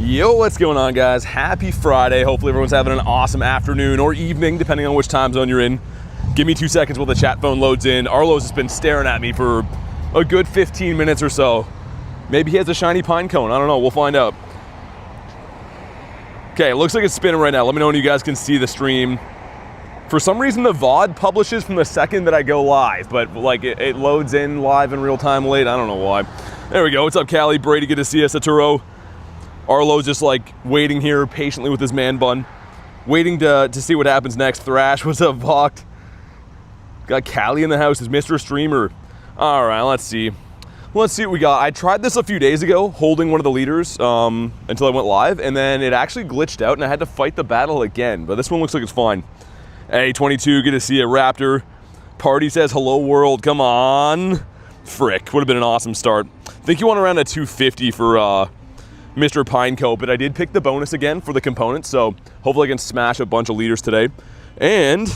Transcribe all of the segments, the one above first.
Yo, what's going on, guys? Happy Friday. Hopefully everyone's having an awesome afternoon or evening, depending on which time zone you're in. Give me 2 seconds while the chat phone loads in. Arlo's has been staring at me for a good 15 minutes or so. Maybe he has a shiny pine cone. I don't know. We'll find out. Okay, it looks like it's spinning right now. Let me know when you guys can see the stream. For some reason, the VOD publishes from the second that I go live, but like it loads in live in real time late. I don't know why. There we go. What's up, Callie? Brady, good to see us. Saturo. Arlo's just like waiting here patiently with his man bun, waiting to see what happens next. Thrash, what's up, Vogt? Got Callie in the house. Is Mr. Streamer. All right, let's see. Let's see what we got. I tried this a few days ago, holding one of the leaders until I went live, and then it actually glitched out, and I had to fight the battle again. But this one looks like it's fine. Hey, 22, good to see you, Raptor. Party says hello, world. Come on. Frick, would have been an awesome start. I think you want around a 250 for Mr. Pinecoat, but I did pick the bonus again for the components, so hopefully I can smash a bunch of leaders today. And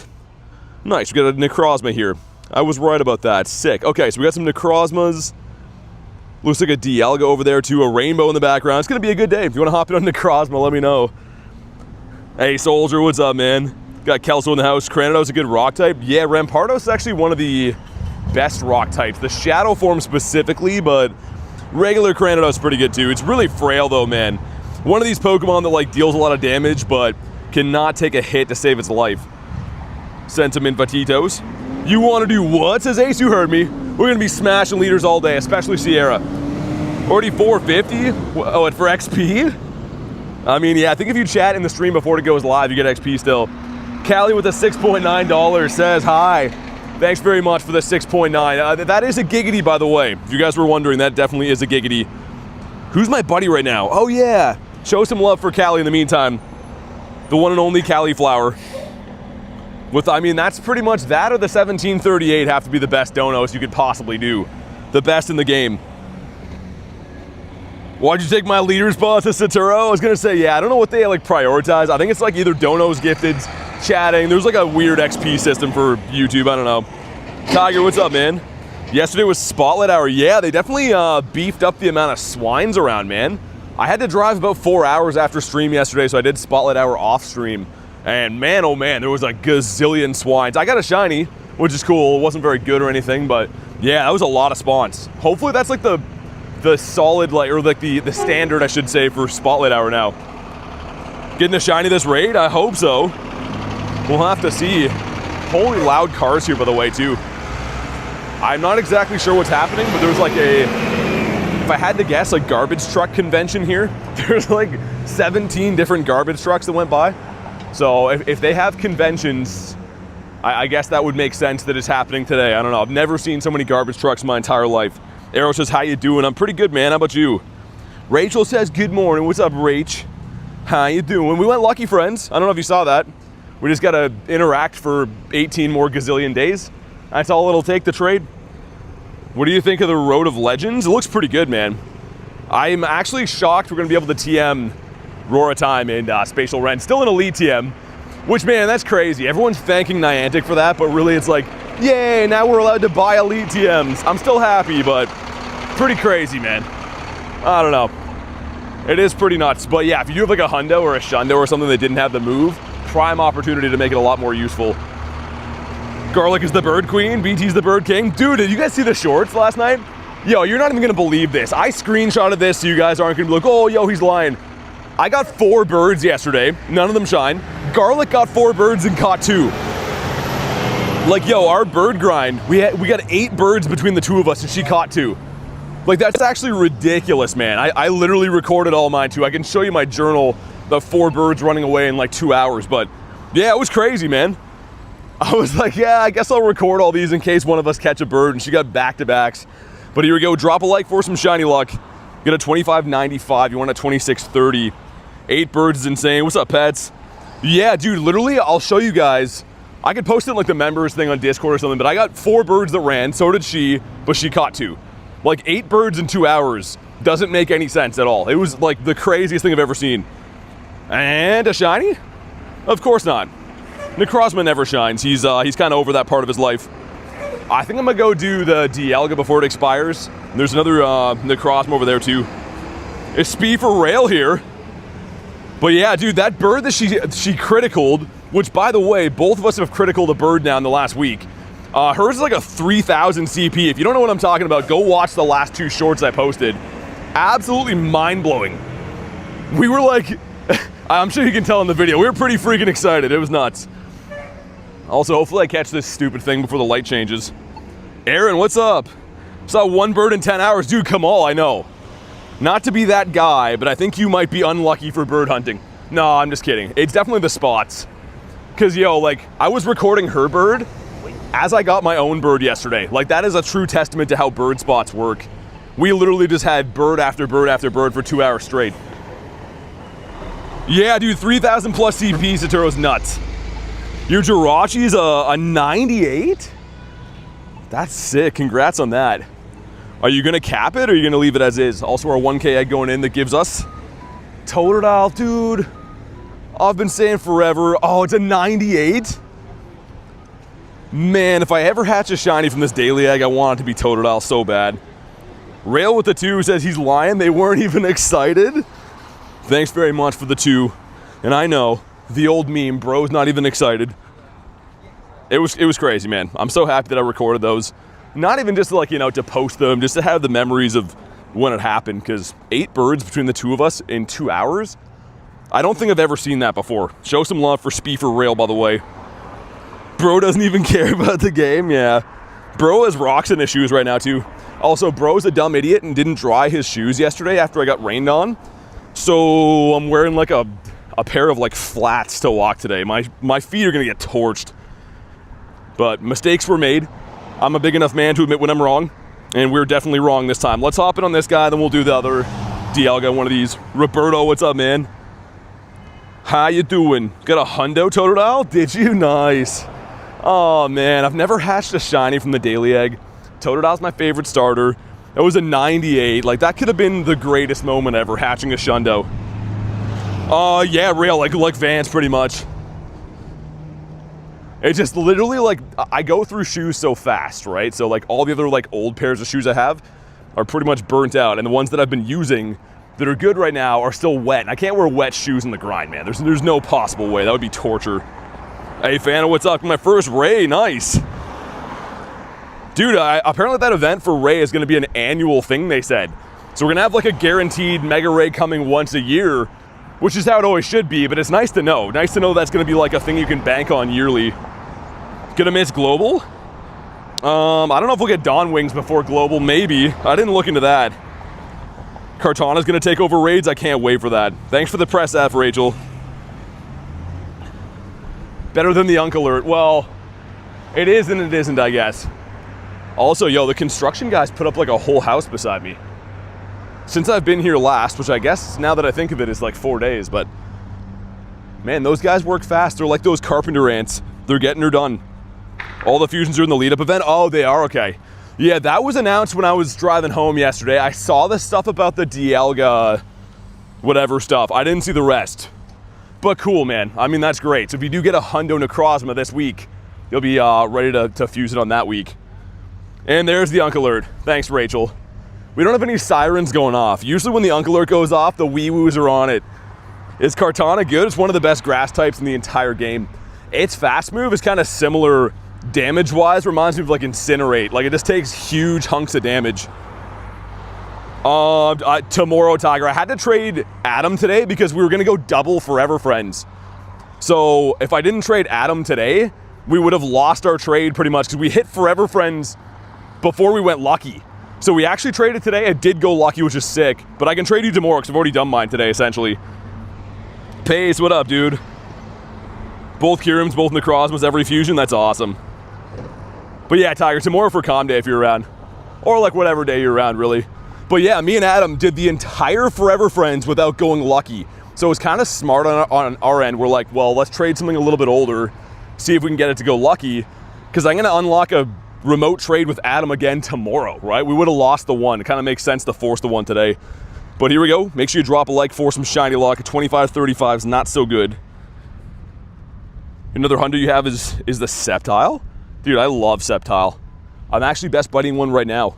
nice, we got a Necrozma here. I was right about that. Sick. Okay, so we got some Necrozmas. Looks like a Dialga over there too, a rainbow in the background. It's gonna be a good day. If you want to hop in on Necrozma, let me know. Hey, Soldier, what's up, man? Got Kelso in the house. Cranidos a good rock type. Yeah, Rampardos is actually one of the best rock types. The Shadow form specifically, but regular Cranidos is pretty good too. It's really frail though, man. One of these Pokemon that like deals a lot of damage, but cannot take a hit to save its life. Sentiment Vatitos. You want to do what? Says Ace, you heard me. We're going to be smashing leaders all day, especially Sierra. Already 450? Oh, and for XP? I mean, yeah, I think if you chat in the stream before it goes live, you get XP still. Callie with a $6.9 says hi. Thanks very much for the 6.9. That is a giggity, by the way. If you guys were wondering, that definitely is a giggity. Who's my buddy right now? Oh, yeah. Show some love for Callie in the meantime. The one and only Callie Flower. I mean, that's pretty much that or the 1738 have to be the best donos you could possibly do. The best in the game. Why'd you take my leader's boss to Saturo? I was gonna say, yeah, I don't know what they like prioritize. I think it's like either donos, gifteds, chatting. There's like a weird XP system for YouTube, I don't know. Tiger, what's up, man? Yesterday was Spotlight Hour. Yeah, they definitely beefed up the amount of swines around, man. I had to drive about 4 hours after stream yesterday, so I did Spotlight Hour off stream. And man, oh man, there was a gazillion swines. I got a shiny, which is cool. It wasn't very good or anything, but yeah, that was a lot of spawns. Hopefully that's like the solid, like, or like the standard, I should say, for Spotlight Hour now. Getting a shiny this raid? I hope so. We'll have to see. Holy loud cars here, by the way, too. I'm not exactly sure what's happening, but there was like if I had to guess, like garbage truck convention here. There's like 17 different garbage trucks that went by. So if they have conventions, I guess that would make sense that it's happening today. I don't know. I've never seen so many garbage trucks in my entire life. Arrow says, how you doing? I'm pretty good, man. How about you? Rachel says, good morning. What's up, Rach? How you doing? We went lucky friends. I don't know if you saw that. We just got to interact for 18 more gazillion days. That's all it'll take to trade. What do you think of the Road of Legends? It looks pretty good, man. I'm actually shocked we're going to be able to TM Rora Time and Spatial Rent. Still an Elite TM, which, man, that's crazy. Everyone's thanking Niantic for that, but really it's like, yay, now we're allowed to buy Elite TMs. I'm still happy, but pretty crazy, man. I don't know. It is pretty nuts. But yeah, if you do have like a Hundo or a Shundo or something that didn't have the move, prime opportunity to make it a lot more useful. Garlic is the bird queen, BT's the bird king. Dude, did you guys see the shorts last night? Yo, you're not even gonna believe this. I screenshotted this so you guys aren't gonna be like, oh, yo, he's lying. I got 4 birds yesterday, none of them shine. Garlic got 4 birds and caught 2. Like, yo, our bird grind, we got 8 birds between the 2 of us and she caught 2. Like, that's actually ridiculous, man. I literally recorded all mine too. I can show you my journal, the 4 birds running away in like 2 hours, but yeah, it was crazy, man. I was like, yeah, I guess I'll record all these in case one of us catch a bird, and she got back-to-backs. But here we go, drop a like for some shiny luck. Get a 25.95, you want a 26.30. 8 birds is insane. What's up, pets? Yeah, dude, literally, I'll show you guys. I could post it in like the members thing on Discord or something, but I got 4 birds that ran, so did she, but she caught 2. Like 8 birds in 2 hours doesn't make any sense at all. It was like the craziest thing I've ever seen. And a shiny? Of course not. Necrozma never shines. He's kind of over that part of his life. I think I'm gonna go do the Dialga before it expires. There's another Necrozma over there too. It's Spee for Rail here. But yeah, dude, that bird that she criticaled, which by the way, both of us have criticaled a bird now in the last week. Hers is like a 3,000 CP. If you don't know what I'm talking about, go watch the last 2 shorts I posted. Absolutely mind-blowing. We were like, I'm sure you can tell in the video, we were pretty freaking excited. It was nuts. Also, hopefully I catch this stupid thing before the light changes. Aaron, what's up? Saw 1 bird in 10 hours. Dude, come on, I know. Not to be that guy, but I think you might be unlucky for bird hunting. No, I'm just kidding. It's definitely the spots. Because, yo, like, I was recording her bird as I got my own bird yesterday. Like, that is a true testament to how bird spots work. We literally just had bird after bird after bird for 2 hours straight. Yeah, dude, 3,000 plus CP, Satoru's nuts. Your Jirachi's a 98? That's sick, congrats on that. Are you gonna cap it or are you gonna leave it as is? Also our 1K egg going in that gives us Totodile, dude. I've been saying forever, oh, it's a 98? Man, if I ever hatch a shiny from this daily egg, I want it to be Totodile so bad. Rail with the 2 says he's lying, they weren't even excited. Thanks very much for the 2. And I know, the old meme, bro's not even excited. It was crazy, man. I'm so happy that I recorded those. Not even just to, like, you know, to post them, just to have the memories of when it happened, because 8 birds between the 2 of us in 2 hours? I don't think I've ever seen that before. Show some love for Spee for Rail, by the way. Bro doesn't even care about the game, yeah. Bro has rocks in his shoes right now, too. Also, bro's a dumb idiot and didn't dry his shoes yesterday after I got rained on. So I'm wearing like a pair of like flats to walk today. My feet are gonna get torched. But mistakes were made. I'm a big enough man to admit when I'm wrong. And we're definitely wrong this time. Let's hop in on this guy, then we'll do the other Dialga, one of these. Roberto, what's up, man? How you doing? Got a Hundo Totodile? Did you? Nice. Oh man, I've never hatched a shiny from the daily egg. Totodile's my favorite starter. It was a 98. Like, that could have been the greatest moment ever, hatching a Shundo. Yeah, real, like Vance, pretty much. It's just literally, like, I go through shoes so fast, right? So, like, all the other, like, old pairs of shoes I have are pretty much burnt out. And the ones that I've been using that are good right now are still wet. And I can't wear wet shoes in the grind, man. There's no possible way. That would be torture. Hey, Fana, what's up? My first Ray, nice. Dude, apparently that event for Ray is going to be an annual thing, they said. So we're going to have like a guaranteed Mega Ray coming once a year, which is how it always should be, but it's nice to know. Nice to know that's going to be like a thing you can bank on yearly. Gonna miss Global? I don't know if we'll get Dawn Wings before Global, maybe. I didn't look into that. Kartana's going to take over Raids, I can't wait for that. Thanks for the press F, Rachel. Better than the Unk Alert. Well, it is and it isn't, I guess. Also, yo, the construction guys put up like a whole house beside me. Since I've been here last, which I guess now that I think of it is like 4 days, but man, those guys work fast. They're like those carpenter ants. They're getting her done. All the fusions are in the lead-up event? Oh, they are? Okay. Yeah, that was announced when I was driving home yesterday. I saw the stuff about the Dialga whatever stuff. I didn't see the rest. But cool, man. I mean, that's great. So if you do get a Hundo Necrozma this week, you'll be ready to fuse it on that week. And there's the Unk Alert. Thanks, Rachel. We don't have any sirens going off. Usually when the Unk Alert goes off, the wee-woos are on it. Is Kartana good? It's one of the best grass types in the entire game. Its fast move is kind of similar damage-wise. Reminds me of like Incinerate. Like, it just takes huge hunks of damage. Tomorrow, Tiger. I had to trade Adam today because we were going to go double Forever Friends. So if I didn't trade Adam today, we would have lost our trade pretty much because we hit Forever Friends before we went lucky. So we actually traded today. I did go lucky, which is sick. But I can trade you tomorrow because I've already done mine today, essentially. Pace, what up, dude? Both Kyurem's, both Necrozmas, every fusion. That's awesome. But yeah, Tiger, tomorrow for Calm Day if you're around. Or like whatever day you're around, really. But yeah, me and Adam did the entire Forever Friends without going lucky. So it was kind of smart on our end. We're like, well, let's trade something a little bit older, see if we can get it to go lucky. Because I'm going to unlock a remote trade with Adam again tomorrow, right? We would have lost the one. It kind of makes sense to force the one today. But here we go. Make sure you drop a like for some shiny luck. 25-35 is not so good. Another Hundo you have is the Sceptile. Dude, I love Sceptile. I'm actually best buddying one right now.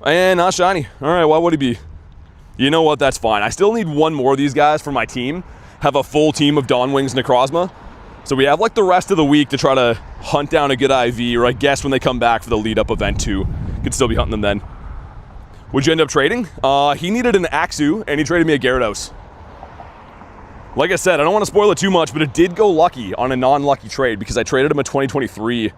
And not shiny. All right, why would he be? You know what? That's fine. I still need one more of these guys for my team. Have a full team of Dawnwings Necrozma. So we have like the rest of the week to try to hunt down a good IV, or I guess when they come back for the lead-up event too. Could still be hunting them then. Would you end up trading? He needed an Axu, and he traded me a Gyarados. Like I said, I don't want to spoil it too much, but it did go lucky on a non-lucky trade because I traded him a 2023.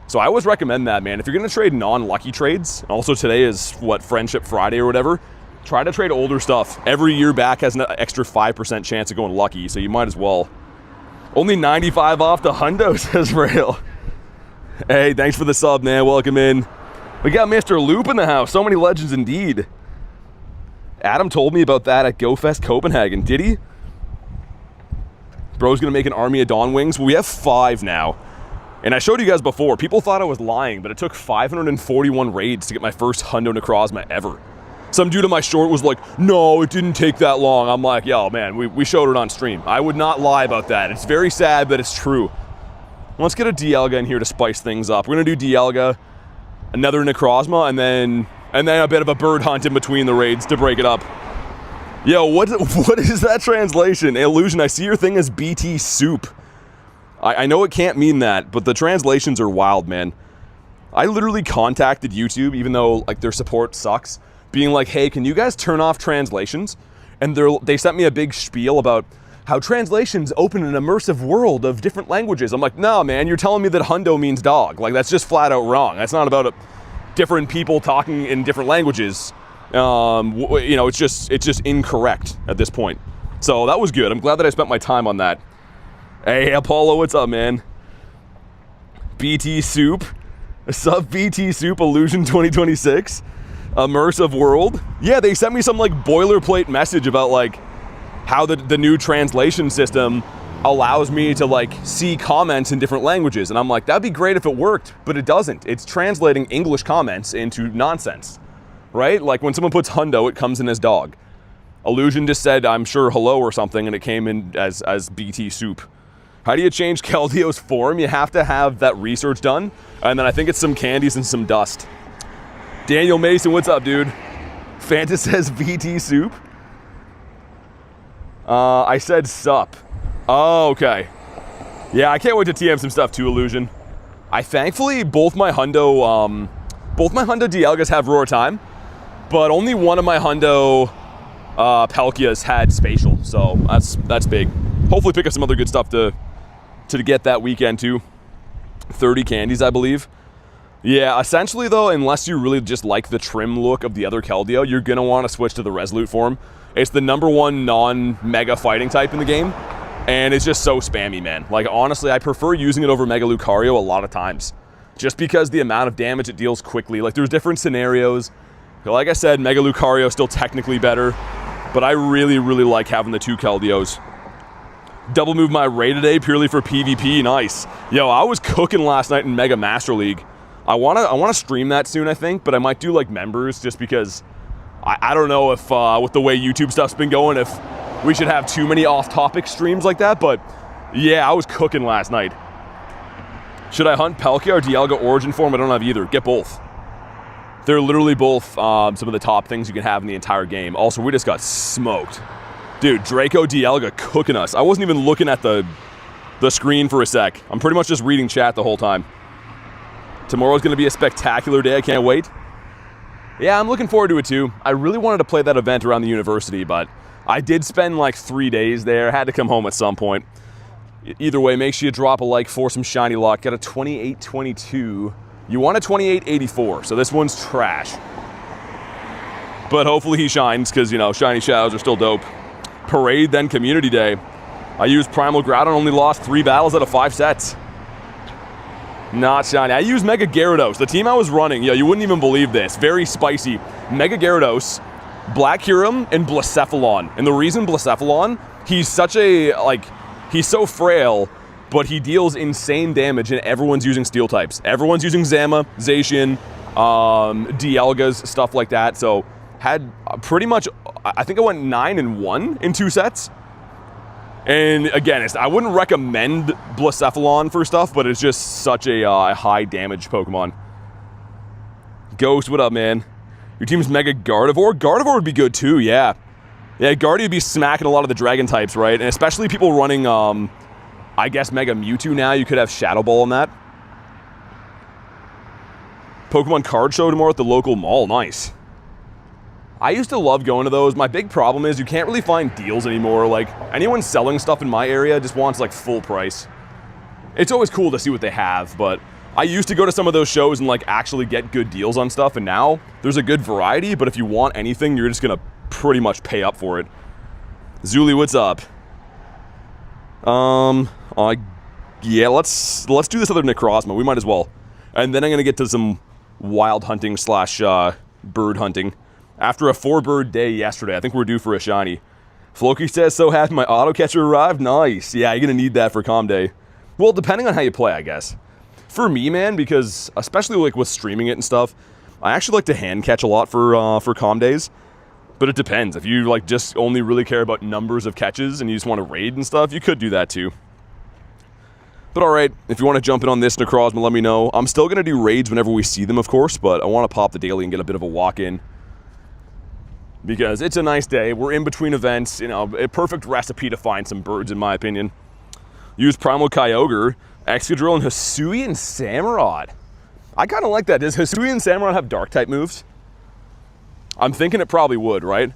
So I always recommend that, man. If you're going to trade non-lucky trades, also today is, what, Friendship Friday or whatever, try to trade older stuff. Every year back has an extra 5% chance of going lucky, so you might as well. Only 95 off the Hundo, says Rail. Hey, thanks for the sub, man. Welcome in. We got Mr. Loop in the house. So many legends indeed. Adam told me about that at GoFest Copenhagen. Did he? Bro's gonna make an army of Dawnwings. Well, we have 5 now. And I showed you guys before. People thought I was lying, but it took 541 raids to get my first Hundo Necrozma ever. Some dude on my short was like, no, it didn't take that long. I'm like, yo, man, we showed it on stream. I would not lie about that. It's very sad, but it's true. Let's get a Dialga in here to spice things up. We're gonna do Dialga, another Necrozma, and then a bit of a bird hunt in between the raids to break it up. Yo, what is that translation? Illusion, I see your thing as BT soup. I know it can't mean that, but the translations are wild, man. I literally contacted YouTube, even though like their support sucks, being like, hey, can you guys turn off translations? And they sent me a big spiel about how translations open an immersive world of different languages. I'm like, no, man, you're telling me that Hundo means dog. Like, that's just flat out wrong. That's not about different people talking in different languages. You know, it's just incorrect at this point. So that was good. I'm glad that I spent my time on that. Hey, Apollo, what's up, man? BT Soup. Sub BT Soup Illusion 2026. Immersive world. Yeah, they sent me some like boilerplate message about like how the new translation system allows me to like see comments in different languages. And I'm like, that'd be great if it worked, but it doesn't. It's translating English comments into nonsense, right? Like when someone puts Hundo, it comes in as dog. Illusion just said, I'm sure hello or something, and it came in as BT soup. How do you change Keldio's form? You have to have that research done. And then I think it's some candies and some dust. Daniel Mason, what's up, dude? Fanta says BT soup. I said sup. Oh, okay. Yeah, I can't wait to TM some stuff too, Illusion. Thankfully, both my Hundo Dialgas have Roar Time, but only one of my Hundo Palkias had Spatial, so that's big. Hopefully pick up some other good stuff to get that weekend too. 30 candies, I believe. Yeah, essentially though, unless you really just like the trim look of the other Keldeo, you're gonna want to switch to the Resolute form. It's the #1 non-mega fighting type in the game, and it's just so spammy, man. Like, honestly, I prefer using it over Mega Lucario a lot of times, just because the amount of damage it deals quickly. Like, there's different scenarios. Like I said, Mega Lucario is still technically better, but I really, really like having the 2 Keldeos. Double move my Ray today purely for PvP, nice. Yo, I was cooking last night in Mega Master League. I wanna stream that soon, I think, but I might do like members just because I don't know if with the way YouTube stuff's been going, if we should have too many off-topic streams like that, but yeah, I was cooking last night. Should I hunt Palkia or Dialga Origin form? I don't have either. Get both. They're literally both some of the top things you can have in the entire game. Also, we just got smoked. Dude, Draco Dialga cooking us. I wasn't even looking at the screen for a sec. I'm pretty much just reading chat the whole time. Tomorrow's gonna be a spectacular day, I can't wait. Yeah, I'm looking forward to it too. I really wanted to play that event around the university, but I did spend like 3 days there. I had to come home at some point. Either way, make sure you drop a like for some shiny luck. Got a 2822. You want a 2884, so this one's trash. But hopefully he shines, because, you know, shiny shadows are still dope. Parade, then community day. I used Primal Groudon, only lost 3 battles out of 5 sets. Not shiny. I used Mega Gyarados. The team I was running, yeah, you wouldn't even believe this. Very spicy. Mega Gyarados, Black Kyurem, and Blacephalon. And the reason Blacephalon, he's such a, like, he's so frail, but he deals insane damage, and everyone's using steel types. Everyone's using Zama, Zacian, Dialgas, stuff like that. So had pretty much, I think I went 9-1 in 2 sets. And again, I wouldn't recommend Blacephalon for stuff, but it's just such a high damage Pokemon. Ghost, what up, man? Your team's Mega Gardevoir? Gardevoir would be good too, yeah. Yeah, Guardy would be smacking a lot of the dragon types, right? And especially people running, I guess, Mega Mewtwo now. You could have Shadow Ball on that. Pokemon Card Show tomorrow at the local mall. Nice. I used to love going to those. My big problem is you can't really find deals anymore. Like, anyone selling stuff in my area just wants, like, full price. It's always cool to see what they have, but I used to go to some of those shows and, like, actually get good deals on stuff, and now there's a good variety, but if you want anything, you're just gonna pretty much pay up for it. Zuli, what's up? Yeah, let's do this other Necrozma. We might as well. And then I'm gonna get to some wild hunting slash bird hunting. After a 4-bird day yesterday, I think we're due for a shiny. Floki says, so happy my auto catcher arrived. Nice. Yeah, you're gonna need that for Calm Day. Well, depending on how you play, I guess. For me, man, because especially like with streaming it and stuff, I actually like to hand catch a lot for Calm Days. But it depends. If you like just only really care about numbers of catches and you just want to raid and stuff, you could do that too. But alright, if you want to jump in on this Necrozma, let me know. I'm still going to do raids whenever we see them, of course, but I want to pop the daily and get a bit of a walk in. Because it's a nice day. We're in between events. You know, a perfect recipe to find some birds, in my opinion. Use Primal Kyogre, Excadrill, and Hisuian Samurott. I kind of like that. Does Hisuian Samurott have Dark-type moves? I'm thinking it probably would, right?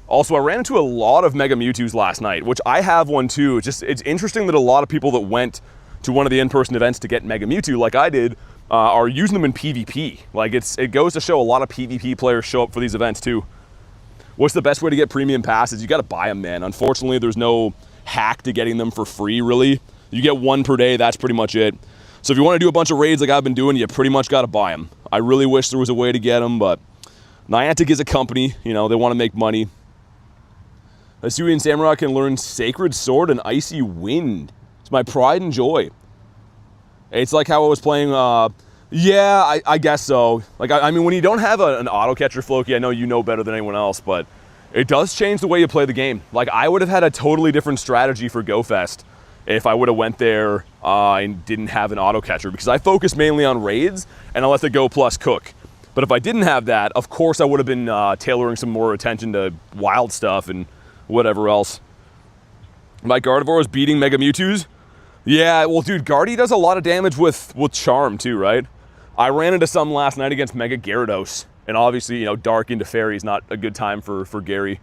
Also, I ran into a lot of Mega Mewtwo's last night, which I have one too. It's interesting that a lot of people that went to one of the in-person events to get Mega Mewtwo, like I did, are using them in PvP. Like, it goes to show a lot of PvP players show up for these events too. What's the best way to get premium passes? You gotta buy them, man. Unfortunately, there's no hack to getting them for free, really. You get one per day, that's pretty much it. So if you want to do a bunch of raids like I've been doing, you pretty much gotta buy them. I really wish there was a way to get them, but Niantic is a company, you know, they want to make money. Hisuian Samurott can learn Sacred Sword and Icy Wind. It's my pride and joy. It's like how I was playing, yeah, I guess so. Like, I mean, when you don't have an auto catcher, Floki, I know you know better than anyone else, but it does change the way you play the game. Like, I would have had a totally different strategy for GoFest if I would have went there and didn't have an auto catcher, because I focus mainly on raids and I let the Go Plus cook. But if I didn't have that, of course I would have been tailoring some more attention to wild stuff and whatever else. My Gardevoir is beating Mega Mewtwo's? Yeah, well, dude, Guardy does a lot of damage with Charm too, right? I ran into some last night against Mega Gyarados, and obviously, you know, Dark into Fairy is not a good time for Gary.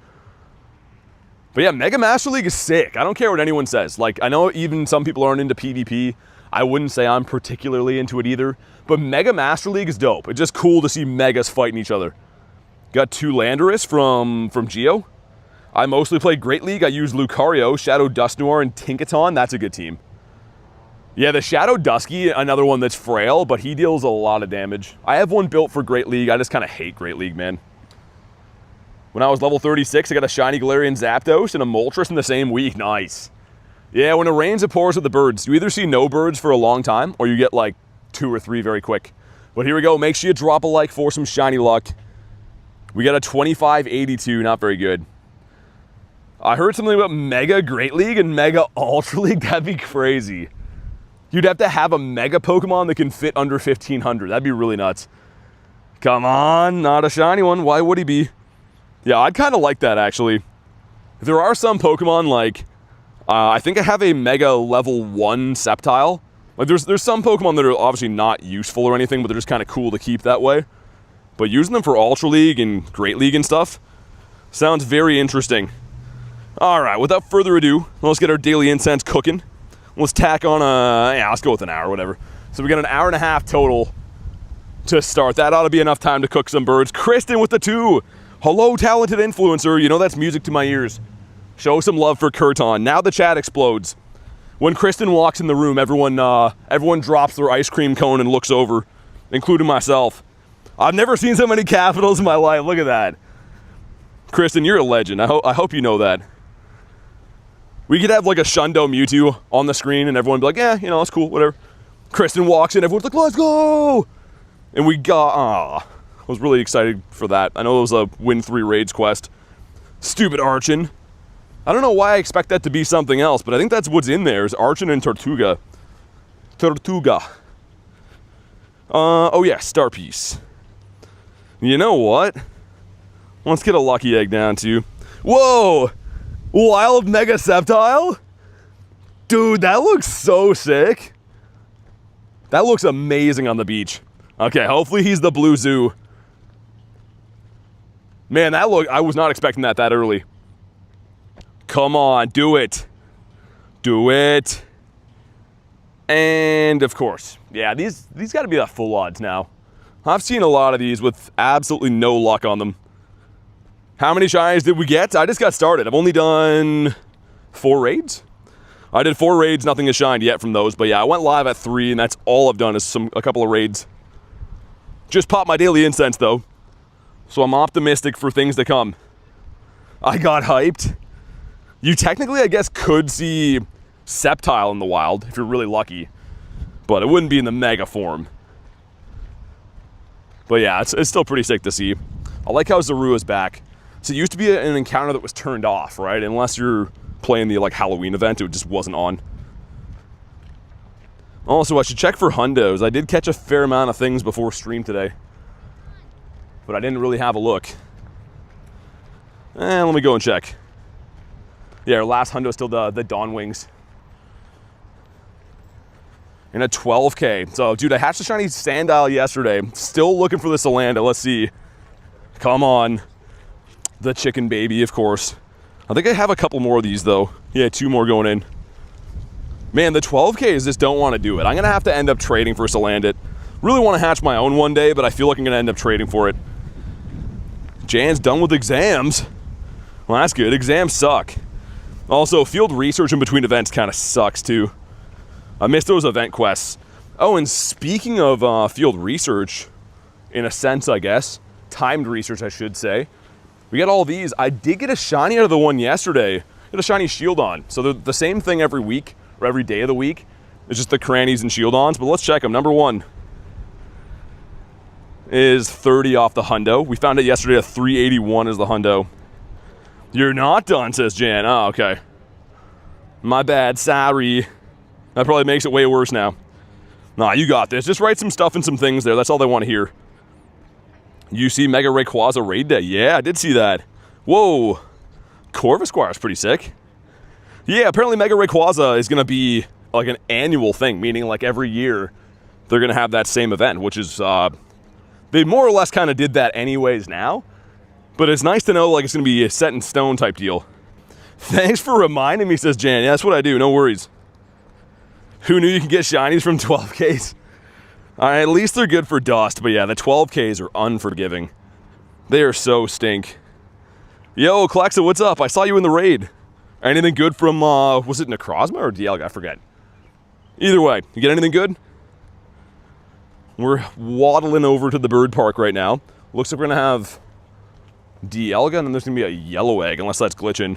But yeah, Mega Master League is sick. I don't care what anyone says. Like, I know even some people aren't into PvP. I wouldn't say I'm particularly into it either. But Mega Master League is dope. It's just cool to see Megas fighting each other. Got 2 Landorus from Geo. I mostly play Great League. I use Lucario, Shadow Dusknoir, and Tinkaton. That's a good team. Yeah, the Shadow Dusky, another one that's frail, but he deals a lot of damage. I have one built for Great League. I just kind of hate Great League, man. When I was level 36, I got a Shiny Galarian Zapdos and a Moltres in the same week. Nice. Yeah, when it rains, it pours with the birds. You either see no birds for a long time, or you get like 2 or 3 very quick. But here we go. Make sure you drop a like for some shiny luck. We got a 2582, not very good. I heard something about Mega Great League and Mega Ultra League. That'd be crazy. You'd have to have a Mega Pokemon that can fit under 1500. That'd be really nuts. Come on, not a shiny one. Why would he be? Yeah, I'd kind of like that, actually. There are some Pokemon, like, I think I have a Mega Level 1 Sceptile. Like, there's some Pokemon that are obviously not useful or anything, but they're just kind of cool to keep that way. But using them for Ultra League and Great League and stuff sounds very interesting. All right, without further ado, let's get our daily incense cooking. Let's tack on let's go with an hour, whatever. So we got an hour and a half total to start. That ought to be enough time to cook some birds. Kristen with the 2. Hello, talented influencer. You know that's music to my ears. Show some love for Kurton. Now the chat explodes. When Kristen walks in the room, everyone drops their ice cream cone and looks over, including myself. I've never seen so many capitals in my life. Look at that. Kristen, you're a legend. I hope you know that. We could have like a Shundo Mewtwo on the screen and everyone would be like, yeah, you know, that's cool, whatever. Kristen walks in, everyone's like, let's go! And we got, I was really excited for that. I know it was a win 3 raids quest. Stupid Archon. I don't know why I expect that to be something else, but I think that's what's in there is Archon and Tortuga. Oh yeah, Star Piece. You know what? Let's get a lucky egg down too. Whoa! Wild Mega Sceptile? Dude, that looks so sick. That looks amazing on the beach. Okay, hopefully he's the blue zoo. Man, that look, I was not expecting that early. Come on, do it. Do it. And of course, yeah, these got to be the full odds now. I've seen a lot of these with absolutely no luck on them. How many shinies did we get? I just got started. I've only done 4 raids. I did 4 raids, nothing has shined yet from those. But yeah, I went live at 3, and that's all I've done is a couple of raids. Just popped my daily incense though, so I'm optimistic for things to come. I got hyped. You technically, I guess, could see Sceptile in the wild if you're really lucky, but it wouldn't be in the mega form. But yeah, it's still pretty sick to see. I like how Zarua's back. So it used to be an encounter that was turned off, right? Unless you're playing the like Halloween event, it just wasn't on. Also, I should check for Hundos. I did catch a fair amount of things before stream today, but I didn't really have a look. Let me go and check. Yeah, our last Hundo is still the Dawn Wings. And a 12K. So, dude, I hatched a shiny Sandile yesterday. Still looking for the Solanda. Let's see. Come on. The chicken baby, of course. I think I have a couple more of these, though. Yeah, 2 more going in. Man, the 12Ks just don't want to do it. I'm going to have to end up trading for Salandit. Really want to hatch my own one day, but I feel like I'm going to end up trading for it. Jan's done with exams. Well, that's good. Exams suck. Also, field research in between events kind of sucks, too. I missed those event quests. Oh, and speaking of field research, in a sense, I guess, timed research, I should say, we got all these. I did get a shiny out of the one yesterday. Got a shiny Shieldon. So they're the same thing every week, or every day of the week. It's just the crannies and Shieldons, but let's check them. Number 1 is 30 off the Hundo. We found it yesterday at 381 is the Hundo. You're not done, says Jan. Oh, okay. My bad, sorry. That probably makes it way worse now. Nah, you got this. Just write some stuff and some things there. That's all they want to hear. You see Mega Rayquaza Raid Day. Yeah, I did see that. Whoa. Corvisquire is pretty sick. Yeah, apparently Mega Rayquaza is going to be like an annual thing, meaning like every year they're going to have that same event, which is, they more or less kind of did that anyways now. But it's nice to know like it's going to be a set in stone type deal. Thanks for reminding me, says Jan. Yeah, that's what I do. No worries. Who knew you could get shinies from 12Ks? All right, at least they're good for dust. But yeah, the 12Ks are unforgiving. They are so stink. Yo, Klexa, what's up? I saw you in the raid. Anything good from, was it Necrozma or Dialga? I forget. Either way, you get anything good? We're waddling over to the bird park right now. Looks like we're going to have Dialga, and then there's going to be a yellow egg, unless that's glitching.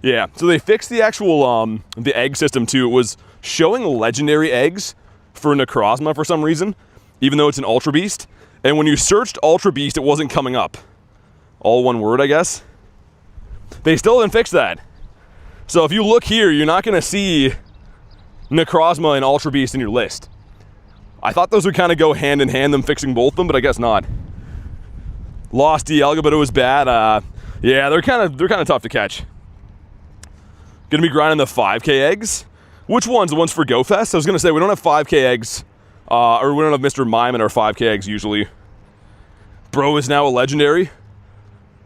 Yeah, so they fixed the actual, the egg system too. It was showing legendary eggs for Necrozma for some reason, even though it's an Ultra Beast. And when you searched Ultra Beast, it wasn't coming up. All one word, I guess. They still didn't fix that. So if you look here, you're not going to see Necrozma and Ultra Beast in your list. I thought those would kind of go hand in hand, them fixing both of them, but I guess not. Lost Dialga, but it was bad. Yeah, they're kind of tough to catch. Gonna be grinding the 5K eggs. Which ones? The ones for Go Fest? I was gonna say we don't have 5K eggs, or we don't have Mr. Mime in our 5K eggs usually. Bro is now a legendary.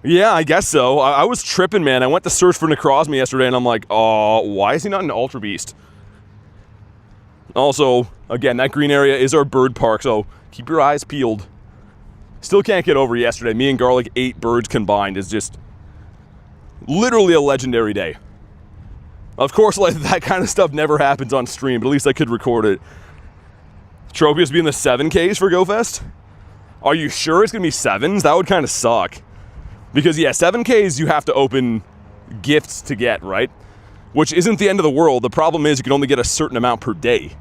Yeah, I guess so. I was tripping, man. I went to search for Necrozma yesterday, and I'm like, oh, why is he not an Ultra Beast? Also, again, that green area is our bird park, so keep your eyes peeled. Still can't get over yesterday. Me and Garlic 8 birds combined is just literally a legendary day. Of course, like, that kind of stuff never happens on stream, but at least I could record it. Tropius being the 7Ks for GoFest? Are you sure it's going to be 7s? That would kind of suck. Because, yeah, 7Ks you have to open gifts to get, right? Which isn't the end of the world. The problem is you can only get a certain amount per day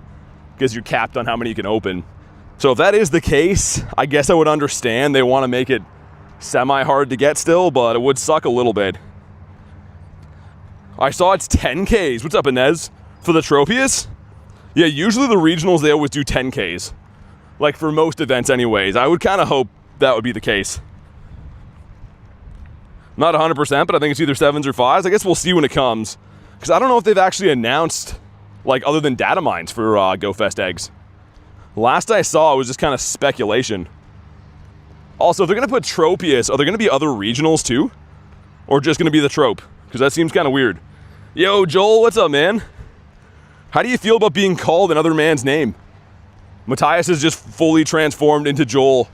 because you're capped on how many you can open. So if that is the case, I guess I would understand. They want to make it semi-hard to get still, but it would suck a little bit. I saw it's 10Ks. What's up, Inez? For the Tropius? Yeah, usually the regionals, they always do 10Ks. Like, for most events anyways. I would kind of hope that would be the case. Not 100%, but I think it's either 7s or 5s. I guess we'll see when it comes. Because I don't know if they've actually announced, like, other than data mines for GoFest eggs. Last I saw, it was just kind of speculation. Also, if they're going to put Tropius, are there going to be other regionals too? Or just going to be the Trope? Because that seems kind of weird. Yo, Joel, what's up, man? How do you feel about being called another man's name? Matthias is just fully transformed into Joel.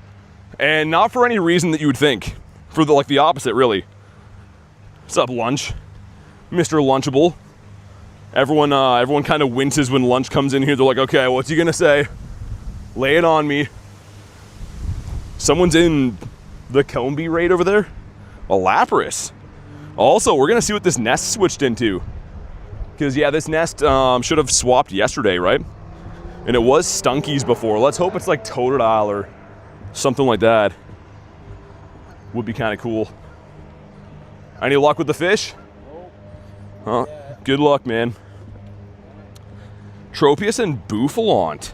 And not for any reason that you would think. For the opposite, really. What's up, Lunch? Mr. Lunchable. Everyone kind of winces when Lunch comes in here. They're like, okay, what's he gonna say? Lay it on me. Someone's in the Combi raid over there. A Lapras. Also, we're gonna see what this nest switched into. Because, yeah, this nest should have swapped yesterday, right? And it was Stunkies before. Let's hope it's like Totodile or something like that. Would be kind of cool. Any luck with the fish? Huh? Good luck, man. Tropius and Bouffalont.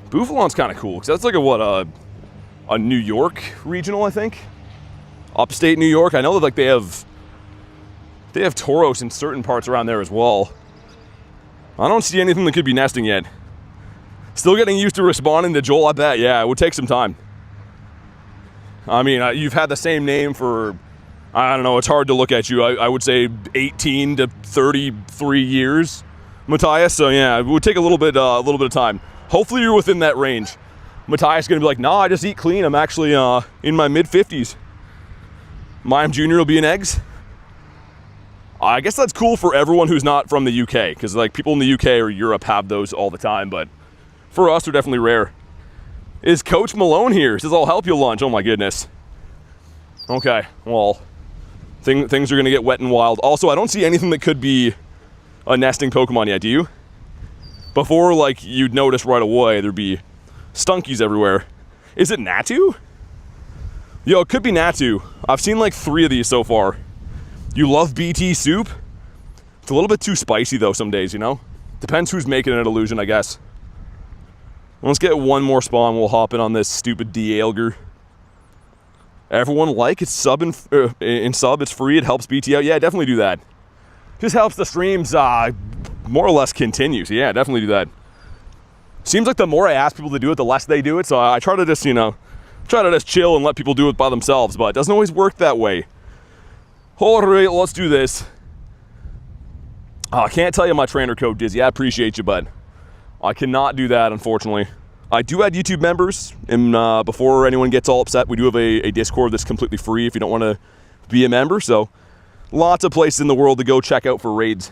Bouffalont's kind of cool, because that's like a New York regional, I think. Upstate New York. I know that like they have Tauros in certain parts around there as well. I don't see anything that could be nesting yet. Still getting used to responding to Joel, I bet. Yeah, it would take some time. I mean, you've had the same name for, I don't know, it's hard to look at you. I would say 18 to 33 years, Matthias. So yeah, it would take a little bit of time. Hopefully you're within that range. Matthias is gonna be like, nah, I just eat clean. I'm actually in my mid-50s. Mime Jr. will be in eggs. I guess that's cool for everyone who's not from the UK, because like people in the UK or Europe have those all the time, but for us, they're definitely rare. Is Coach Malone here? Says, I'll help you lunch. Oh my goodness. Okay, well, things are gonna get wet and wild. Also, I don't see anything that could be a nesting Pokemon yet, do you? Before, like, you'd notice right away, there'd be Stunkies everywhere. Is it Natu? Yo, it could be Natu. I've seen like 3 of these so far. You love BT soup? It's a little bit too spicy though some days, you know? Depends who's making it, Illusion, I guess. Let's get one more spawn. We'll hop in on this stupid Dialga. Everyone like it's sub in sub. It's free. It helps BT out. Yeah, definitely do that. Just helps the streams more or less continue. So yeah, definitely do that. Seems like the more I ask people to do it, the less they do it. So I try to just, you know, chill and let people do it by themselves. But it doesn't always work that way. All right, let's do this. I can't tell you my trainer code, Dizzy. I appreciate you, bud. I cannot do that, unfortunately. I do add YouTube members, and before anyone gets all upset, we do have a Discord that's completely free if you don't want to be a member, so lots of places in the world to go check out for raids.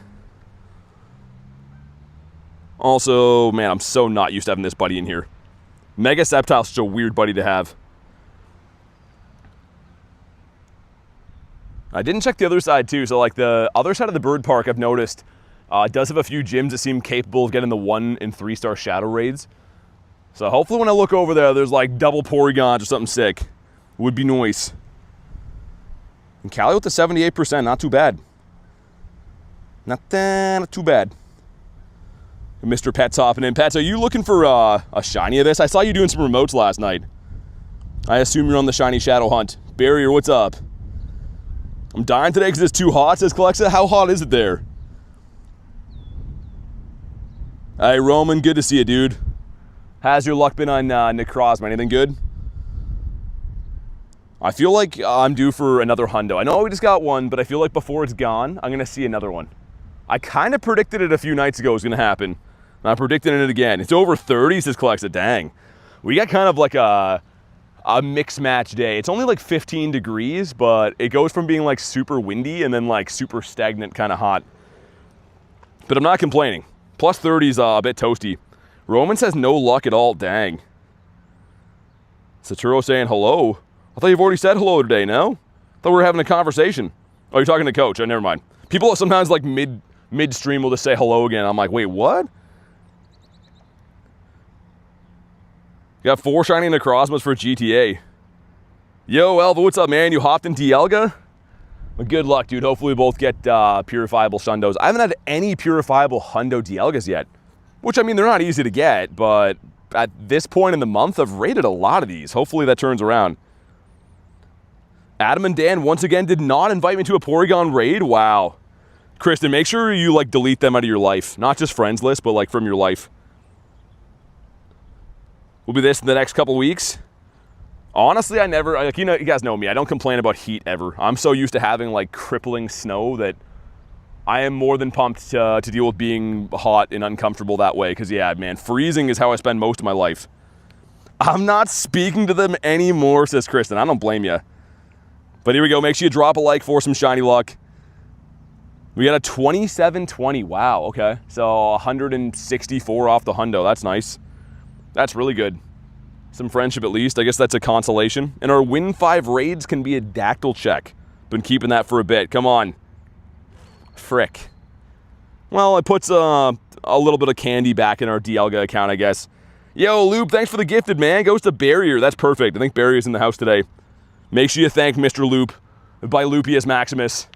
Also, man, I'm so not used to having this buddy in here. Mega Sceptile's such a weird buddy to have. I didn't check the other side, too, so like the other side of the bird park, I've noticed, does have a few gyms that seem capable of getting the 1- and 3-star Shadow Raids. So hopefully when I look over there, there's like double Porygons or something sick. Would be nice. And Cali with the 78%, not too bad. Not too bad. Mr. Pet's hopping in. Pets, are you looking for a shiny of this? I saw you doing some remotes last night. I assume you're on the shiny shadow hunt. Barrier, what's up? I'm dying today because it's too hot, says Calexa. How hot is it there? Hey, Roman, good to see you, dude. How's your luck been on Necrozma? Anything good? I feel like I'm due for another Hundo. I know we just got one, but I feel like before it's gone, I'm going to see another one. I kind of predicted it a few nights ago was going to happen. And I'm predicting it again. It's over 30, says Calexa. Dang. We got kind of like a mix match day. It's only like 15 degrees, but it goes from being like super windy and then like super stagnant kind of hot. But I'm not complaining. Plus 30 is a bit toasty. Roman says no luck at all. Dang. Saturo saying hello. I thought you've already said hello today, no? I thought we were having a conversation. Oh, you're talking to Coach. Oh, never mind. People sometimes like mid-stream will just say hello again. I'm like, wait, what? You got 4 shiny Necrozmas for GTA. Yo, Elva, what's up, man? You hopped in Dialga? Well, good luck, dude. Hopefully we both get purifiable Shundos. I haven't had any purifiable Hundo Dialgas yet. Which, I mean, they're not easy to get, but at this point in the month, I've rated a lot of these. Hopefully that turns around. Adam and Dan once again did not invite me to a Porygon raid. Wow. Kristen, make sure you like delete them out of your life. Not just friends list, but like from your life. Will be this in the next couple weeks. Honestly, I never, like, you guys know me. I don't complain about heat ever. I'm so used to having like crippling snow that I am more than pumped to deal with being hot and uncomfortable that way. Because yeah, man, freezing is how I spend most of my life. I'm not speaking to them anymore, says Kristen. I don't blame you. But here we go. Make sure you drop a like for some shiny luck. We got a 2720. Wow, okay. So 164 off the hundo. That's nice. That's really good. Some friendship at least. I guess that's a consolation. And our win 5 raids can be a dactyl check. Been keeping that for a bit. Come on. Frick. Well, it puts a little bit of candy back in our Dialga account, I guess. Yo, Loop, thanks for the gifted, man. Goes to Barrier. That's perfect. I think Barrier's in the house today. Make sure you thank Mr. Loop by Lupius Maximus.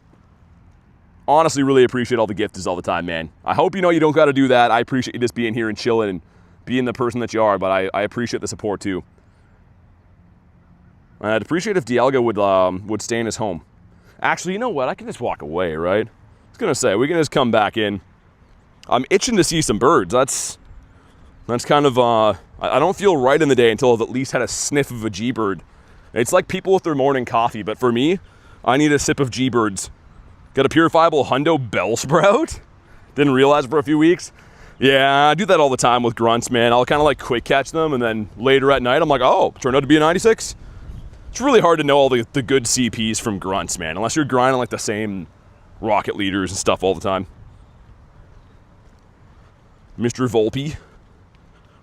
Honestly, really appreciate all the gifts all the time, man. I hope you know you don't got to do that. I appreciate you just being here and chilling and being the person that you are, but I appreciate the support too. I'd appreciate if Dialga would stay in his home. Actually, you know what? I can just walk away, right? I was going to say, we can just come back in. I'm itching to see some birds. That's kind of, I don't feel right in the day until I've at least had a sniff of a G-bird. It's like people with their morning coffee, but for me, I need a sip of G-birds. Got a purifiable Hundo Bellsprout? Didn't realize for a few weeks. Yeah, I do that all the time with grunts, man. I'll kind of like quick catch them, and then later at night, I'm like, oh, turned out to be a 96? It's really hard to know all the good CPs from grunts, man, unless you're grinding like the same rocket leaders and stuff all the time. Mr. Volpe.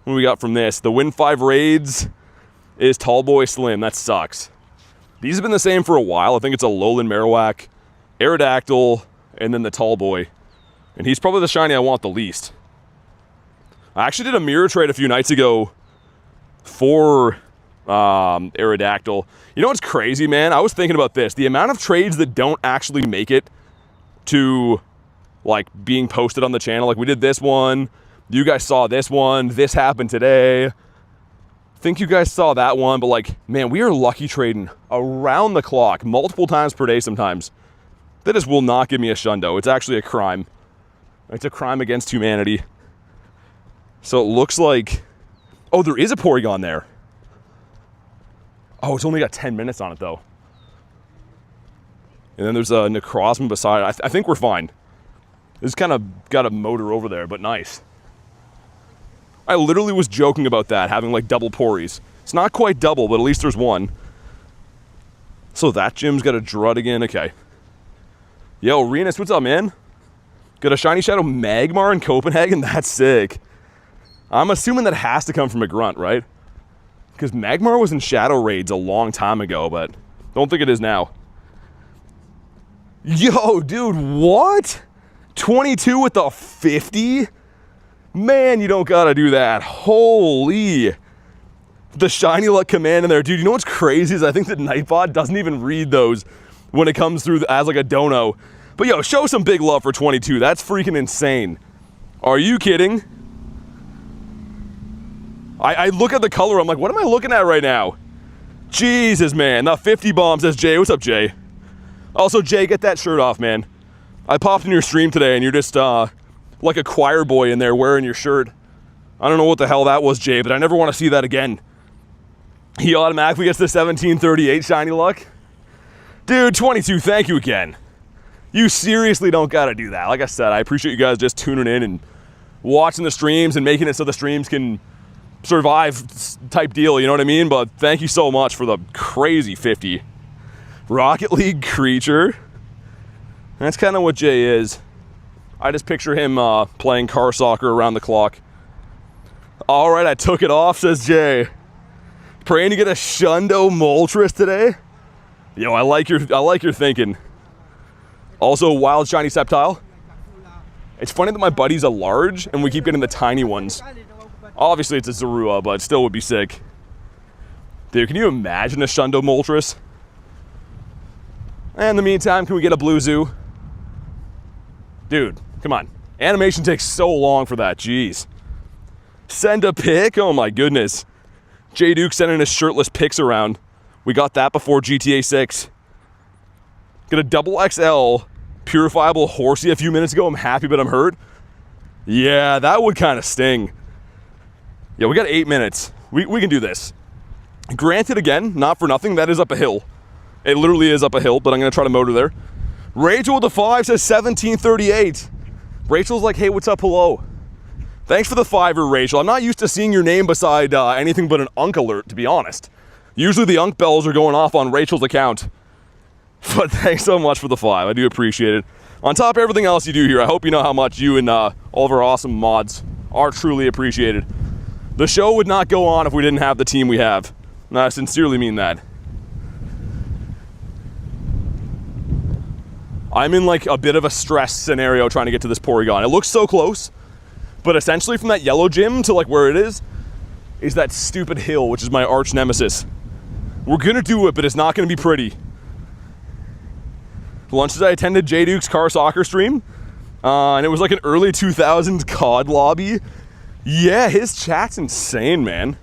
What do we got from this? The win 5 raids is Tallboy Slim. That sucks. These have been the same for a while. I think it's a Alolan Marowak, Aerodactyl, and then the Tallboy. And he's probably the shiny I want the least. I actually did a mirror trade a few nights ago for Aerodactyl. You know what's crazy, man? I was thinking about this. The amount of trades that don't actually make it to like being posted on the channel. Like we did this one. You guys saw this one. This happened today. I think you guys saw that one, but like, man, we are lucky trading around the clock, multiple times per day sometimes. That just will not give me a shundo. It's actually a crime. It's a crime against humanity. So it looks like, oh, there is a Porygon there. Oh, it's only got 10 minutes on it though. And then there's a Necrozma beside it. I think we're fine. It's kind of got a motor over there, but nice. I literally was joking about that, having like double Pories. It's not quite double, but at least there's one. So that gym's got a Druddigan. Okay. Yo, Renus, what's up, man? Got a Shiny Shadow Magmar in Copenhagen? That's sick. I'm assuming that has to come from a grunt, right? Because Magmar was in Shadow Raids a long time ago, but don't think it is now. Yo, dude, what? 22 with the 50? Man, you don't gotta do that. Holy. The Shiny Luck command in there. Dude, you know what's crazy is I think that Nightbot doesn't even read those when it comes through as like a dono. But yo, show some big love for 22. That's freaking insane. Are you kidding? I look at the color, I'm like, what am I looking at right now? Jesus, man. The 50 bomb says Jay. What's up, Jay? Also, Jay, get that shirt off, man. I popped in your stream today and you're just like a choir boy in there wearing your shirt. I don't know what the hell that was, Jay, but I never want to see that again. He automatically gets the 1738 Shiny Luck. Dude, 22, thank you again. You seriously don't gotta do that. Like I said, I appreciate you guys just tuning in and watching the streams and making it so the streams can survive type deal, you know what I mean? But thank you so much for the crazy 50. Rocket League creature. That's kind of what Jay is. I just picture him playing car soccer around the clock. All right, I took it off, says Jay. Praying to get a Shundo Moltres today. Yo, I like your thinking. Also, wild shiny Sceptile. It's funny that my buddy's a large and we keep getting the tiny ones. Obviously, it's a Zorua, but it still would be sick. Dude, can you imagine a Shundo Moltres? And in the meantime, can we get a Blue Zoo? Dude, come on. Animation takes so long for that, jeez. Send a pic? Oh my goodness. J Duke sending his shirtless pics around. We got that before GTA 6. Get a double XL purifiable Horsey a few minutes ago. I'm happy, but I'm hurt. Yeah, that would kind of sting. Yeah, we got 8 minutes. We can do this. Granted, again, not for nothing, that is up a hill. It literally is up a hill, but I'm going to try to motor there. Rachel with the 5 says 1738. Rachel's like, hey, what's up, hello? Thanks for the $5, Rachel. I'm not used to seeing your name beside anything but an Unk alert, to be honest. Usually the Unk bells are going off on Rachel's account. But thanks so much for the 5. I do appreciate it. On top of everything else you do here, I hope you know how much you and all of our awesome mods are truly appreciated. The show would not go on if we didn't have the team we have. And I sincerely mean that. I'm in like a bit of a stress scenario trying to get to this Porygon. It looks so close, but essentially from that yellow gym to like where it is that stupid hill, which is my arch nemesis. We're gonna do it, but it's not gonna be pretty. For lunches, I attended J Duke's car soccer stream, and it was like an early 2000s COD lobby. Yeah, his chat's insane, man.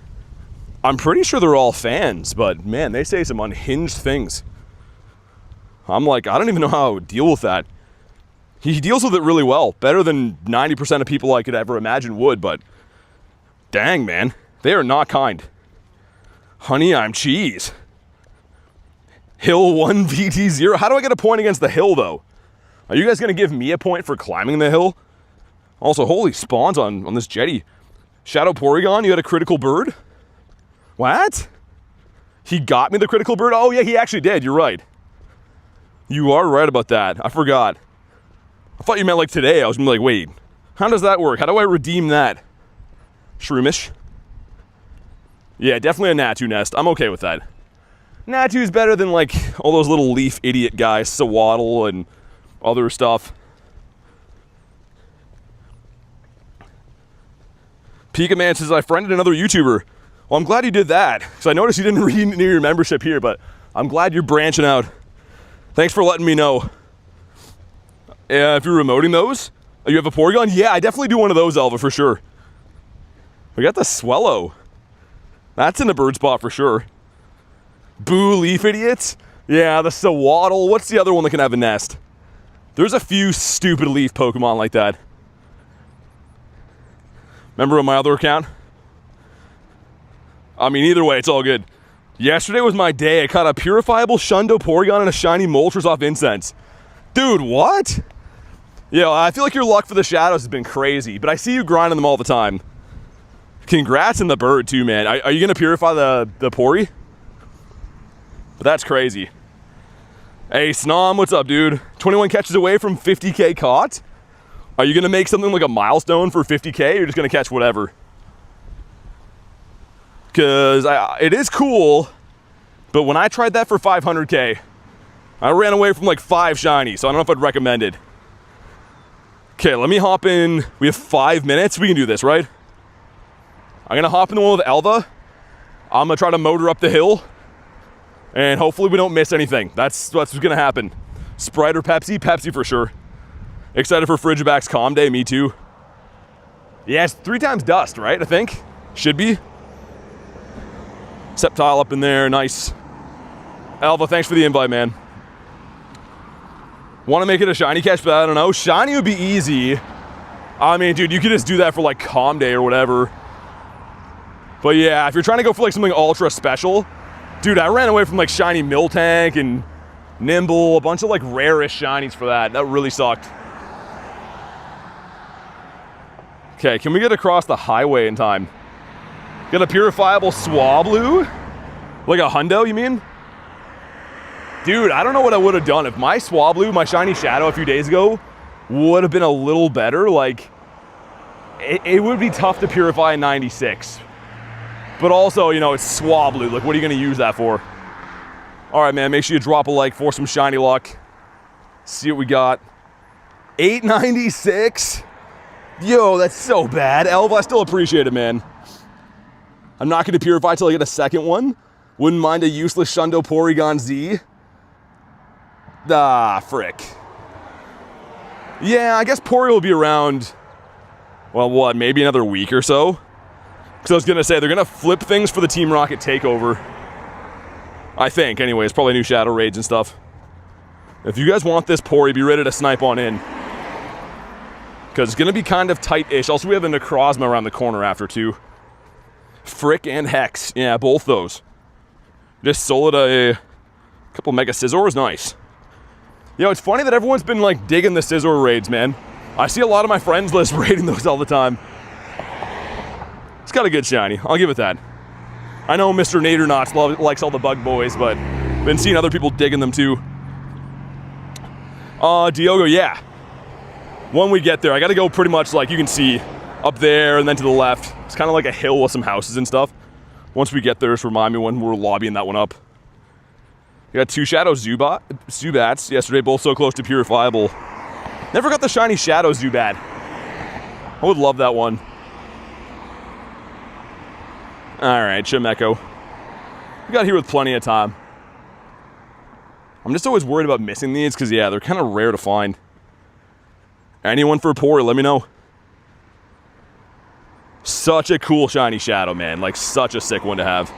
I'm pretty sure they're all fans, but man, they say some unhinged things. I'm like, I don't even know how I would deal with that. He deals with it really well, better than 90% of people I could ever imagine would, but dang, man, they are not kind. Honey, I'm cheese. Hill 1 VT 0. How do I get a point against the hill, though? Are you guys going to give me a point for climbing the hill? Also, holy spawns on this jetty. Shadow Porygon, you had a critical bird? What? He got me the critical bird? Oh, yeah, he actually did. You're right. You are right about that. I forgot. I thought you meant like today. I was gonna be like, wait, how does that work? How do I redeem that? Shroomish? Yeah, definitely a Natu nest. I'm okay with that. Natu's better than like all those little leaf idiot guys, Sawaddle and other stuff. Pika Man says, I friended another YouTuber. Well, I'm glad you did that, because I noticed you didn't renew your membership here, but I'm glad you're branching out. Thanks for letting me know. If you're remoting those, you have a Porygon? Yeah, I definitely do one of those, Elva, for sure. We got the Swellow. That's in the bird spot for sure. Boo, leaf idiots. Yeah, the Sawaddle. What's the other one that can have a nest? There's a few stupid leaf Pokemon like that. Remember on my other account? I mean, either way, it's all good. Yesterday was my day. I caught a purifiable Shundo Porygon and a shiny Moltres off Incense. Dude, what? Yeah, I feel like your luck for the Shadows has been crazy, but I see you grinding them all the time. Congrats on the bird, too, man. Are you going to purify the Pory? But that's crazy. Hey, Snom, what's up, dude? 21 catches away from 50K caught? Are you going to make something like a milestone for 50K, or you're just going to catch whatever? Because it is cool, but when I tried that for 500K, I ran away from like 5 shinies, so I don't know if I'd recommend it. Okay, let me hop in. We have 5 minutes. We can do this, right? I'm going to hop in the one with Elva. I'm going to try to motor up the hill, and hopefully we don't miss anything. That's what's going to happen. Sprite or Pepsi? Pepsi for sure. Excited for Frigiback's Calm Day? Me too. Yeah, it's 3 times dust, right? I think. Should be. Sceptile up in there, nice. Alva, thanks for the invite, man. Want to make it a shiny catch, but I don't know. Shiny would be easy. I mean, dude, you could just do that for like Calm Day or whatever. But yeah, if you're trying to go for like something ultra special, dude, I ran away from like shiny Miltank and Nimble, a bunch of like rarest shinies for that. That really sucked. Okay, can we get across the highway in time? Get a purifiable Swablu? Like a Hundo, you mean? Dude, I don't know what I would have done if my Swablu, my shiny Shadow a few days ago, would have been a little better. Like, it would be tough to purify in 96. But also, you know, it's Swablu. Like, what are you going to use that for? All right, man, make sure you drop a like for some shiny luck. See what we got. 896? Yo, that's so bad. Elva, I still appreciate it, man. I'm not going to purify till I get a second one. Wouldn't mind a useless Shundo Porygon Z. Ah, frick. Yeah, I guess Pory will be around, well, what, maybe another week or so? Because I was going to say, they're going to flip things for the Team Rocket takeover. I think, anyways. Probably new Shadow Raids and stuff. If you guys want this Pori, be ready to snipe on in. Because it's going to be kind of tight-ish. Also, we have a Necrozma around the corner after, too. Frick and Hex. Yeah, both those. Just soloed a couple Mega Scizors. Nice. You know, it's funny that everyone's been, like, digging the Scizor raids, man. I see a lot of my friends list raiding those all the time. It's got a good shiny. I'll give it that. I know Mr. Nadernots likes all the bug boys, but been seeing other people digging them, too. Dialga, yeah. When we get there, I gotta go pretty much like you can see up there and then to the left. It's kind of like a hill with some houses and stuff. Once we get there, just remind me when we're lobbying that one up. We got 2 Shadow Zubats yesterday, both so close to purifiable. Never got the shiny Shadow Zubat. I would love that one. Alright, Chimecho. We got here with plenty of time. I'm just always worried about missing these because, yeah, they're kind of rare to find. Anyone for Pori, let me know. Such a cool shiny Shadow, man. Like, such a sick one to have.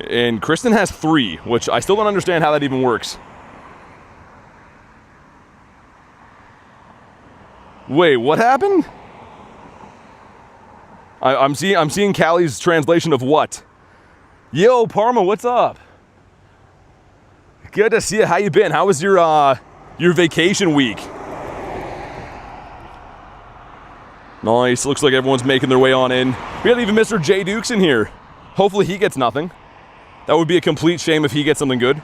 And Kristen has 3, which I still don't understand how that even works. Wait, what happened? I'm seeing Callie's translation of what? Yo, Parma, what's up? Good to see you. How you been? How was your vacation week? Nice. Looks like everyone's making their way on in. We got even Mr. J Dukes in here. Hopefully he gets nothing. That would be a complete shame if he gets something good.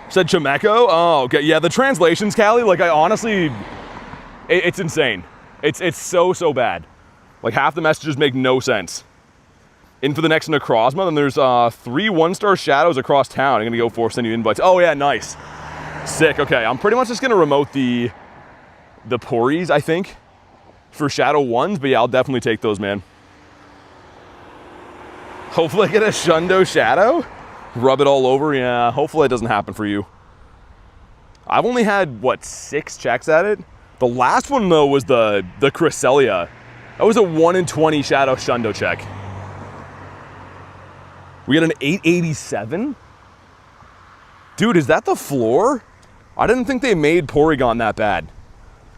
Said Chimecho? Oh, okay. Yeah, the translations, Callie, like I honestly, it's insane. It's so bad. Like half the messages make no sense. In for the next Necrozma, then there's 3 1-star shadows across town. I'm gonna go for send you invites. Oh yeah, nice. Sick, okay. I'm pretty much just gonna remote the Poris, I think, for Shadow 1s, but yeah, I'll definitely take those, man. Hopefully I get a Shundo Shadow. Rub it all over, yeah. Hopefully it doesn't happen for you. I've only had, what, 6 checks at it? The last one, though, was the Cresselia. That was a 1 in 20 Shadow Shundo check. We got an 887? Dude, is that the floor? I didn't think they made Porygon that bad.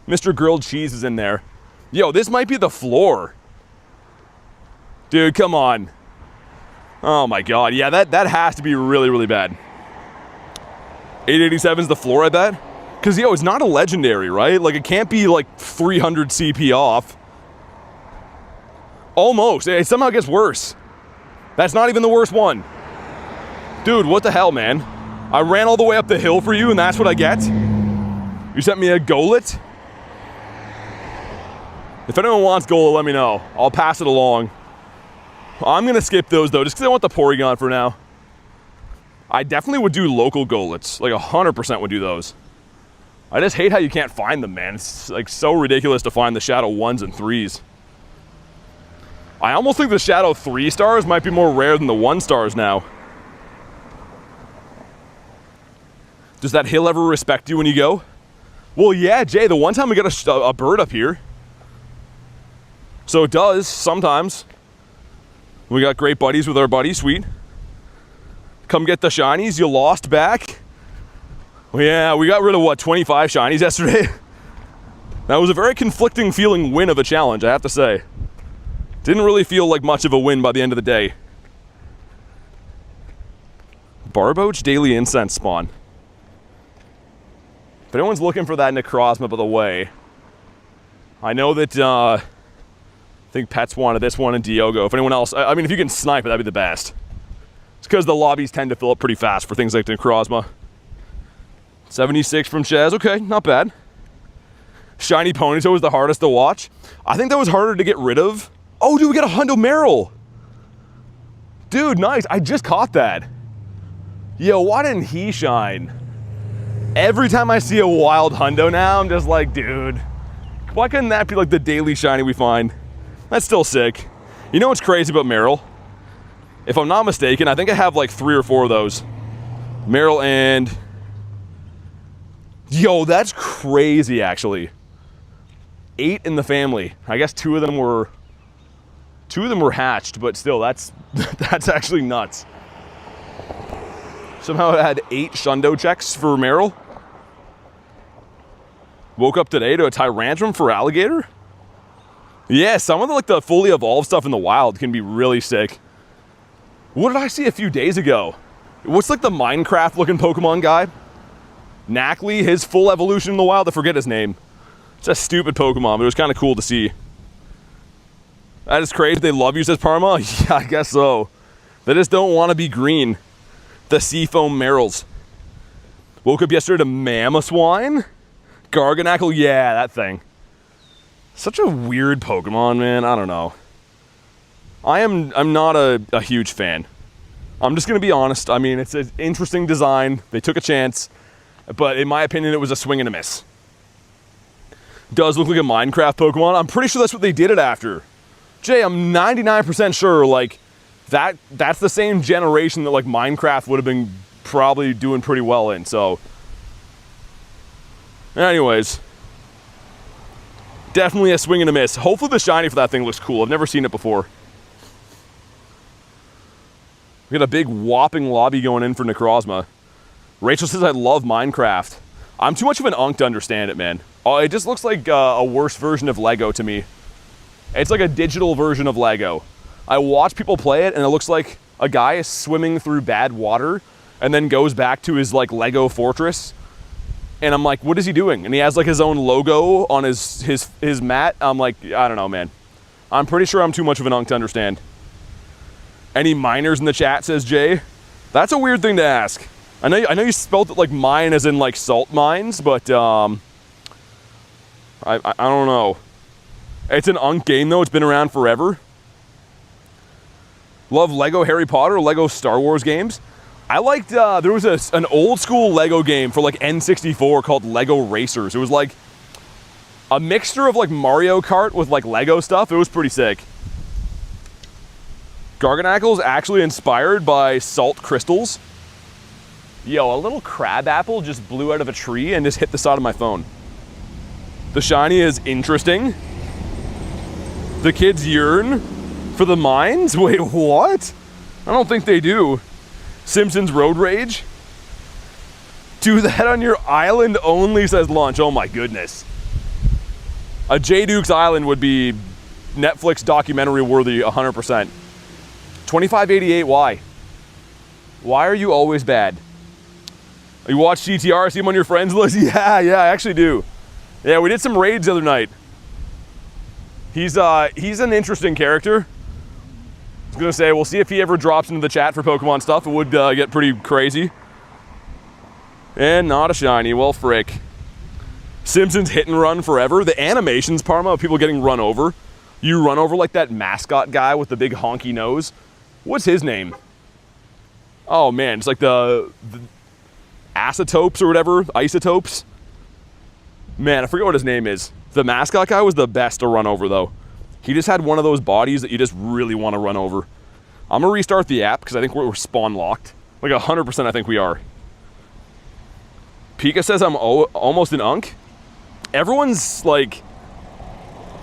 Mr. Grilled Cheese is in there. Yo, this might be the floor. Dude, come on. Oh my god. Yeah, that has to be really, really bad. 887's the floor, I bet. Because, yo, it's not a legendary, right? Like, it can't be, like, 300 CP off. Almost. It somehow gets worse. That's not even the worst one. Dude, what the hell, man? I ran all the way up the hill for you, and that's what I get? You sent me a Golett? If anyone wants Golett, let me know. I'll pass it along. I'm going to skip those, though, just because I want the Porygon for now. I definitely would do local Goletts. Like, 100% would do those. I just hate how you can't find them, man. It's, like, so ridiculous to find the Shadow 1s and 3s. I almost think the Shadow 3 stars might be more rare than the 1 stars now. Does that hill ever respect you when you go? Well, yeah, Jay, the one time we got a bird up here. So it does, sometimes. We got great buddies with our buddy, sweet. Come get the shinies, you lost back. Well, yeah, we got rid of, what, 25 shinies yesterday? That was a very conflicting feeling win of a challenge, I have to say. Didn't really feel like much of a win by the end of the day. Barboach Daily Incense spawn. If anyone's looking for that Necrozma, by the way, I know that, I think Pets wanted this one and Dialga. If anyone else, I mean, if you can snipe it, that'd be the best. It's because the lobbies tend to fill up pretty fast for things like Necrozma. 76 from Chaz, okay, not bad. Shiny Ponytail was the hardest to watch. I think that was harder to get rid of. Oh, dude, we got a Hundo Meryl. Dude, nice, I just caught that. Yo, why didn't he shine? Every time I see a wild Hundo now, I'm just like, dude, why couldn't that be like the daily shiny we find? That's still sick. You know what's crazy about Meryl? If I'm not mistaken, I think I have like 3 or 4 of those. Meryl and... Yo, that's crazy, actually. 8 in the family. I guess 2 of them were hatched, but still, that's actually nuts. Somehow it had 8 Shundo checks for Meryl. Woke up today to a Tyrantrum for Alligator. Yeah, some of the fully evolved stuff in the wild can be really sick. What did I see a few days ago? What's like the Minecraft looking Pokemon guy? Knackley, his full evolution in the wild, I forget his name. It's a stupid Pokemon, but it was kind of cool to see. That is crazy. They love you, says Parma. Yeah, I guess so. They just don't want to be green. The Seafoam Merrills. Woke up yesterday to Mamoswine. Garganackle, yeah, that thing. Such a weird Pokemon, man. I don't know. I'm not a huge fan. I'm just gonna be honest. I mean, it's an interesting design. They took a chance, but in my opinion, it was a swing and a miss. Does look like a Minecraft Pokemon. I'm pretty sure that's what they did it after. Jay, I'm 99% sure like that's the same generation that like Minecraft would have been probably doing pretty well in. So, anyways. Definitely a swing and a miss. Hopefully the shiny for that thing looks cool. I've never seen it before. We got a big whopping lobby going in for Necrozma. Rachel says, I love Minecraft. I'm too much of an unk to understand it, man. Oh, it just looks like a worse version of Lego to me. It's like a digital version of Lego. I watch people play it and it looks like a guy is swimming through bad water and then goes back to his like Lego fortress. And I'm like, what is he doing? And he has like his own logo on his mat. I'm like, I don't know, man. I'm pretty sure I'm too much of an unk to understand. Any miners in the chat, says Jay. That's a weird thing to ask. I know you spelled it like mine as in like salt mines, but I don't know. It's an unk game though. It's been around forever. Love Lego Harry Potter, Lego Star Wars games. I liked, there was an old school Lego game for like N64 called Lego Racers. It was like a mixture of like Mario Kart with like Lego stuff. It was pretty sick. Garganackle is actually inspired by salt crystals. Yo, a little crab apple just blew out of a tree and just hit the side of my phone. The shiny is interesting. The kids yearn for the mines? Wait, what? I don't think they do. Simpsons Road Rage. Do that on your island only, says Lunch. Oh my goodness. A J. Duke's Island would be Netflix documentary worthy 100%. 2588, why? Why are you always bad? You watch CTR, see him on your friends list? Yeah, I actually do. Yeah, we did some raids the other night. He's an interesting character. I was gonna say, we'll see if he ever drops into the chat for Pokemon stuff. It would get pretty crazy. And not a shiny, well frick. Simpsons hit and run forever. The animations, Parma, of people getting run over. You run over like that mascot guy with the big honky nose. What's his name? Oh man, it's like the Acetopes or whatever, Isotopes. Man, I forget what his name is. The mascot guy was the best to run over though. He just had one of those bodies that you just really want to run over. I'm gonna restart the app because I think we're spawn locked. Like 100% I think we are. Pika says I'm almost an unk. Everyone's like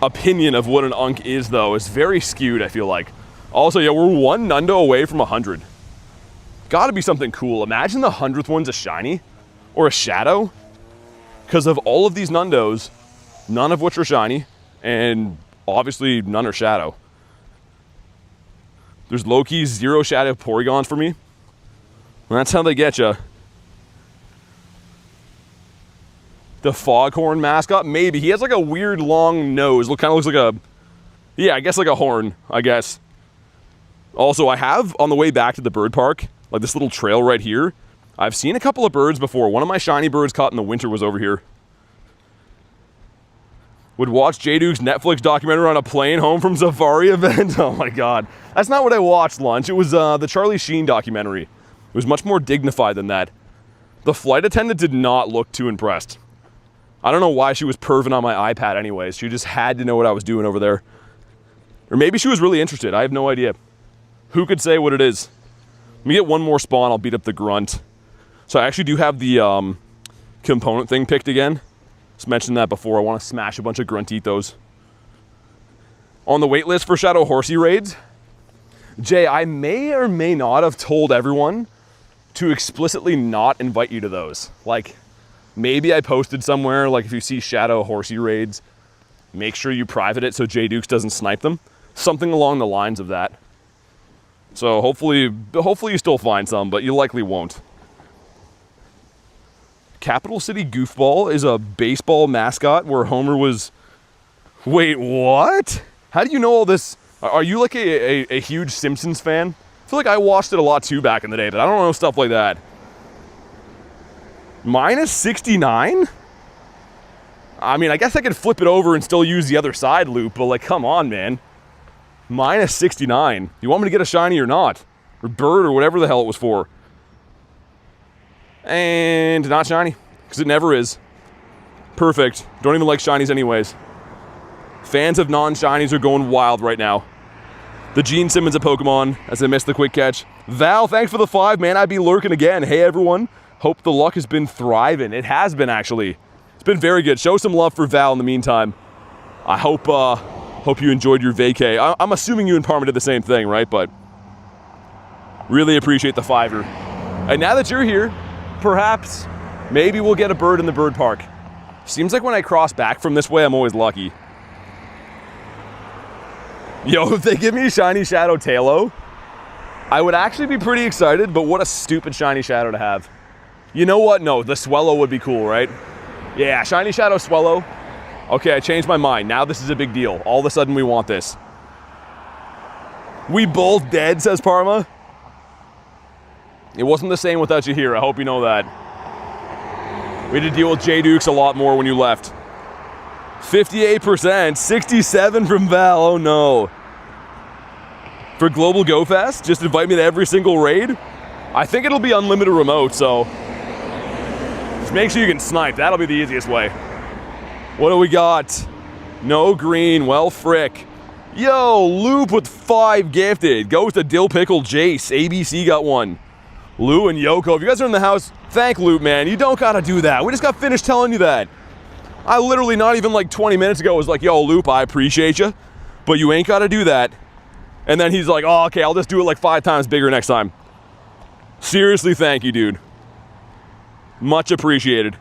opinion of what an unk is though is very skewed, I feel like. Also, yeah, we're one Nundo away from 100. Gotta be something cool. Imagine the 100th one's a shiny or a shadow. Because of all of these Nundos, none of which are shiny, and obviously none are shadow. There's low-key 0 shadow Porygons for me. And that's how they get you. The Foghorn mascot, maybe. He has like a weird long nose. Kind of looks like a, yeah, I guess like a horn, I guess. Also, I have, on the way back to the bird park, like this little trail right here, I've seen a couple of birds before. One of my shiny birds caught in the winter was over here. Would watch J. Duke's Netflix documentary on a plane home from Safari event. Oh my God. That's not what I watched, Lunch. It was the Charlie Sheen documentary. It was much more dignified than that. The flight attendant did not look too impressed. I don't know why she was perving on my iPad anyways. She just had to know what I was doing over there. Or maybe she was really interested. I have no idea. Who could say what it is? Let me get one more spawn. I'll beat up the grunt. So I actually do have the component thing picked again. Just mentioned that before. I want to smash a bunch of gruntitos. On the wait list for Shadow Horsey raids, Jay, I may or may not have told everyone to explicitly not invite you to those. Like, maybe I posted somewhere, like if you see Shadow Horsey Raids, make sure you private it so J Dukes doesn't snipe them. Something along the lines of that. So hopefully you still find some, but you likely won't. Capital City Goofball is a baseball mascot where Homer was... Wait, what? How do you know all this? Are you like a huge Simpsons fan? I feel like I watched it a lot too back in the day, but I don't know stuff like that. Minus 69? I mean, I guess I could flip it over and still use the other side loop, but like, come on, man. Minus 69. You want me to get a shiny or not? Or bird or whatever the hell it was for. And not shiny, because it never is. Perfect. Don't even like shinies anyways. Fans of non-shinies are going wild right now. The Gene Simmons of Pokemon, as I missed the quick catch. Val, thanks for the 5, man. I'd be lurking again. Hey, everyone. Hope the luck has been thriving. It has been, actually. It's been very good. Show some love for Val in the meantime. I hope you enjoyed your vacay. I'm assuming you and Parma did the same thing, right? But really appreciate the 5-er. And now that you're here, perhaps, maybe we'll get a bird in the bird park. Seems like when I cross back from this way, I'm always lucky. Yo, if they give me Shiny Shadow Tailo, I would actually be pretty excited, but what a stupid Shiny Shadow to have. You know what? No, the Swellow would be cool, right? Yeah, Shiny Shadow Swellow. Okay, I changed my mind. Now this is a big deal. All of a sudden we want this. We both dead, says Parma. It wasn't the same without you here. I hope you know that. We had to deal with J Dukes a lot more when you left. 58%, 67 from Val, oh no. For Global Go Fest, just invite me to every single raid. I think it'll be unlimited remote, so just make sure you can snipe. That'll be the easiest way. What do we got? No green, well frick. Yo, Loop with 5 gifted. Goes to Dill Pickle Jace. ABC got 1. Lou and Yoko, if you guys are in the house, thank Loop, man. You don't gotta do that. We just got finished telling you that. I literally, not even like 20 minutes ago, was like, yo, Loop, I appreciate you, but you ain't gotta do that. And then he's like, oh, okay, I'll just do it like 5 times bigger next time. Seriously, thank you, dude. Much appreciated.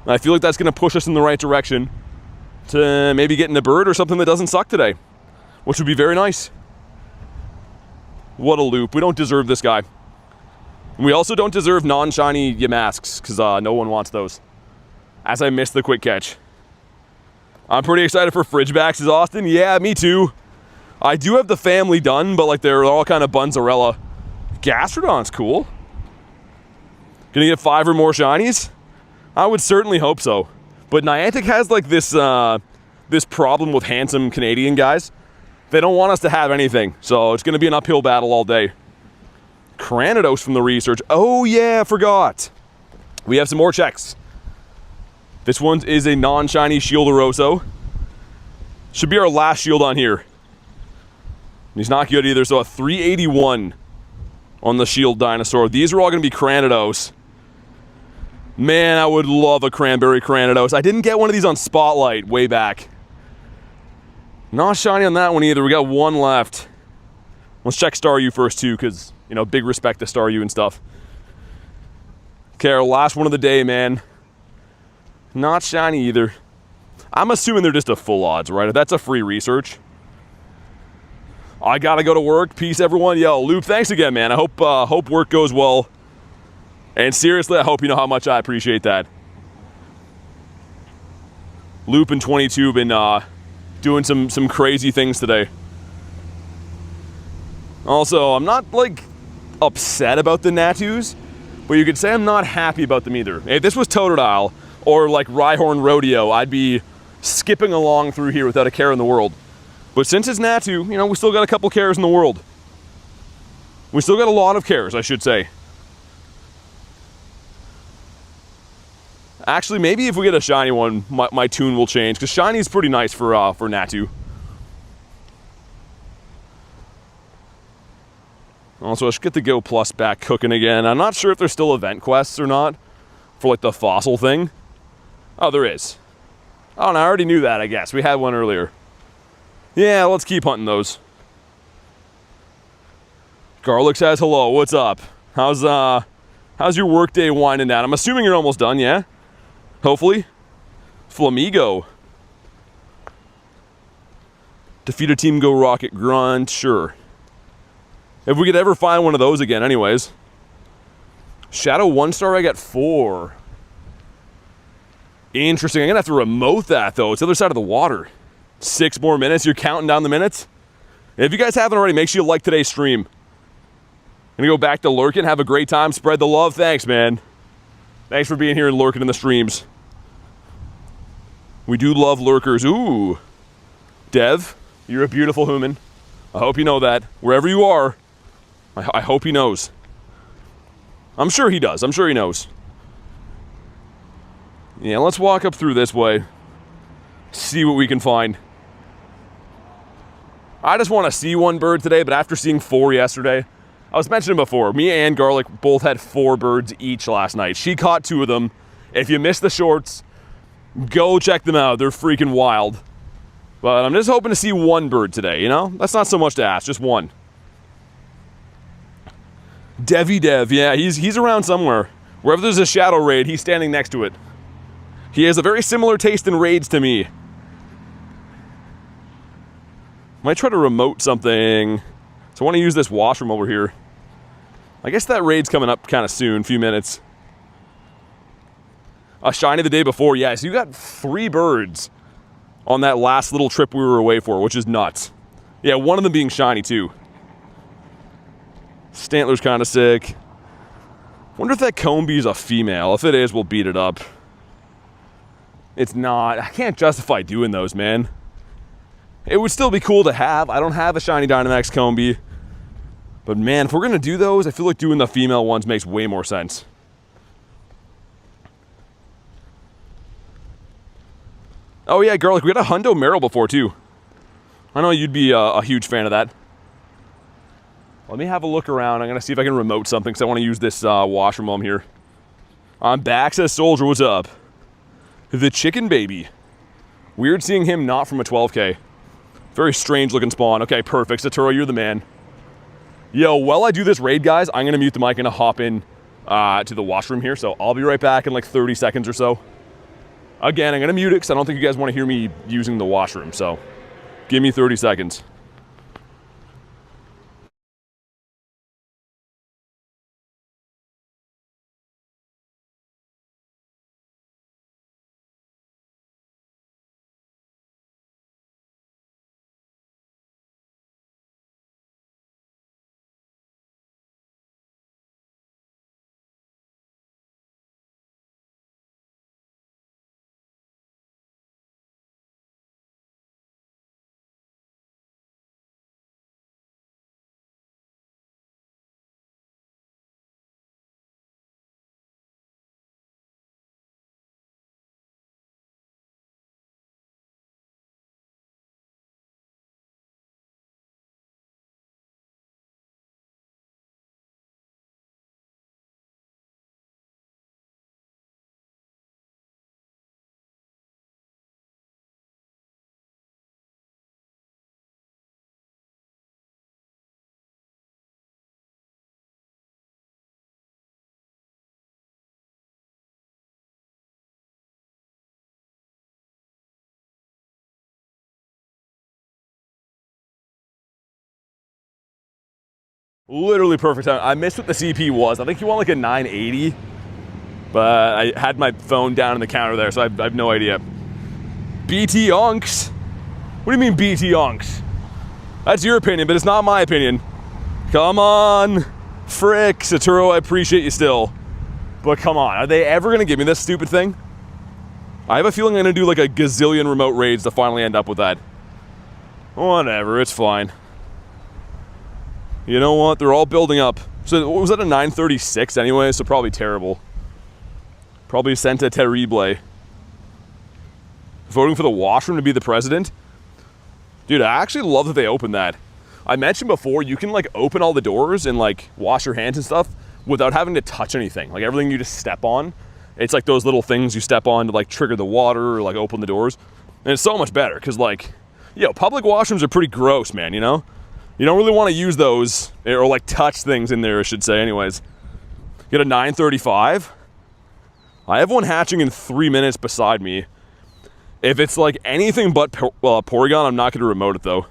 I feel like that's gonna push us in the right direction to maybe getting a bird or something that doesn't suck today, which would be very nice. What a Loop. We don't deserve this guy. We also don't deserve non-shiny Yamasks, because no one wants those. As I missed the quick catch. I'm pretty excited for Fridgebacks, is Austin. Yeah, me too. I do have the family done, but like they're all kind of Bunzarella. Gastrodon's cool. Gonna get 5 or more shinies? I would certainly hope so. But Niantic has like this this problem with handsome Canadian guys. They don't want us to have anything, so it's gonna be an uphill battle all day. Cranidos from the research. Oh yeah, forgot. We have some more checks. This one is a non-shiny Shieldoroso. Should be our last shield on here. He's not good either, so a 381 on the shield dinosaur. These are all going to be Cranidos. Man, I would love a Cranberry Cranidos. I didn't get one of these on Spotlight way back. Not shiny on that one either. We got 1 left. Let's check Staryu first too, because, you know, big respect to Staryu and stuff. Okay, our last one of the day, man. Not shiny either. I'm assuming they're just a full odds, right? If that's a free research. I gotta go to work. Peace, everyone. Yo, Loop, thanks again, man. I hope work goes well. And seriously, I hope you know how much I appreciate that. Loop and 22 have been doing some crazy things today. Also, I'm not, like, upset about the Natus, but you could say I'm not happy about them either. If this was Totodile, or like Rhyhorn Rodeo, I'd be skipping along through here without a care in the world. But since it's Natu, you know, we still got a couple cares in the world. We still got a lot of cares, I should say. Actually, maybe if we get a shiny one, my tune will change, because shiny is pretty nice for Natu. Also, I should get the Go Plus back cooking again. I'm not sure if there's still event quests or not for like the fossil thing. Oh, there is. Oh, and I already knew that, I guess. We had one earlier. Yeah, let's keep hunting those. Garlic says hello. What's up? How's How's your work day winding down? I'm assuming you're almost done, yeah? Hopefully. Flamigo. Defeat a team, go rocket grunt, sure. If we could ever find one of those again, anyways. Shadow 1-star, I got 4. Interesting. I'm gonna have to remote that though. It's the other side of the water. 6 more minutes. You're counting down the minutes? If you guys haven't already, make sure you like today's stream. Gonna go back to lurking. Have a great time. Spread the love. Thanks, man. Thanks for being here and lurking in the streams. We do love lurkers. Ooh. Dev, you're a beautiful human. I hope you know that. Wherever you are, I hope he knows. I'm sure he does. I'm sure he knows. Yeah, let's walk up through this way. See what we can find. I just want to see one bird today, but after seeing 4 yesterday, I was mentioning before, me and Garlic both had 4 birds each last night. She caught 2 of them. If you missed the shorts, go check them out. They're freaking wild. But I'm just hoping to see 1 bird today, you know? That's not so much to ask, just 1. Dev, yeah, he's around somewhere. Wherever there's a Shadow Raid, he's standing next to it. He has a very similar taste in raids to me. Might try to remote something. So I want to use this washroom over here. I guess that raid's coming up kind of soon, few minutes. A shiny the day before, yeah, so you got 3 birds on that last little trip we were away for, which is nuts. Yeah, one of them being shiny too. Stantler's kind of sick. Wonder if that Combee is a female. If it is, we'll beat it up. It's not. I can't justify doing those, man. It would still be cool to have. I don't have a shiny Dynamax Combee. But man, if we're going to do those, I feel like doing the female ones makes way more sense. Oh yeah, Garlic, we had a Hundo Meryl before too. I know you'd be a huge fan of that. Let me have a look around. I'm going to see if I can remote something because I want to use this washroom while I'm here. I'm back, says Soldier. What's up? The chicken baby. Weird seeing him not from a 12K. Very strange looking spawn. Okay, perfect. Saturo, you're the man. Yo, while I do this raid, guys, I'm going to mute the mic and hop in to the washroom here. So I'll be right back in like 30 seconds or so. Again, I'm going to mute it because I don't think you guys want to hear me using the washroom. So give me 30 seconds. Literally perfect time. I missed what the CP was. I think he won like a 980. But I had my phone down in the counter there, so I have no idea. BT Onks? What do you mean BT Onks? That's your opinion, but it's not my opinion. Come on. Frick, Saturo, I appreciate you still. But come on, are they ever going to give me this stupid thing? I have a feeling I'm going to do like a gazillion remote raids to finally end up with that. Whatever, it's fine. You know what? They're all building up. So what was that, a 936 anyway? So probably terrible. Probably Santa Terrible. Voting for the washroom to be the president? Dude, I actually love that they opened that. I mentioned before, you can like open all the doors and like wash your hands and stuff without having to touch anything. Like everything you just step on. It's like those little things you step on to like trigger the water or like open the doors. And it's so much better because like, yo, public washrooms are pretty gross, man, you know? You don't really want to use those, or like touch things in there, I should say, anyways. Get a 935. I have one hatching in 3 minutes beside me. If it's like anything but Porygon, I'm not going to remote it though.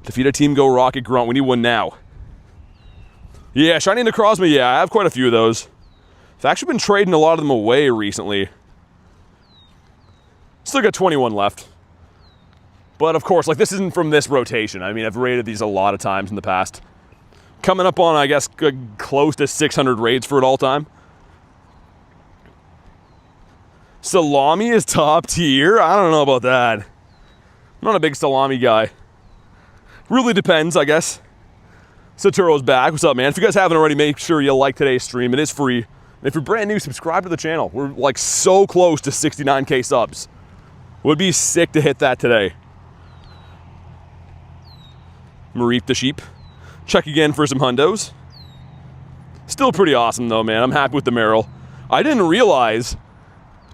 Defeat a Team Go Rocket Grunt. We need one now. Yeah, Shiny Necrozma. Yeah, I have quite a few of those. I've actually been trading a lot of them away recently. Still got 21 left. But of course, like, this isn't from this rotation. I mean, I've raided these a lot of times in the past. Coming up on, I guess, close to 600 raids for it all time. Salami is top tier? I don't know about that. I'm not a big salami guy. Really depends, I guess. Saturo's back. What's up, man? If you guys haven't already, make sure you like today's stream. It is free. And if you're brand new, subscribe to the channel. We're like so close to 69K subs. Would be sick to hit that today. Mareep the sheep. Check again for some hundos. Still pretty awesome though, man. I'm happy with the Meryl. I didn't realize,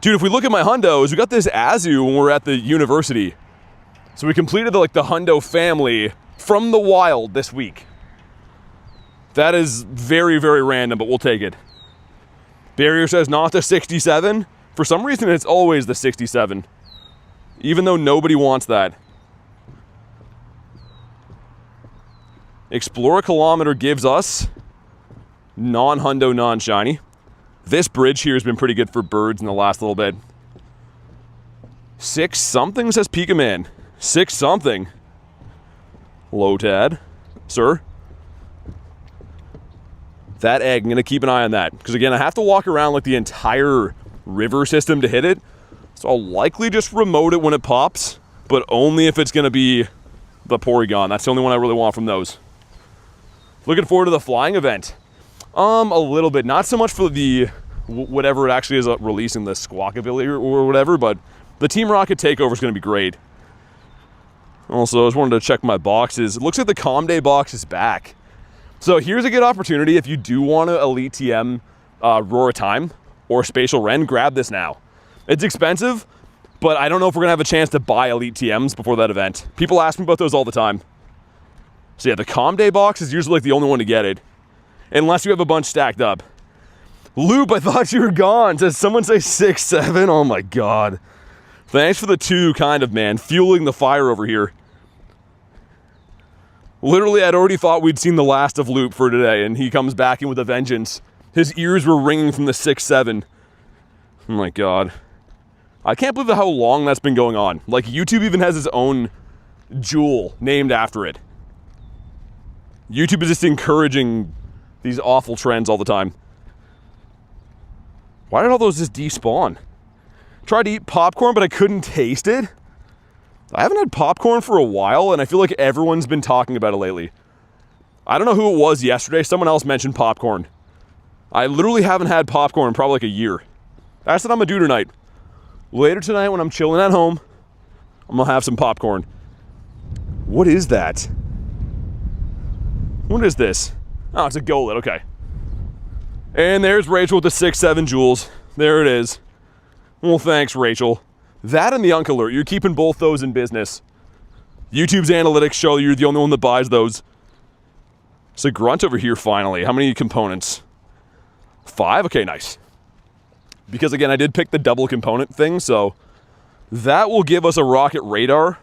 dude, if we look at my hundos, we got this Azu when we're at the university. So we completed the Hundo family from the wild this week. That is very, very random, but we'll take it. Barrier says not the 67. For some reason, it's always the 67. Even though nobody wants that. Explore a Kilometer gives us non-Hundo, non-shiny. This bridge here has been pretty good for birds in the last little bit. 6 something says Pika Man. 6 something. Lotad. Sir. That egg, I'm going to keep an eye on that. Because again, I have to walk around like the entire river system to hit it. So I'll likely just remote it when it pops. But only if it's going to be the Porygon. That's the only one I really want from those. Looking forward to the flying event. A little bit. Not so much for the whatever it actually is releasing, the squawk ability or whatever. But the Team Rocket takeover is going to be great. Also, I just wanted to check my boxes. It looks like the Calm Day box is back. So here's a good opportunity if you do want to Elite TM Roar Time or Spatial Ren, grab this now. It's expensive, but I don't know if we're going to have a chance to buy Elite TMs before that event. People ask me about those all the time. So yeah, the Calm Day box is usually like the only one to get it. Unless you have a bunch stacked up. Loop, I thought you were gone. Does someone say 6'7"? Oh my god. Thanks for the 2, kind of, man. Fueling the fire over here. Literally, I'd already thought we'd seen the last of Loop for today, and he comes back in with a vengeance. His ears were ringing from the 6'7". Oh my god. I can't believe how long that's been going on. Like, YouTube even has its own jewel named after it. YouTube is just encouraging these awful trends all the time. Why did all those just despawn? Tried to eat popcorn, but I couldn't taste it. I haven't had popcorn for a while, and I feel like everyone's been talking about it lately. I don't know who it was yesterday. Someone else mentioned popcorn. I literally haven't had popcorn in probably like a year. That's what I'm gonna do tonight. Later tonight when I'm chilling at home, I'm gonna have some popcorn. What is that? What is this? Oh, it's a Golett, okay. And there's Rachel with the 6'7" jewels. There it is. Well, thanks, Rachel. That and the Unk Alert, you're keeping both those in business. YouTube's analytics show you're the only one that buys those. It's a grunt over here, finally. How many components? 5? Okay, nice. Because, again, I did pick the double component thing, so that will give us a rocket radar.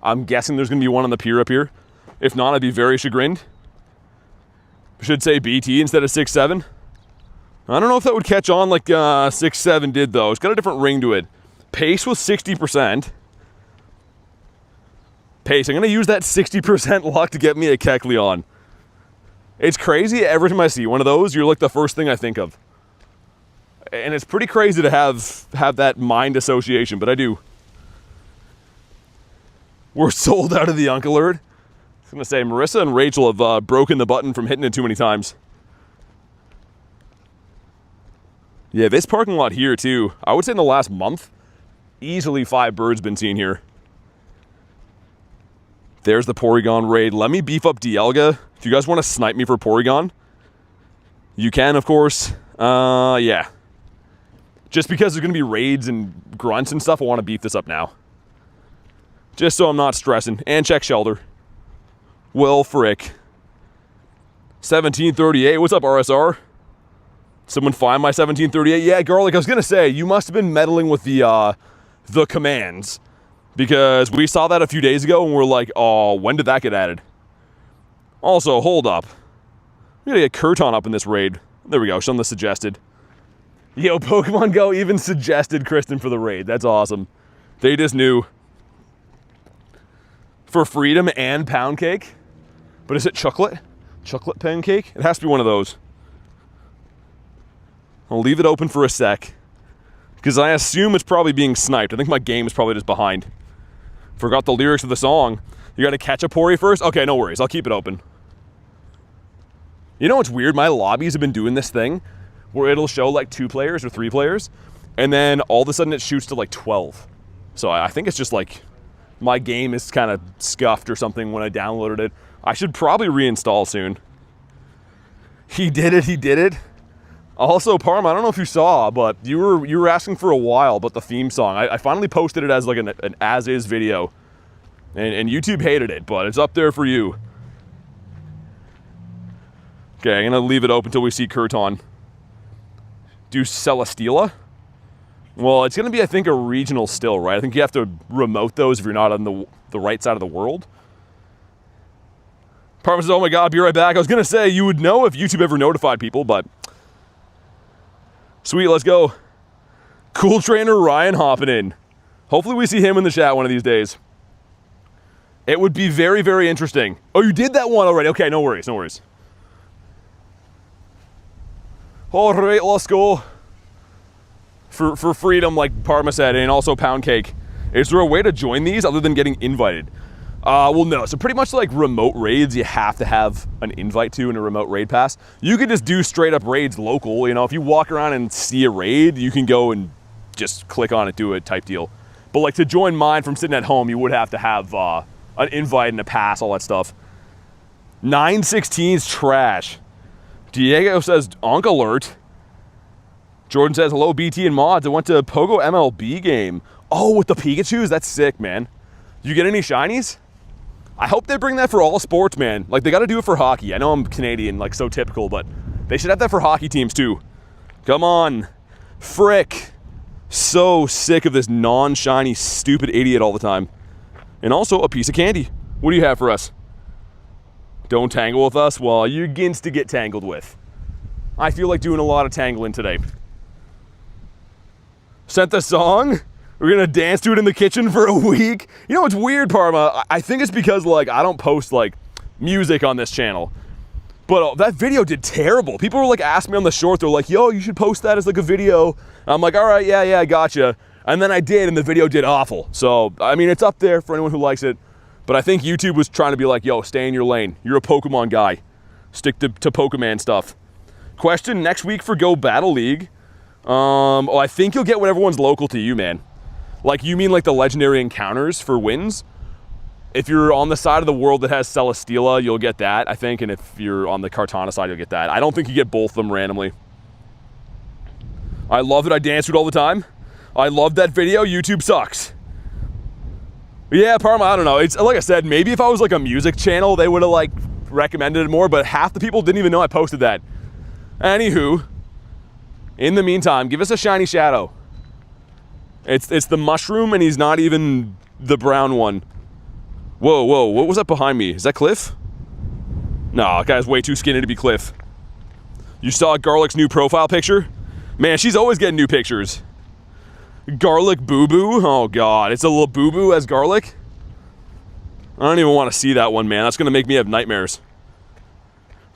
I'm guessing there's going to be one on the pier up here. If not, I'd be very chagrined. Should say BT instead of 6'7". I don't know if that would catch on like 6'7" did, though. It's got a different ring to it. Pace was 60%. Pace, I'm going to use that 60% luck to get me a Kecleon. It's crazy. Every time I see one of those, you're like the first thing I think of. And it's pretty crazy to have that mind association, but I do. We're sold out of the Unk Alert. I was going to say, Marissa and Rachel have broken the button from hitting it too many times. Yeah, this parking lot here, too. I would say in the last month, easily 5 birds been seen here. There's the Porygon raid. Let me beef up Dialga. If you guys want to snipe me for Porygon, you can, of course. Yeah. Just because there's going to be raids and grunts and stuff, I want to beef this up now. Just so I'm not stressing. And check shelter. Well, frick. 1738. What's up, RSR? Someone find my 1738? Yeah, Garlic, I was gonna say, you must have been meddling with the commands, because we saw that a few days ago and we're like, oh, when did that get added? Also, hold up. We gotta get Kurton up in this raid. There we go, Shun the suggested. Yo, Pokemon GO even suggested Kristen for the raid. That's awesome. They just knew. For freedom and pound cake? But is it chocolate? Chocolate pancake? It has to be one of those. I'll leave it open for a sec, because I assume it's probably being sniped. I think my game is probably just behind. Forgot the lyrics of the song. You gotta catch a Pori first? Okay, no worries. I'll keep it open. You know what's weird? My lobbies have been doing this thing where it'll show like 2 players or 3 players, and then all of a sudden it shoots to like 12. So I think it's just like my game is kind of scuffed or something when I downloaded it. I should probably reinstall soon. He did it, he did it. Also, Parma, I don't know if you saw, but you were asking for a while about the theme song. I finally posted it as like an as-is video, and YouTube hated it, but it's up there for you. Okay, I'm gonna leave it open until we see Kurton. Do Celesteela? Well, it's gonna be, I think, a regional still, right? I think you have to remote those if you're not on the right side of the world. Parma says, oh my god, be right back. I was gonna say, you would know if YouTube ever notified people, but... Sweet, let's go. Cool Trainer Ryan hopping in. Hopefully we see him in the chat one of these days. It would be very, very interesting. Oh, you did that one already. Okay, no worries, no worries. All right, let's go. For freedom, like Parma said, and also pound cake. Is there a way to join these other than getting invited? Well, no. So pretty much like remote raids, you have to have an invite to in a remote raid pass. You could just do straight up raids local. You know, if you walk around and see a raid, you can go and just click on it, do it type deal. But like to join mine from sitting at home, you would have to have an invite and a pass, all that stuff. 916's trash. Diego says, Onk alert. Jordan says, hello, BT and mods. I went to Pogo MLB game. Oh, with the Pikachus? That's sick, man. You get any shinies? I hope they bring that for all sports, man. Like, they got to do it for hockey. I know I'm Canadian, like, so typical, but they should have that for hockey teams, too. Come on. Frick. So sick of this non-shiny, stupid idiot all the time. And also a piece of candy. What do you have for us? Don't tangle with us? Well, you're against to get tangled with. I feel like doing a lot of tangling today. Sent the song? We're gonna dance to it in the kitchen for a week? You know what's weird, Parma? I think it's because, like, I don't post, like, music on this channel. But that video did terrible. People were, like, asking me on the short, they're like, yo, you should post that as, like, a video. And I'm like, all right, yeah, I gotcha. And then I did, and the video did awful. So, I mean, it's up there for anyone who likes it. But I think YouTube was trying to be like, yo, stay in your lane. You're a Pokemon guy. Stick to Pokemon stuff. Question next week for Go Battle League. Oh, I think you'll get whatever one's local to you, man. Like, you mean like the legendary encounters for wins? If you're on the side of the world that has Celesteela, you'll get that, I think. And if you're on the Kartana side, you'll get that. I don't think you get both of them randomly. I love it. I dance to it all the time. I love that video. YouTube sucks. Yeah, Parma, I don't know. It's like I said, maybe if I was like a music channel, they would have like recommended it more, but half the people didn't even know I posted that. Anywho, in the meantime, give us a shiny Shadow. It's the mushroom, and he's not even the brown one. Whoa, what was that behind me? Is that Cliff? No, that guy's way too skinny to be Cliff. You saw Garlic's new profile picture? Man, she's always getting new pictures. Garlic boo-boo? Oh god, it's a little boo-boo as Garlic? I don't even want to see that one, man. That's gonna make me have nightmares.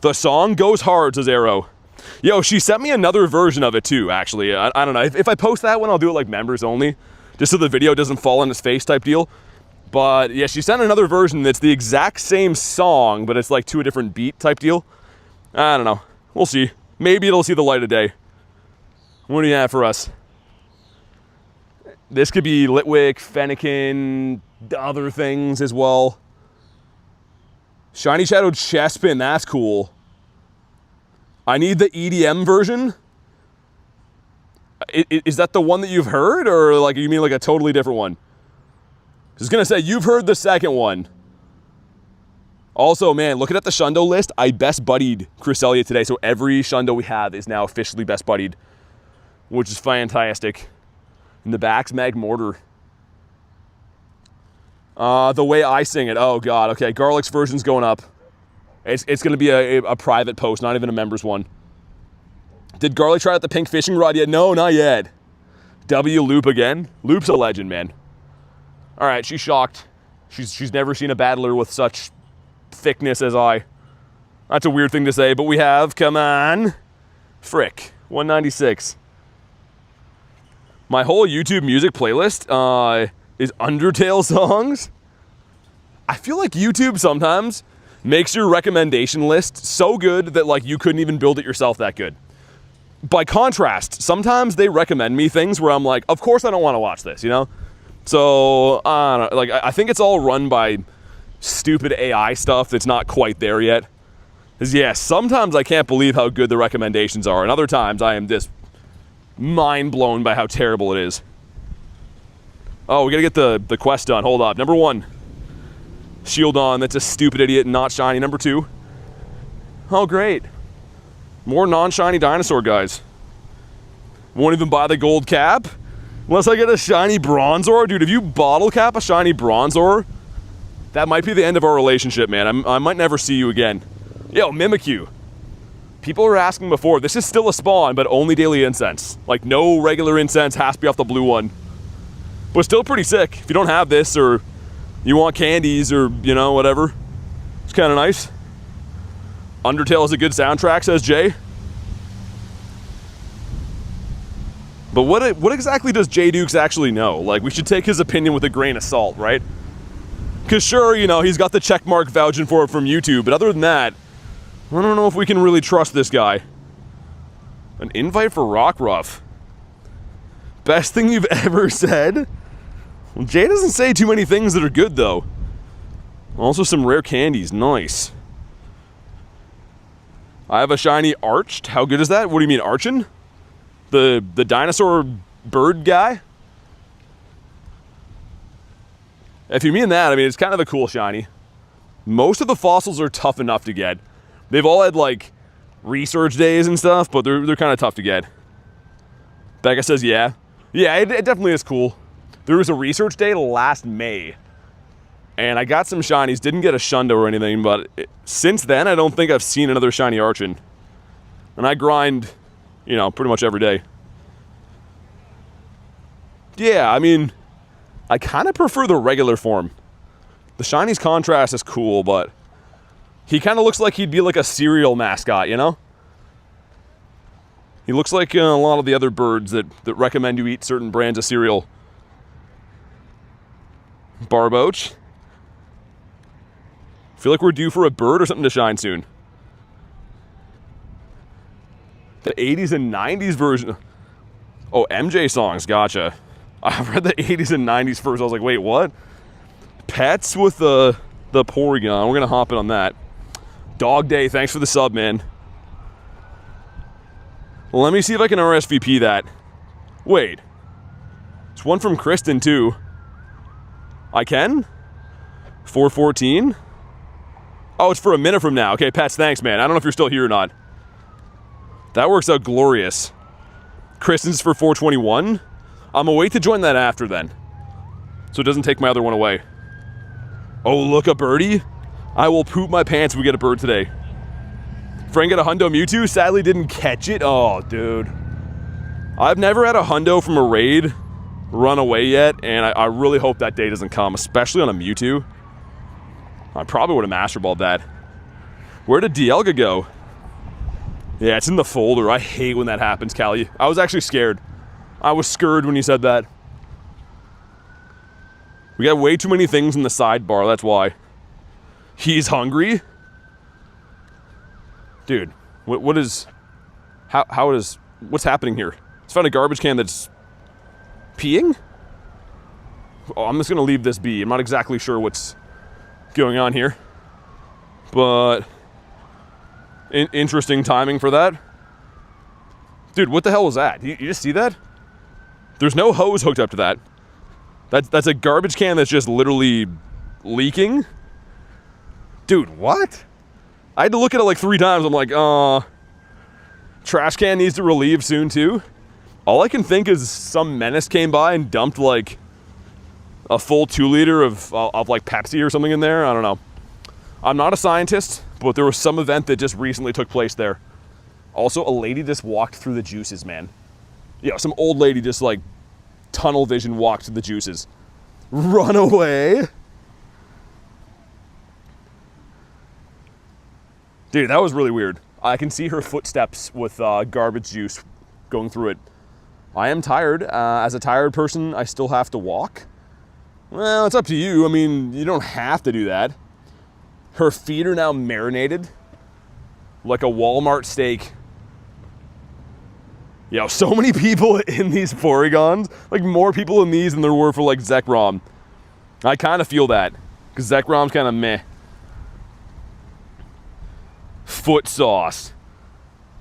The song goes hard, says Arrow. Yo, she sent me another version of it too, actually. I don't know. If I post that one, I'll do it like members only, just so the video doesn't fall on his face type deal. But yeah, she sent another version that's the exact same song, but it's like to a different beat type deal. I don't know. We'll see. Maybe it'll see the light of day. What do you have for us? This could be Litwick, Fennekin, other things as well. Shiny Shadow Chespin, that's cool. I need the EDM version. Is that the one that you've heard, or like you mean like a totally different one? I was gonna say, you've heard the second one. Also, man, looking at the Shundo list, I best buddied Cresselia today, so every Shundo we have is now officially best buddied, which is fantastic. In the back's Magmortar. The way I sing it, oh god, okay, Garlic's version's going up. It's gonna be a private post, not even a members one. Did Garlic try out the pink fishing rod yet? No, not yet. W Loop again? Loop's a legend, man. Alright, she's shocked. She's never seen a battler with such thickness as I. That's a weird thing to say, but we have, come on. Frick, 196. My whole YouTube music playlist is Undertale songs. I feel like YouTube sometimes makes your recommendation list so good that like you couldn't even build it yourself that good. By contrast, sometimes they recommend me things where I'm like, of course I don't want to watch this, you know? So, I don't know, like, I think it's all run by stupid AI stuff that's not quite there yet. Because, yeah, sometimes I can't believe how good the recommendations are, and other times I am just mind blown by how terrible it is. Oh, we gotta get the quest done. Hold up. Number 1. Shieldon, that's a stupid idiot, not shiny. Number 2. Oh, great. More non-shiny dinosaur guys. Won't even buy the gold cap? Unless I get a shiny Bronzor. Dude, if you bottle cap a shiny Bronzor, that might be the end of our relationship, man. I might never see you again. Yo, Mimikyu. People were asking before, this is still a spawn, but only daily incense. Like, no regular incense, has to be off the blue one. But still pretty sick. If you don't have this, or you want candies, or, you know, whatever. It's kind of nice. Undertale is a good soundtrack, says Jay. But what exactly does Jay Dukes actually know? Like, we should take his opinion with a grain of salt, right? Because sure, you know, he's got the checkmark vouching for it from YouTube, but other than that, I don't know if we can really trust this guy. An invite for Rockruff. Best thing you've ever said? Well, Jay doesn't say too many things that are good, though. Also some rare candies, nice. I have a shiny Arched. How good is that? What do you mean, Archon? The dinosaur bird guy? If you mean that, I mean, it's kind of a cool shiny. Most of the fossils are tough enough to get. They've all had, like, research days and stuff, but they're kind of tough to get. Becca says, yeah. Yeah, it definitely is cool. There was a research day last May, and I got some shinies. Didn't get a Shundo or anything, but since then, I don't think I've seen another shiny Archon. And I grind, you know, pretty much every day. Yeah, I mean, I kind of prefer the regular form. The shiny's contrast is cool, but he kind of looks like he'd be like a cereal mascot, you know? He looks like a lot of the other birds that recommend you eat certain brands of cereal. Barboach. Feel like we're due for a bird or something to shine soon. The 80s and 90s version. Oh, MJ songs, gotcha. I read the 80s and 90s first. I was like, wait, what? Pets with the Porygon. We're gonna hop in on that. Dog Day, thanks for the sub, man. Well, let me see if I can RSVP that. Wait. It's one from Kristen, too. I can? 414? Oh, it's for a minute from now. Okay, Pets, thanks, man. I don't know if you're still here or not. That works out glorious. Kristen's for 421? I'm gonna wait to join that after then, so it doesn't take my other one away. Oh, look, a birdie? I will poop my pants if we get a bird today. Frank got a Hundo Mewtwo, sadly didn't catch it. Oh, dude. I've never had a Hundo from a raid run away yet, and I really hope that day doesn't come, especially on a Mewtwo. I probably would have Master Balled that. Where did Dialga go? Yeah, it's in the folder. I hate when that happens, Callie. I was actually scared. I was scared when you said that. We got way too many things in the sidebar, that's why. He's hungry? Dude, what is... How is... What's happening here? It's found a garbage can that's... peeing? Oh, I'm just gonna leave this be. I'm not exactly sure what's going on here. But... interesting timing for that. Dude, what the hell was that? You just see that? There's no hose hooked up to that. That's a garbage can that's just literally leaking. Dude, what? I had to look at it like 3 times. I'm like, trash can needs to relieve soon too. All I can think is some menace came by and dumped like a full 2 liter of like Pepsi or something in there. I don't know. I'm not a scientist, but there was some event that just recently took place there. Also, a lady just walked through the juices, man. Yeah, some old lady just like tunnel vision walked through the juices. Run away. Dude, that was really weird. I can see her footsteps with garbage juice going through it. I am tired. As a tired person, I still have to walk. Well, it's up to you. I mean, you don't have to do that. Her feet are now marinated like a Walmart steak. Yo, so many people in these Porygons. Like, more people in these than there were for, like, Zekrom. I kind of feel that. Because Zekrom's kind of meh. Foot sauce.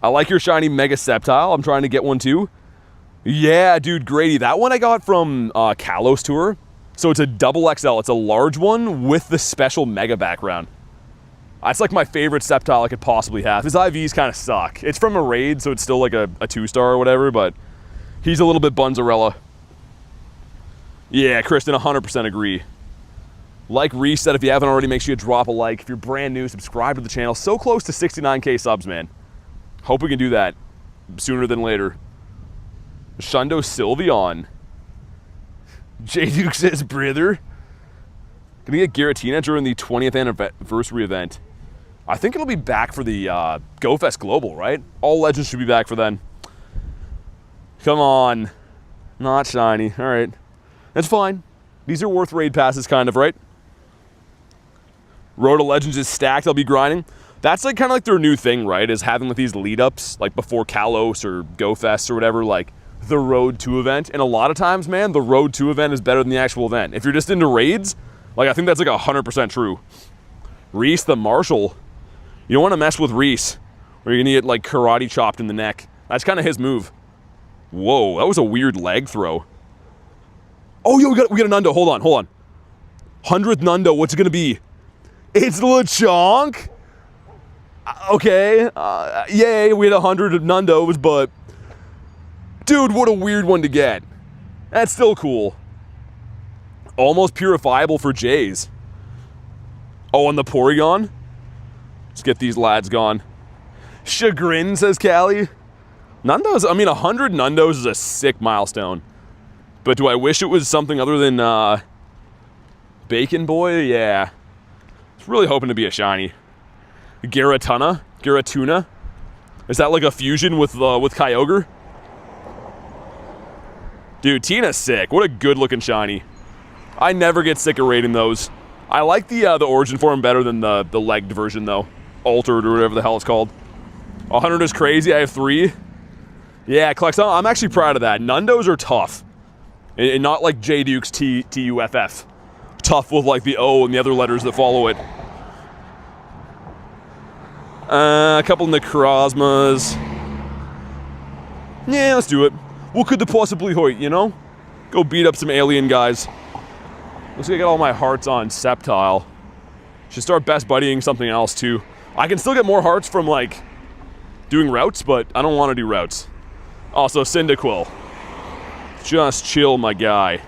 I like your shiny Mega Sceptile. I'm trying to get one, too. Yeah, dude, Grady. That one I got from Kalos Tour. So it's a double XL. It's a large one with the special Mega background. That's like my favorite Sceptile I could possibly have. His IVs kind of suck. It's from a raid, so it's still like a 2-star or whatever, but he's a little bit Bunzarella. Yeah, Kristen, 100% agree. Like Reese said, if you haven't already, make sure you drop a like. If you're brand new, subscribe to the channel. So close to 69K subs, man. Hope we can do that sooner than later. Shundo Sylveon. J Duke says, brother. Gonna get Giratina during the 20th anniversary event. I think it'll be back for the Go Fest Global, right? All Legends should be back for then. Come on. Not shiny. All right. That's fine. These are worth raid passes, kind of, right? Road to Legends is stacked. I'll be grinding. That's like kind of like their new thing, right? Is having like these lead-ups, like before Kalos or Go Fest or whatever, like the Road 2 event. And a lot of times, man, the Road 2 event is better than the actual event. If you're just into raids, like I think that's like 100% true. Reese the Marshal. You don't want to mess with Reese, or you're gonna get like karate chopped in the neck. That's kind of his move. Whoa, that was a weird leg throw. Oh, yo, we got a Hundo. Hold on. 100th Hundo. What's it gonna be? It's Lechonk. Okay. Yay, we had 100 Hundos, but dude, what a weird one to get. That's still cool. Almost purifiable for Jays. Oh, and the Porygon. Let's get these lads gone. Chagrin, says Callie. Nundos, I mean, 100 Nundos is a sick milestone. But do I wish it was something other than Bacon Boy? Yeah. I was really hoping to be a shiny. Garatuna? Is that like a fusion with Kyogre? Dude, Tina's sick. What a good looking shiny. I never get sick of raiding those. I like the origin form better than the legged version though. Altered or whatever the hell it's called. 100 is crazy. I have 3. Yeah, Klex, I'm actually proud of that. Nundos are tough. And not like J Duke's T-U-F-F. Tough with like the O and the other letters that follow it. A couple Necrozmas. Yeah, let's do it. What could the possibly hoit, you know? Go beat up some alien guys. Looks like I got all my hearts on Sceptile. Should start best buddying something else too. I can still get more hearts from like doing routes, but I don't want to do routes. Also, Cyndaquil. Just chill, my guy.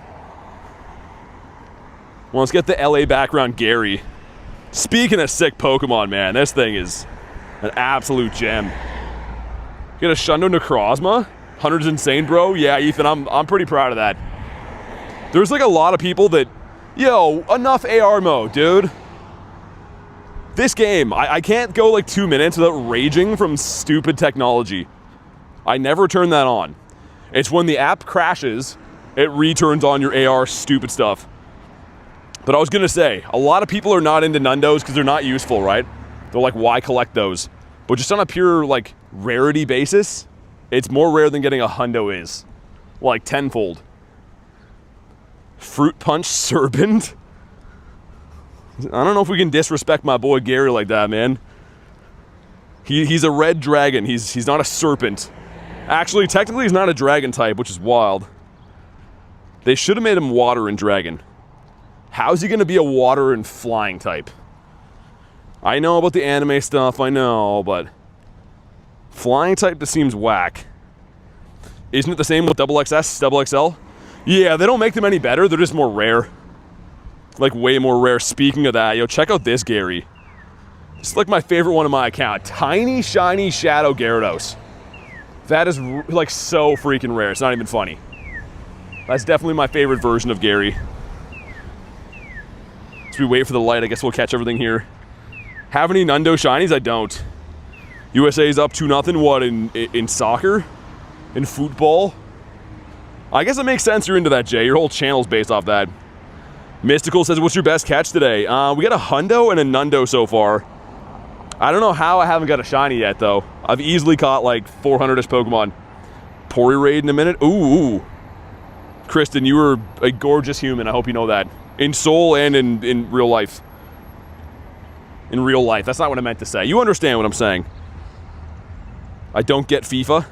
Well, let's get the LA background Gary. Speaking of sick Pokemon, man, this thing is an absolute gem. Get a Shundo Necrozma? 100's insane, bro. Yeah, Ethan, I'm pretty proud of that. There's like a lot of people that, yo, enough AR mode, dude. This game, I can't go like 2 minutes without raging from stupid technology. I never turn that on. It's when the app crashes, it returns on your AR stupid stuff. But I was gonna say, a lot of people are not into Nundos because they're not useful, right? They're like, why collect those? But just on a pure like rarity basis, it's more rare than getting a Hundo is. Like tenfold. Fruit Punch Serpent? I don't know if we can disrespect my boy Gary like that, man. He's a red dragon. He's not a serpent. Actually, technically he's not a dragon type, which is wild. They should have made him water and dragon. How's he going to be a water and flying type? I know about the anime stuff, I know, but flying type just seems whack. Isn't it the same with double XS, double XL? Yeah, they don't make them any better, they're just more rare. Like, way more rare. Speaking of that, yo, check out this Gary. It's like my favorite one on my account. Tiny, shiny Shadow Gyarados. That is, like, so freaking rare. It's not even funny. That's definitely my favorite version of Gary. As we wait for the light, I guess we'll catch everything here. Have any Hundo shinies? I don't. USA's up 2-0. What, in soccer? In football? I guess it makes sense you're into that, Jay. Your whole channel's based off that. Mystical says, what's your best catch today? We got a Hundo and a Hundo so far. I don't know how I haven't got a shiny yet, though. I've easily caught like 400-ish Pokemon. Pori Raid in a minute. Ooh. Kristen, you were a gorgeous human. I hope you know that. In soul and in real life. In real life. That's not what I meant to say. You understand what I'm saying. I don't get FIFA.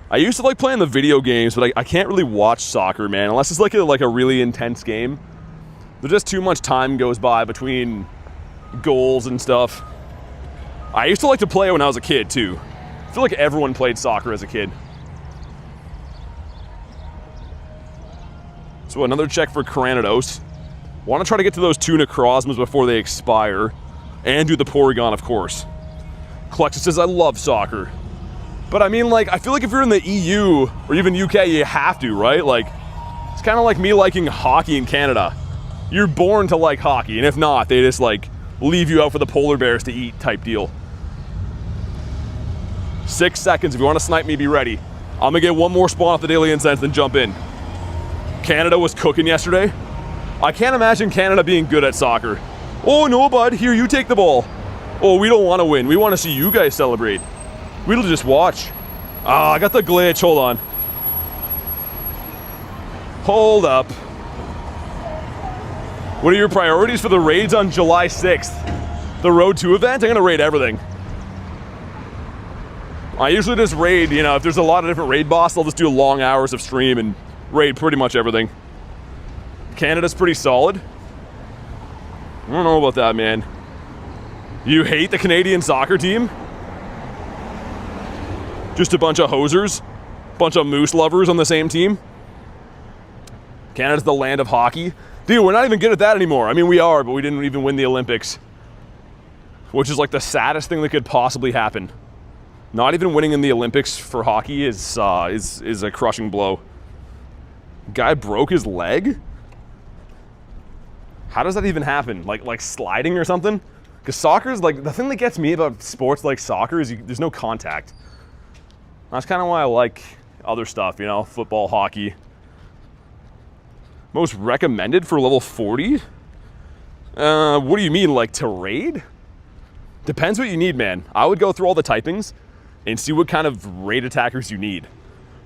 I used to like playing the video games, but I can't really watch soccer, man. Unless it's like a really intense game. There's just too much time goes by between goals and stuff. I used to like to play when I was a kid, too. I feel like everyone played soccer as a kid. So another check for Cranidos. Want to try to get to those 2 Necrozmas before they expire. And do the Porygon, of course. Klexus says, I love soccer. But I mean, like, I feel like if you're in the EU, or even UK, you have to, right? Like, it's kind of like me liking hockey in Canada. You're born to like hockey, and if not, they just like leave you out for the polar bears to eat type deal. 6 seconds. If you want to snipe me, be ready. I'm gonna get one more spawn off the daily incense, then jump in. Canada was cooking yesterday. I can't imagine Canada being good at soccer. Oh no, bud, here, you take the ball. Oh, we don't want to win. We want to see you guys celebrate. We'll just watch. Ah, I got the glitch. Hold on. Hold up. What are your priorities for the raids on July 6th? The Road 2 event? I'm gonna raid everything. I usually just raid, you know, if there's a lot of different raid boss, I'll just do long hours of stream and raid pretty much everything. Canada's pretty solid. I don't know about that, man. You hate the Canadian soccer team? Just a bunch of hosers? Bunch of moose lovers on the same team? Canada's the land of hockey. Dude, we're not even good at that anymore. I mean, we are, but we didn't even win the Olympics. Which is like the saddest thing that could possibly happen. Not even winning in the Olympics for hockey is a crushing blow. Guy broke his leg? How does that even happen? Like sliding or something? Because soccer is like, the thing that gets me about sports like soccer is there's no contact. That's kind of why I like other stuff, you know, football, hockey. Most recommended for level 40? What do you mean, like to raid? Depends what you need, man. I would go through all the typings and see what kind of raid attackers you need.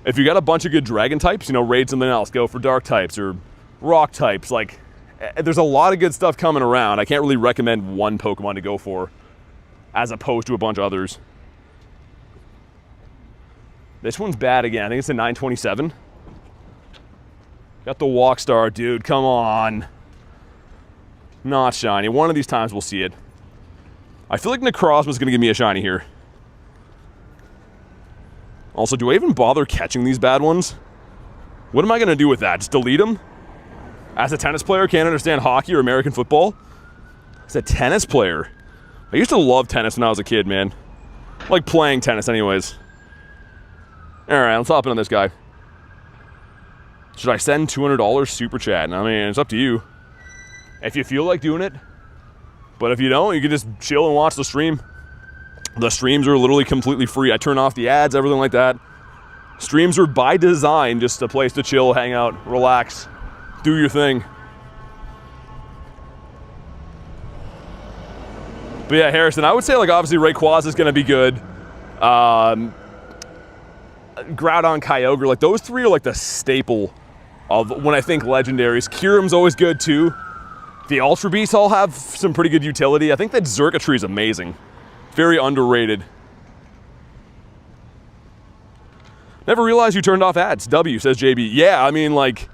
If you got a bunch of good dragon types, you know, raid something else. Go for dark types or rock types. Like, there's a lot of good stuff coming around. I can't really recommend one Pokemon to go for as opposed to a bunch of others. This one's bad again. I think it's a 927. Got the Walk Star, dude. Come on. Not shiny. One of these times we'll see it. I feel like Necrozma's going to give me a shiny here. Also, do I even bother catching these bad ones? What am I going to do with that? Just delete them? As a tennis player, can't understand hockey or American football? As a tennis player. I used to love tennis when I was a kid, man. I like playing tennis anyways. Alright, let's hop in on this guy. Should I send $200 super chat? I mean, it's up to you. If you feel like doing it. But if you don't, you can just chill and watch the stream. The streams are literally completely free. I turn off the ads, everything like that. Streams are by design just a place to chill, hang out, relax, do your thing. But yeah, Harrison, I would say, like, obviously Rayquaza is going to be good. Groudon, Kyogre, like, those three are like the staple of when I think legendaries. Kyurem's always good too. The Ultra Beasts all have some pretty good utility. I think that Xurkitree is amazing. Very underrated. Never realized you turned off ads. W, says JB. Yeah, I mean, like,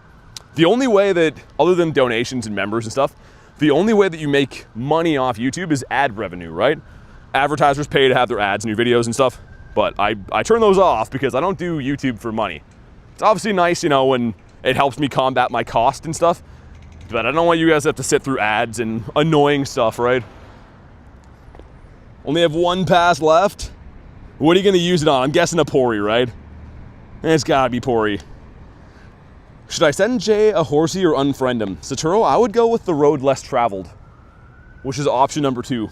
the only way that, other than donations and members and stuff, the only way that you make money off YouTube is ad revenue, right? Advertisers pay to have their ads in your videos and stuff, but I turn those off because I don't do YouTube for money. It's obviously nice, you know, when it helps me combat my cost and stuff, but I don't want you guys to have to sit through ads and annoying stuff, right? Only have one pass left. What are you gonna use it on? I'm guessing a Pori, right? It's gotta be Pori. Should I send Jay a horsey or unfriend him? Satoru, I would go with the road less traveled, which is option number 2.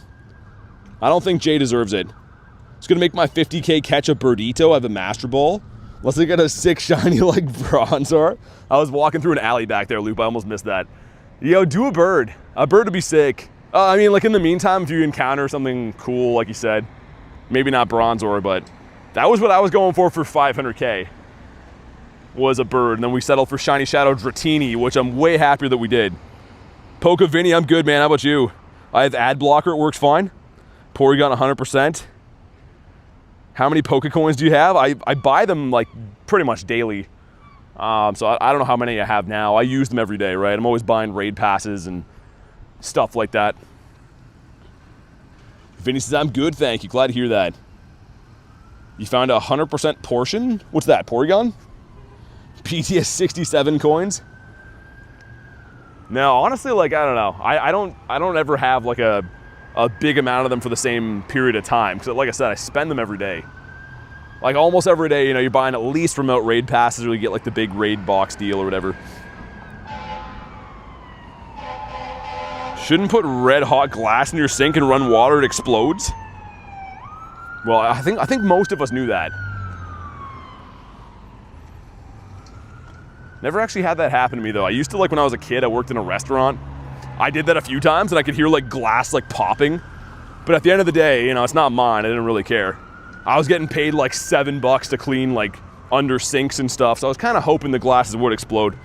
I don't think Jay deserves it. It's gonna make my 50K catch a Birdito. I have a Master Ball. Unless I get a 6 shiny like Bronzor. I was walking through an alley back there, Loop. I almost missed that. Yo, do a bird. A bird would be sick. I mean, like in the meantime, if you encounter something cool, like you said, maybe not Bronzor, but that was what I was going for 500K. Was a bird, and then we settled for Shiny Shadow Dratini, which I'm way happier that we did. Poke Vinny, I'm good, man. How about you? I have ad blocker, it works fine. Porygon 100%. How many Poke Coins do you have? I buy them like pretty much daily. So I don't know how many I have now. I use them every day, right? I'm always buying raid passes and stuff like that. Vinny says, I'm good, thank you. Glad to hear that. You found a 100% portion? What's that, Porygon? PT has 67 coins. No, honestly, like, I don't know. I don't ever have like a big amount of them for the same period of time. Because like I said, I spend them every day. Like almost every day, you know, you're buying at least remote raid passes or you get like the big raid box deal or whatever. Shouldn't put red hot glass in your sink and run water, it explodes. Well, I think most of us knew that. Never actually had that happen to me though. I used to, like when I was a kid, I worked in a restaurant. I did that a few times and I could hear like glass like popping. But at the end of the day, you know, it's not mine. I didn't really care. I was getting paid like $7 to clean like under sinks and stuff. So I was kind of hoping the glasses would explode.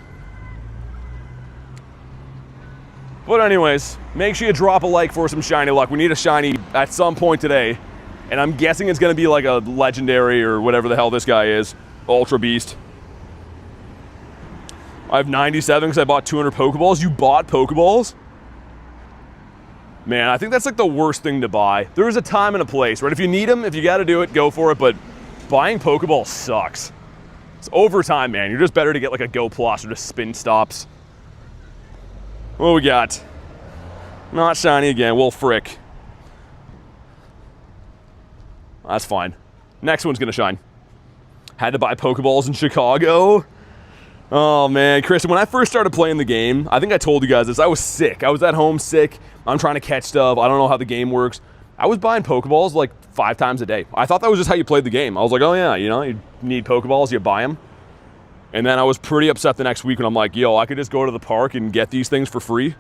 But anyways, make sure you drop a like for some shiny luck. We need a shiny at some point today. And I'm guessing it's going to be like a legendary or whatever the hell this guy is. Ultra Beast. I have 97 because I bought 200 Pokeballs. You bought Pokeballs? Man, I think that's like the worst thing to buy. There is a time and a place, right? If you need them, if you got to do it, go for it. But buying Pokeballs sucks. It's overtime, man. You're just better to get like a Go Plus or just spin stops. What we got? Not shiny again. Well, frick. That's fine. Next one's gonna shine. Had to buy Pokeballs in Chicago. Oh man, Chris, when I first started playing the game, I think I told you guys this, I was sick. I was at home sick. I'm trying to catch stuff. I don't know how the game works. I was buying Pokeballs like 5 times a day. I thought that was just how you played the game. I was like, oh yeah, you know, you need Pokeballs, you buy them. And then I was pretty upset the next week when I'm like, yo, I could just go to the park and get these things for free.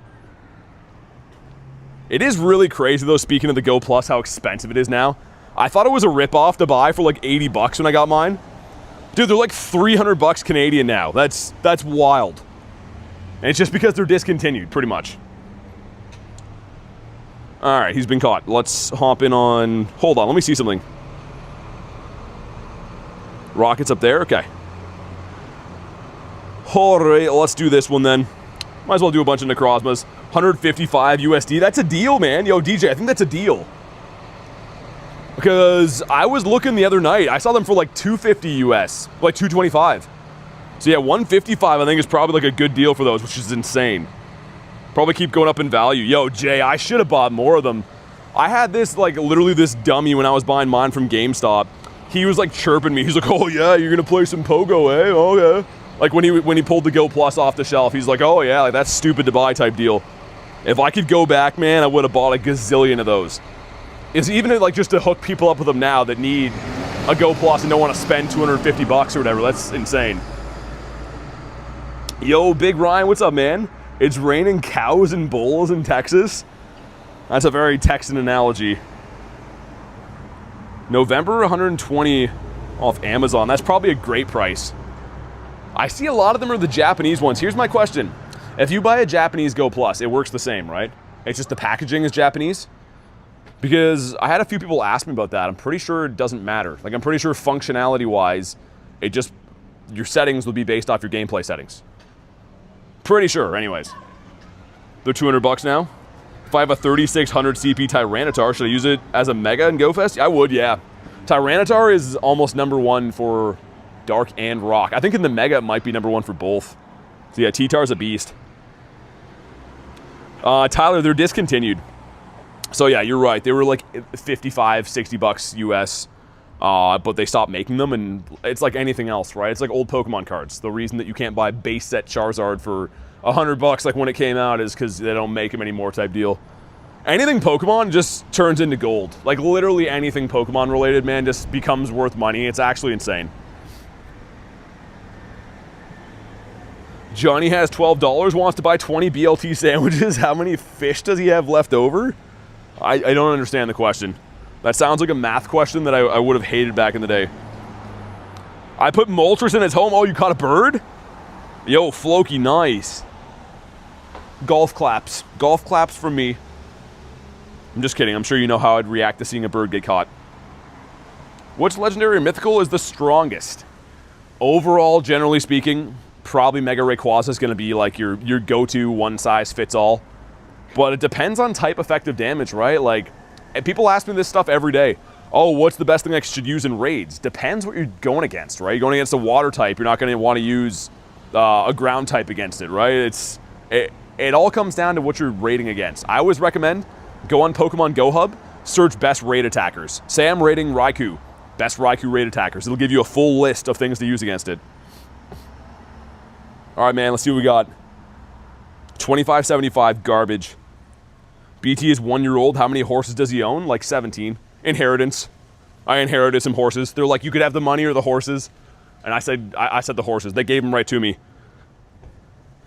It is really crazy though, speaking of the Go Plus, how expensive it is now. I thought it was a ripoff to buy for like $80 when I got mine. Dude, they're like 300 bucks Canadian now. That's wild. And it's just because they're discontinued, pretty much. All right, he's been caught. Let's hop in on... Hold on, let me see something. Rocket's up there? Okay. All right, let's do this one then. Might as well do a bunch of Necrozmas. 155 USD. That's a deal, man. Yo, DJ, I think that's a deal. Because I was looking the other night, I saw them for like $250 US, like $225. So yeah, $155 I think is probably like a good deal for those, which is insane. Probably keep going up in value. Yo, Jay, I should have bought more of them. I had this, like literally this dummy when I was buying mine from GameStop. He was like chirping me. He's like, oh yeah, you're gonna play some Pogo, eh? Oh yeah. Like when he pulled the Go Plus off the shelf, he's like, oh yeah, like that's stupid to buy type deal. If I could go back, man, I would have bought a gazillion of those. Is even like just to hook people up with them now that need a Go Plus and don't want to spend 250 bucks or whatever. That's insane. Yo, Big Ryan, what's up, man? It's raining cows and bulls in Texas. That's a very Texan analogy. November 120 off Amazon. That's probably a great price. I see a lot of them are the Japanese ones. Here's my question. If you buy a Japanese Go Plus, it works the same, right? It's just the packaging is Japanese? Because I had a few people ask me about that. I'm pretty sure it doesn't matter. Like, I'm pretty sure functionality-wise, it just, your settings will be based off your gameplay settings. Pretty sure, anyways. They're 200 bucks now. If I have a 3600 CP Tyranitar, should I use it as a Mega in Go Fest? I would, yeah. Tyranitar is almost #1 for Dark and Rock. I think in the Mega it might be #1 for both. So yeah, T-Tar's a beast. Tyler, they're discontinued. So yeah, you're right. They were like 55, 60 bucks US, but they stopped making them, and it's like anything else, right? It's like old Pokemon cards. The reason that you can't buy base set Charizard for 100 bucks like when it came out is because they don't make them anymore type deal. Anything Pokemon just turns into gold. Like literally anything Pokemon related, man, just becomes worth money. It's actually insane. Johnny has $12, wants to buy 20 BLT sandwiches. How many fish does he have left over? I don't understand the question. That sounds like a math question that I would have hated back in the day. I put Moltres in his home. Oh, you caught a bird? Yo, Floki, nice. Golf claps. Golf claps from me. I'm just kidding. I'm sure you know how I'd react to seeing a bird get caught. Which legendary or mythical is the strongest? Overall, generally speaking, probably Mega Rayquaza is going to be like your go-to one-size-fits-all. But it depends on type effective damage, right? Like, people ask me this stuff every day. Oh, what's the best thing I should use in raids? Depends what you're going against, right? You're going against a water type. You're not going to want to use a ground type against it, right? It all comes down to what you're raiding against. I always recommend go on Pokemon Go Hub, search best raid attackers. Say I'm raiding Raikou. Best Raikou raid attackers. It'll give you a full list of things to use against it. All right, man, let's see what we got. 2575 garbage. BT is 1 year old. How many horses does he own? Like 17. Inheritance. I inherited some horses. They're like, you could have the money or the horses. And I said the horses. They gave them right to me.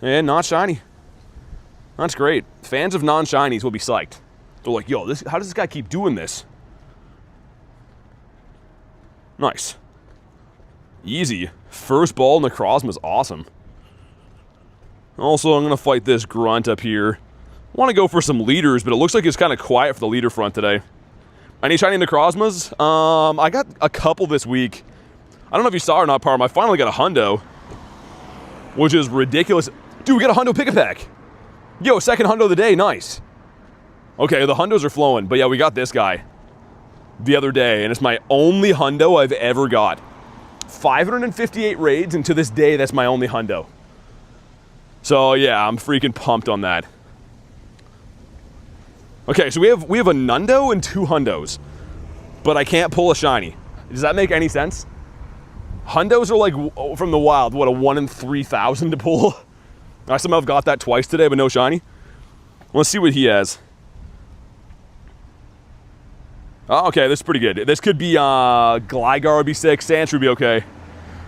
And not shiny. That's great. Fans of non-shinies will be psyched. They're like, yo, how does this guy keep doing this? Nice. Easy. First ball Necrozma is awesome. Also, I'm going to fight this grunt up here. I want to go for some leaders, but it looks like it's kind of quiet for the leader front today. Any shiny Necrozmas? I got a couple this week. I don't know if you saw or not, Parm. I finally got a Hundo, which is ridiculous. Dude, we got a Hundo pick-a-pack. Yo, second Hundo of the day. Nice. Okay, the Hundos are flowing, but yeah, we got this guy the other day, and it's my only Hundo I've ever got. 558 raids, and to this day, that's my only Hundo. So yeah, I'm freaking pumped on that. Okay, so we have a Nundo and 2 Hundos, but I can't pull a shiny. Does that make any sense? Hundos are like from the wild, what, a 1 in 3,000 to pull? I somehow got that twice today, but no shiny. Let's see what he has. Oh, okay, this is pretty good. This could be Gligar would be sick. Sandshrew would be okay.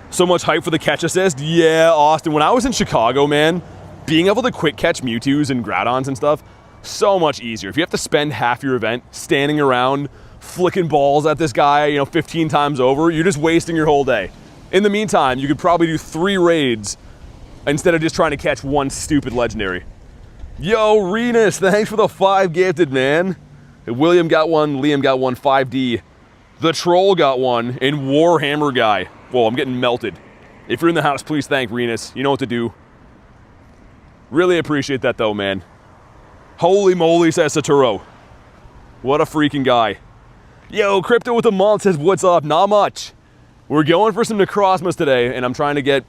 So much hype for the catch assist. Yeah, Austin. When I was in Chicago, man, being able to quick catch Mewtwo's and Groudons and stuff, so much easier. If you have to spend half your event standing around flicking balls at this guy, 15 times over, you're just wasting your whole day. In the meantime, you could probably do 3 raids instead of just trying to catch one stupid legendary. Yo, Renus, thanks for the 5 gifted, man. William got one, Liam got one, 5D. The Troll got one, and Warhammer Guy. Whoa, I'm getting melted. If you're in the house, please thank Renus. You know what to do. Really appreciate that, though, man. Holy moly, says Satoru. What a freaking guy. Yo, Crypto with a month says, what's up? Not much. We're going for some Necrozmas today, and I'm trying to get,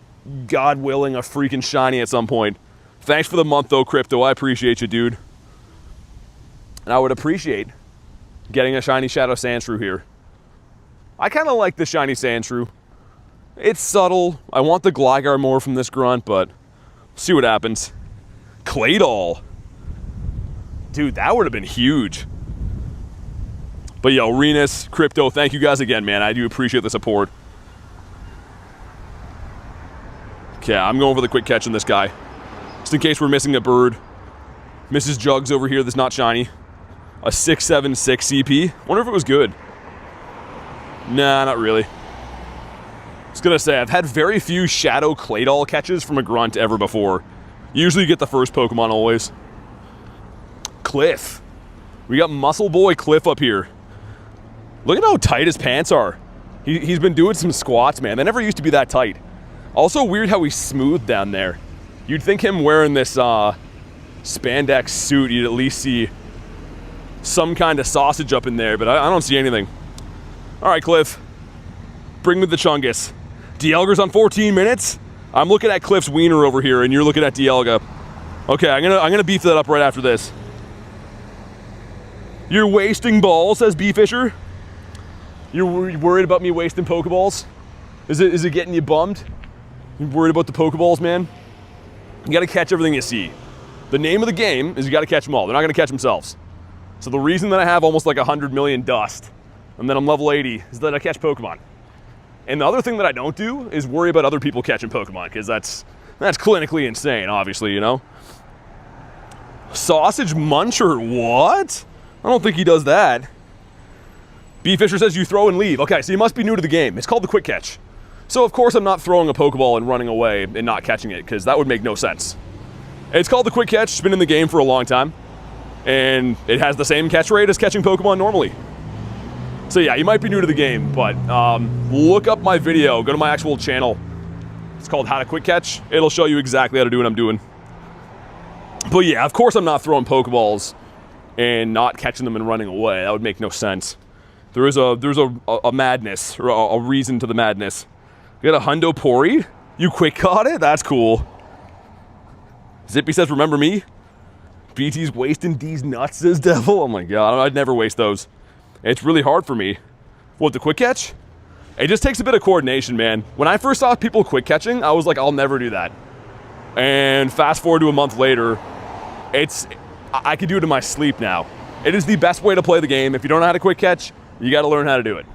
God willing, a freaking shiny at some point. Thanks for the month, though, Crypto. I appreciate you, dude. And I would appreciate getting a shiny Shadow Sandshrew here. I kind of like the shiny Sandshrew. It's subtle. I want the Gligar more from this grunt, but see what happens. Claydol. Dude, that would have been huge. But yo, Renus, Crypto, thank you guys again, man. I do appreciate the support. Okay, I'm going for the quick catch on this guy. Just in case we're missing a bird. Mrs. Jugs over here that's not shiny. A 676 CP. Wonder if it was good. Nah, not really. I was gonna say, I've had very few Shadow Claydol catches from a grunt ever before. Usually you get the first Pokemon always. Cliff. We got Muscle Boy Cliff up here. Look at how tight his pants are. He's been doing some squats, man. They never used to be that tight. Also weird how he's smooth down there. You'd think him wearing this spandex suit, you'd at least see some kind of sausage up in there, but I don't see anything. All right, Cliff, bring me the Chungus. Dialga's on 14 minutes. I'm looking at Cliff's wiener over here, and you're looking at Dialga. Okay, I'm gonna beef that up right after this. You're wasting balls, says B Fisher. You're worried about me wasting Pokeballs? Is it getting you bummed? You worried about the Pokeballs, man? You gotta catch everything you see. The name of the game is you gotta catch them all. They're not gonna catch themselves. So the reason that I have almost like 100 million dust and then I'm level 80 is that I catch Pokemon. And the other thing that I don't do is worry about other people catching Pokemon, because that's clinically insane, obviously, you know? Sausage Muncher, what? I don't think he does that. B Fisher says you throw and leave. Okay, so you must be new to the game. It's called the quick catch. So of course I'm not throwing a Pokeball and running away and not catching it, because that would make no sense. It's called the quick catch. It's been in the game for a long time. And it has the same catch rate as catching Pokemon normally. So yeah, you might be new to the game, but look up my video. Go to my actual channel. It's called How to Quick Catch. It'll show you exactly how to do what I'm doing. But yeah, of course I'm not throwing Pokeballs and not catching them and running away. That would make no sense. There's a madness, or a reason to the madness. You got a Hundo Pori? You quick caught it? That's cool. Zippy says, remember me? BT's wasting D's nuts, says Devil. Oh my god, I'd never waste those. It's really hard for me. What, the quick catch? It just takes a bit of coordination, man. When I first saw people quick catching, I was like, I'll never do that. And fast forward to a month later, I could do it in my sleep now. It is the best way to play the game. If you don't know how to quick catch, you gotta learn how to do it.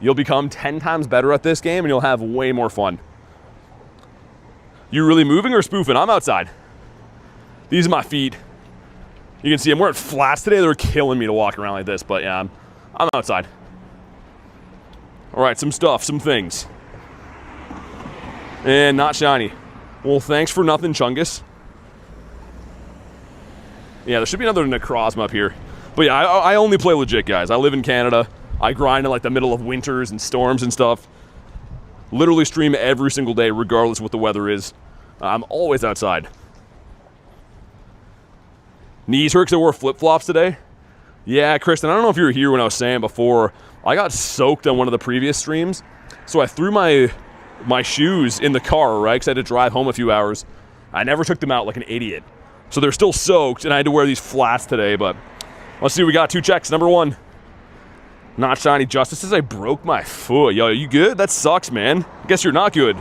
You'll become 10 times better at this game and you'll have way more fun. You really moving or spoofing? I'm outside. These are my feet. You can see I'm wearing flats today. They're killing me to walk around like this, but yeah, I'm outside. All right, some stuff, some things. And not shiny. Well, thanks for nothing, Chungus. Yeah, there should be another Necrozma up here. But yeah, I only play legit, guys. I live in Canada. I grind in like the middle of winters and storms and stuff. Literally stream every single day, regardless of what the weather is. I'm always outside. Knees hurt because I wore flip-flops today? Yeah, Kristen, I don't know if you were here when I was saying before, I got soaked on one of the previous streams, so I threw my shoes in the car, right, because I had to drive home a few hours. I never took them out like an idiot. So they're still soaked, and I had to wear these flats today, but let's see, we got 2 checks. Number 1, not shiny. Justice says I broke my foot. Yo, you good? That sucks, man. I guess you're not good.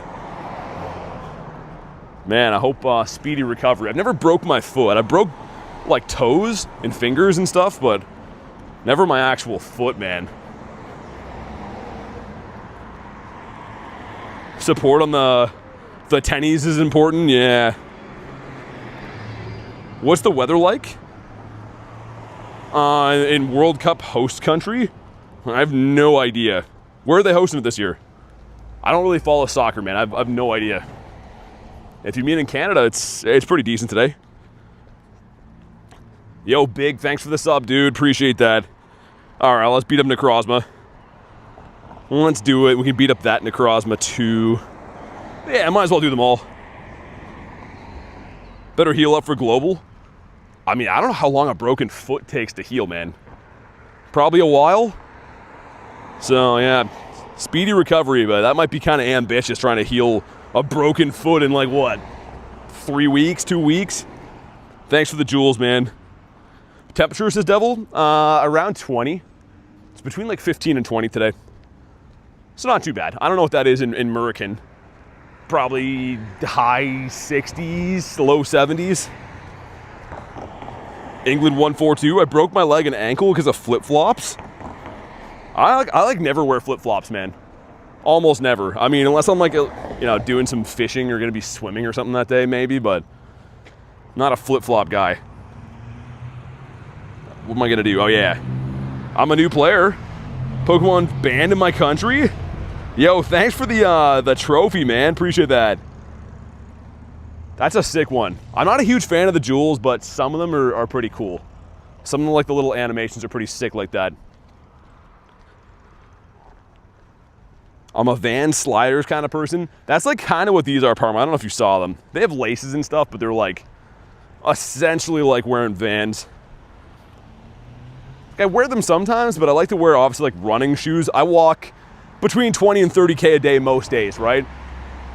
Man, I hope speedy recovery. I've never broke my foot. I broke like toes and fingers and stuff, but never my actual foot, man. Support on the tennies is important, yeah. What's the weather like in World Cup host country? I have no idea. Where are they hosting it this year? I don't really follow soccer, man. I've no idea. If you mean in Canada, it's pretty decent today. Yo, Big, thanks for the sub, dude. Appreciate that. All right, let's beat up Necrozma. Let's do it. We can beat up that Necrozma too. Yeah, I might as well do them all. Better heal up for global. I mean, I don't know how long a broken foot takes to heal, man. Probably a while. So, yeah, speedy recovery, but that might be kind of ambitious trying to heal a broken foot in like, what, 3 weeks, 2 weeks? Thanks for the jewels, man. Temperature, says Devil, around 20. It's between like 15 and 20 today. So not too bad. I don't know what that is in Murican. Probably high 60s, low 70s. England 142. I broke my leg and ankle because of flip-flops. I never wear flip-flops, man. Almost never. I mean, unless I'm like, doing some fishing or gonna be swimming or something that day, maybe, but not a flip-flop guy. What am I gonna do? Oh yeah, I'm a new player. Pokemon banned in my country. Yo, thanks for the trophy, man. Appreciate that. That's a sick one. I'm not a huge fan of the jewels, but some of them are pretty cool. Some of them, like the little animations, are pretty sick like that. I'm a Van Sliders kind of person. That's like kind of what these are, Parma. I don't know if you saw them. They have laces and stuff, but they're like essentially like wearing Vans. I wear them sometimes, but I like to wear obviously like running shoes. I walk between 20 and 30K a day most days, right?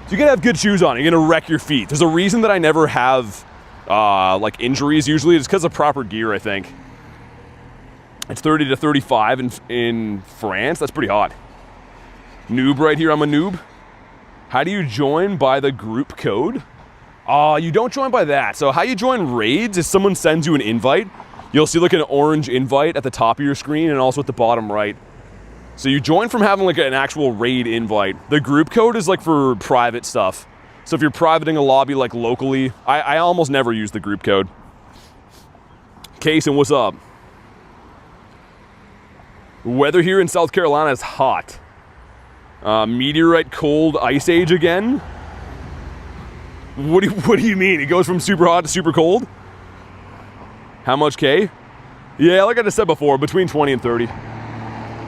So you gotta have good shoes on. You're gonna wreck your feet. There's a reason that I never have like injuries usually. It's because of proper gear, I think. It's 30 to 35 in France. That's pretty hot. Noob right here. I'm a noob. How do you join? By the group code? You don't join by that. So how you join raids is someone sends you an invite. You'll see like an orange invite at the top of your screen and also at the bottom right. So you join from having like an actual raid invite. The group code is like for private stuff. So if you're privating a lobby like locally, I almost never use the group code. Kaysen, what's up? Weather here in South Carolina is hot. Meteorite cold ice age again? What do you mean? It goes from super hot to super cold? How much K? Yeah, like I just said before, between 20 and 30.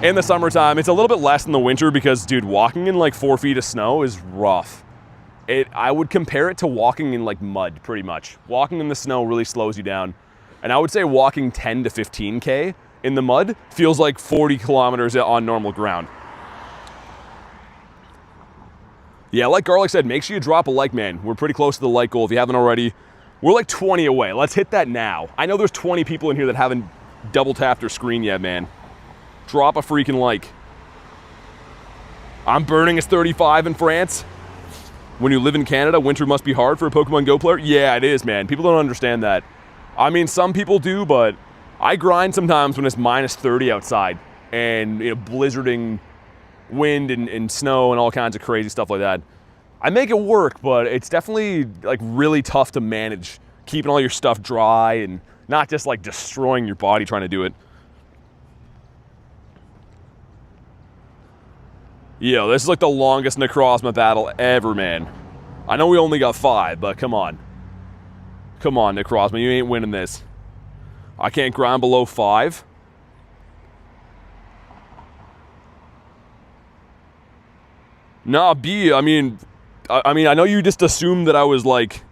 In the summertime, it's a little bit less in the winter because, dude, walking in like 4 feet of snow is rough. I would compare it to walking in like mud, pretty much. Walking in the snow really slows you down. And I would say walking 10 to 15K in the mud feels like 40 kilometers on normal ground. Yeah, like Garlic said, make sure you drop a like, man. We're pretty close to the like goal if you haven't already. We're like 20 away. Let's hit that now. I know there's 20 people in here that haven't double tapped their screen yet, man. Drop a freaking like. I'm burning as 35 in France. When you live in Canada, winter must be hard for a Pokemon Go player. Yeah, it is, man. People don't understand that. I mean, some people do, but I grind sometimes when it's minus 30 outside and blizzarding wind and snow and all kinds of crazy stuff like that. I make it work, but it's definitely like really tough to manage keeping all your stuff dry and not just like destroying your body trying to do it. Yo, this is like the longest Necrozma battle ever, man. I know we only got 5, but come on. Come on, Necrozma, you ain't winning this. I can't grind below 5. Nah, B, I mean, I know you just assumed that I was like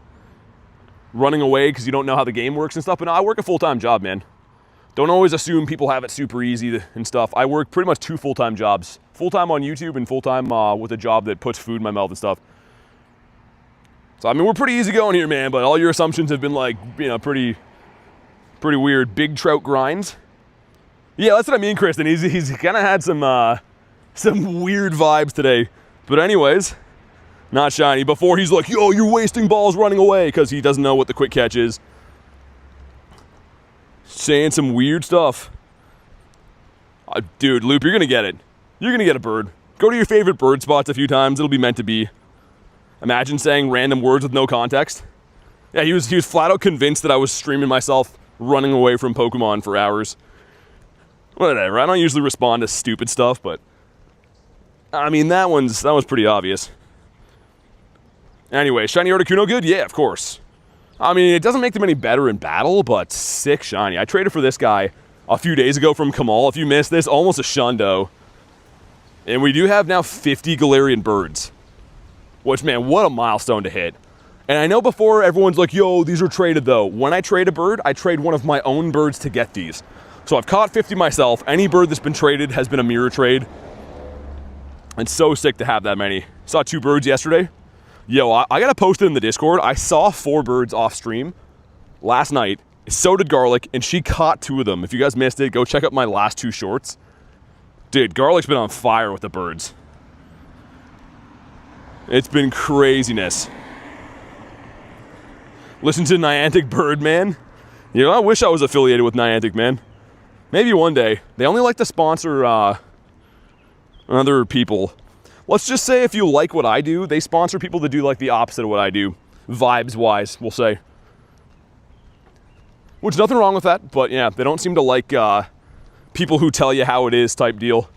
running away because you don't know how the game works and stuff, but no, I work a full-time job, man. Don't always assume people have it super easy and stuff. I work pretty much 2 full-time jobs. Full-time on YouTube and full-time with a job that puts food in my mouth and stuff. So, I mean, we're pretty easy going here, man, but all your assumptions have been like, pretty weird. Big trout grinds. Yeah, that's what I mean, Kristen. He's kind of had some weird vibes today. But anyways, not shiny. Before he's like, yo, you're wasting balls running away because he doesn't know what the quick catch is. Saying some weird stuff. Dude, Loop, you're going to get it. You're going to get a bird. Go to your favorite bird spots a few times. It'll be meant to be. Imagine saying random words with no context. Yeah, he was flat out convinced that I was streaming myself running away from Pokemon for hours. Whatever. I don't usually respond to stupid stuff, but I mean, that was pretty obvious. Anyway, Shiny Articuno good? Yeah, of course. I mean, it doesn't make them any better in battle, but sick shiny. I traded for this guy a few days ago from Kamal. If you missed this, almost a Shundo. And we do have now 50 Galarian Birds. Which, man, what a milestone to hit. And I know before everyone's like, yo, these are traded though. When I trade a bird, I trade one of my own birds to get these. So I've caught 50 myself. Any bird that's been traded has been a mirror trade. It's so sick to have that many. Saw 2 birds yesterday. Yo, I gotta post it in the Discord. I saw 4 birds off stream last night. So did Garlic, and she caught 2 of them. If you guys missed it, go check out my last 2 shorts. Dude, Garlic's been on fire with the birds. It's been craziness. Listen to Niantic Birdman. You know, I wish I was affiliated with Niantic, man. Maybe one day. They only like to sponsor other people. Let's just say if you like what I do, they sponsor people that do like the opposite of what I do. Vibes-wise, we'll say. Which, nothing wrong with that, but yeah, they don't seem to like people who tell you how it is type deal.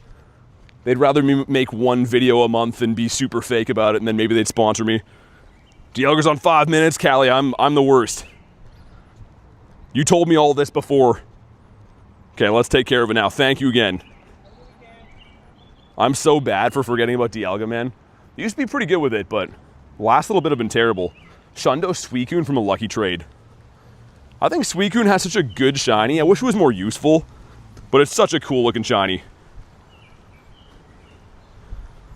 They'd rather me make 1 video a month and be super fake about it, and then maybe they'd sponsor me. Dialga's on 5 minutes, Callie, I'm the worst. You told me all this before. Okay, let's take care of it now. Thank you again. I'm so bad for forgetting about Dialga, man. Used to be pretty good with it, but last little bit have been terrible. Shundo Suicune from a lucky trade. I think Suicune has such a good shiny. I wish it was more useful, but it's such a cool looking shiny.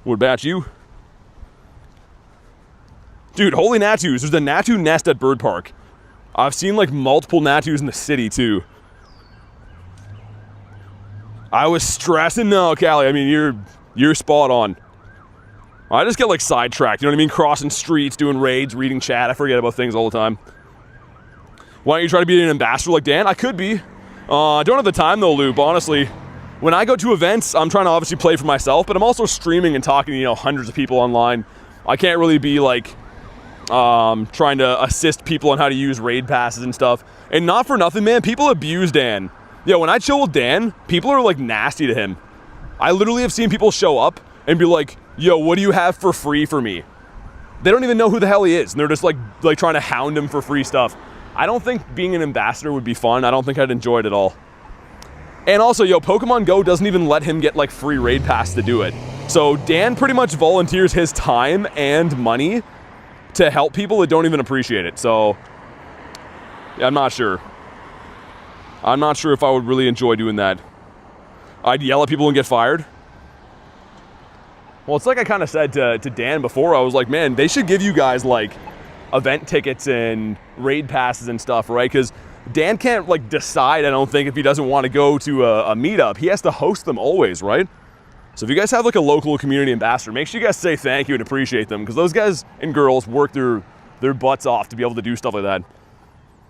What about you? Dude, holy Natus. There's a Natu nest at Bird Park. I've seen like multiple Natus in the city too. I was stressing. No, Callie, I mean, you're spot on. I just get like sidetracked, you know what I mean? Crossing streets, doing raids, reading chat. I forget about things all the time. Why don't you try to be an ambassador like Dan? I could be. I don't have the time though, Loop, honestly. When I go to events, I'm trying to obviously play for myself, but I'm also streaming and talking to, you know, hundreds of people online. I can't really be like trying to assist people on how to use raid passes and stuff. And not for nothing, man, people abuse Dan. Yeah, when I chill with Dan, people are like nasty to him. I literally have seen people show up and be like, yo, what do you have for free for me? They don't even know who the hell he is, and they're just like trying to hound him for free stuff. I don't think being an ambassador would be fun. I don't think I'd enjoy it at all. And also, yo, Pokemon GO doesn't even let him get like free raid pass to do it. So Dan pretty much volunteers his time and money to help people that don't even appreciate it. So yeah, I'm not sure. I'm not sure if I would really enjoy doing that. I'd yell at people and get fired. Well, it's like I kind of said to Dan before. I was like, man, they should give you guys like event tickets and raid passes and stuff, right? Because Dan can't like decide, I don't think, if he doesn't want to go to a meetup. He has to host them always, right? So if you guys have like a local community ambassador, make sure you guys say thank you and appreciate them, because those guys and girls work their butts off to be able to do stuff like that.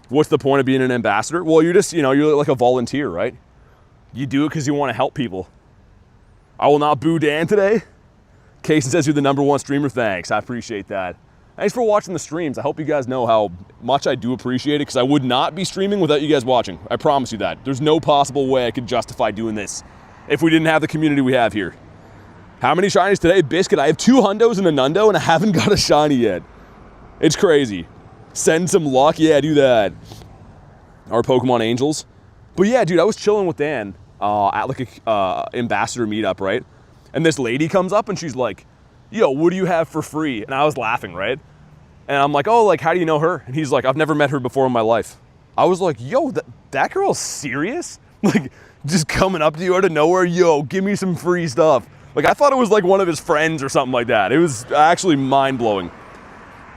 What's the point of being an ambassador? Well, you're just, you know, you're like a volunteer, right? You do it because you want to help people. I will not boo Dan today. Kason says you're the #1 streamer. Thanks, I appreciate that. Thanks for watching the streams. I hope you guys know how much I do appreciate it, because I would not be streaming without you guys watching. I promise you that. There's no possible way I could justify doing this if we didn't have the community we have here. How many shinies today? Biscuit, I have 2 Hundos and a Nundo, and I haven't got a shiny yet. It's crazy. Send some luck? Yeah, do that. Our Pokemon Angels. But yeah, dude, I was chilling with Dan at like a ambassador meetup, right? And this lady comes up and she's like, yo, what do you have for free? And I was laughing, right? And I'm like, oh, like, how do you know her? And he's like, I've never met her before in my life. I was like, yo, that girl's serious? Like, just coming up to you out of nowhere, yo, give me some free stuff. Like, I thought it was like one of his friends or something like that. It was actually mind-blowing.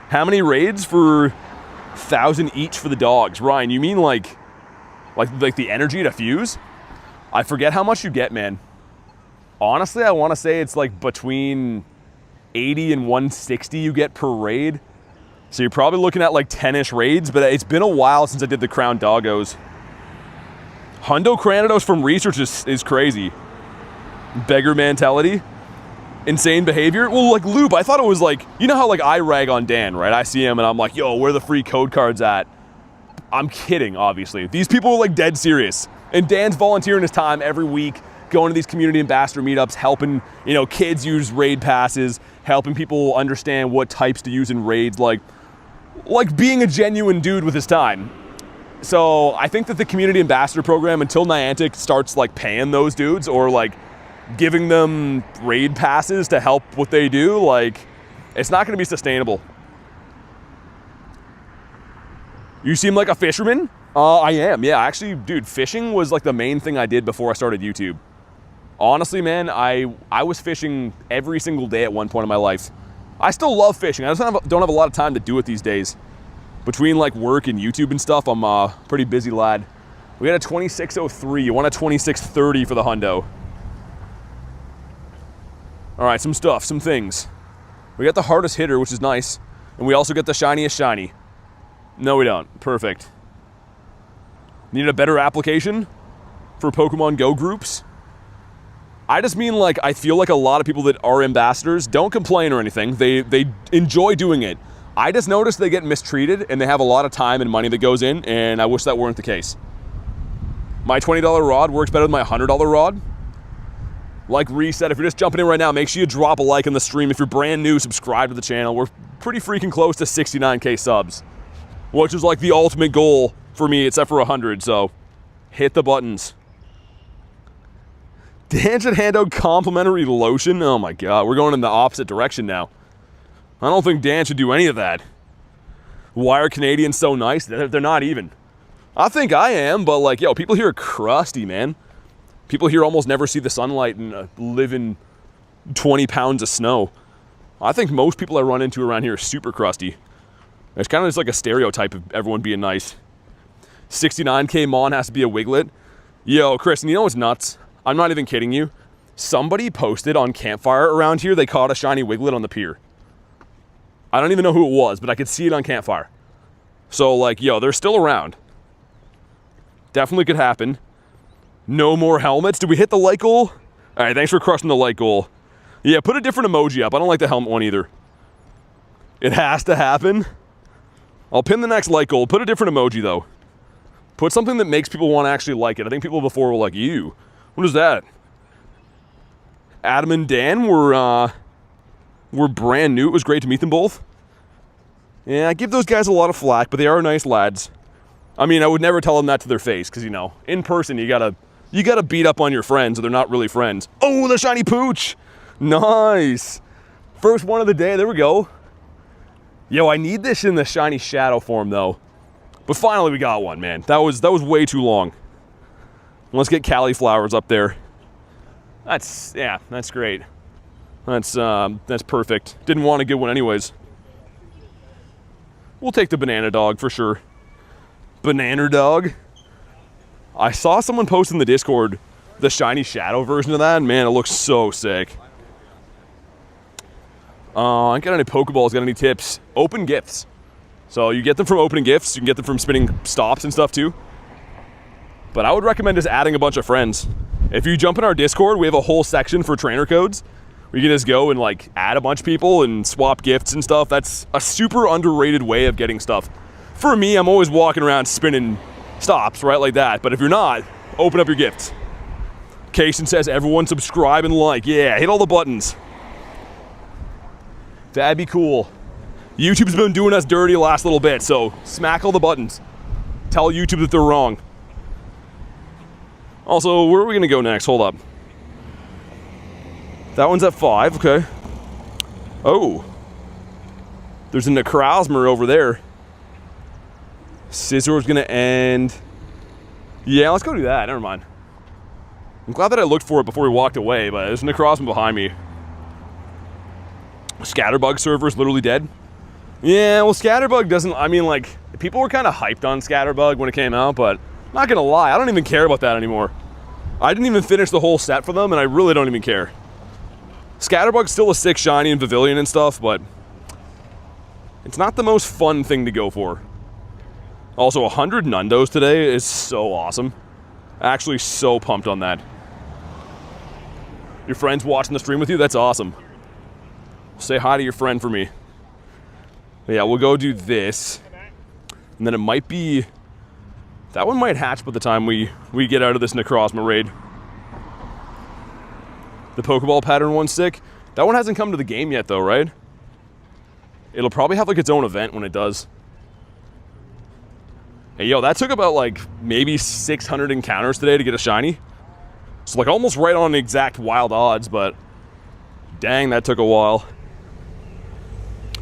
How many raids for 1,000 each for the dogs? Ryan, you mean like the energy to fuse? I forget how much you get, man. Honestly, I want to say it's like between 80 and 160 you get per raid. So you're probably looking at like 10-ish raids, but it's been a while since I did the Crown Doggos. Hundo Cranidos from research is crazy. Beggar mentality. Insane behavior. Well, like Loop, I thought it was like, you know how like I rag on Dan, right? I see him and I'm like, yo, where are the free code cards at? I'm kidding, obviously. These people are like dead serious. And Dan's volunteering his time every week, going to these community ambassador meetups, helping, you know, kids use raid passes, helping people understand what types to use in raids, like being a genuine dude with his time. So I think that the community ambassador program, until Niantic starts like paying those dudes or like giving them raid passes to help what they do, like, it's not going to be sustainable. You seem like a fisherman? I am, yeah. Actually, dude, fishing was like the main thing I did before I started YouTube. Honestly, man, I was fishing every single day at one point in my life. I still love fishing. I just don't have a lot of time to do it these days. Between like work and YouTube and stuff, I'm a pretty busy lad. We got a 2603. You want a 2630 for the Hundo. All right, some stuff, some things. We got the hardest hitter, which is nice. And we also get the shiniest shiny. No, we don't. Perfect. Need a better application for Pokemon GO groups? I just mean, like, I feel like a lot of people that are ambassadors don't complain or anything. They enjoy doing it. I just noticed they get mistreated and they have a lot of time and money that goes in, and I wish that weren't the case. My $20 rod works better than my $100 rod. Like Ree said, if you're just jumping in right now, make sure you drop a like on the stream. If you're brand new, subscribe to the channel. We're pretty freaking close to 69K subs, which is like the ultimate goal for me, except for 100, so hit the buttons. Dan should hand out complimentary lotion. Oh my god, we're going in the opposite direction now. I don't think Dan should do any of that. Why are Canadians so nice? They're not even. I think I am, but like, yo, people here are crusty, man. People here almost never see the sunlight and live in 20 pounds of snow. I think most people I run into around here are super crusty. It's kind of just like a stereotype of everyone being nice. 69k Mon has to be a Wiglet. Yo, Kristen, you know what's nuts? I'm not even kidding you. Somebody posted on Campfire around here they caught a shiny Wiglet on the pier. I don't even know who it was, but I could see it on Campfire. So, like, yo, they're still around. Definitely could happen. No more helmets. Did we hit the like goal? All right, thanks for crushing the like goal. Yeah, put a different emoji up. I don't like the helmet one either. It has to happen. I'll pin the next like goal. Put a different emoji, though. Put something that makes people want to actually like it. I think people before were like, ew. What is that? Adam and Dan were brand new. It was great to meet them both. Yeah, I give those guys a lot of flack, but they are nice lads. I mean, I would never tell them that to their face, because, you know, in person, you gotta beat up on your friends, or they're not really friends. Oh, the shiny pooch! Nice! First one of the day, there we go. Yo, I need this in the shiny shadow form, though. But finally, we got one, man. That was way too long. Let's get cauliflowers up there. That's great. That's perfect. Didn't want to get one anyways. We'll take the banana dog for sure. Banana dog. I saw someone post in the Discord the shiny shadow version of that, and man, it looks so sick. I ain't got any Pokeballs, got any tips? Open gifts. So you get them from opening gifts, you can get them from spinning stops and stuff too. But I would recommend just adding a bunch of friends. If you jump in our Discord, we have a whole section for trainer codes. We can just go and like add a bunch of people and swap gifts and stuff. That's a super underrated way of getting stuff. For me, I'm always walking around spinning stops, right, like that. But if you're not, open up your gifts. Cation says, everyone subscribe and like. Yeah, hit all the buttons. That'd be cool. YouTube's been doing us dirty the last little bit, so smack all the buttons. Tell YouTube that they're wrong. Also, where are we gonna go next? Hold up. That one's at 5, okay. Oh. There's a Necrozma over there. Scissor's gonna end. Yeah, let's go do that, never mind. I'm glad that I looked for it before we walked away, but there's a Necrozma behind me. Scatterbug server's literally dead. Yeah, well, Scatterbug doesn't, I mean, like, people were kind of hyped on Scatterbug when it came out, but not gonna lie, I don't even care about that anymore. I didn't even finish the whole set for them, and I really don't even care. Scatterbug's still a sick shiny in Pavilion and stuff, but it's not the most fun thing to go for. Also, 100 Nundos today is so awesome. Actually, so pumped on that. Your friend's watching the stream with you? That's awesome. Say hi to your friend for me. But yeah, we'll go do this. And then it might be... That one might hatch by the time we get out of this Necrozma raid. The Pokeball pattern one's sick. That one hasn't come to the game yet though, right? It'll probably have like its own event when it does. Hey, yo, that took about like maybe 600 encounters today to get a shiny. It's like almost right on the exact wild odds, but dang, that took a while.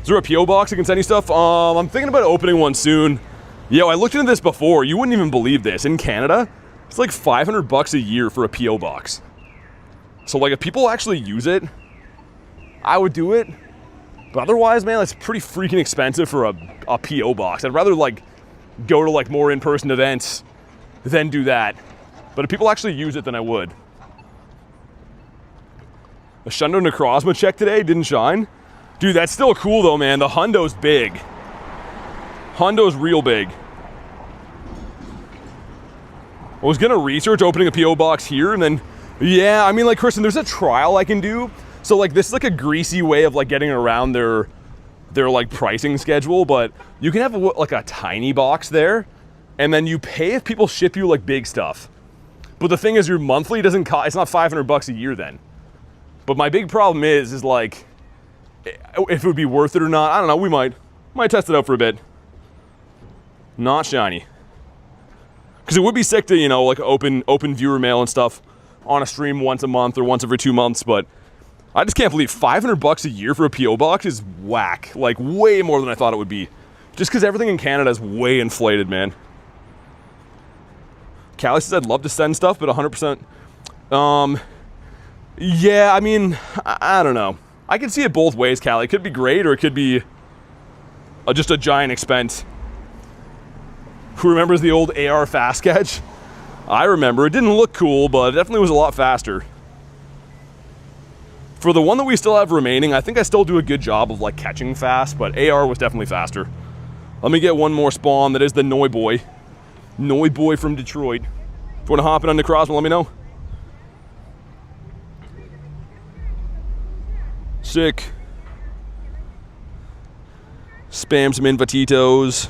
Is there a P.O. box that can send you stuff? I'm thinking about opening one soon. Yo, I looked into this before. You wouldn't even believe this. In Canada, it's like $500 a year for a P.O. box. So like if people actually use it, I would do it. But otherwise, man, it's pretty freaking expensive for a P.O. box. I'd rather like go to like more in-person events than do that. But if people actually use it, then I would. A Shundo Necrozma check today, didn't shine. Dude, that's still cool though, man. The Hundo's big. Hundo's real big. I was gonna research opening a P.O. box here and then, yeah, I mean like, Kristen, there's a trial I can do. So like this is like a greasy way of like getting around their like pricing schedule, but you can have like a tiny box there and then you pay if people ship you like big stuff. But the thing is your monthly doesn't cost, it's not $500 a year then. But my big problem is like, if it would be worth it or not, I don't know, we might test it out for a bit. Not shiny. Because it would be sick to, you know, like open viewer mail and stuff on a stream once a month or once every 2 months, but I just can't believe $500 a year for a P.O. box is whack. Like way more than I thought it would be. Just because everything in Canada is way inflated, man. Callie says I'd love to send stuff, but 100%. Yeah, I mean, I don't know. I can see it both ways, Callie. It could be great, or it could be just a giant expense. Who remembers the old AR fast catch? I remember. It didn't look cool, but it definitely was a lot faster. For the one that we still have remaining, I think I still do a good job of like catching fast, but AR was definitely faster. Let me get one more spawn. That is the Noi Boy. Noi Boy from Detroit. If you want to hop in on Necrozma, let me know. Sick. Spam some invititos.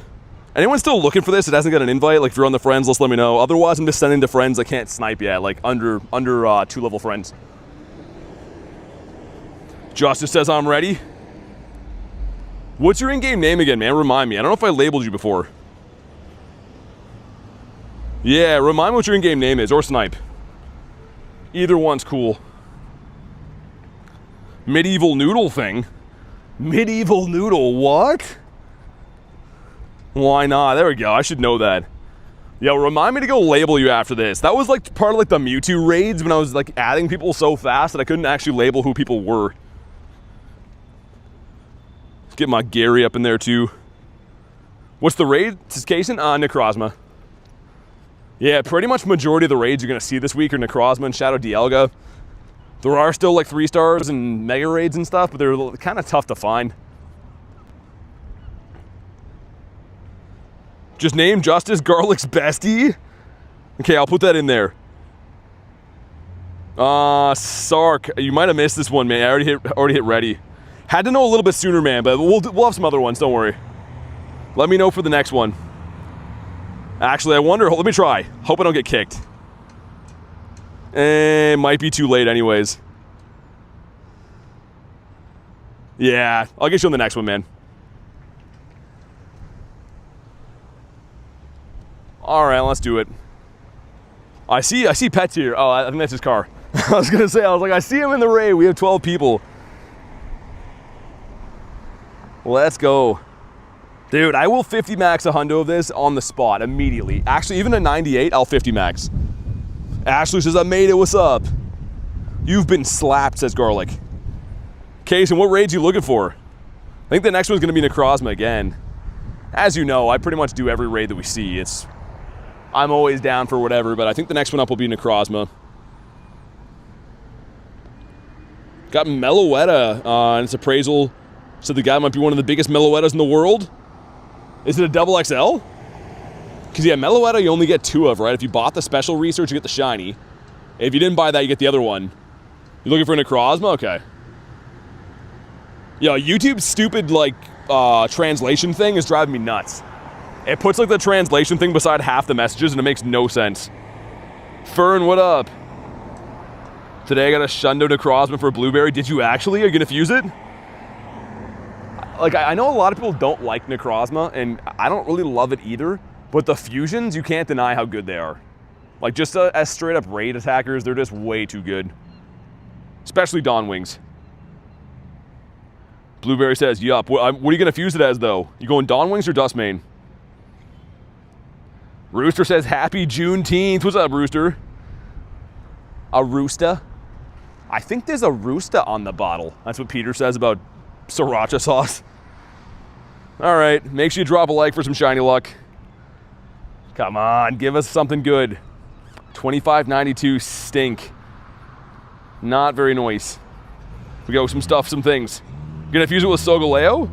Anyone still looking for this that hasn't got an invite? Like if you're on the friends list, let me know. Otherwise, I'm just sending to friends I can't snipe yet, like under 2-level friends. Justice says I'm ready. What's your in-game name again, man? Remind me. I don't know if I labeled you before. Yeah, remind me what your in-game name is, or snipe. Either one's cool. Medieval noodle thing. Medieval noodle, what? Why not? There we go. I should know that. Yo, remind me to go label you after this. That was like part of like the Mewtwo raids when I was like adding people so fast that I couldn't actually label who people were. Let's get my Gary up in there too. What's the raid? Casey? Necrozma. Yeah, pretty much majority of the raids you're gonna see this week are Necrozma and Shadow Dialga. There are still like 3 stars and mega raids and stuff, but they're kind of tough to find. Just name Justice Garlic's bestie? Okay, I'll put that in there. Sark, you might have missed this one, man. I already hit ready. Had to know a little bit sooner, man, but we'll have some other ones, don't worry. Let me know for the next one. Actually, I wonder, let me try. Hope I don't get kicked. It might be too late anyways. Yeah, I'll get you on the next one, man. All right, let's do it. I see Pets here. Oh, I think that's his car. I was gonna say, I see him in the raid. We have 12 people. Let's go. Dude, I will 50 max a hundo of this on the spot immediately. Actually, even a 98, I'll 50 max. Ashley says, I made it, what's up? You've been slapped, says Garlic. Case, and what raids you looking for? I think the next one's gonna be Necrozma again. As you know, I pretty much do every raid that we see. I'm always down for whatever, but I think the next one up will be Necrozma. Got Meloetta on its appraisal. So the guy might be one of the biggest Meloettas in the world. Is it a double XL? Because yeah, Meloetta you only get 2 of, right? If you bought the special research, you get the shiny. If you didn't buy that, you get the other one. You looking for a Necrozma? Okay. Yo, YouTube's stupid, like, translation thing is driving me nuts. It puts, like, the translation thing beside half the messages, and it makes no sense. Fern, what up? Today I got a Shundo Necrozma for a Blueberry. Did you actually? Are you gonna fuse it? Like, I know a lot of people don't like Necrozma, and I don't really love it either, but the fusions, you can't deny how good they are. Like, just as straight up raid attackers, they're just way too good. Especially Dawn Wings. Blueberry says, yup. What are you gonna fuse it as, though? You going Dawn Wings or Dustmane? Rooster says, happy Juneteenth. What's up, Rooster? A rooster? I think there's a rooster on the bottle. That's what Peter says about sriracha sauce. All right, make sure you drop a like for some shiny luck. Come on, give us something good. 25.92 stink. Not very nice. We got some stuff, some things. You gonna fuse it with Solgaleo?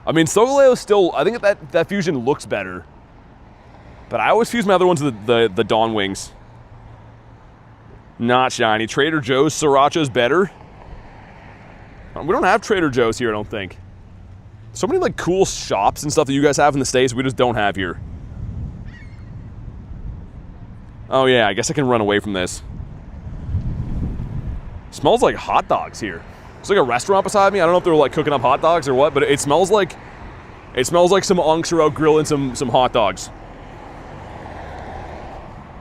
I mean, Solgaleo still, I think that fusion looks better. But I always fuse my other ones with the Dawn Wings. Not shiny. Trader Joe's Sriracha's better. We don't have Trader Joe's here, I don't think. So many like cool shops and stuff that you guys have in the States we just don't have here. Oh yeah, I guess I can run away from this. Smells like hot dogs here. It's like a restaurant beside me. I don't know if they're like cooking up hot dogs or what, but it smells like some unks are out grilling some hot dogs.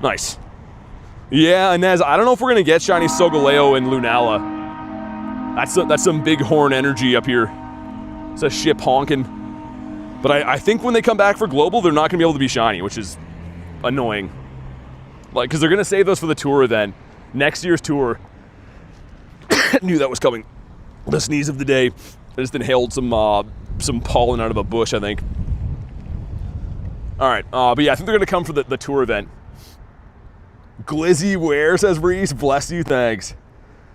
Nice. Yeah, Inez, I don't know if we're gonna get shiny Solgaleo and Lunala. That's some big horn energy up here. It's a ship honking. But I think when they come back for global, they're not gonna be able to be shiny, which is annoying. Like, because they're going to save those for the tour event. Next year's tour. Knew that was coming. The sneeze of the day. I just inhaled some pollen out of a bush, I think. All right, but yeah, I think they're going to come for the tour event. Glizzy where, says Reese. Bless you, thanks.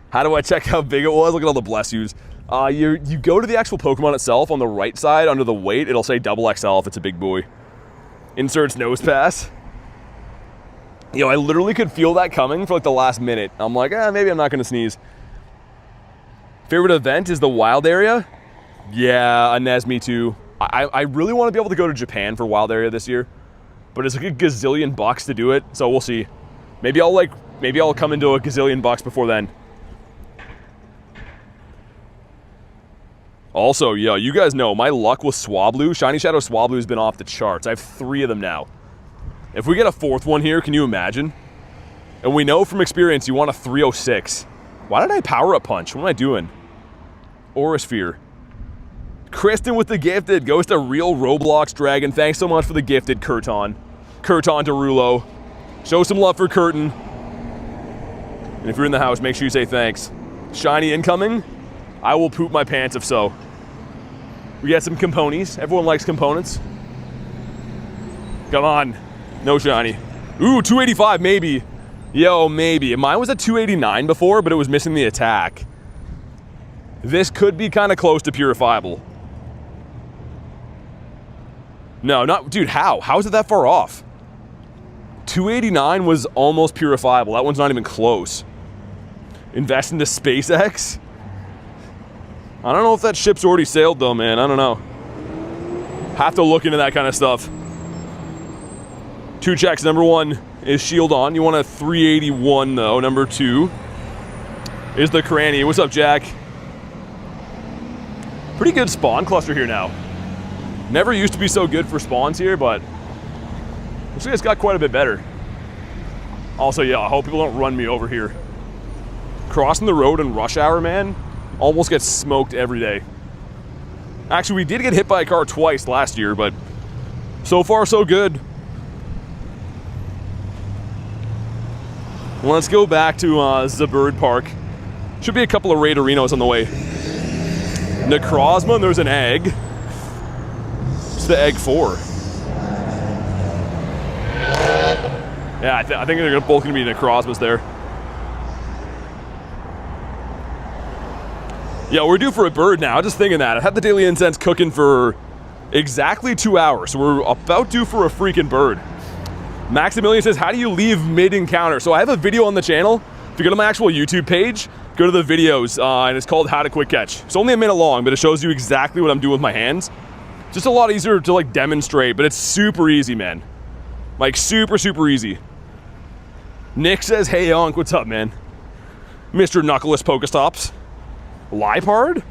How do I check how big it was? Look at all the bless yous. You go to the actual Pokemon itself on the right side under the weight. It'll say double XL if it's a big boy. Inserts nose pass. Yo, I literally could feel that coming for like the last minute. I'm like, maybe I'm not going to sneeze. Favorite event is the wild area? Yeah, Inez, me too. I really want to be able to go to Japan for wild area this year. But it's like a gazillion bucks to do it, so we'll see. Maybe I'll come into a gazillion bucks before then. Also, yo, you guys know, my luck with Swablu, Shiny Shadow Swablu has been off the charts. I have 3 of them now. If we get a 4th one here, can you imagine? And we know from experience you want a 306. Why did I power up punch? What am I doing? Aurasphere. Kristen with the gifted. Goes to Real Roblox Dragon. Thanks so much for the gifted, Kurton. Kurton Derulo. Show some love for Curtin. And if you're in the house, make sure you say thanks. Shiny incoming. I will poop my pants if so. We got some components. Everyone likes components. Come on. No shiny. Ooh, 285 maybe. Yo, maybe. Mine was at 289 before, but it was missing the attack. This could be kind of close to purifiable. No, not... Dude, how? How is it that far off? 289 was almost purifiable. That one's not even close. Invest into SpaceX? I don't know if that ship's already sailed though, man. I don't know. Have to look into that kind of stuff. 2 checks. Number 1 is Shield On. You want a 381 though. Number 2 is the Cranny. What's up, Jack? Pretty good spawn cluster here now. Never used to be so good for spawns here, but looks like it's got quite a bit better. Also, yeah, I hope people don't run me over here. Crossing the road in rush hour, man, almost gets smoked every day. Actually, we did get hit by a car twice last year, but so far so good. Let's go back to the bird park. Should be a couple of raid arenas on the way. Necrozma, and there's an egg. It's the egg 4. Yeah, I think they're both going to be Necrozmas there. Yeah, we're due for a bird now. Just thinking that. I've had the daily incense cooking for exactly 2 hours, so we're about due for a freaking bird. Maximilian says, how do you leave mid-encounter? So I have a video on the channel. If you go to my actual YouTube page, go to the videos, and it's called How to Quick Catch. It's only a minute long, but it shows you exactly what I'm doing with my hands. Just a lot easier to like demonstrate, but it's super easy, man. Like super, super easy. Nick says, hey, Onk, what's up, man? Mr. Knuckleless Pokestops. Lipard?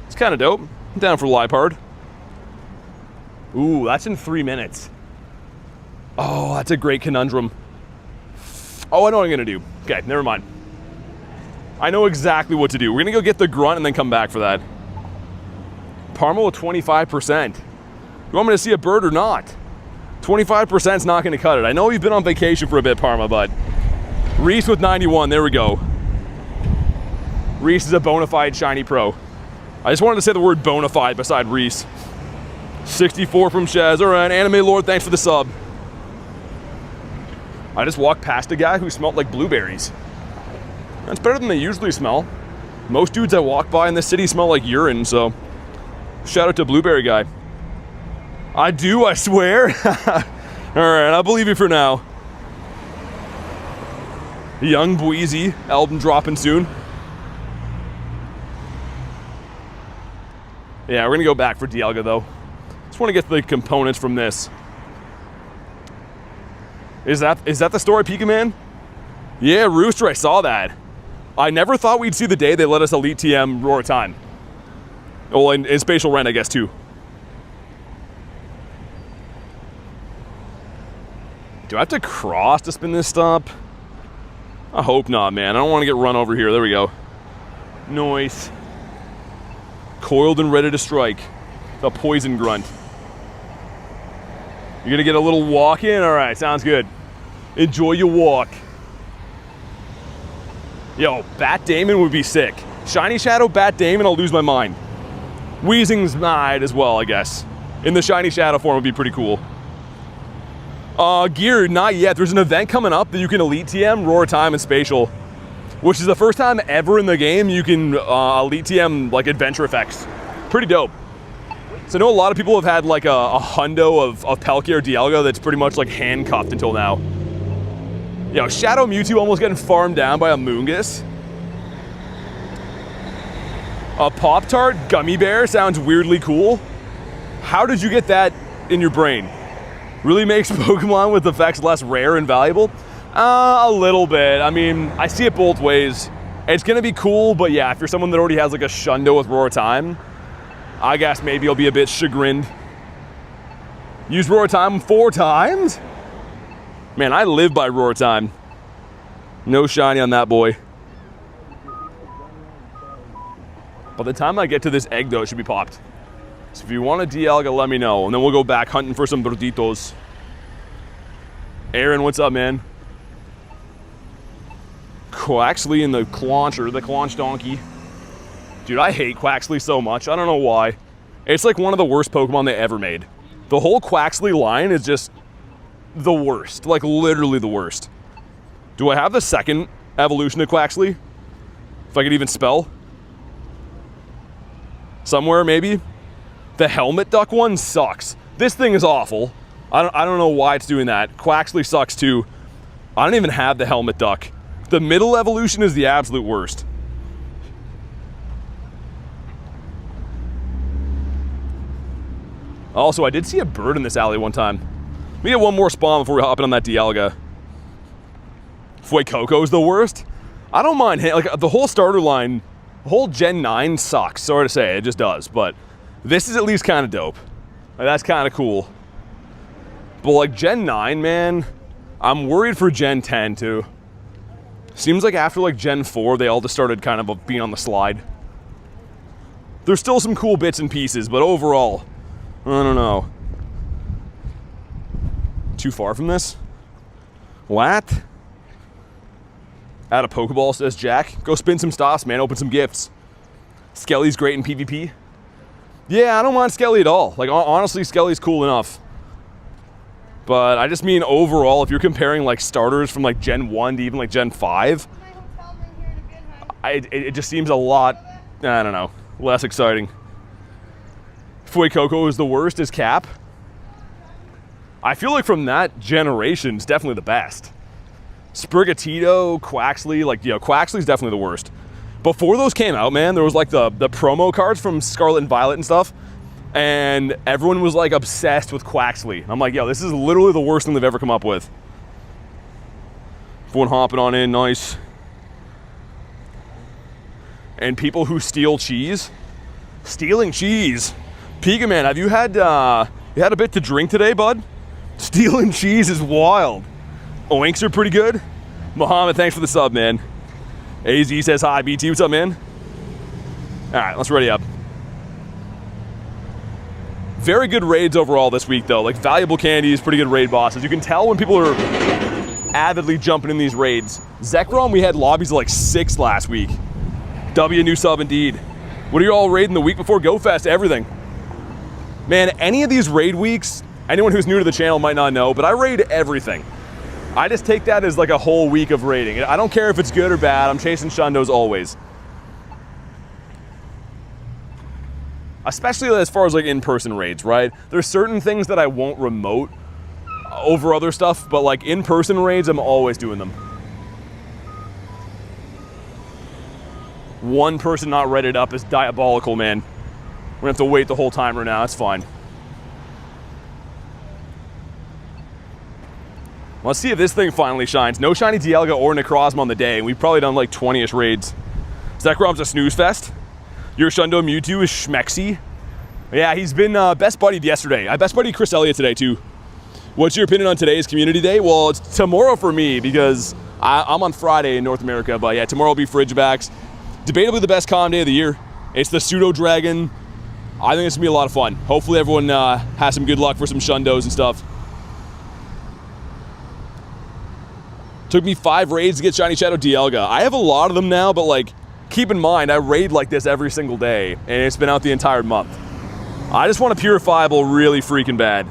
It's kind of dope. I'm down for Lipard. Ooh, that's in 3 minutes. Oh, that's a great conundrum. Oh, I know what I'm gonna do. Okay, never mind. I know exactly what to do. We're gonna go get the grunt and then come back for that. Parma with 25%. You want me to see a bird or not? 25% is not gonna cut it. I know you've been on vacation for a bit, Parma, but Reese with 91, there we go. Reese is a bona fide shiny pro. I just wanted to say the word bona fide beside Reese. 64 from Shaz. All right, Anime Lord, thanks for the sub. I just walked past a guy who smelled like blueberries. That's better than they usually smell. Most dudes I walk by in this city smell like urine, so shout out to Blueberry Guy. I do, I swear. Alright, I'll believe you for now. Young Bweezy, album dropping soon. Yeah, we're gonna go back for Dialga though. Just want to get the components from this. Is that the story, Pika Man? Yeah, Rooster, I saw that. I never thought we'd see the day they let us Elite TM Roar Time. Well, in Spatial Rent, I guess, too. Do I have to cross to spin this stop? I hope not, man. I don't want to get run over here. There we go. Nice. Coiled and ready to strike. The poison grunt. You're gonna get a little walk in? All right, sounds good. Enjoy your walk. Yo, Bat Damon would be sick. Shiny Shadow Bat Damon, I'll lose my mind. Weezing's might as well, I guess. In the Shiny Shadow form would be pretty cool. Gear, not yet. There's an event coming up that you can Elite TM, Roar Time, and Spatial, which is the first time ever in the game you can Elite TM like adventure effects. Pretty dope. So I know a lot of people have had like a hundo of Palkia or Dialga that's pretty much like handcuffed until now. Yo, Shadow Mewtwo almost getting farmed down by a Moongus. A Pop-Tart Gummy Bear sounds weirdly cool. How did you get that in your brain? Really makes Pokemon with effects less rare and valuable? A little bit. I mean, I see it both ways. It's gonna be cool, but yeah, if you're someone that already has like a Shundo with Roar Time, I guess maybe you'll be a bit chagrined. Use Roar Time 4 times? Man, I live by Roar Time. No shiny on that boy. By the time I get to this egg though, it should be popped. So if you want a Dialga, let me know, and then we'll go back hunting for some Birditos. Aaron, what's up, man? Quaxley and the Clauncher, the Claunch Donkey. Dude, I hate Quaxley so much. I don't know why. It's like one of the worst Pokemon they ever made. The whole Quaxley line is just the worst. Like, literally the worst. Do I have the second evolution of Quaxley? If I could even spell? Somewhere, maybe? The Helmet Duck one sucks. This thing is awful. I don't know why it's doing that. Quaxley sucks too. I don't even have the Helmet Duck. The middle evolution is the absolute worst. Also, I did see a bird in this alley one time. We get one more spawn before we hop in on that Dialga. Fuecoco's the worst. I don't mind, like, the whole starter line, the whole Gen 9 sucks, sorry to say, it just does, but this is at least kind of dope. Like, that's kind of cool. But like Gen 9, man, I'm worried for Gen 10 too. Seems like after like Gen 4, they all just started kind of being on the slide. There's still some cool bits and pieces, but overall, I don't know. Too far from this? What? Add a Pokeball, says Jack. Go spin some stops, man. Open some gifts. Skelly's great in PvP. Yeah, I don't mind Skelly at all. Like, honestly, Skelly's cool enough. But I just mean overall, if you're comparing like starters from like Gen 1 to even like Gen 5, it just seems a lot, I don't know, less exciting. Fuecoco is the worst, is Cap. I feel like from that generation, it's definitely the best. Sprigatito, Quaxley, like, you know, Quaxley's definitely the worst. Before those came out, man, there was like the promo cards from Scarlet and Violet and stuff, and everyone was like obsessed with Quaxley. I'm like, yo, this is literally the worst thing they've ever come up with. Everyone hopping on in, nice. And people who steal cheese. Stealing cheese. Pika Man, have you had a bit to drink today, bud? Stealing cheese is wild. Oinks are pretty good. Mohammed, thanks for the sub, man. AZ says hi. BT, what's up, man? All right, let's ready up. Very good raids overall this week, though. Like, valuable candies, pretty good raid bosses. You can tell when people are avidly jumping in these raids. Zekrom, we had lobbies of like 6 last week. W, new sub indeed. What are you all raiding the week before Go Fest? Everything. Man, any of these raid weeks, anyone who's new to the channel might not know, but I raid everything. I just take that as like a whole week of raiding. I don't care if it's good or bad, I'm chasing Shundos always. Especially as far as like in-person raids, right? There's certain things that I won't remote over other stuff, but like in-person raids, I'm always doing them. One person not raided up is diabolical, man. We're gonna have to wait the whole timer now, that's fine. Let's see if this thing finally shines. No Shiny Dialga or Necrozma on the day, and we've probably done like 20-ish raids. Zekrom's a snooze fest. Your Shundo Mewtwo is schmexy. Yeah, he's been best buddied yesterday. I best buddied Chris Elliott today too. What's your opinion on today's community day? Well, it's tomorrow for me because I'm on Friday in North America, but yeah, tomorrow will be Fridgebacks. Debatably the best calm day of the year. It's the Pseudo Dragon. I think it's gonna be a lot of fun. Hopefully everyone has some good luck for some Shundos and stuff. Took me 5 raids to get Shiny Shadow Dialga. I have a lot of them now, but like, keep in mind, I raid like this every single day, and it's been out the entire month. I just want a purifiable really freaking bad.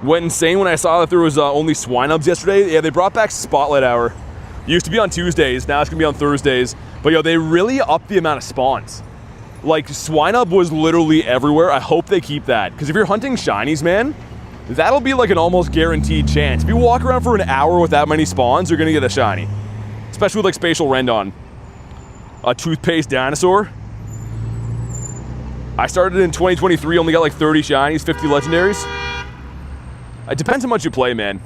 Went insane when I saw that there was only Swinubs yesterday. Yeah, they brought back Spotlight Hour. Used to be on Tuesdays, now it's gonna be on Thursdays. But yo, they really upped the amount of spawns. Like, Swinub was literally everywhere. I hope they keep that. Because if you're hunting shinies, man, that'll be like an almost guaranteed chance. If you walk around for an hour with that many spawns, you're gonna get a shiny. Especially with like Spatial Rendon. A Toothpaste Dinosaur. I started in 2023, only got like 30 shinies, 50 legendaries. It depends how much you play, man.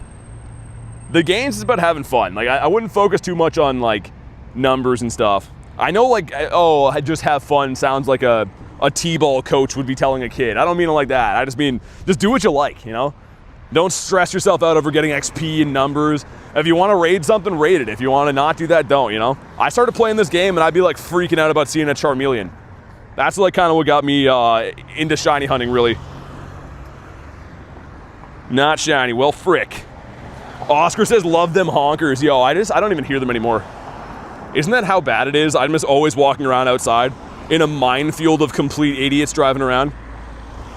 The games is about having fun. Like, I wouldn't focus too much on like numbers and stuff. I know, like, oh, I just have fun sounds like a T-ball coach would be telling a kid. I don't mean it like that. I just mean, just do what you like, you know? Don't stress yourself out over getting XP and numbers. If you want to raid something, raid it. If you want to not do that, don't, you know? I started playing this game and I'd be like freaking out about seeing a Charmeleon. That's like kind of what got me into shiny hunting, really. Not shiny. Well, frick. Oscar says, love them honkers. Yo, I don't even hear them anymore. Isn't that how bad it is? I'm just always walking around outside in a minefield of complete idiots driving around.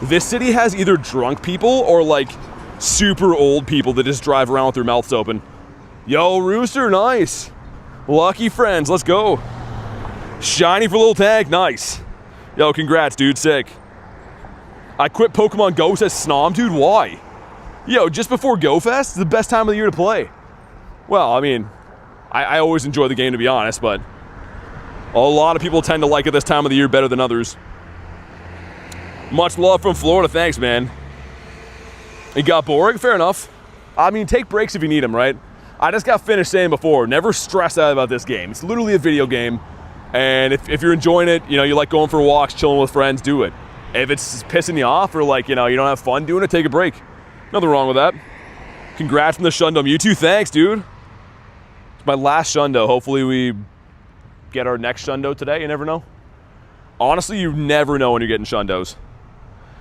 This city has either drunk people or like super old people that just drive around with their mouths open. Yo, Rooster, nice. Lucky friends, let's go. Shiny for little tank, nice. Yo, congrats, dude, sick. I quit Pokemon GO, says Snom, dude, why? Yo, just before Go Fest, it's the best time of the year to play. Well, I mean, I always enjoy the game, to be honest, but a lot of people tend to like it this time of the year better than others. Much love from Florida, thanks, man. It got boring, fair enough. I mean, take breaks if you need them, right? I just got finished saying before, never stress out about this game. It's literally a video game, and if you're enjoying it, you know, you like going for walks, chilling with friends, do it. If it's pissing you off or like, you know, you don't have fun doing it, take a break. Nothing wrong with that. Congrats from the Shundo. You too, thanks, dude. It's my last Shundo. Hopefully we get our next Shundo today. You never know. Honestly, you never know when you're getting Shundos.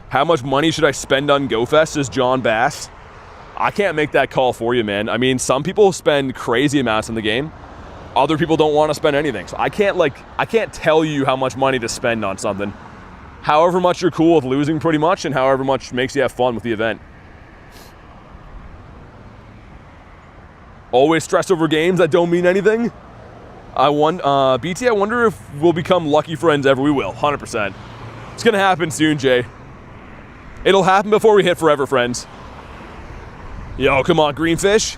How much money should I spend on GoFest, says John Bass. I can't make that call for you, man. I mean, some people spend crazy amounts in the game. Other people don't want to spend anything. So I can't tell you how much money to spend on something. However much you're cool with losing, pretty much, and however much makes you have fun with the event. Always stress over games that don't mean anything. BT, I wonder if we'll become lucky friends ever. We will, 100%. It's gonna happen soon, Jay. It'll happen before we hit forever friends. Yo, come on, green fish.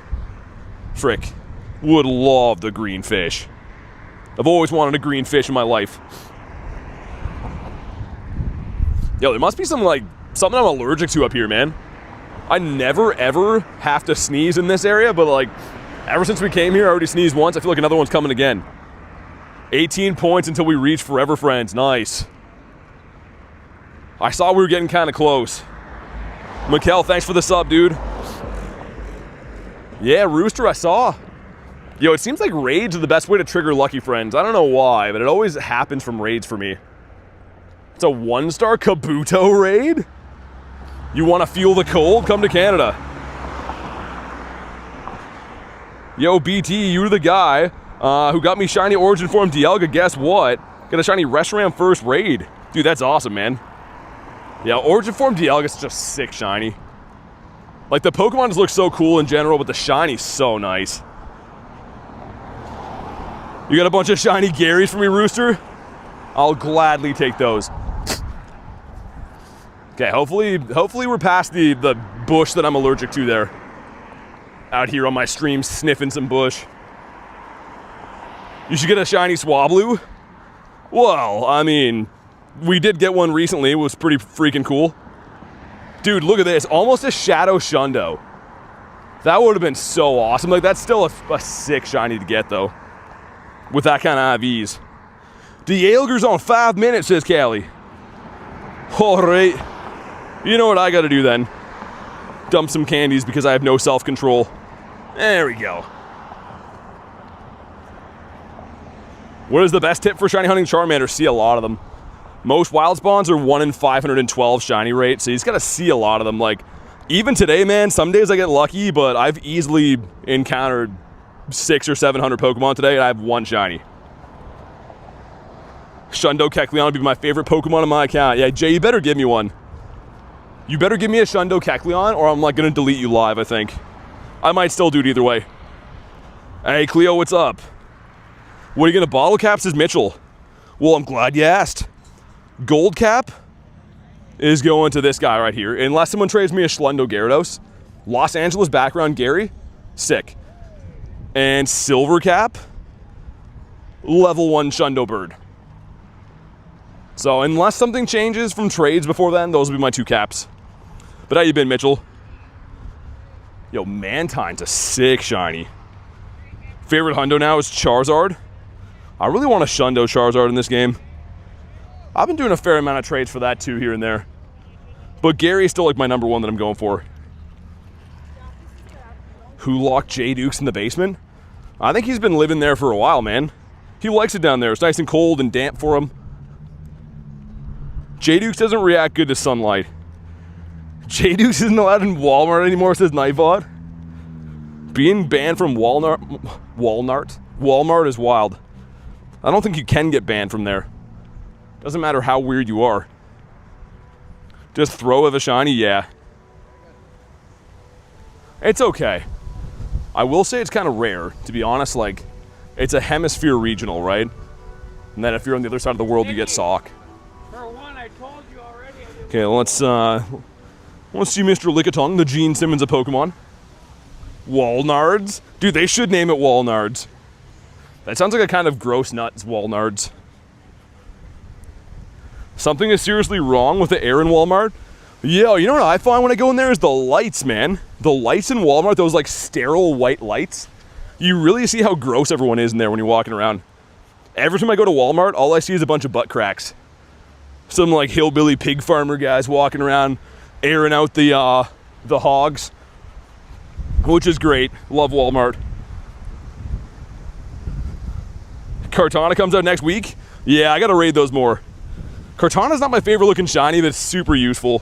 Frick, would love the green fish. I've always wanted a green fish in my life. Yo, there must be something I'm allergic to up here, man. I never ever have to sneeze in this area, but like, ever since we came here, I already sneezed once. I feel like another one's coming again. 18 points until we reach forever friends. Nice. I saw we were getting kind of close. Mikkel, thanks for the sub, dude. Yeah, Rooster, I saw. Yo, it seems like raids are the best way to trigger lucky friends. I don't know why, but it always happens from raids for me. It's a 1-star Kabuto raid? You want to feel the cold? Come to Canada. Yo, BT, you're the guy who got me shiny Origin Form Dialga. Guess what? Got a shiny Reshiram first raid. Dude, that's awesome, man. Yeah, Origin Form Dialga is just sick shiny. Like, the Pokemon just look so cool in general, but the shiny's so nice. You got a bunch of shiny Garys for me, Rooster? I'll gladly take those. Okay, hopefully we're past the bush that I'm allergic to there. Out here on my stream sniffing some bush. You should get a shiny Swablu. Well, I mean, we did get one recently. It was pretty freaking cool. Dude, look at this. Almost a Shadow Shundo. That would have been so awesome. Like, that's still a sick shiny to get, though. With that kind of IVs. Dialga's on 5 minutes, says Callie. Alright. You know what I gotta do then? Dump some candies because I have no self-control. There we go. What is the best tip for shiny hunting Charmander? See a lot of them. Most wild spawns are 1 in 512 shiny rate, so you just gotta see a lot of them. Like, Even today, man, some days I get lucky, but I've easily encountered 600 or 700 Pokemon today, and I have one shiny. Shundo Kecleon would be my favorite Pokemon on my account. Yeah, Jay, you better give me one. You better give me a Shundo Kecleon, or I'm like gonna delete you live, I think. I might still do it either way. Hey, Cleo, what's up? What are you gonna bottle cap, says Mitchell? Well, I'm glad you asked. Gold cap is going to this guy right here. Unless someone trades me a Schlundo Gyarados. Los Angeles background Gary, sick. And silver cap, level 1 Shundo Bird. So unless something changes from trades before then, those will be my 2 caps. But how you been, Mitchell? Yo, Mantine's a sick shiny. Favorite Hundo now is Charizard. I really want a Shundo Charizard in this game. I've been doing a fair amount of trades for that too, here and there. But Gary's still like my number 1 that I'm going for. Who locked J Dukes in the basement? I think he's been living there for a while, man. He likes it down there. It's nice and cold and damp for him. J Dukes doesn't react good to sunlight. J Dukes isn't allowed in Walmart anymore, says Nightbot. Being banned from Walmart is wild. I don't think you can get banned from there. Doesn't matter how weird you are. Just throw of a shiny, yeah. It's okay. I will say it's kind of rare, to be honest. Like, it's a hemisphere regional, right? And then if you're on the other side of the world, you get sock. For one, I told you already. Okay, let's see Mr. Lickitung, the Gene Simmons of Pokemon. Walnards? Dude, they should name it Walnards. That sounds like a kind of gross nuts, Walnards. Something is seriously wrong with the air in Walmart. Yo, you know what I find when I go in there is the lights, man. The lights in Walmart, those like sterile white lights. You really see how gross everyone is in there when you're walking around. Every time I go to Walmart, all I see is a bunch of butt cracks. Some like hillbilly pig farmer guys walking around, airing out the hogs, which is great. Love Walmart. Kartana comes out next week. Yeah, I gotta raid those more. Kartana's not my favorite looking shiny, but it's super useful.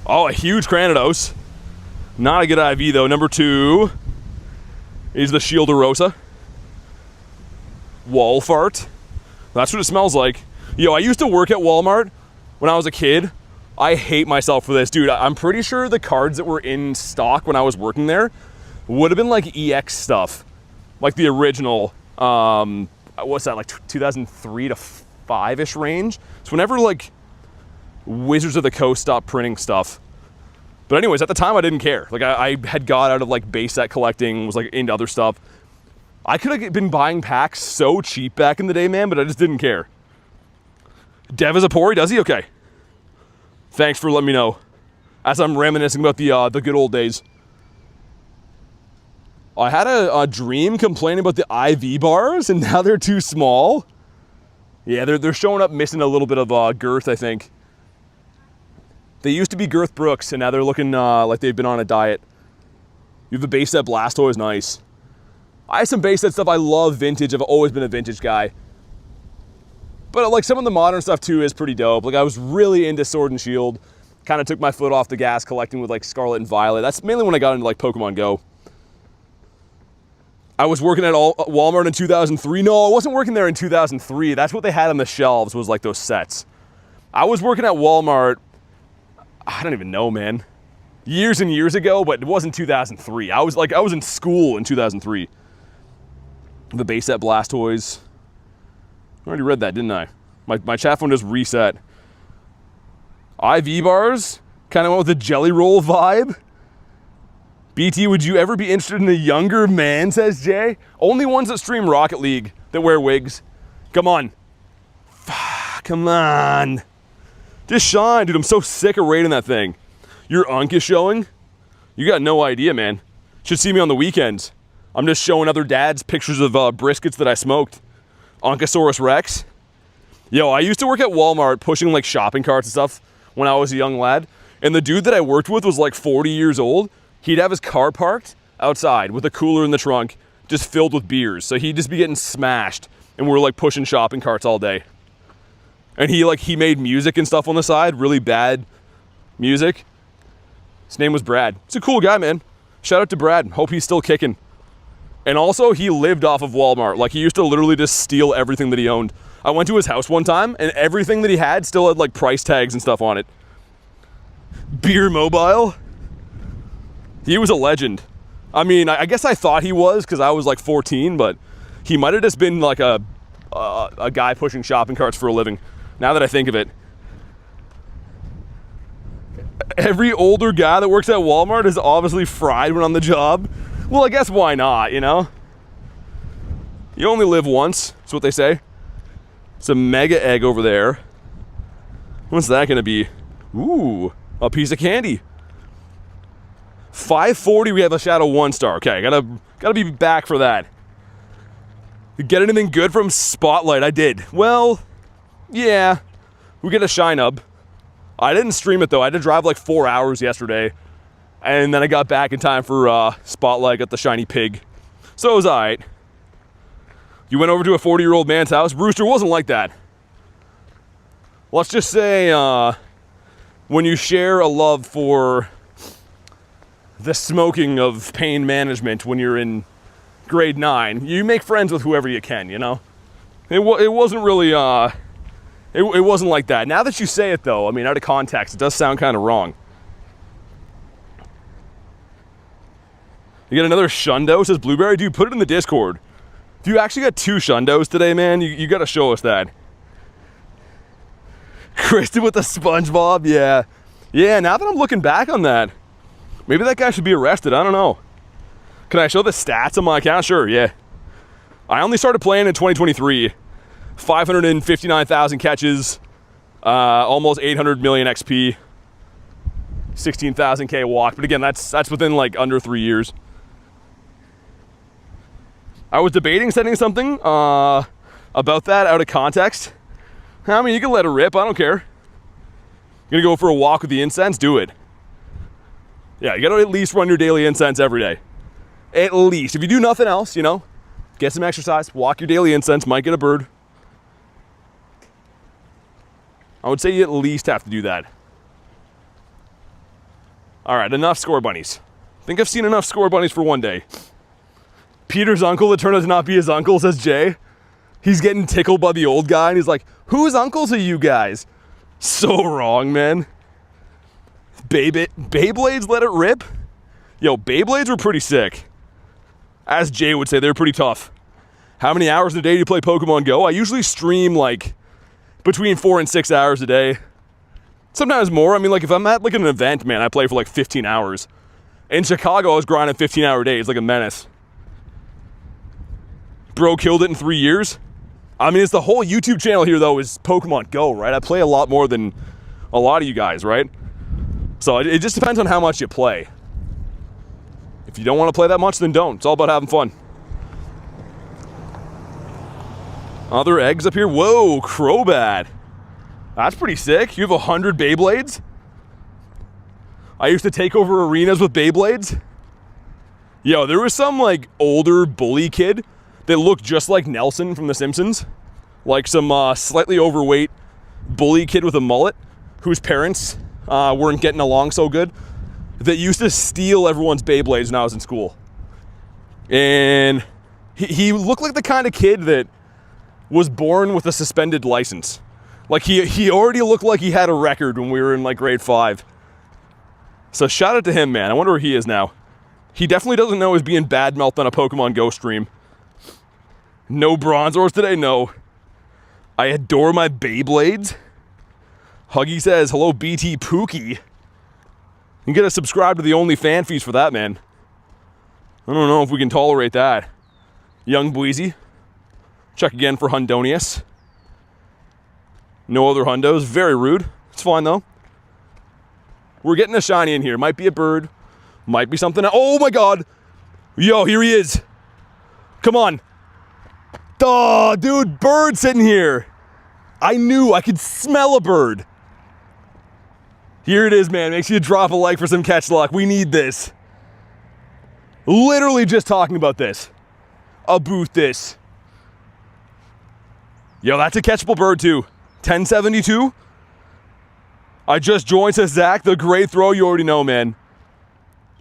Oh, a huge Cranidos. Not a good IV though. Number 2 is the Shieldarosa. Wall fart. That's what it smells like. Yo, I used to work at Walmart when I was a kid. I hate myself for this. Dude, I'm pretty sure the cards that were in stock when I was working there would have been like EX stuff. Like the original, what's that, like 2003 to 5-ish range? So whenever like Wizards of the Coast stopped printing stuff. But anyways, at the time I didn't care. Like I had got out of like base set collecting, was like into other stuff. I could have been buying packs so cheap back in the day, man, but I just didn't care. Dev is a Pori, does he? Okay. Thanks for letting me know. As I'm reminiscing about the good old days. I had a dream complaining about the IV bars, and now they're too small. Yeah, they're showing up missing a little bit of girth, I think. They used to be Girth Brooks, and now they're looking like they've been on a diet. You have the base set Blastoise, nice. I have some base set stuff. I love vintage. I've always been a vintage guy. But like some of the modern stuff too is pretty dope. Like I was really into Sword and Shield. Kind of took my foot off the gas collecting with like Scarlet and Violet. That's mainly when I got into like Pokemon GO. I was working at Walmart in 2003. No, I wasn't working there in 2003. That's what they had on the shelves, was like those sets. I was working at Walmart, I don't even know, man. Years and years ago, but it wasn't 2003. I was in school in 2003. The base set Blastoise. I already read that, didn't I? My chat phone just reset. IV bars? Kind of went with the Jelly Roll vibe. BT, would you ever be interested in a younger man, says Jay? Only ones that stream Rocket League that wear wigs. Come on. Come on. Just shine, dude. I'm so sick of raiding that thing. Your Unk is showing? You got no idea, man. Should see me on the weekends. I'm just showing other dads pictures of briskets that I smoked. Oncosaurus Rex. Yo, I used to work at Walmart pushing like shopping carts and stuff when I was a young lad. And the dude that I worked with was like 40 years old. He'd have his car parked outside with a cooler in the trunk just filled with beers. So he'd just be getting smashed. And we were like pushing shopping carts all day. And he made music and stuff on the side, really bad music. His name was Brad. He's a cool guy, man. Shout out to Brad. Hope he's still kicking. And also, he lived off of Walmart. Like, he used to literally just steal everything that he owned. I went to his house one time, and everything that he had still had, like, price tags and stuff on it. Beer Mobile. He was a legend. I mean, I guess I thought he was because I was, like, 14, but he might have just been, like, a guy pushing shopping carts for a living, now that I think of it. Every older guy that works at Walmart is obviously fried when on the job. Well, I guess why not, you know? You only live once, that's what they say. It's a mega egg over there. What's that gonna be? Ooh, a piece of candy. 540, we have a Shadow 1-star. Okay, gotta be back for that. You get anything good from Spotlight? I did. Well, yeah. We get a Shine-Up. I didn't stream it though. I had to drive like 4 hours yesterday. And then I got back in time for Spotlight, got the shiny pig. So it was alright. You went over to a 40-year-old man's house. Brewster wasn't like that. Let's just say when you share a love for the smoking of pain management when you're in grade 9, you make friends with whoever you can, you know? It wasn't really, it wasn't like that. Now that you say it though, I mean, out of context, it does sound kind of wrong. You get another Shundo, says Blueberry. Dude, put it in the Discord. If you actually got 2 Shundos today, man, you gotta show us that. Kristen with the SpongeBob, yeah. Yeah, now that I'm looking back on that, maybe that guy should be arrested, I don't know. Can I show the stats on my account? Sure, yeah. I only started playing in 2023. 559,000 catches, almost 800 million XP, 16,000K walk. But again, that's within like under 3 years. I was debating sending something about that out of context. I mean, you can let it rip. I don't care. You're gonna go for a walk with the Incense? Do it. Yeah, you gotta at least run your daily Incense every day. At least. If you do nothing else, you know, get some exercise, walk your daily Incense, might get a bird. I would say you at least have to do that. All right, enough score bunnies. I think I've seen enough score bunnies for one day. Peter's uncle that turned out to not be his uncle, says Jay. He's getting tickled by the old guy, and he's like, whose uncles are you guys? So wrong, man. Beyblades let it rip? Yo, Beyblades were pretty sick. As Jay would say, they're pretty tough. How many hours a day do you play Pokemon GO? I usually stream like between 4 and 6 hours a day. Sometimes more. I mean, like if I'm at like an event, man, I play for like 15 hours. In Chicago, I was grinding 15-hour days like a menace. Bro killed it in 3 years. I mean, it's the whole YouTube channel here, though, is Pokemon GO, right? I play a lot more than a lot of you guys, right? So it just depends on how much you play. If you don't want to play that much, then don't. It's all about having fun. Other eggs up here. Whoa, Crobat. That's pretty sick. You have 100 Beyblades? I used to take over arenas with Beyblades. Yo, there was some, like, older bully kid that looked just like Nelson from The Simpsons. Like some slightly overweight bully kid with a mullet whose parents weren't getting along so good, that used to steal everyone's Beyblades when I was in school. And he looked like the kind of kid that was born with a suspended license. Like he already looked like he had a record when we were in like grade 5. So shout out to him, man. I wonder where he is now. He definitely doesn't know he's being bad-mouthed on a Pokemon GO stream. No Bronzors today? No. I adore my Beyblades. Huggy says, hello BT Pookie. You gotta subscribe to the only fan feast for that, man. I don't know if we can tolerate that. Young Bweezy. Check again for Hundonius. No other Hundos. Very rude. It's fine though. We're getting a shiny in here. Might be a bird. Might be something else. Oh my god. Yo, here he is. Come on. Oh, dude, bird sitting here. I knew I could smell a bird. Here it is, man. Make sure you drop a like for some catch luck. We need this. Literally just talking about this. I'll boot this. Yo, that's a catchable bird too. 1072. I just joined, says Zach. The great throw, you already know, man.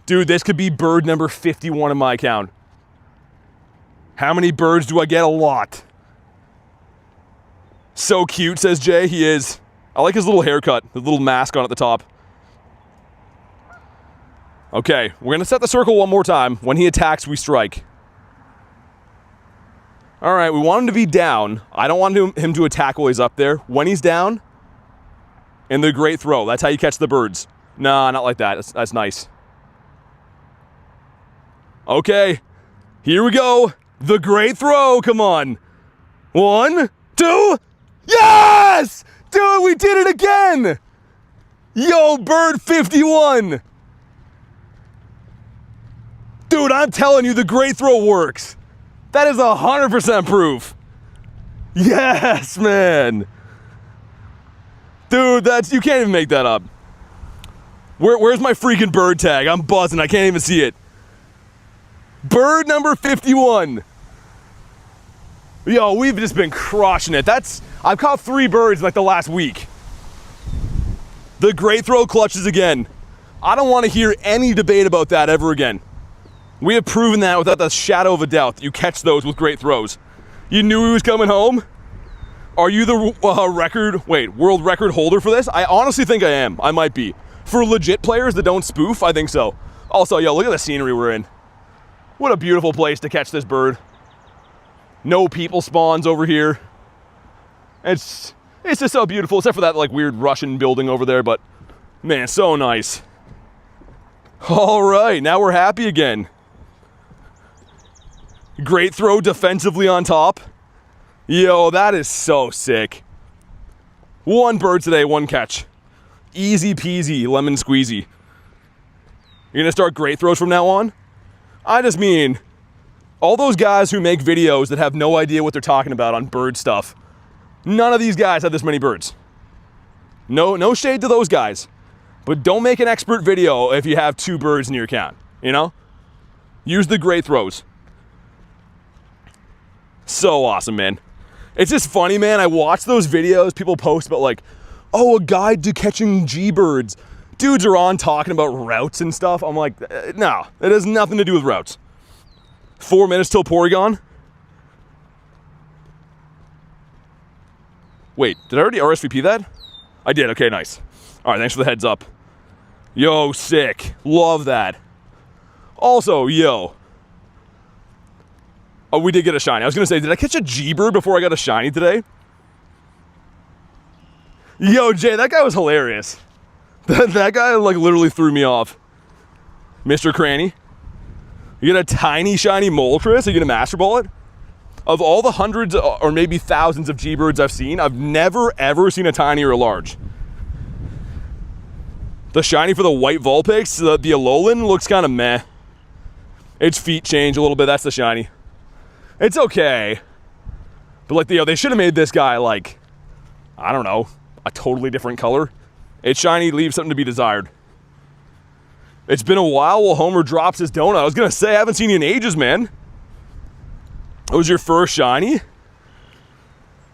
Dude, this could be bird number 51 in my account. How many birds do I get? A lot. So cute, says Jay. He is. I like his little haircut, the little mask on at the top. Okay, we're going to set the circle one more time. When he attacks, we strike. All right, we want him to be down. I don't want him to attack while he's up there. When he's down, in the great throw. That's how you catch the birds. Nah, not like that. That's nice. Okay, here we go. The great throw, come on. 1, 2, yes! Dude, we did it again! Yo, bird 51! Dude, I'm telling you, the great throw works. That is 100% proof. Yes, man. Dude, you can't even make that up. Where's my freaking bird tag? I'm buzzing, I can't even see it. Bird number 51. Yo, we've just been crushing it. I've caught 3 birds in like the last week. The great throw clutches again. I don't want to hear any debate about that ever again. We have proven that without the shadow of a doubt that you catch those with great throws. You knew he was coming home? Are you the world record holder for this? I honestly think I am. I might be. For legit players that don't spoof, I think so. Also, yo, look at the scenery we're in. What a beautiful place to catch this bird. No people spawns over here. It's just so beautiful, except for that like weird Russian building over there, but man, so nice. All right, now we're happy again. Great throw defensively on top. Yo, that is so sick. 1 bird today, 1 catch. Easy peasy, lemon squeezy. You're gonna start great throws from now on? I just mean, all those guys who make videos that have no idea what they're talking about on bird stuff, none of these guys have this many birds. No shade to those guys. But don't make an expert video if you have 2 birds in your account, you know? Use the great throws. So awesome, man. It's just funny, man. I watch those videos people post about like, oh, a guide to catching G-birds. Dudes are on talking about routes and stuff. I'm like, no, it has nothing to do with routes. 4 minutes till Porygon. Wait, did I already RSVP that? I did, okay, nice. All right, thanks for the heads up. Yo, sick, love that. Also, yo. Oh, we did get a shiny. I was gonna say, did I catch a G-bird before I got a shiny today? Yo, Jay, that guy was hilarious. That guy like literally threw me off. Mr. Cranny. You get a tiny shiny Moltres, are you gonna Master Ball it? Of all the hundreds or maybe thousands of G-birds I've seen, I've never ever seen a tiny or a large. The shiny for the white Vulpix, the Alolan, looks kind of meh. Its feet change a little bit, that's the shiny. It's okay. But like, they should have made this guy like, I don't know, a totally different color. Its shiny leaves something to be desired. It's been a while Homer drops his donut. I was gonna say, I haven't seen you in ages, man. It was your first shiny?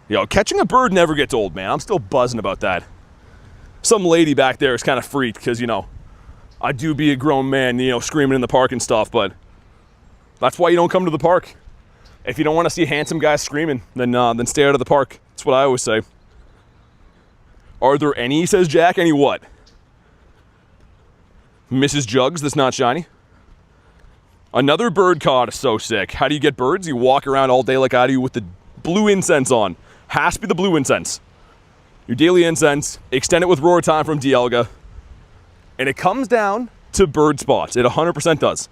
Yo, catching a bird never gets old, man. I'm still buzzing about that. Some lady back there is kind of freaked because, you know, I do be a grown man, you know, screaming in the park and stuff, but that's why you don't come to the park. If you don't want to see handsome guys screaming, then stay out of the park. That's what I always say. Are there any, says Jack, any what? Mrs. Jugs, that's not shiny. Another bird caught is so sick. How do you get birds? You walk around all day like I do with the blue incense on. Has to be the blue incense. Your daily incense, extend it with Roar Time from Dialga, and it comes down to bird spots. It 100% does.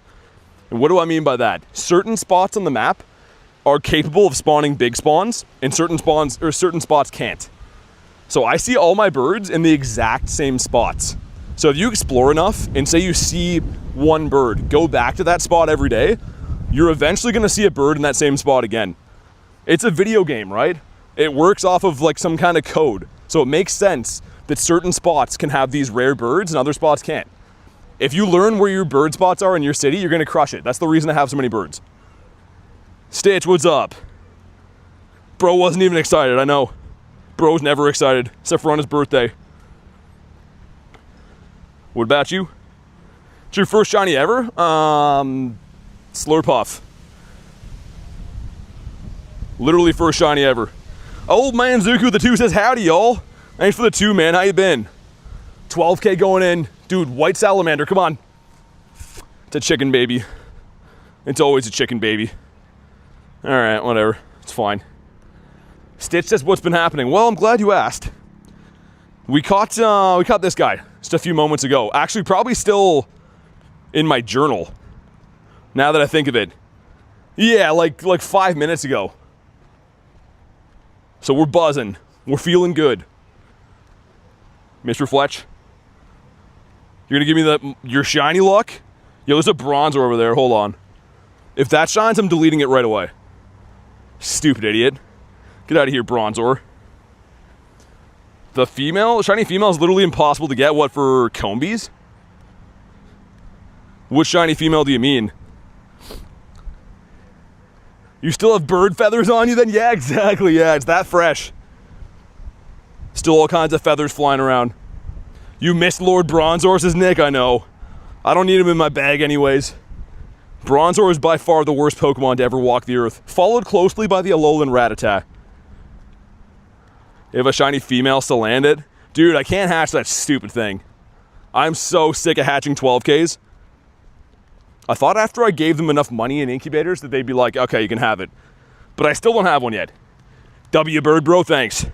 And what do I mean by that? Certain spots on the map are capable of spawning big spawns, and certain spots can't. So I see all my birds in the exact same spots. So if you explore enough and say you see one bird, go back to that spot every day, you're eventually gonna see a bird in that same spot again. It's a video game, right? It works off of like some kind of code. So it makes sense that certain spots can have these rare birds and other spots can't. If you learn where your bird spots are in your city, you're gonna crush it. That's the reason I have so many birds. Stitch, what's up? Bro wasn't even excited, I know. Bro's never excited, except for on his birthday. What about you? It's your first shiny ever? Slurpuff. Literally first shiny ever. Old man Zuku the 2 says, howdy, y'all. Thanks for the 2, man. How you been? 12K going in. Dude, white salamander, come on. It's a chicken baby. It's always a chicken baby. All right, whatever. It's fine. Stitch says, what's been happening? Well, I'm glad you asked. We caught this guy just a few moments ago. Actually, probably still in my journal. Now that I think of it. Yeah, like 5 minutes ago. So we're buzzing. We're feeling good. Mr. Fletch, you're gonna give me your shiny luck? Yo, there's a bronzer over there. Hold on. If that shines, I'm deleting it right away. Stupid idiot. Get out of here, Bronzor. The shiny female is literally impossible to get. What, for Combies? Which shiny female do you mean? You still have bird feathers on you then? Yeah, exactly. Yeah, it's that fresh. Still all kinds of feathers flying around. You missed Lord Bronzor, says Nick. I know. I don't need him in my bag anyways. Bronzor is by far the worst Pokemon to ever walk the earth, followed closely by the Alolan Rattata. You have a shiny female still land it? Dude, I can't hatch that stupid thing. I'm so sick of hatching 12Ks. I thought after I gave them enough money in incubators that they'd be like, okay, you can have it. But I still don't have one yet. W Bird, bro, thanks.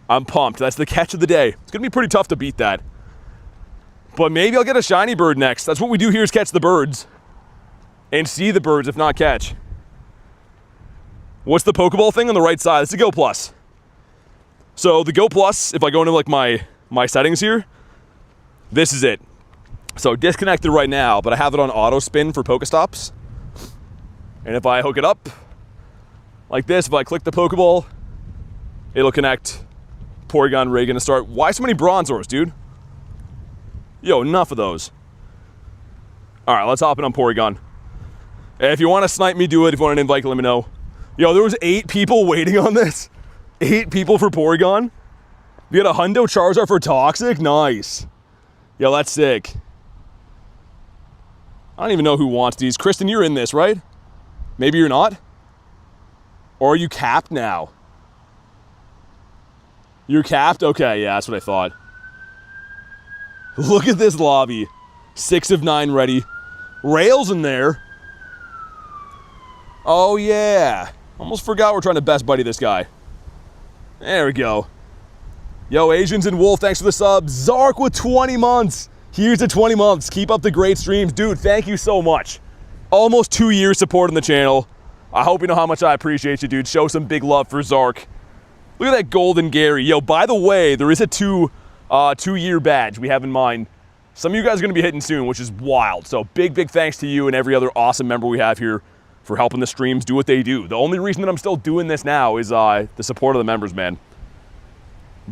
I'm pumped. That's the catch of the day. It's going to be pretty tough to beat that. But maybe I'll get a shiny bird next. That's what we do here, is catch the birds. And see the birds, if not catch. What's the Pokeball thing on the right side? It's a Go Plus. So the Go Plus, if I go into like my settings here, this is it. So disconnected right now, but I have it on auto spin for Pokestops. And if I hook it up like this, if I click the Pokeball, it'll connect. Porygon rig gonna start. Why so many Bronzors, dude? Yo, enough of those. All right, let's hop in on Porygon. If you want to snipe me, do it. If you want an invite, let me know. Yo, there was 8 people waiting on this. 8 people for Porygon. You got a Hundo Charizard for Toxic? Nice. Yo, that's sick. I don't even know who wants these. Kristen, you're in this, right? Maybe you're not? Or are you capped now? You're capped? Okay, yeah, that's what I thought. Look at this lobby. 6 of 9 ready. Rails in there. Oh, yeah. Almost forgot we're trying to best buddy this guy. There we go. Yo, Asians and Wolf, thanks for the sub. Zark with 20 months. Here's to 20 months. Keep up the great streams. Dude, thank you so much. Almost 2 years supporting the channel. I hope you know how much I appreciate you, dude. Show some big love for Zark. Look at that golden Gary. Yo, by the way, there is a two-year badge we have in mind. Some of you guys are going to be hitting soon, which is wild. So big thanks to you and every other awesome member we have here for helping the streams do what they do. The only reason that I'm still doing this now is the support of the members, man.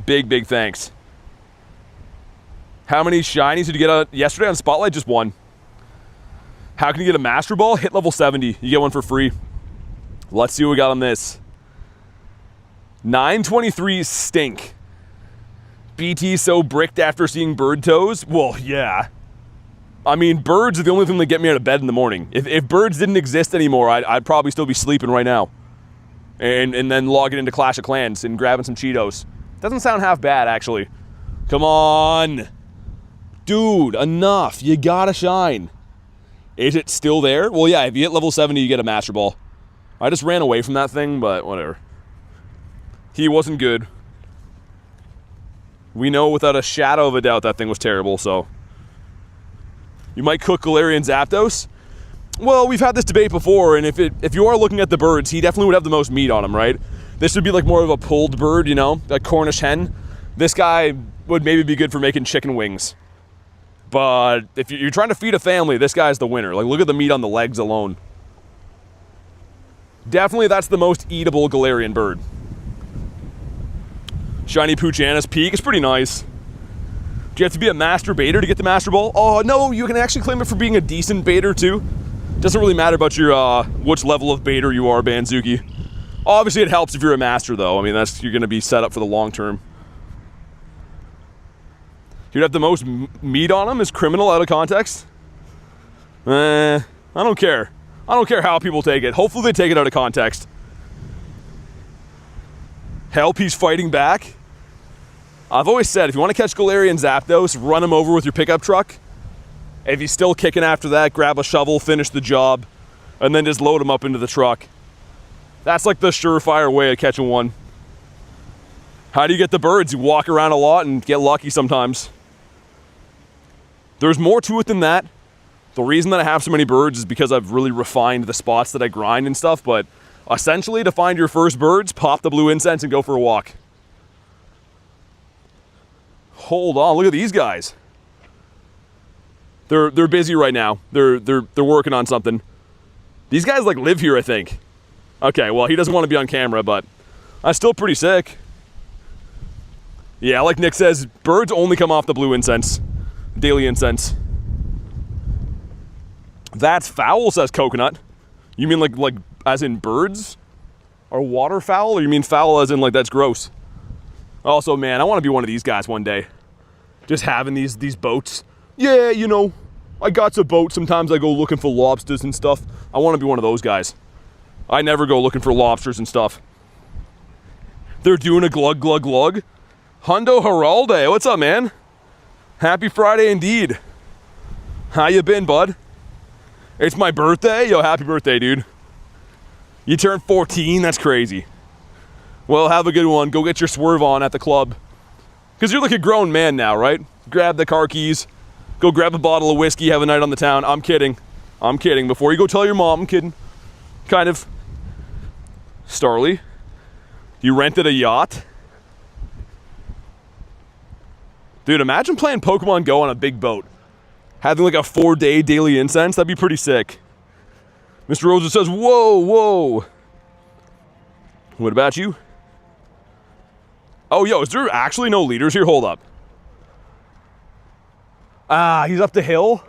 Big thanks. How many shinies did you get yesterday on Spotlight? Just 1. How can you get a Master Ball? Hit level 70. You get one for free. Let's see what we got on this. 923 stink. BT so bricked after seeing bird toes? Well, yeah. I mean, birds are the only thing that get me out of bed in the morning. If birds didn't exist anymore, I'd probably still be sleeping right now. And then logging into Clash of Clans and grabbing some Cheetos. Doesn't sound half bad, actually. Come on. Dude, enough. You gotta shine. Is it still there? Well, yeah, if you hit level 70, you get a Master Ball. I just ran away from that thing, but whatever. He wasn't good. We know without a shadow of a doubt that thing was terrible, so. You might cook Galarian Zapdos? Well, we've had this debate before, and if you are looking at the birds, he definitely would have the most meat on him, right? This would be like more of a pulled bird, you know, a Cornish hen. This guy would maybe be good for making chicken wings. But if you're trying to feed a family, this guy's the winner. Like, look at the meat on the legs alone. Definitely that's the most eatable Galarian bird. Shiny Poochana's Peak is pretty nice. Do you have to be a master baiter to get the Master Ball? Oh, no, you can actually claim it for being a decent baiter, too. Doesn't really matter about your, which level of baiter you are, Banzuki. Obviously, it helps if you're a master, though. I mean, you're going to be set up for the long term. You'd have the most meat on him is criminal out of context. I don't care. I don't care how people take it. Hopefully they take it out of context. Help, he's fighting back. I've always said, if you want to catch Galarian Zapdos, run him over with your pickup truck. If he's still kicking after that, grab a shovel, finish the job, and then just load him up into the truck. That's like the surefire way of catching one. How do you get the birds? You walk around a lot and get lucky sometimes. There's more to it than that. The reason that I have so many birds is because I've really refined the spots that I grind and stuff, but essentially to find your first birds, pop the blue incense and go for a walk. Hold on, look at these guys. They're busy right now. They're working on something. These guys like live here, I think. Okay, well, he doesn't want to be on camera, but that's still pretty sick. Yeah, like Nick says, birds only come off the blue incense. Daily incense. That's foul, says Coconut. You mean like as in birds? Or waterfowl? Or you mean foul as in like that's gross? Also, man, I want to be one of these guys one day. Just having these boats. Yeah, you know, I got a boat. Sometimes I go looking for lobsters and stuff. I want to be one of those guys. I never go looking for lobsters and stuff. They're doing a glug glug glug. Hundo Heralde, what's up, man? Happy Friday indeed. How you been, bud? It's my birthday? Yo, happy birthday, dude. You turned 14? That's crazy. Well, have a good one. Go get your swerve on at the club. Because you're like a grown man now, right? Grab the car keys. Go grab a bottle of whiskey, have a night on the town. I'm kidding. I'm kidding. Before you go tell your mom, I'm kidding. Kind of. Starly, you rented a yacht? Dude, imagine playing Pokemon GO on a big boat. Having like a 4-day daily incense, that'd be pretty sick. Mr. Rosa says, whoa, whoa. What about you? Oh, yo, is there actually no leaders here? Hold up. Ah, he's up the hill?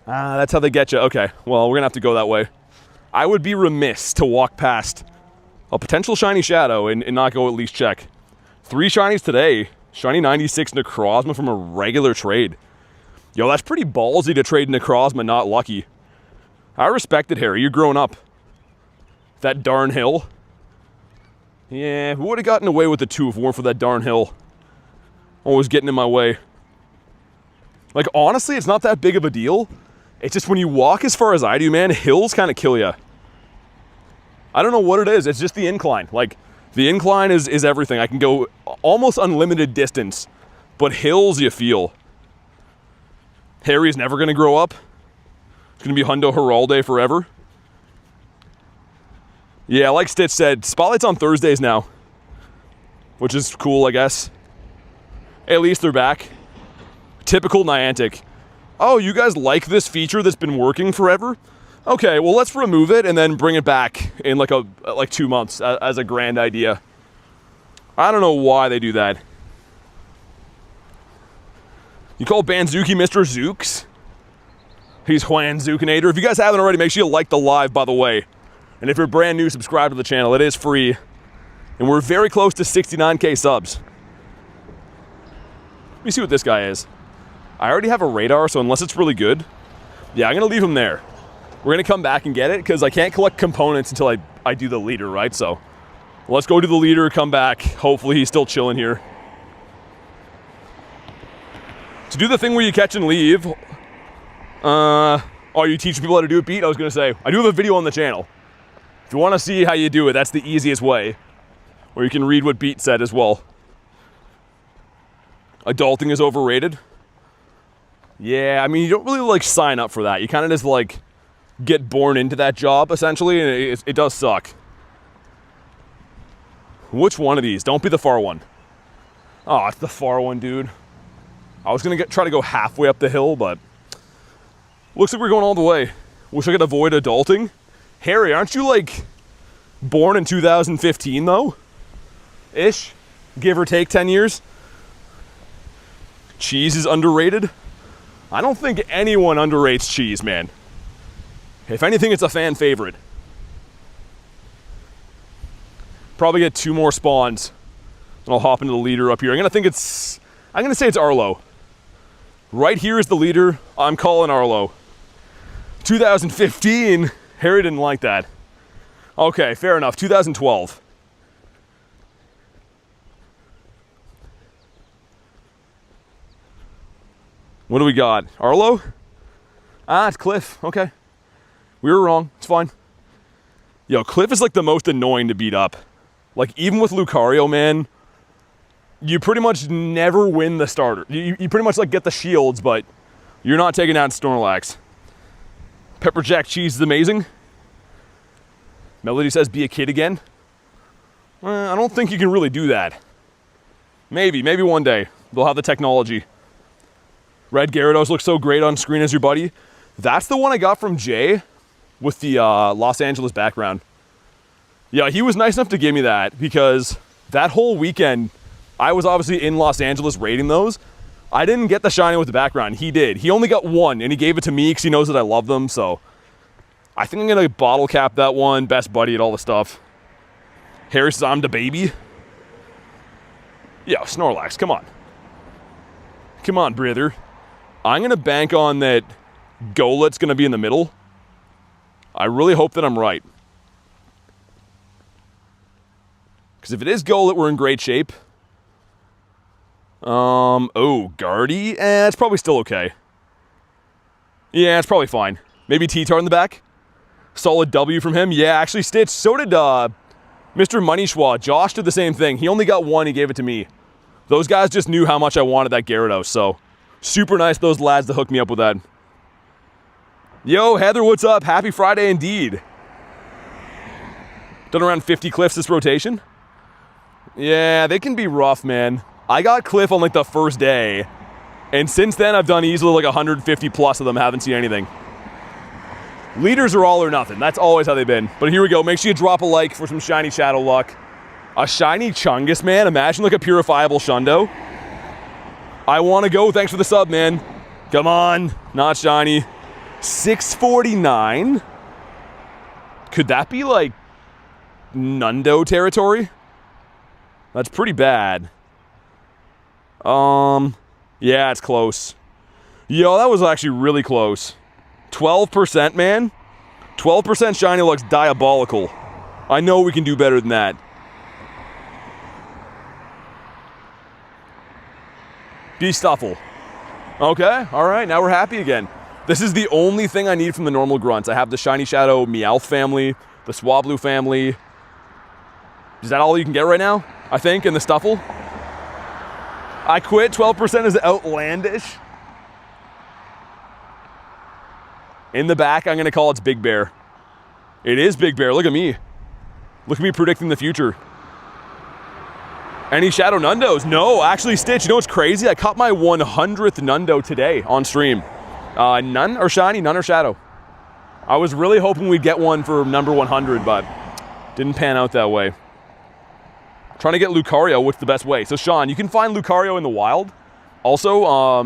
Ah, that's how they get you. Okay, well, we're gonna have to go that way. I would be remiss to walk past a potential shiny Shadow and not go at least check. 3 shinies today. Shiny 96 Necrozma from a regular trade. Yo, that's pretty ballsy to trade Necrozma, not lucky. I respect it, Harry. You're growing up. That darn hill. Yeah, who would have gotten away with the 2 if it weren't for that darn hill? Always getting in my way. Like, honestly, it's not that big of a deal. It's just when you walk as far as I do, man, hills kind of kill you. I don't know what it is. It's just the incline. Like, the incline is everything. I can go almost unlimited distance, but hills you feel. Harry's never going to grow up. It's going to be Hundo Heralde forever. Yeah, like Stitch said, Spotlight's on Thursdays now, which is cool, I guess. At least they're back. Typical Niantic. Oh, you guys like this feature that's been working forever? Okay, well, let's remove it and then bring it back in like 2 months as a grand idea. I don't know why they do that. You call Banzuki Mr. Zooks? He's Juan Zookinator. If you guys haven't already, make sure you like the live, by the way. And if you're brand new, subscribe to the channel. It is free. And we're very close to 69K subs. Let me see what this guy is. I already have a radar, so unless it's really good, yeah, I'm going to leave him there. We're going to come back and get it, because I can't collect components until I do the leader, right? So let's go to the leader, come back. Hopefully he's still chilling here. To do the thing where you catch and leave, are you teaching people how to do it, Pete? I was going to say, I do have a video on the channel. If you want to see how you do it, that's the easiest way. Or you can read what Beat said as well. Adulting is overrated. Yeah, I mean, you don't really, like, sign up for that. You kind of just, like, get born into that job, essentially, and it does suck. Which one of these? Don't be the far one. Oh, it's the far one, dude. I was going to try to go halfway up the hill, but looks like we're going all the way. Wish I could avoid adulting. Harry, aren't you, like, born in 2015, though? Ish? Give or take 10 years? Cheese is underrated? I don't think anyone underrates cheese, man. If anything, it's a fan favorite. Probably get 2 more spawns. And I'll hop into the leader up here. I'm gonna say it's Arlo. Right here is the leader. I'm calling Arlo. 2015, Harry didn't like that. Okay, fair enough. 2012. What do we got? Arlo? Ah, it's Cliff. Okay. We were wrong. It's fine. Yo, Cliff is like the most annoying to beat up. Like, even with Lucario, man, you pretty much never win the starter. You pretty much like get the shields, but you're not taking out Snorlax. Pepper Jack cheese is amazing. Melody says, be a kid again. I don't think you can really do that. Maybe one day. They'll have the technology. Red Gyarados looks so great on screen as your buddy. That's the one I got from Jay with the Los Angeles background. Yeah, he was nice enough to give me that because that whole weekend, I was obviously in Los Angeles rating those. I didn't get the shiny with the background. He did. He only got one, and he gave it to me because he knows that I love them, so I think I'm going to bottle cap that one. Best buddy at all the stuff. Harry says, I'm the baby. Yo, Snorlax, come on. Come on, brother. I'm going to bank on that Golet's going to be in the middle. I really hope that I'm right. Because if it is Golet, we're in great shape. Oh, Guardy? It's probably still okay. Yeah, it's probably fine. Maybe T-Tar in the back? Solid W from him. Yeah, actually, Stitch, so did Mr. Money Schwa. Josh did the same thing. He only got one, he gave it to me. Those guys just knew how much I wanted that Gyarados, so super nice of those lads to hook me up with that. Yo, Heather, what's up? Happy Friday indeed. Done around 50 Cliffs this rotation. Yeah, they can be rough, man. I got Cliff on like the first day, and since then I've done easily like 150 plus of them, haven't seen anything. Leaders are all or nothing. That's always how they've been. But here we go. Make sure you drop a like for some shiny Shadow luck. A shiny Chungus, man. Imagine like a purifiable Shundo. I want to go. Thanks for the sub, man. Come on. Not shiny. 649. Could that be like Hundo territory? That's pretty bad. Yeah, it's close. Yo, that was actually really close. 12%, man. 12% shiny looks diabolical. I know we can do better than that. De-stuffle. Okay, alright, now we're happy again. This is the only thing I need from the normal grunts. I have the Shiny Shadow Meowth family, the Swablu family. Is that all you can get right now? I think, in the Stuffle? I quit. 12% is outlandish. In the back, I'm going to call it Big Bear. It is Big Bear. Look at me. Look at me predicting the future. Any Shadow Nundos? No, actually, Stitch, you know what's crazy? I caught my 100th Nundo today on stream. None or Shiny, none or Shadow. I was really hoping we'd get one for number 100, but didn't pan out that way. Trying to get Lucario, what's the best way? So, Sean, you can find Lucario in the wild. Also,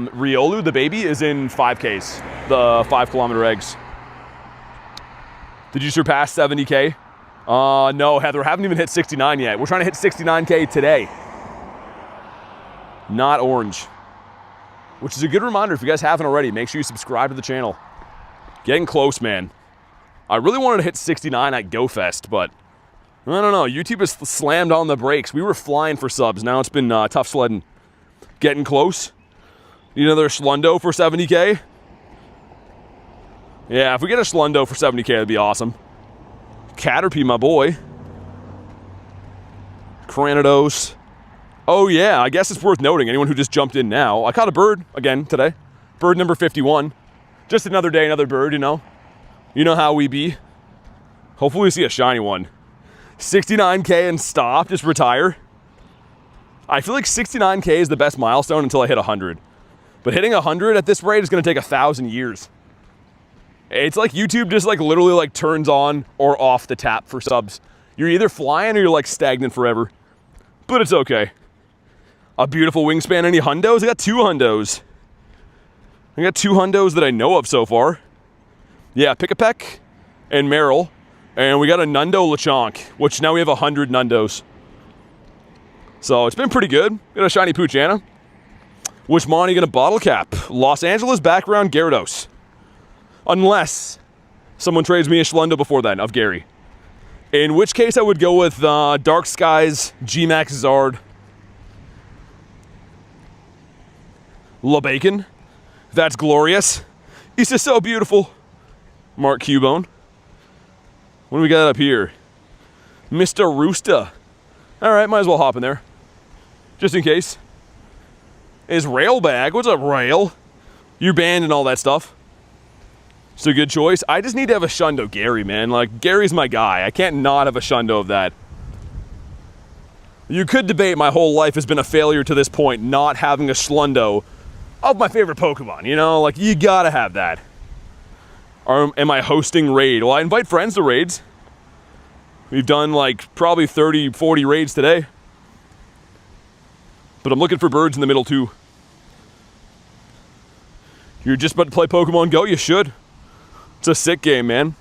Riolu, the baby, is in 5Ks, the 5-kilometer eggs. Did you surpass 70K? No, Heather, haven't even hit 69 yet. We're trying to hit 69K today. Not orange. Which is a good reminder, if you guys haven't already, make sure you subscribe to the channel. Getting close, man. I really wanted to hit 69 at GoFest, but I don't know. YouTube has slammed on the brakes. We were flying for subs. Now it's been tough sledding. Getting close. Need another Schlundo for 70K? Yeah, if we get a Schlundo for 70K, that'd be awesome. Caterpie, my boy. Cranidos. Oh yeah, I guess it's worth noting, anyone who just jumped in now, I caught a bird again today. Bird number 51. Just another day, another bird, you know. You know how we be. Hopefully we see a shiny one. 69K and stop, just retire. I feel like 69K is the best milestone until I hit 100. But hitting 100 at this rate is going to take 1,000 years. It's like YouTube just like literally like turns on or off the tap for subs. You're either flying or you're like stagnant forever. But it's okay. A beautiful wingspan. Any Hundos? I got 2 Hundos. I got 2 Hundos that I know of so far. Yeah, Pick-a-Peck and Meryl. And we got a Nundo Lechonk, which now we have 100 Nundos. So it's been pretty good. Got a shiny Poochyena. Which mon are you going to bottle cap? Los Angeles background Gyarados. Unless someone trades me a Shundo before then, of Gary. In which case I would go with Dark Skies, G-Max Zard, LeBacon. That's glorious. He's just so beautiful. Mark Cubone. What do we got up here? Mr. Rooster. Alright, might as well hop in there. Just in case. Is Railbag. What's up, Rail? You're banned and all that stuff. It's a good choice. I just need to have a Shundo Gary, man. Like, Gary's my guy. I can't not have a Shundo of that. You could debate my whole life has been a failure to this point, not having a Shundo of my favorite Pokemon, you know? Like, you gotta have that. Or am I hosting raid? Well, I invite friends to raids. We've done, like, probably 30, 40 raids today. But I'm looking for birds in the middle, too. You're just about to play Pokemon GO? You should. It's a sick game, man.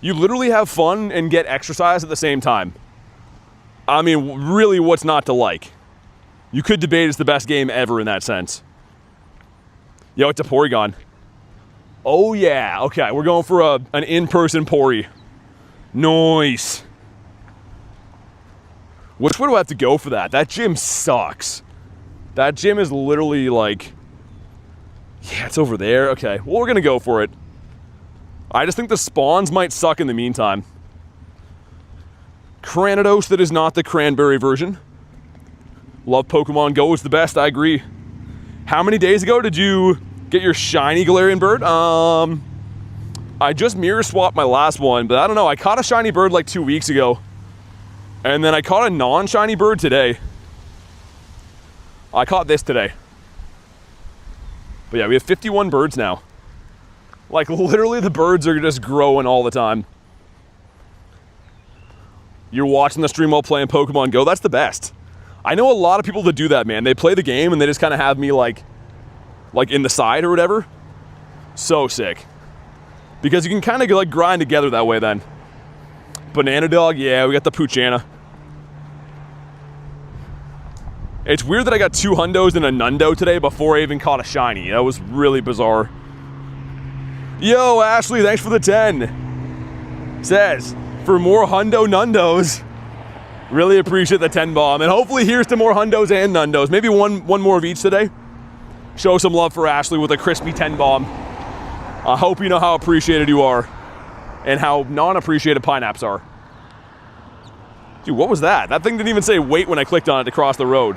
You literally have fun and get exercise at the same time. I mean, really, what's not to like? You could debate it's the best game ever in that sense. Yo, it's a Porygon. Oh, yeah. Okay, we're going for an in-person Pory. Nice. Which way do I have to go for that? That gym sucks. That gym is literally like... Yeah, it's over there. Okay, well, we're going to go for it. I just think the spawns might suck in the meantime. Cranidos that is not the cranberry version. Love Pokemon GO is the best, I agree. How many days ago did you get your Shiny Galarian Bird? I just mirror swapped my last one, but I don't know. I caught a Shiny Bird like 2 weeks ago. And then I caught a non-Shiny Bird today. I caught this today. But yeah, we have 51 birds now. Like, literally the birds are just growing all the time. You're watching the stream while playing Pokemon GO. That's the best. I know a lot of people that do that, man. They play the game and they just kind of have me like in the side or whatever. So sick. Because you can kind of like grind together that way then. Banana Dog, yeah, we got the Poochana. It's weird that I got 2 Hundos and a Nundo today before I even caught a Shiny. That was really bizarre. Yo, Ashley, thanks for the 10. Says, for more Hundo Nundos. Really appreciate the 10 bomb. And hopefully here's to more Hundos and Nundos. Maybe one more of each today. Show some love for Ashley with a crispy 10 bomb. I hope you know how appreciated you are. And how non-appreciated Pineapps are. Dude, what was that? That thing didn't even say wait when I clicked on it to cross the road.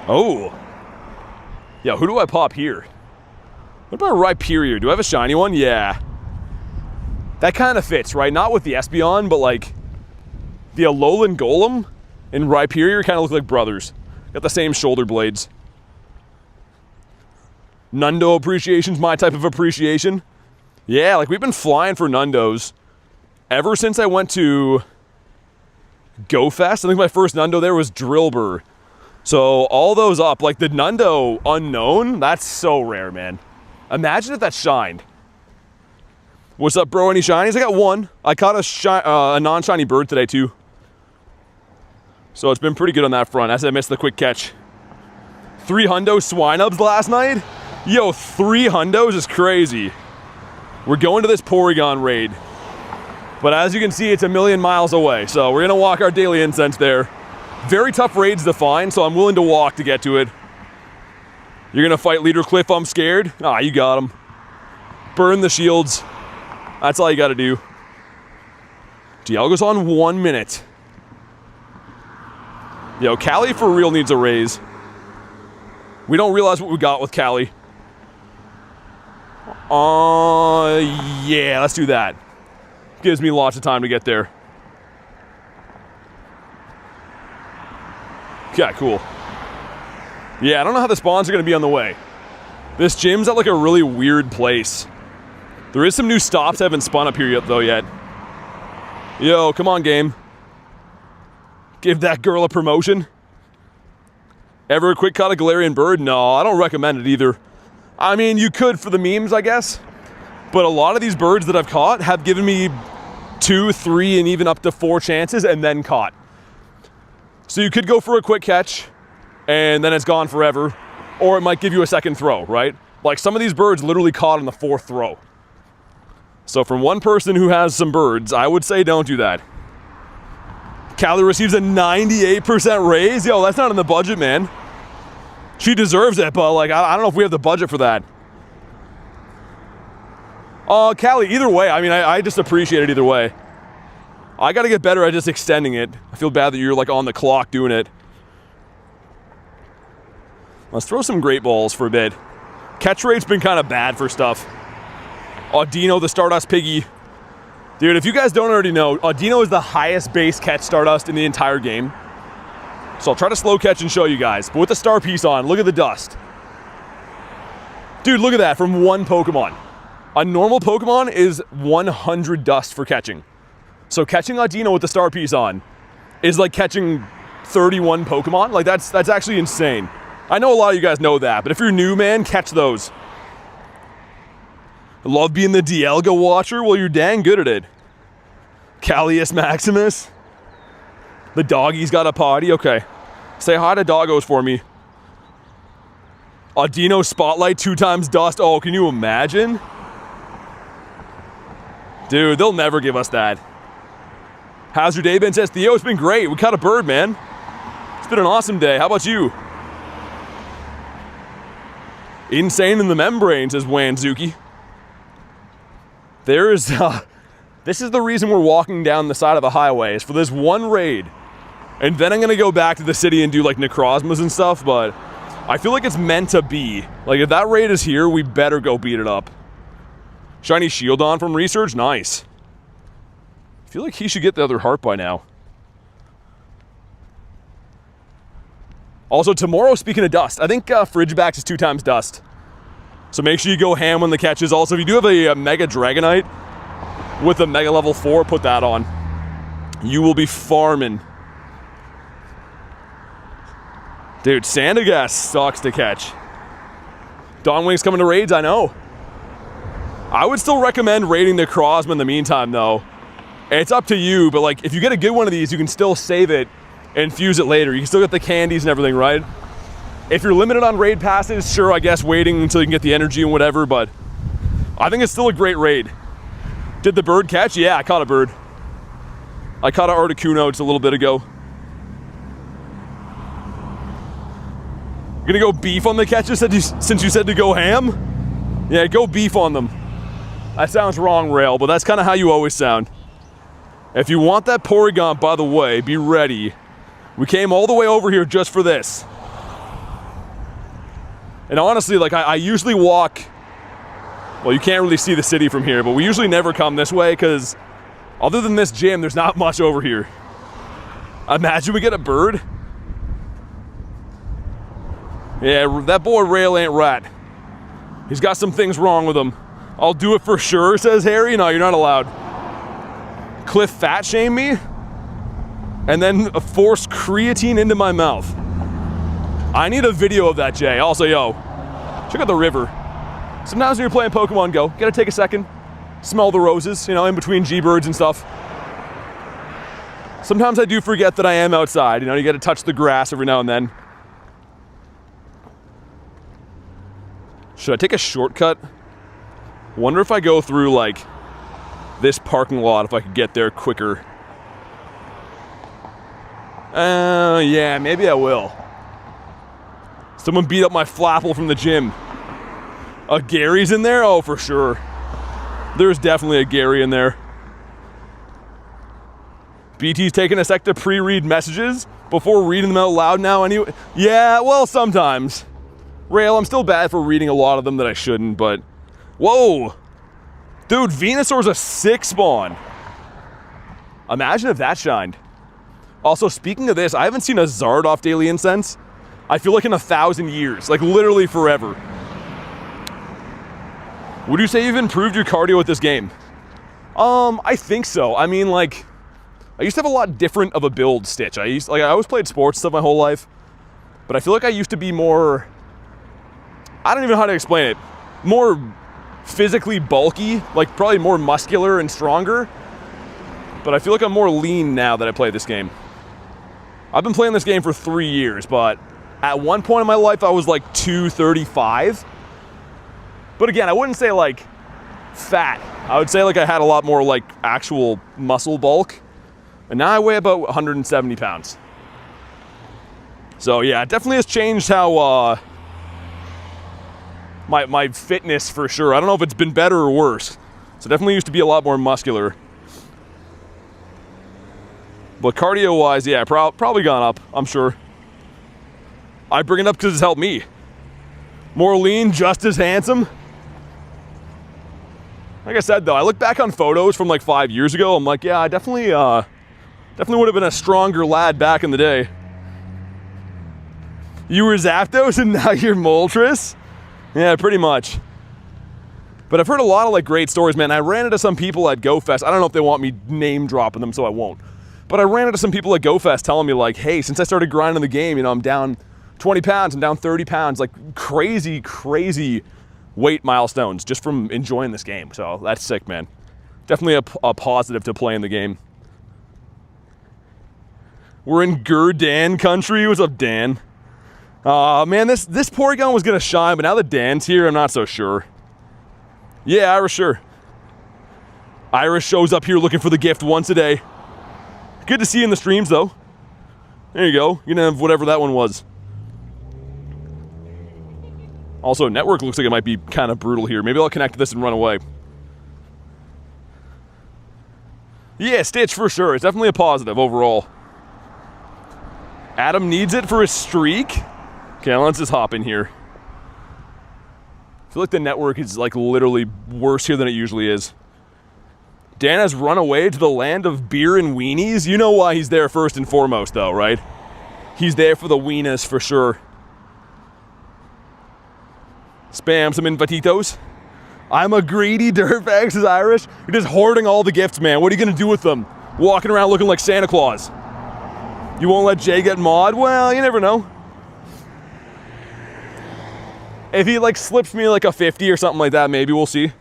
Oh. Yeah, who do I pop here? What about Rhyperior? Do I have a shiny one? Yeah. That kind of fits, right? Not with the Espeon, but like the Alolan Golem and Rhyperior kind of look like brothers. Got the same shoulder blades. Nundo appreciation's my type of appreciation. Yeah, like we've been flying for Nundos ever since I went to Go Fest. I think my first Nundo there was Drillbur. So all those up, like the Nundo unknown, that's so rare, man. Imagine if that shined. What's up, bro? Any shinies? I got one. I caught a non-shiny bird today, too. So it's been pretty good on that front, as I missed the quick catch. 3 Hundo Swinubs last night? Yo, 3 Hundos is crazy. We're going to this Porygon raid. But as you can see, it's a million miles away. So we're going to walk our daily incense there. Very tough raids to find, so I'm willing to walk to get to it. You're going to fight Leader Cliff, I'm scared. Ah, you got him. Burn the shields. That's all you got to do. Dialga's on 1 minute. Yo, Callie for real needs a raise. We don't realize what we got with Callie. Yeah, let's do that. Gives me lots of time to get there. Okay, cool. Yeah, I don't know how the spawns are going to be on the way. This gym's at like a really weird place. There is some new stops that haven't spun up here yet, though, yet. Yo, come on, game. Give that girl a promotion. Ever quick caught a Galarian Bird? No, I don't recommend it either. I mean, you could for the memes, I guess. But a lot of these birds that I've caught have given me 2, 3, and even up to 4 chances and then caught. So you could go for a quick catch, and then it's gone forever. Or it might give you a second throw, right? Like some of these birds literally caught on the 4th throw. So from one person who has some birds, I would say don't do that. Callie receives a 98% raise. Yo, that's not in the budget, man. She deserves it, but like, I don't know if we have the budget for that. Callie, either way, I mean, I just appreciate it either way. I gotta get better at just extending it. I feel bad that you're like on the clock doing it. Let's throw some great balls for a bit. Catch rate's been kind of bad for stuff. Dino, the Stardust Piggy. Dude, if you guys don't already know, Dino is the highest base catch Stardust in the entire game. So I'll try to slow catch and show you guys. But with the star piece on, look at the dust. Dude, look at that from one Pokemon. A normal Pokemon is 100 dust for catching. So catching Dino with the star piece on is like catching 31 Pokemon. Like that's actually insane. I know a lot of you guys know that, but if you're new, man, catch those. I love being the Dialga watcher. Well, you're dang good at it. Callius Maximus. The doggy's got a potty. Okay. Say hi to doggos for me. Dino Spotlight 2 times dust. Oh, can you imagine? Dude, they'll never give us that. How's your day been? Says Theo, it's been great. We caught a bird, man. It's been an awesome day. How about you? Insane in the membrane, says Wanzuki. There's, this is the reason we're walking down the side of the highway, is for this one raid. And then I'm gonna go back to the city and do like Necrozmas and stuff, but I feel like it's meant to be. Like if that raid is here, we better go beat it up. Shiny Shieldon from research, nice. I feel like he should get the other heart by now. Also tomorrow, speaking of dust, I think Frigibax is 2 times dust. So make sure you go ham on the catches. Also, if you do have a Mega Dragonite with a Mega Level 4, put that on. You will be farming. Dude, Sandygast sucks to catch. Dawnwing's coming to raids, I know. I would still recommend raiding the Necrozma in the meantime, though. And it's up to you, but like, if you get a good one of these, you can still save it and fuse it later. You can still get the candies and everything, right? If you're limited on raid passes, sure, I guess waiting until you can get the energy and whatever, but I think it's still a great raid. Did the bird catch? Yeah, I caught a bird. I caught an Articuno just a little bit ago. You're gonna go beef on the catches since you said to go ham? Yeah, go beef on them. That sounds wrong, Rail, but that's kind of how you always sound. If you want that Porygon, by the way, be ready. We came all the way over here just for this. And honestly, like I usually walk, well, you can't really see the city from here, but we usually never come this way because other than this gym, there's not much over here. Imagine we get a bird. Yeah, that boy Rail ain't right. He's got some things wrong with him. I'll do it for sure, says Harry. No, you're not allowed. Cliff fat shame me and then force creatine into my mouth. I need a video of that, Jay. Also, yo, check out the river. Sometimes when you're playing Pokemon Go, gotta take a second, smell the roses, you know, in between G-birds and stuff. Sometimes I do forget that I am outside, you know, you gotta touch the grass every now and then. Should I take a shortcut? Wonder if I go through, like, this parking lot, if I could get there quicker. Yeah, maybe I will. Someone beat up my Flapple from the gym. A Gary's in there? Oh, for sure. There's definitely a Gary in there. BT's taking a sec to pre-read messages before reading them out loud now anyway. Yeah, well, sometimes. Rail, I'm still bad for reading a lot of them that I shouldn't, but... Whoa! Dude, Venusaur's a 6 spawn. Imagine if that shined. Also, speaking of this, I haven't seen a Zard off Daily Incense. I feel like in 1,000 years, like literally forever. Would you say you've improved your cardio with this game? I think so. I mean, like, I used to have a lot different of a build, Stitch. I always played sports stuff my whole life, but I feel like I used to be more, I don't even know how to explain it, more physically bulky, like probably more muscular and stronger, but I feel like I'm more lean now that I play this game. I've been playing this game for 3 years, but at one point in my life, I was like 235. But again, I wouldn't say like fat. I would say like I had a lot more like actual muscle bulk. And now I weigh about 170 pounds. So yeah, it definitely has changed how my fitness for sure. I don't know if it's been better or worse. So definitely used to be a lot more muscular. But cardio-wise, yeah, probably gone up, I'm sure. I bring it up because it's helped me. More lean, just as handsome. Like I said, though, I look back on photos from like 5 years ago. I'm like, yeah, I definitely would have been a stronger lad back in the day. You were Zapdos and now you're Moltres? Yeah, pretty much. But I've heard a lot of like great stories, man. I ran into some people at GoFest. I don't know if they want me name dropping them, so I won't. But I ran into some people at GoFest telling me like, hey, since I started grinding the game, you know, I'm down 20 pounds, I'm down 30 pounds, like crazy, crazy weight milestones just from enjoying this game. So that's sick, man. Definitely a positive to play in the game. We're in Gurdan country. What's up, Dan? Man, this Porygon was gonna shine, but now that Dan's here, I'm not so sure. Yeah, Irish, sure. Irish shows up here looking for the gift once a day. Good to see you in the streams, though. There you go. You're gonna have whatever that one was. Also, network looks like it might be kind of brutal here. Maybe I'll connect to this and run away. Yeah, Stitch for sure. It's definitely a positive overall. Adam needs it for his streak. Okay, let's just hop in here. I feel like the network is like literally worse here than it usually is. Dan has run away to the land of beer and weenies. You know why he's there first and foremost, though, right? He's there for the weenas for sure. Spam some invititos. I'm a greedy dirtbag, says Irish. You're just hoarding all the gifts, man. What are you gonna do with them? Walking around looking like Santa Claus. You won't let Jay get mod? Well, you never know. If he like slips me like a 50 or something like that, maybe we'll see.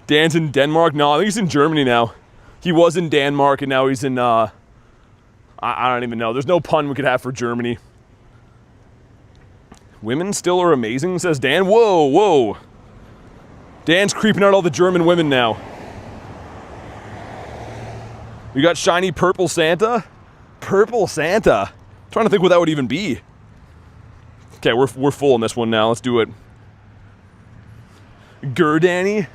Dan's in Denmark? No, I think he's in Germany now. He was in Denmark and now he's in, I don't even know. There's no pun we could have for Germany. Women still are amazing, says Dan. Whoa, whoa. Dan's creeping out all the German women now. We got shiny purple Santa? Purple Santa? I'm trying to think what that would even be. Okay, we're full in this one now. Let's do it. Gurdani?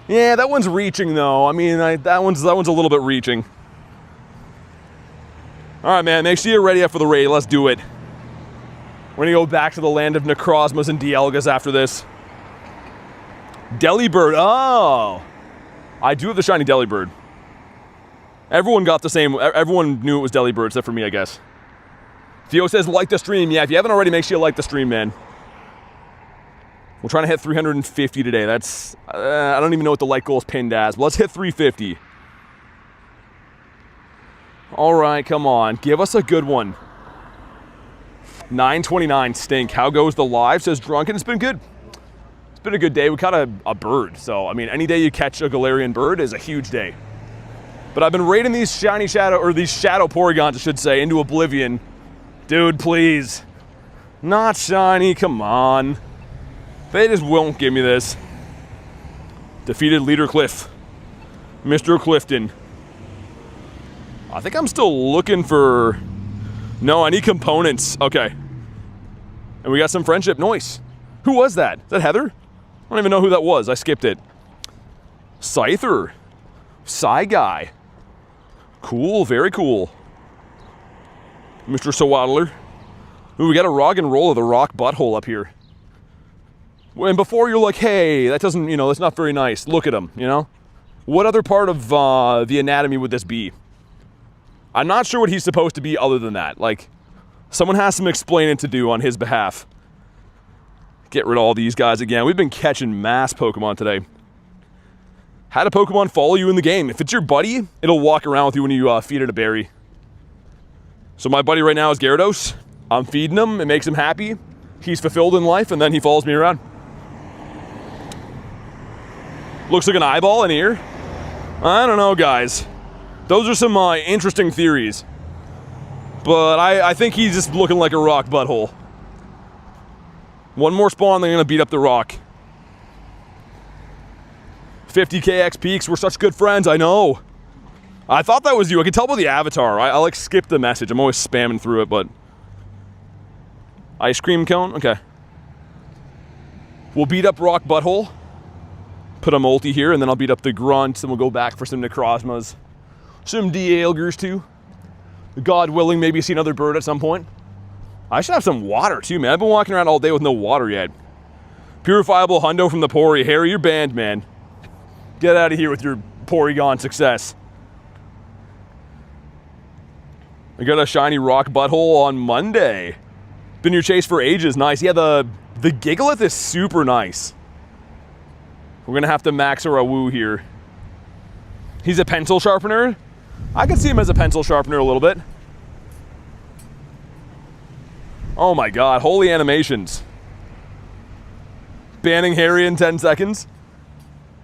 Yeah, that one's reaching though. I mean, that one's a little bit reaching. All right, man. Make sure you're ready for the raid. Let's do it. We're gonna go back to the land of Necrozmas and Dialgas after this. Delibird. Oh, I do have the shiny Delibird. Everyone got the same. Everyone knew it was Delibird, except for me, I guess. Theo says like the stream. Yeah, if you haven't already, make sure you like the stream, man. We're trying to hit 350 today. That's, I don't even know what the like goal is pinned as, but let's hit 350. All right, come on. Give us a good one. 929 stink. How goes the live, says Drunken. It's been good. It's been a good day. We caught a bird. So, I mean, any day you catch a Galarian bird is a huge day. But I've been raiding these shiny shadow, or these shadow Porygons, I should say, into oblivion. Dude, please. Not shiny, come on. They just won't give me this. Defeated Leader Cliff. Mr. Clifton. I think I'm still looking for... No, I need components. Okay. And we got some friendship. Nice. Who was that? Is that Heather? I don't even know who that was. I skipped it. Scyther. Psy Guy. Cool, very cool. Mr. Sawaddler. Ooh, we got a rock and roll of the rock butthole up here. And before you're like, hey, that doesn't, you know, that's not very nice. Look at him, you know? What other part of the anatomy would this be? I'm not sure what he's supposed to be other than that. Like, someone has some explaining to do on his behalf. Get rid of all these guys again. We've been catching mass Pokemon today. How do Pokemon follow you in the game? If it's your buddy, it'll walk around with you when you feed it a berry. So my buddy right now is Gyarados. I'm feeding him. It makes him happy. He's fulfilled in life, and then he follows me around. Looks like an eyeball, an ear. I don't know, guys. Those are some interesting theories. But I think he's just looking like a rock butthole. One more spawn, they're going to beat up the rock. 50k X peaks. We're such good friends. I know. I thought that was you. I could tell by the avatar. I like skipped the message. I'm always spamming through it, but ice cream cone. Okay. We'll beat up Rock Butthole. Put a multi here, and then I'll beat up the Grunt, and we'll go back for some Necrozmas. Some Dialgers too. God willing, maybe see another bird at some point. I should have some water too, man. I've been walking around all day with no water yet. Purifiable Hundo from the Pori. Harry, you're banned, man. Get out of here with your Porygon success. I got a shiny Rock Butthole on Monday. Been your chase for ages. Nice. Yeah, the Gigalith is super nice. We're gonna have to max our woo here. He's a pencil sharpener. I can see him as a pencil sharpener a little bit. Oh my god, holy animations. Banning Harry in 10 seconds.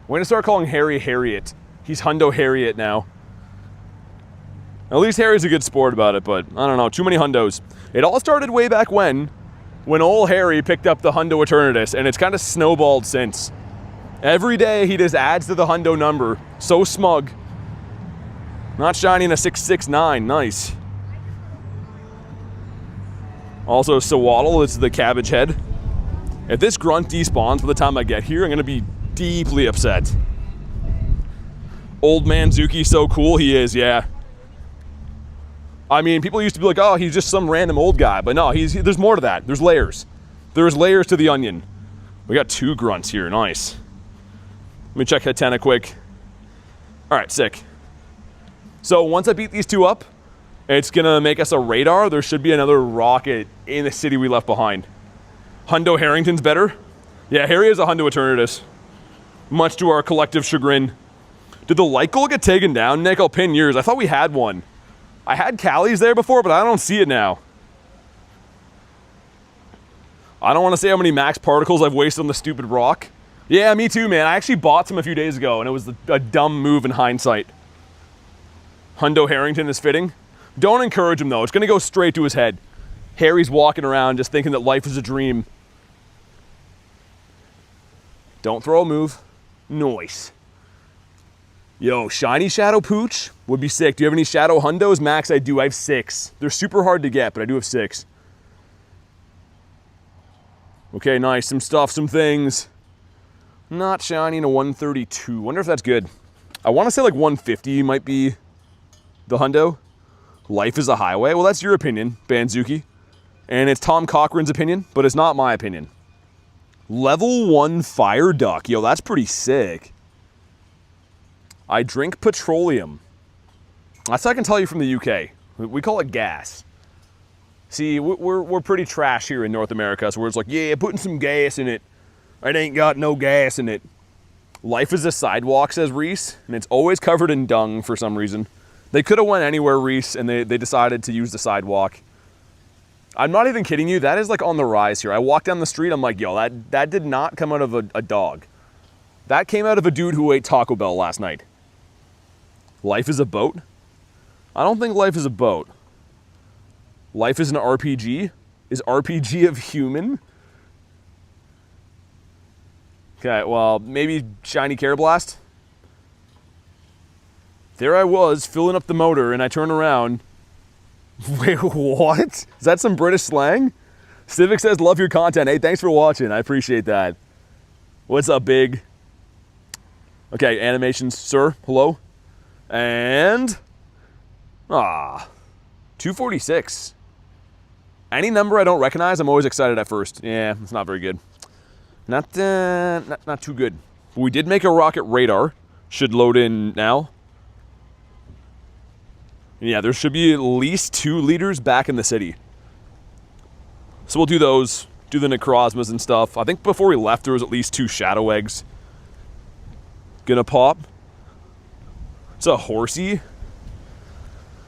We're gonna start calling Harry Harriet. He's Hundo Harriet now. At least Harry's a good sport about it, but I don't know, too many Hundos. It all started way back when old Harry picked up the Hundo Eternatus, and it's kind of snowballed since. Every day he just adds to the Hundo number. So smug. Not shining a 669, nice. Also, Sawaddle is the cabbage head. If this Grunt despawns by the time I get here, I'm gonna be deeply upset. Old man Zuki, so cool, he is, yeah. I mean, people used to be like, oh, he's just some random old guy, but no, there's more to that. There's layers. There's layers to the onion. We got 2 Grunts here, nice. Let me check Hatena quick. All right, sick. So once I beat these 2 up, it's gonna make us a radar. There should be another rocket in the city we left behind. Hundo Harrington's better. Yeah, Harry is a Hundo Eternatus. Much to our collective chagrin. Did the light goal get taken down, Nick? I'll pin yours. I thought we had one. I had Callie's there before, but I don't see it now. I don't want to say how many max particles I've wasted on the stupid rock. Yeah, me too, man. I actually bought some a few days ago, and it was a dumb move in hindsight. Hundo Harrington is fitting. Don't encourage him, though. It's going to go straight to his head. Harry's walking around just thinking that life is a dream. Don't throw a move. Nice. Yo, shiny Shadow Pooch would be sick. Do you have any Shadow Hundos? Max, I do. I have 6. They're super hard to get, but I do have 6. Okay, nice. Some stuff, some things. Not shiny in a 132. Wonder if that's good. I want to say like 150 might be the Hundo. Life is a highway. Well, that's your opinion, Banzuki. And it's Tom Cochran's opinion, but it's not my opinion. Level 1 Fire Duck. Yo, that's pretty sick. I drink petroleum. That's what I can tell you from the UK. We call it gas. See, we're pretty trash here in North America, so we're just like, yeah, putting some gas in it. It ain't got no gas in it. Life is a sidewalk, says Reese, and it's always covered in dung for some reason. They could have went anywhere, Reese, and they decided to use the sidewalk. I'm not even kidding you. That is like on the rise here. I walk down the street, I'm like, yo, that did not come out of a dog. That came out of a dude who ate Taco Bell last night. Life is a boat? I don't think life is a boat. Life is an RPG? Is RPG of human? Okay, well, maybe Shiny Carablast? There I was, filling up the motor, and I turn around. Wait, what? Is that some British slang? Civic says, love your content. Hey, thanks for watching. I appreciate that. What's up, big? Okay, animations, sir. Hello? And... 246. Any number I don't recognize, I'm always excited at first. Yeah, it's not very good. Not too good. But we did make a rocket radar. Should load in now. Yeah, there should be at least 2 leaders back in the city. So we'll do those, do the Necrozmas and stuff. I think before we left, there was at least 2 Shadow Eggs. Gonna pop. It's a horsey.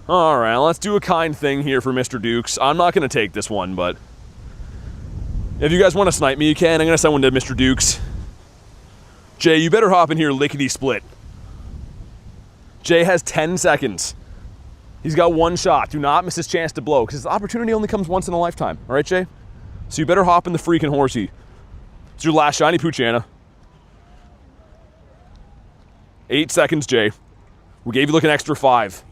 All right, let's do a kind thing here for Mr. Dukes. I'm not gonna take this one, but if you guys want to snipe me, you can. I'm gonna send one to Mr. Dukes. Jay, you better hop in here lickety split. Jay has 10 seconds. He's got 1 shot. Do not miss his chance to blow, because this opportunity only comes once in a lifetime. All right, Jay? So you better hop in the freaking horsey. It's your last shiny Poochana. 8 seconds, Jay. We gave you like an extra 5.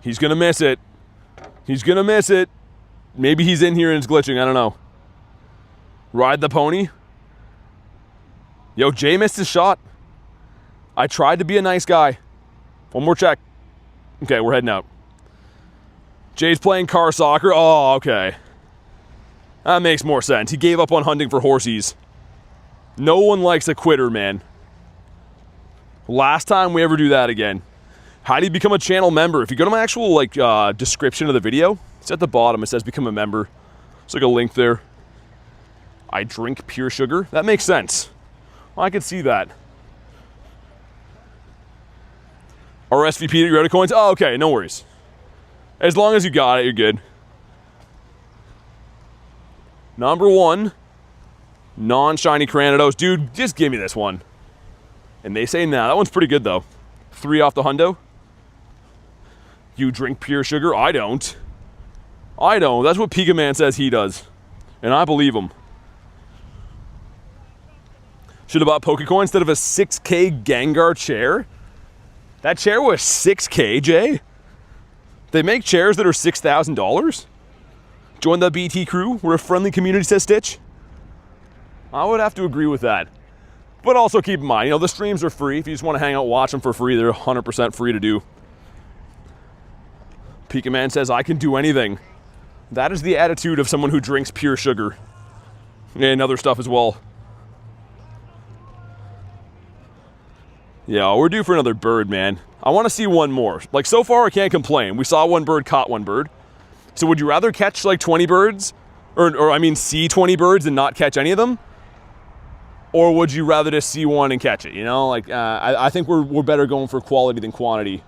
He's gonna miss it. He's gonna miss it. Maybe he's in here and it's glitching, I don't know. Ride the pony. Yo, Jay missed his shot. I tried to be a nice guy. One more check. Okay, we're heading out. Jay's playing car soccer. Oh, okay. That makes more sense. He gave up on hunting for horsies. No one likes a quitter, man. Last time we ever do that again. How do you become a channel member? If you go to my actual description of the video, it's at the bottom. It says become a member. It's like a link there. I drink pure sugar. That makes sense. I could see that. RSVP to your coins. Oh, okay, no worries. As long as you got it, you're good. Number 1, non-shiny Cranidos. Dude, just give me this one. And they say, nah, that one's pretty good though. 3 off the hundo. You drink pure sugar? I don't. I don't. That's what Pika Man says he does. And I believe him. Should have bought Pokecoin instead of a 6K Gengar chair. That chair was 6K, Jay. They make chairs that are $6,000. Join the BT crew. We're a friendly community, says Stitch. I would have to agree with that. But also keep in mind, the streams are free. If you just want to hang out, watch them for free, they're 100% free to do. Pika Man says, I can do anything. That is the attitude of someone who drinks pure sugar. And other stuff as well. Yeah, we're due for another bird, man. I want to see one more. Like, so far, I can't complain. We saw one bird, caught one bird. So would you rather catch, like, 20 birds? Or I mean, see 20 birds and not catch any of them? Or would you rather just see one and catch it, Like, I think we're better going for quality than quantity.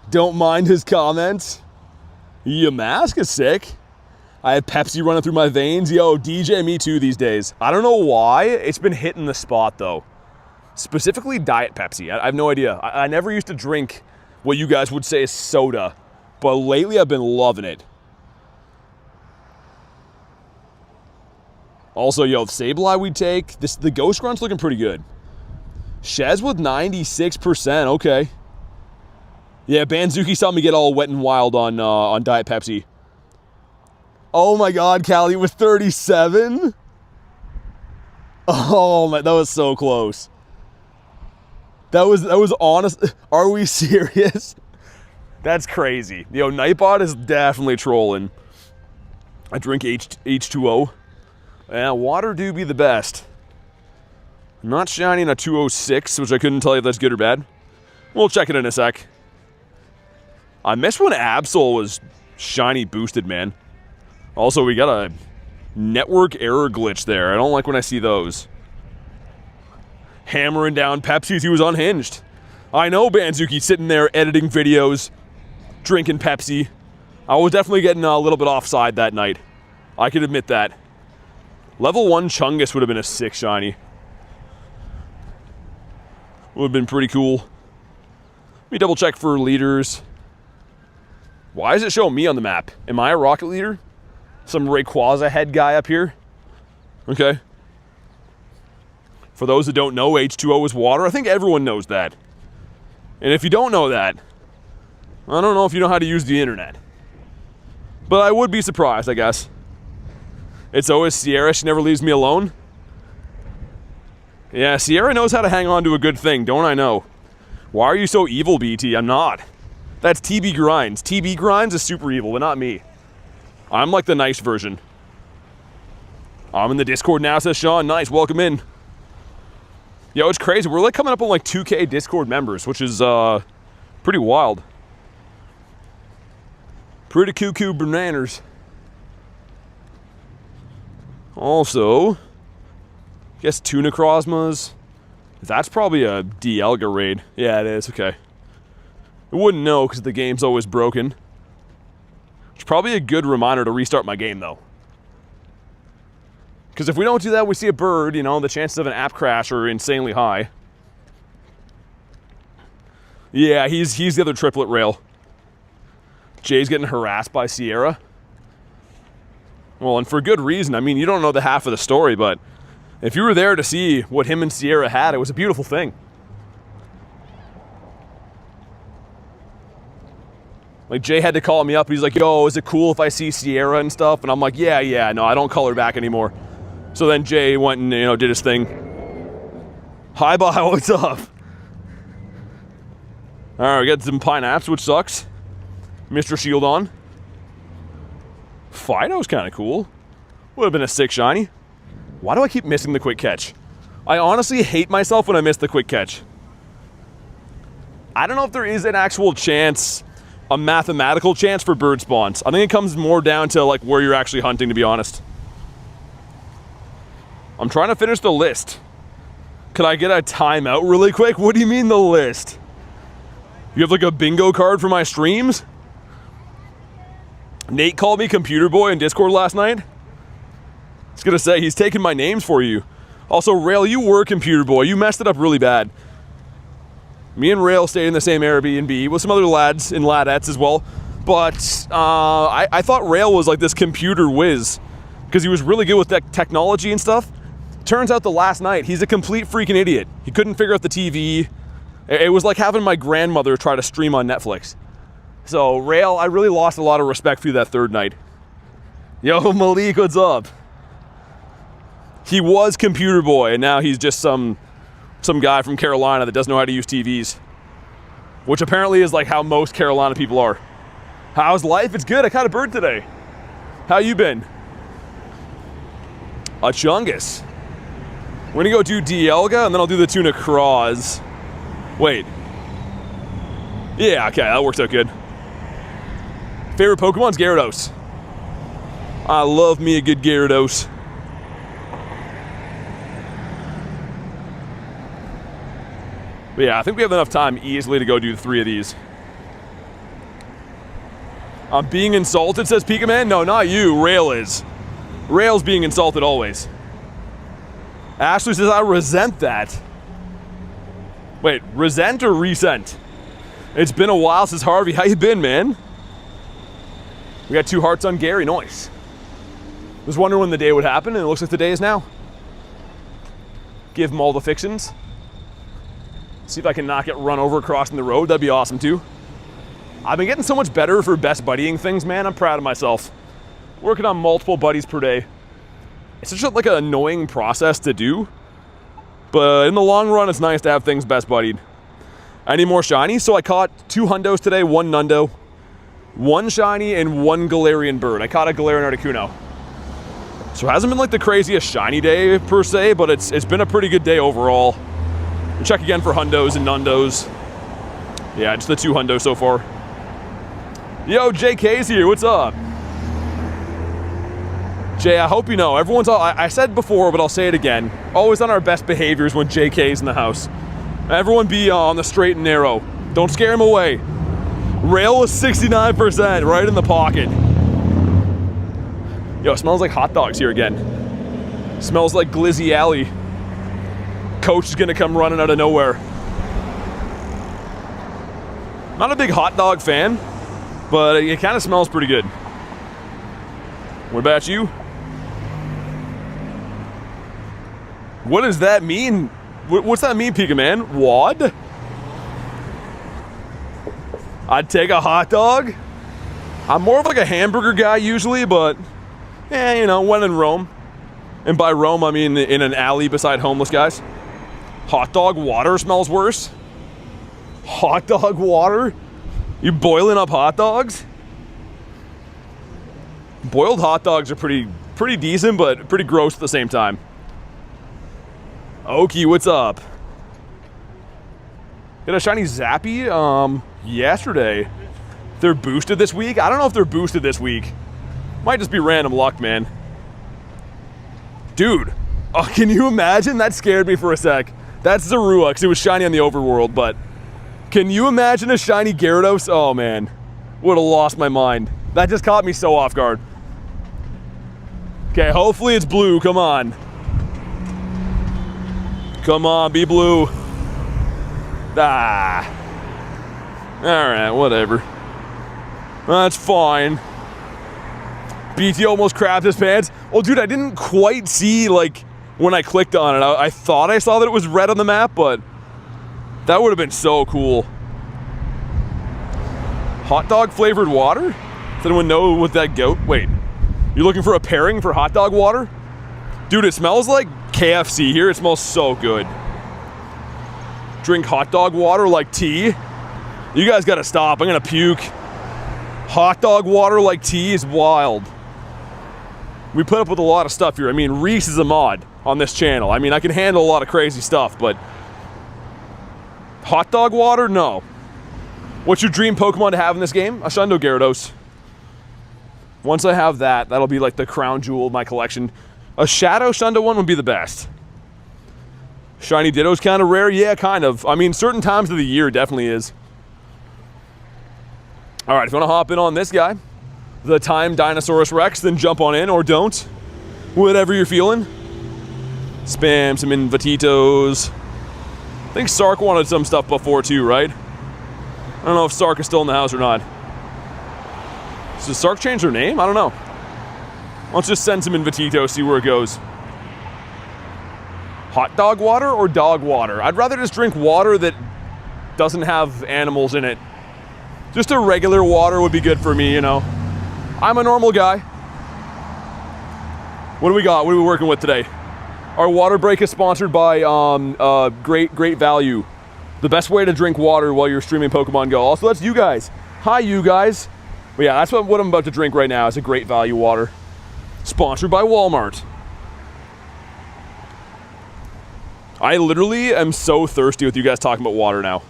Don't mind his comments. Your mask is sick. I have Pepsi running through my veins. Yo, DJ, me too these days. I don't know why. It's been hitting the spot, though. Specifically Diet Pepsi. I have no idea. I never used to drink what you guys would say is soda. But lately, I've been loving it. Also, yo, Sableye we'd take. The Ghost Grunt's looking pretty good. Shez with 96%. Okay. Yeah, Banzuki saw me get all wet and wild on Diet Pepsi. Oh my God, Callie with 37. Oh my, that was so close. That was honest. Are we serious? That's crazy. Yo, Nightbot is definitely trolling. I drink H2O. Yeah, water do be the best. I'm not shining a 206, which I couldn't tell you if that's good or bad. We'll check it in a sec. I miss when Absol was shiny boosted, man. Also, we got a network error glitch there. I don't like when I see those. Hammering down Pepsis, he was unhinged. I know Banzuki sitting there editing videos, drinking Pepsi. I was definitely getting a little bit offside that night. I can admit that. Level 1 Chungus would have been a 6 shiny. Would have been pretty cool. Let me double check for leaders. Why does it show me on the map? Am I a rocket leader? Some Rayquaza head guy up here? Okay. For those that don't know, H2O is water. I think everyone knows that. And if you don't know that, I don't know if you know how to use the internet. But I would be surprised, I guess. It's always Sierra. She never leaves me alone. Yeah, Sierra knows how to hang on to a good thing, don't I know? Why are you so evil, BT? I'm not. That's TB Grinds. TB Grinds is super evil, but not me. I'm like the nice version. I'm in the Discord now, says Sean. Nice, welcome in. Yo, it's crazy. We're like coming up on like 2K Discord members, which is pretty wild. Pretty cuckoo bananas. Also, I guess 2 Necrozmas. That's probably a Dialga raid. Yeah, it is. Okay. I wouldn't know because the game's always broken. It's probably a good reminder to restart my game, though. Because if we don't do that, we see a bird, the chances of an app crash are insanely high. Yeah, he's the other triplet rail. Jay's getting harassed by Sierra. Well, and for good reason. I mean, you don't know the half of the story, but If you were there to see what him and Sierra had, it was a beautiful thing. Like, Jay had to call me up. He's like, yo, is it cool if I see Sierra and stuff? And I'm like, yeah, no, I don't call her back anymore. So then Jay went and, did his thing. Hi, bye, what's up? All right, we got some Pineapps, which sucks. Mr. Shieldon. Fido's kind of cool. Would have been a sick shiny. Why do I keep missing the quick catch? I honestly hate myself when I miss the quick catch. I don't know if there is an actual chance, a mathematical chance for bird spawns. I think it comes more down to like where you're actually hunting, to be honest. I'm trying to finish the list. Could I get a timeout really quick? What do you mean the list? You have like a bingo card for my streams? Nate called me computer boy in Discord last night. I was gonna say, he's taking my names for you. Also, Rail, you were computer boy. You messed it up really bad. Me and Rail stayed in the same Airbnb with some other lads and ladettes as well. But I thought Rail was like this computer whiz because he was really good with technology and stuff. Turns out the last night, he's a complete freaking idiot. He couldn't figure out the TV. It was like having my grandmother try to stream on Netflix. So, Rail, I really lost a lot of respect for you that third night. Yo, Malik, what's up? He was computer boy, and now he's just some guy from Carolina that doesn't know how to use TVs. Which apparently is like how most Carolina people are. How's life? It's good. I caught a bird today. How you been? A Chungus. We're gonna go do Dialga, and then I'll do the two Necroz. Wait. Yeah, okay, that works out good. Favorite Pokemon's Gyarados. I love me a good Gyarados. But yeah, I think we have enough time easily to go do the three of these. I'm being insulted, says Pika Man. No, not you. Rail is. Rail's being insulted always. Ashley says, I resent that. Wait, resent or resent? It's been a while since Harvey. How you been, man? We got 2 hearts on Gary. Nice. Was wondering when the day would happen, and it looks like the day is now. Give him all the fixins. See if I can not get run over crossing the road. That'd be awesome, too. I've been getting so much better for best buddying things, man. I'm proud of myself. Working on multiple buddies per day. It's such like an annoying process to do. But in the long run, it's nice to have things best buddied. I need more shinies, so I caught 2 Hundos today, 1 Nundo, 1 shiny, and 1 Galarian Bird. I caught a Galarian Articuno. So it hasn't been like the craziest shiny day per se, but it's been a pretty good day overall. We'll check again for Hundos and Nundos. Yeah, just the 2 Hundos so far. Yo, JK's here, what's up? Jay, I hope you know, everyone's all, I said before, but I'll say it again. Always on our best behaviors when JK's in the house. Everyone be on the straight and narrow. Don't scare him away. Rail was 69%, right in the pocket. Yo, it smells like hot dogs here again. Smells like Glizzy Alley. Coach is gonna come running out of nowhere. Not a big hot dog fan, but it kind of smells pretty good. What about you? What does that mean? What's that mean, Pika Man? Wad? I'd take a hot dog. I'm more of like a hamburger guy usually, but you know, when in Rome. And by Rome, I mean in an alley beside homeless guys. Hot dog water smells worse. Hot dog water? You boiling up hot dogs? Boiled hot dogs are pretty decent, but pretty gross at the same time. Okie, what's up? Got a shiny Zappy yesterday. They're boosted this week? I don't know if they're boosted this week. Might just be random luck, man. Dude, oh, can you imagine? That scared me for a sec. That's Zorua, because it was shiny on the overworld, but can you imagine a shiny Gyarados? Oh, man. Would have lost my mind. That just caught me so off guard. Okay, hopefully it's blue. Come on. Come on, be blue. Ah. Alright, whatever. That's fine. BT almost crapped his pants. Oh, dude, I didn't quite see, like, when I clicked on it. I thought I saw that it was red on the map, but that would have been so cool. Hot dog flavored water? Does anyone know what that goat? Wait, you're looking for a pairing for hot dog water? Dude, it smells like KFC here. It smells so good. Drink hot dog water like tea? You guys gotta stop. I'm gonna puke. Hot dog water like tea is wild. We put up with a lot of stuff here. I mean, Reese is a mod on this channel. I mean, I can handle a lot of crazy stuff, but hot dog water? No. What's your dream Pokemon to have in this game? A Shundo Gyarados. Once I have that, that'll be like the crown jewel of my collection. A Shadow Shundo one would be the best. Shiny Ditto's kind of rare? Yeah, kind of. I mean, certain times of the year definitely is. Alright, if you want to hop in on this guy, the Time Dinosaurus Rex, then jump on in, or don't. Whatever you're feeling. Spam some Invititos. I think Sark wanted some stuff before too, right? I don't know if Sark is still in the house or not. Does Sark change her name? I don't know. Let's just send some Invititos, see where it goes. Hot dog water or dog water? I'd rather just drink water that doesn't have animals in it. Just a regular water would be good for me, you know. I'm a normal guy. What do we got? What are we working with today? Our water break is sponsored by Great Value. The best way to drink water while you're streaming Pokemon GO. Also, that's you guys. Hi, you guys. But yeah, that's what I'm about to drink right now. It's a Great Value water. Sponsored by Walmart. I literally am so thirsty with you guys talking about water now.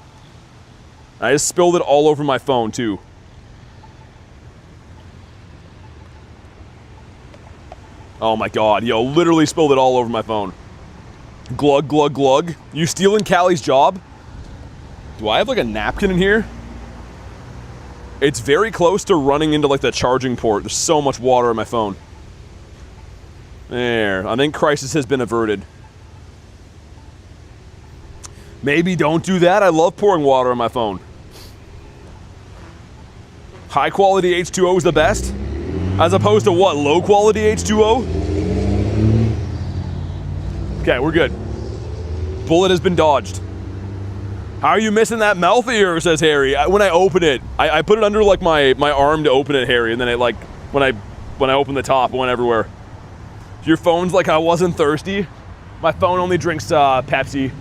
I just spilled it all over my phone, too. Oh my god, yo, literally spilled it all over my phone. Glug, glug, glug. You stealing Callie's job? Do I have like a napkin in here? It's very close to running into like the charging port. There's so much water on my phone. There, I think crisis has been averted. Maybe don't do that. I love pouring water on my phone. High quality H2O is the best? As opposed to what, low quality H2O? Okay, we're good. Bullet has been dodged. How are you missing that mouth of yours, says Harry. When I open it, I put it under like my arm to open it, Harry, and then it like, when I open the top, it went everywhere. Your phone's like I wasn't thirsty. My phone only drinks Pepsi.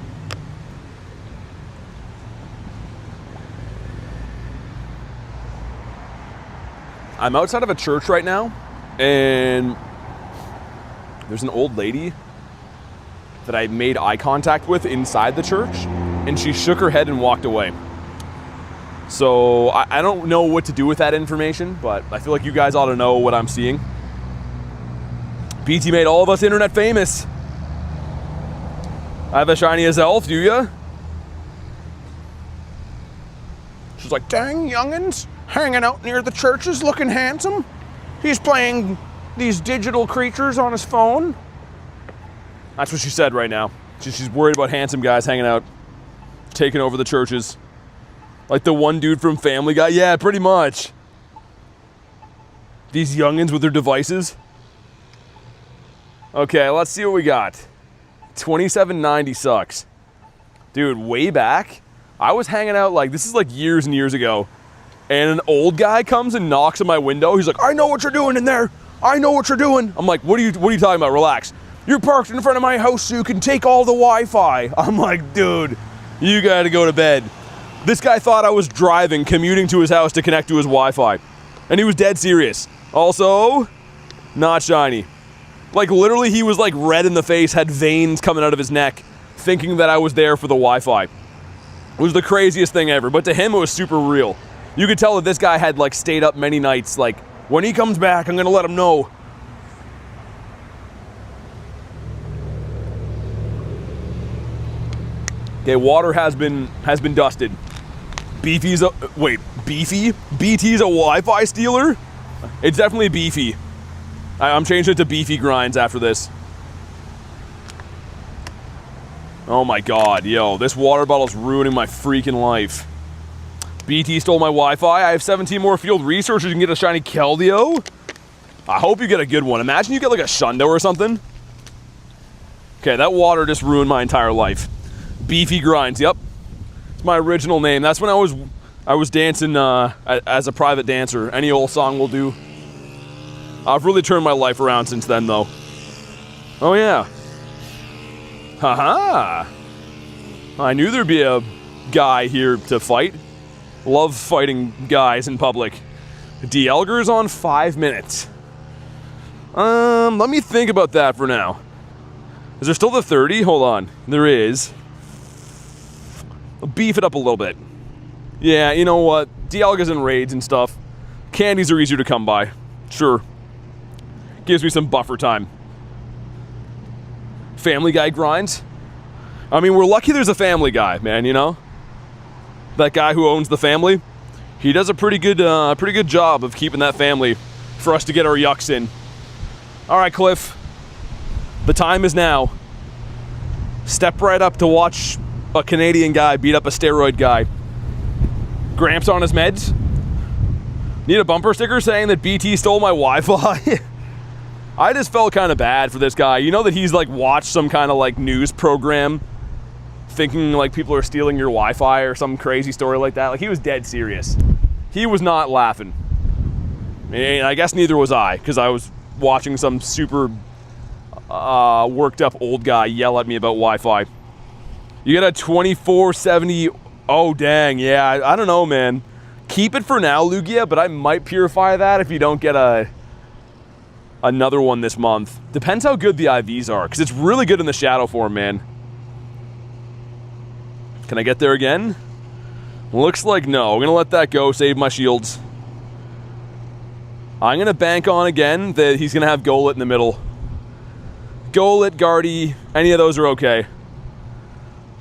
I'm outside of a church right now, and there's an old lady that I made eye contact with inside the church, and she shook her head and walked away. So I don't know what to do with that information, but I feel like you guys ought to know what I'm seeing. BT made all of us internet famous. I have a shiny as elf, do ya? She's like, dang youngins, hanging out near the churches looking handsome. He's playing these digital creatures on his phone. That's what she said right now. She's worried about handsome guys hanging out, taking over the churches. Like the one dude from Family Guy. Yeah, pretty much. These youngins with their devices. Okay, let's see what we got. 2790 sucks. Dude, way back, I was hanging out like, this is like years and years ago, and an old guy comes and knocks on my window. He's like, I know what you're doing in there. I know what you're doing. I'm like, what are you talking about? Relax. You're parked in front of my house so you can take all the Wi-Fi. I'm like, dude, you gotta go to bed. This guy thought I was driving, commuting to his house to connect to his Wi-Fi. And he was dead serious. Also, not shiny. Like, literally, he was, like, red in the face, had veins coming out of his neck, thinking that I was there for the Wi-Fi. It was the craziest thing ever, but to him, it was super real. You could tell that this guy had, like, stayed up many nights, like, when he comes back, I'm gonna let him know. Okay, water has been dusted. Beefy's a, wait, Beefy? BT's a Wi-Fi stealer? It's definitely Beefy. I'm changing it to Beefy Grinds after this. Oh my god, yo, this water bottle's ruining my freaking life. BT stole my Wi-Fi. I have 17 more field researchers. You can get a shiny Keldeo. I hope you get a good one. Imagine you get like a Shundo or something. Okay, Okay, that water just ruined my entire life. Beefy Grinds, yep. It's my original name. That's when I was dancing as a private dancer. Any old song will do. I've really turned my life around since then, though. Oh, yeah. Haha. I knew there'd be a guy here to fight. Love fighting guys in public. Dialga's on 5 minutes. Let me think about that for now. Is there still the 30? Hold on. There is. I'll beef it up a little bit. Yeah, you know what? Dialga's in raids and stuff. Candies are easier to come by. Sure. Gives me some buffer time. Family Guy grinds. I mean, we're lucky there's a Family Guy, man, you know? That guy who owns the family, he does a pretty good job of keeping that family for us to get our yucks in. All right, Cliff. The time is now. Step right up to watch a Canadian guy beat up a steroid guy. Gramps on his meds. Need a bumper sticker saying that BT stole my Wi-Fi? I just felt kind of bad for this guy. You know that he's like watched some kind of like news program thinking like people are stealing your Wi-Fi or some crazy story like that. Like he was dead serious. He was not laughing. And I guess neither was I, because I was watching some super worked up old guy yell at me about Wi-Fi. You got a 2470. Oh, dang. Yeah, I don't know, man. Keep it for now, Lugia, but I might purify that if you don't get another one this month. Depends how good the IVs are, because it's really good in the shadow form, man. Can I get there again? Looks like no. I'm going to let that go, save my shields. I'm going to bank on again that he's going to have Golett in the middle. Golett, Guardy, any of those are okay.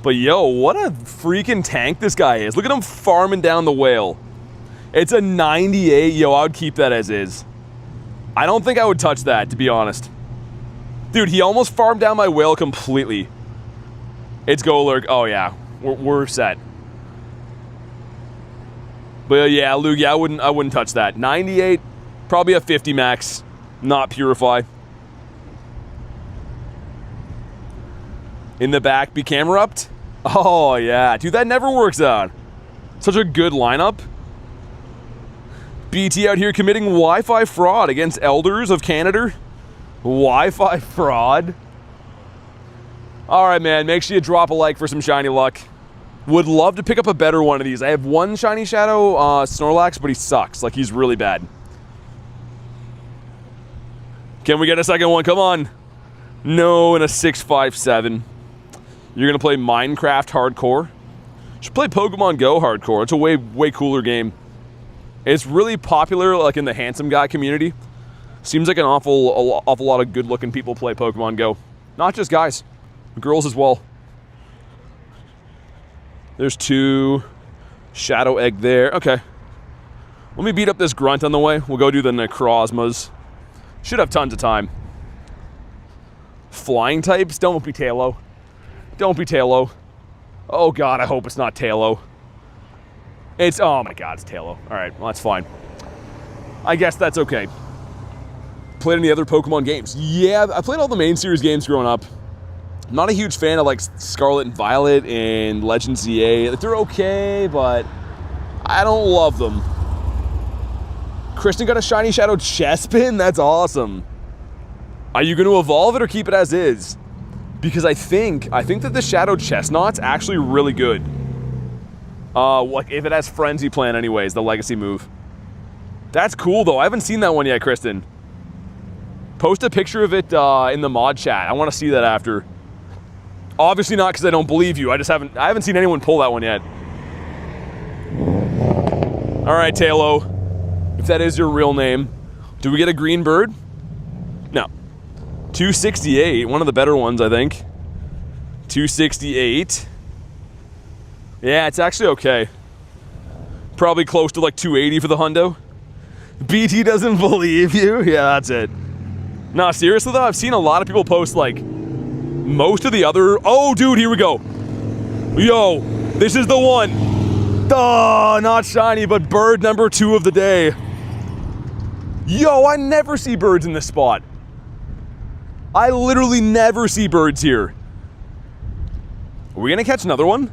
But yo, what a freaking tank this guy is. Look at him farming down the whale. It's a 98. Yo, I would keep that as is. I don't think I would touch that, to be honest. Dude, he almost farmed down my whale completely. It's Golurk. Oh, yeah. We're set. But yeah, Lugia, I wouldn't touch that. 98, probably a 50 max. Not purify. In the back, be camera upped? Oh, yeah. Dude, that never works out. Such a good lineup. BT out here committing Wi-Fi fraud against Elders of Canada. Wi-Fi fraud? Alright, man. Make sure you drop a like for some shiny luck. Would love to pick up a better one of these. I have one shiny shadow Snorlax, but he sucks. Like, he's really bad. Can we get a second one? Come on. No, in a 657. You're going to play Minecraft hardcore? Should play Pokemon GO hardcore. It's a way cooler game. It's really popular, like, in the handsome guy community. Seems like an awful lot of good-looking people play Pokemon GO. Not just guys. Girls as well. There's 2. Shadow Egg there. Okay. Let me beat up this grunt on the way. We'll go do the Necrozmas. Should have tons of time. Flying types? Don't be Talo. Don't be Talo. Oh god, I hope it's not Talo. It's, oh my god, it's Talo. Alright, well that's fine. I guess that's okay. Played any other Pokemon games? Yeah, I played all the main series games growing up. I'm not a huge fan of like Scarlet and Violet and Legends ZA. Like, they're okay, but I don't love them. Christian got a shiny Shadow Chespin? That's awesome. Are you going to evolve it or keep it as is? Because I think that the Shadow Chestnut's actually really good. Like if it has Frenzy Plan anyways, the legacy move. That's cool though. I haven't seen that one yet, Kristen. Post a picture of it in the mod chat. I want to see that after. Obviously not because I don't believe you. I haven't seen anyone pull that one yet. All right, Talo. If that is your real name. Do we get a green bird? No. 268, one of the better ones, I think. 268. Yeah, it's actually okay. Probably close to like 280 for the Hundo. BT doesn't believe you? Yeah, that's it. Nah, seriously though, I've seen a lot of people post like most of the other... Oh, dude, here we go. Yo, this is the one. Duh, not shiny, but bird number 2 of the day. Yo, I never see birds in this spot. I literally never see birds here. Are we gonna catch another one?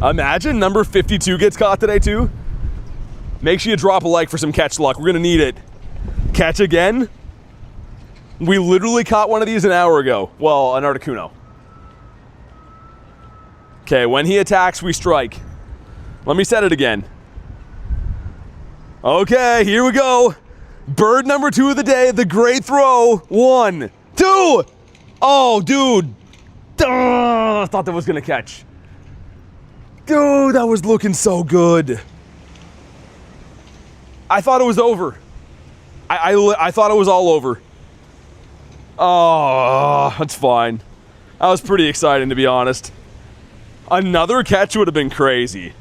Imagine number 52 gets caught today too. Make sure you drop a like for some catch luck. We're gonna need it. Catch again? We literally caught one of these an hour ago. Well, an Articuno. Okay, when he attacks, we strike. Let me set it again. Okay, here we go. Bird number 2 of the day, the great throw. 1, 2. Oh, dude. I thought that was gonna catch. Dude, that was looking so good. I thought it was over. I thought it was all over. Oh, that's fine. That was pretty exciting, to be honest. Another catch would have been crazy.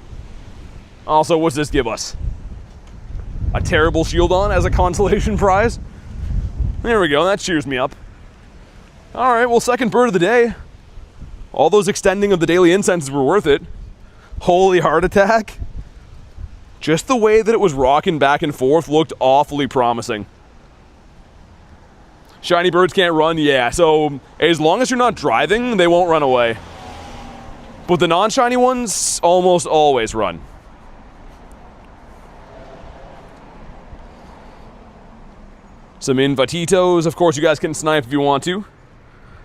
Also, what's this give us? A terrible Shieldon as a consolation prize? There we go, that cheers me up. Alright, well, second bird of the day. All those extending of the daily incenses were worth it. Holy heart attack. Just the way that it was rocking back and forth looked awfully promising. Shiny birds can't run, yeah, so as long as you're not driving, they won't run away. But the non-shiny ones almost always run. Some Invatitos, of course you guys can snipe if you want to.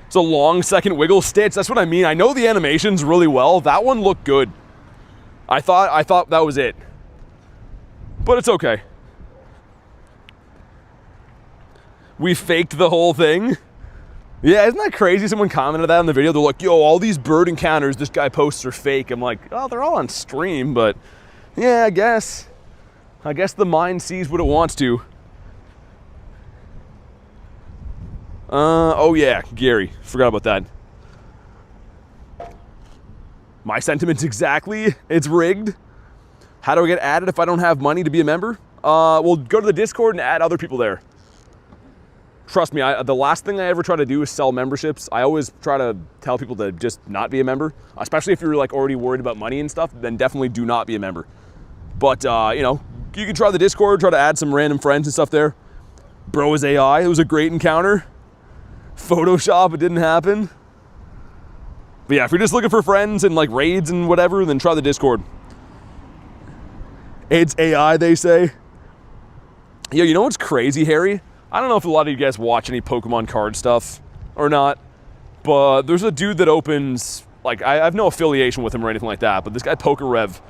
It's a long second wiggle stitch, that's what I mean. I know the animations really well. That one looked good. I thought that was it. But it's okay. We faked the whole thing. Yeah, isn't that crazy? Someone commented that in the video. They're like, yo, all these bird encounters this guy posts are fake. I'm like, oh, they're all on stream, but yeah, I guess the mind sees what it wants to. Oh yeah, Gary. Forgot about that. My sentiments exactly. It's rigged. How do I get added if I don't have money to be a member? Well, go to the Discord and add other people there. Trust me, the last thing I ever try to do is sell memberships. I always try to tell people to just not be a member. Especially if you're like already worried about money and stuff, then definitely do not be a member. But, you know, you can try the Discord, try to add some random friends and stuff there. Bro is AI, it was a great encounter. Photoshop, it didn't happen. But yeah, if you're just looking for friends and like raids and whatever, then try the Discord. It's AI, they say. Yo, you know what's crazy, Harry? I don't know if a lot of you guys watch any Pokemon card stuff or not, but there's a dude that opens, like, I have no affiliation with him or anything like that, but this guy, PokeRev,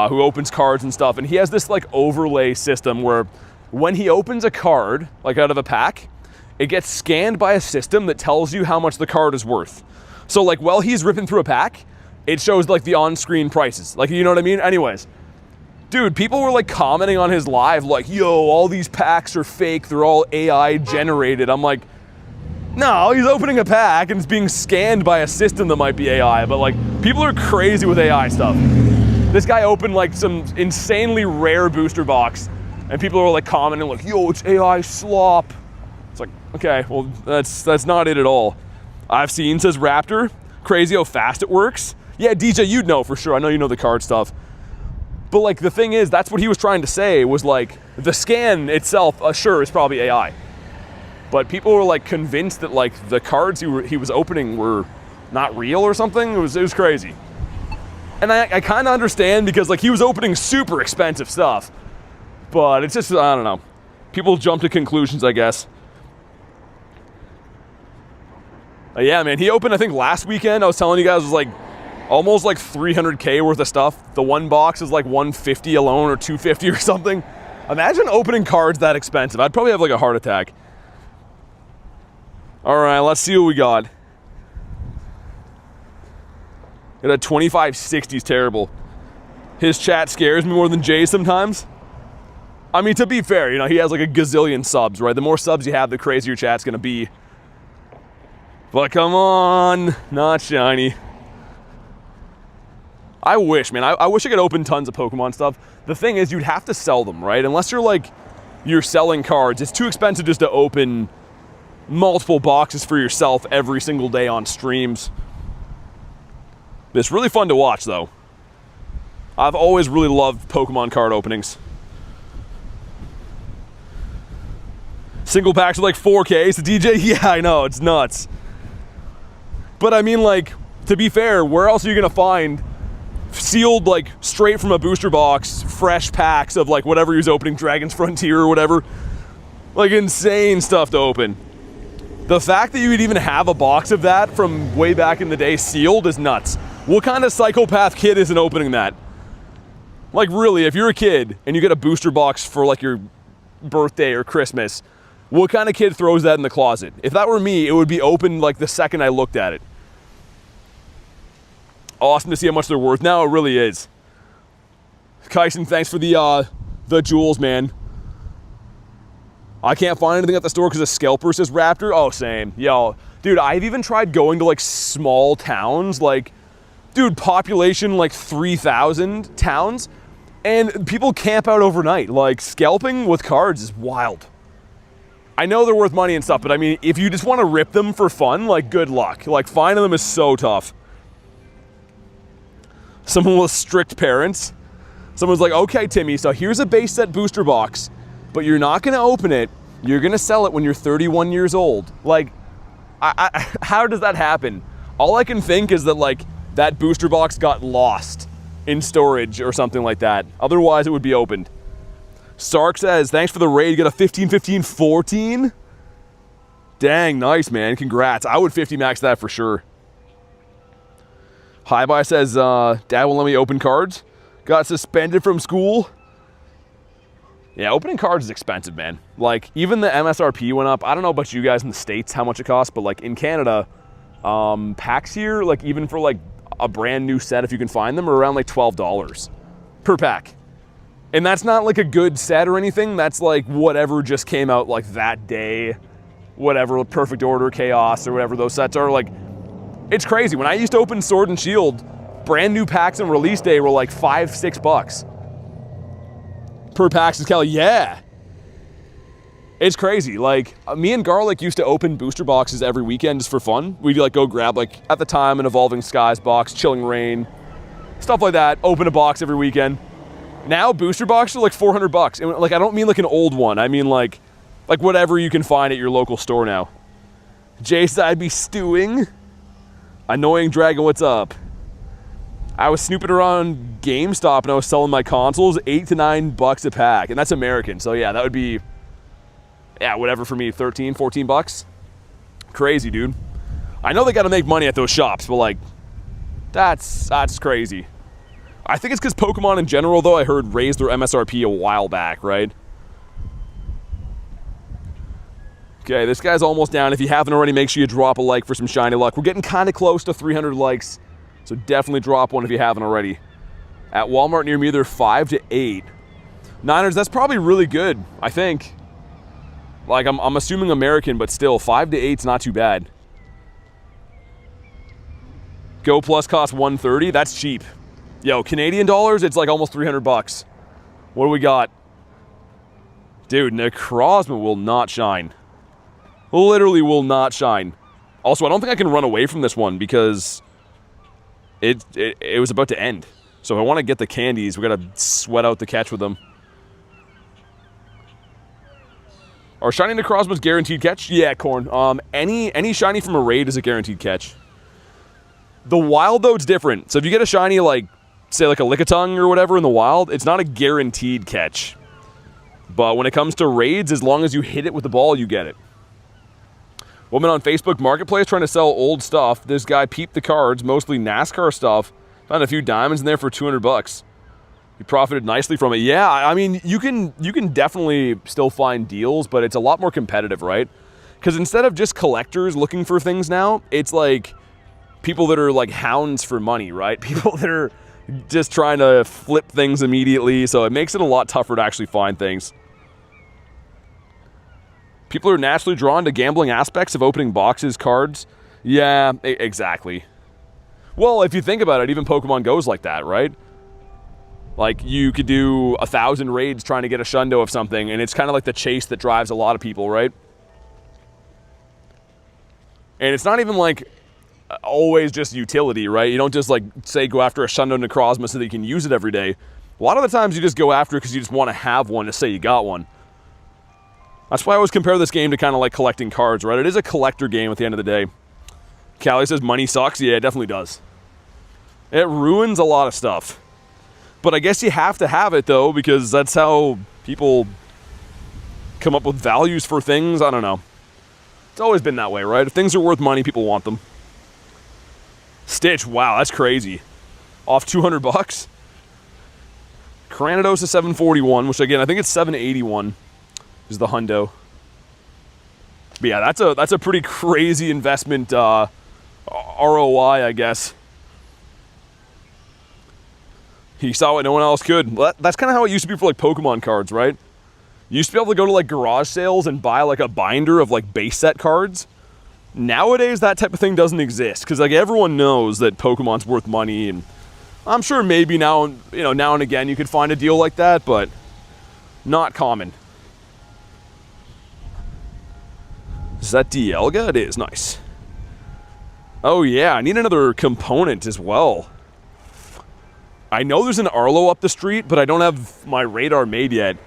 who opens cards and stuff, and he has this, like, overlay system where when he opens a card, like, out of a pack, it gets scanned by a system that tells you how much the card is worth. So, like, while he's ripping through a pack, it shows, like, the on-screen prices. Like, you know what I mean? Anyways. Dude, people were like commenting on his live like, yo, all these packs are fake, they're all AI generated. I'm like, no, he's opening a pack and it's being scanned by a system that might be AI, but like, people are crazy with AI stuff. This guy opened like some insanely rare booster box and people are like commenting like, yo, it's AI slop. It's like, okay, well, that's not it at all. I've seen, says Raptor, crazy how fast it works. Yeah, DJ, you'd know for sure. I know you know the card stuff. But like the thing is, that's what he was trying to say was like the scan itself, sure, is probably AI. But people were like convinced that like the cards he was opening were not real or something. It was crazy. And I kind of understand because like he was opening super expensive stuff. But it's just, I don't know. People jump to conclusions, I guess. Yeah, man, he opened, I think last weekend, I was telling you guys, was like almost like 300K worth of stuff. The one box is like 150 alone or 250 or something. Imagine opening cards that expensive. I'd probably have like a heart attack. All right, let's see what we got. Got a 2560 is terrible. His chat scares me more than Jay's sometimes. I mean, to be fair, you know, he has like a gazillion subs, right? The more subs you have, the crazier chat's gonna be. But come on, not shiny. I wish, man. I wish I could open tons of Pokemon stuff. The thing is, you'd have to sell them, right? Unless you're selling cards, it's too expensive just to open multiple boxes for yourself every single day on streams. It's really fun to watch, though. I've always really loved Pokemon card openings. Single packs are like 4K, so DJ, yeah, I know, it's nuts. But I mean, like, to be fair, where else are you gonna find sealed, like, straight from a booster box, fresh packs of, like, whatever he was opening, Dragon's Frontier or whatever? Like, insane stuff to open. The fact that you would even have a box of that from way back in the day sealed is nuts. What kind of psychopath kid isn't opening that? Like, really, if you're a kid and you get a booster box for, like, your birthday or Christmas, what kind of kid throws that in the closet? If that were me, it would be open, like, the second I looked at it. Awesome to see how much they're worth now. It really is. Kyson, thanks for the jewels, man. I can't find anything at the store because a scalper says Raptor. Oh, same. Yo, dude, I've even tried going to, like, small towns, like, dude, population, like, 3,000 towns, and people camp out overnight. Like, scalping with cards is wild. I know they're worth money and stuff, but I mean, if you just want to rip them for fun, like, good luck. Like, finding them is so tough. Someone with strict parents. Someone's like, okay, Timmy, so here's a base set booster box, but you're not going to open it. You're going to sell it when you're 31 years old. Like, how does that happen? All I can think is that, like, that booster box got lost in storage or something like that. Otherwise, it would be opened. Sark says, thanks for the raid. You got a 15, 15, 14? Dang, nice, man. Congrats. I would 50 max that for sure. Hi Bye says, Dad won't let me open cards. Got suspended from school. Yeah, opening cards is expensive, man. Like, even the MSRP went up. I don't know about you guys in the States, how much it costs, but, like, in Canada, packs here, like, even for, like, a brand new set, if you can find them, are around, like, $12 per pack. And that's not, like, a good set or anything. That's, like, whatever just came out, like, that day. Whatever, Perfect Order, Chaos, or whatever those sets are. Like, it's crazy. When I used to open Sword and Shield, brand new packs on release day were, like, $5, $6 per pack. Is Kelly, yeah. It's crazy. Like, me and Garlic used to open booster boxes every weekend just for fun. We'd, like, go grab, like, at the time, an Evolving Skies box, Chilling Reign, stuff like that. Open a box every weekend. Now, booster boxes are, like, $400. And, like, I don't mean, like, an old one. I mean, like whatever you can find at your local store now. Jay said I'd be stewing. Annoying Dragon, what's up? I was snooping around GameStop and I was selling my consoles, $8 to $9 a pack. And that's American. So, yeah, that would be... yeah, whatever for me, 13, 14 bucks. Crazy, dude. I know they got to make money at those shops, but, like, that's crazy. I think it's because Pokemon in general, though, I heard raised their MSRP a while back, right? Okay, this guy's almost down. If you haven't already, make sure you drop a like for some shiny luck. We're getting kind of close to 300 likes, so definitely drop one if you haven't already. At Walmart near me, they're 5 to 8. Niners, that's probably really good, I think. Like, I'm assuming American, but still, 5 to 8's not too bad. Go Plus costs $130. That's cheap. Yo, Canadian dollars, it's like almost $300. What do we got? Dude, Necrozma will not shine. Literally will not shine. Also, I don't think I can run away from this one because it was about to end. So if I want to get the candies, we got to sweat out the catch with them. Are shiny Necrozma's guaranteed catch? Yeah, Corn. Any shiny from a raid is a guaranteed catch. The wild, though, it's different. So if you get a shiny, like, say, like a Lickitung or whatever in the wild, it's not a guaranteed catch. But when it comes to raids, as long as you hit it with the ball, you get it. Woman on Facebook Marketplace trying to sell old stuff. This guy peeped the cards, mostly NASCAR stuff. Found a few diamonds in there for $200. He profited nicely from it. Yeah, I mean, you can definitely still find deals, but it's a lot more competitive, right? Because instead of just collectors looking for things now, it's like people that are like hounds for money, right? People that are just trying to flip things immediately, so it makes it a lot tougher to actually find things. People are naturally drawn to gambling aspects of opening boxes, cards. Yeah, exactly. Well, if you think about it, even Pokemon GO's like that, right? Like, you could do 1,000 raids trying to get a Shundo of something, and it's kind of like the chase that drives a lot of people, right? And it's not even, like, always just utility, right? You don't just, like, say go after a Shundo Necrozma so that you can use it every day. A lot of the times you just go after it because you just want to have one to say you got one. That's why I always compare this game to kind of like collecting cards, right? It is a collector game at the end of the day. Callie says money sucks. Yeah, it definitely does. It ruins a lot of stuff. But I guess you have to have it, though, because that's how people come up with values for things. I don't know. It's always been that way, right? If things are worth money, people want them. Stitch, wow, that's crazy. Off 200 bucks. Cranidos is 741, which again, I think it's 781 is the hundo. But yeah, that's a pretty crazy investment ROI, I guess. He saw what no one else could. Well, that's kind of how it used to be for like Pokemon cards, right? You used to be able to go to like garage sales and buy like a binder of like base set cards. Nowadays, that type of thing doesn't exist because like everyone knows that Pokemon's worth money, and I'm sure maybe now and again you could find a deal like that, but not common. Is that Dialga? It is. Nice. Oh yeah, I need another component as well. I know there's an Arlo up the street, but I don't have my radar made yet.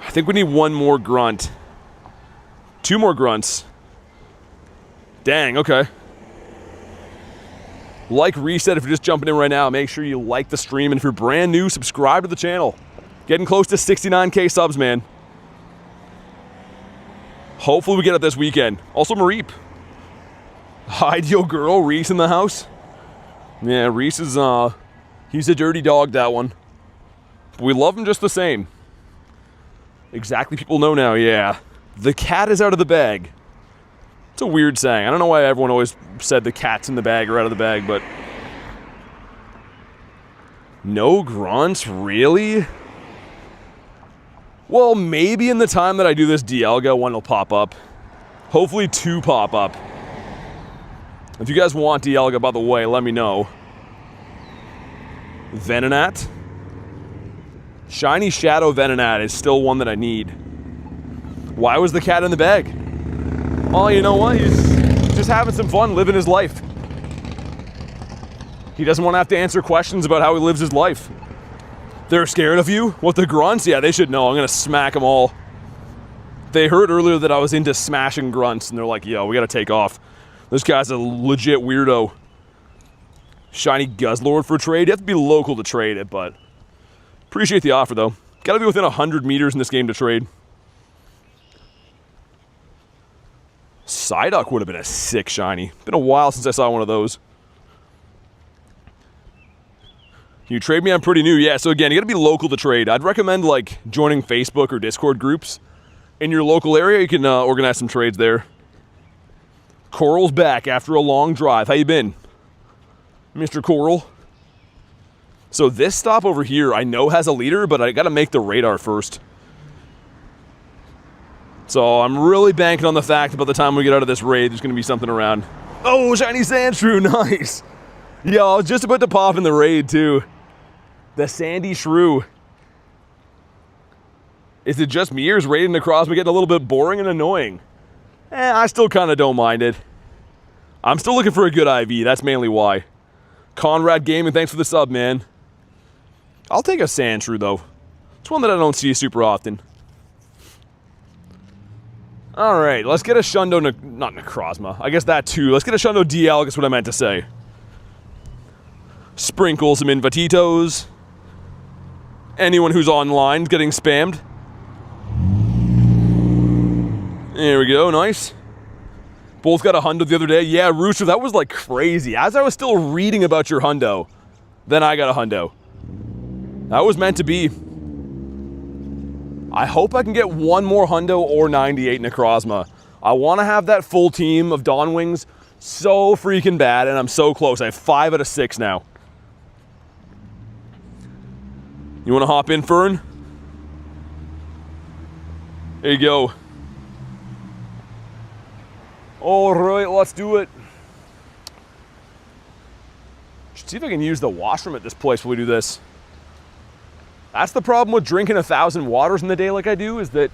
I think we need one more grunt. 2 more grunts. Dang, okay. Like Reset, if you're just jumping in right now, make sure you like the stream. And if you're brand new, subscribe to the channel. Getting close to 69K subs, man. Hopefully we get it this weekend. Also, Mareep. Ideal girl, Reese in the house. Yeah, Reese is, he's a dirty dog, that one. But we love him just the same. Exactly, people know now, yeah. The cat is out of the bag. It's a weird saying. I don't know why everyone always said the cat's in the bag or out of the bag, but... No grunts? Really? Well, maybe in the time that I do this Dialga, one will pop up. Hopefully 2 pop up. If you guys want Dialga, by the way, let me know. Venonat. Shiny Shadow Venonat is still one that I need. Why was the cat in the bag? Well, you know what? He's just having some fun living his life. He doesn't want to have to answer questions about how he lives his life. They're scared of you? What, the grunts? Yeah, they should know. I'm going to smack them all. They heard earlier that I was into smashing grunts, and they're like, yo, we got to take off. This guy's a legit weirdo. Shiny Guzzlord for trade. You have to be local to trade it, but appreciate the offer, though. Got to be within 100 meters in this game to trade. Psyduck would have been a sick shiny. Been a while since I saw one of those. You trade me? I'm pretty new. Yeah, so again, you got to be local to trade. I'd recommend like joining Facebook or Discord groups in your local area. You can organize some trades there. Coral's back after a long drive. How you been, Mr. Coral? So this stop over here, I know has a leader, but I got to make the radar first. So I'm really banking on the fact that by the time we get out of this raid, there's going to be something around. Oh, shiny Sandshrew, nice. Yo, I was just about to pop in the raid too. The Sandy Shrew. Is it just me or is raiding Necrozma getting a little bit boring and annoying? I still kind of don't mind it. I'm still looking for a good IV, that's mainly why. Conrad Gaming, thanks for the sub, man. I'll take a Sandshrew though. It's one that I don't see super often. Alright, let's get a Shundo, not Necrozma, I guess that too. Let's get a Shundo Dialga, is what I meant to say. Sprinkle some Invatitos. Anyone who's online getting spammed. There we go, nice. Both got a hundo the other day. Yeah, Rooster, that was like crazy. As I was still reading about your hundo, then I got a hundo. That was meant to be. I hope I can get one more hundo or 98 Necrozma. I want to have that full team of Dawn Wings so freaking bad, and I'm so close. I have 5 out of 6 now. You want to hop in, Fern? There you go. All right, let's do it. Should see if I can use the washroom at this place while we do this. That's the problem with drinking 1,000 waters in the day like I do, is that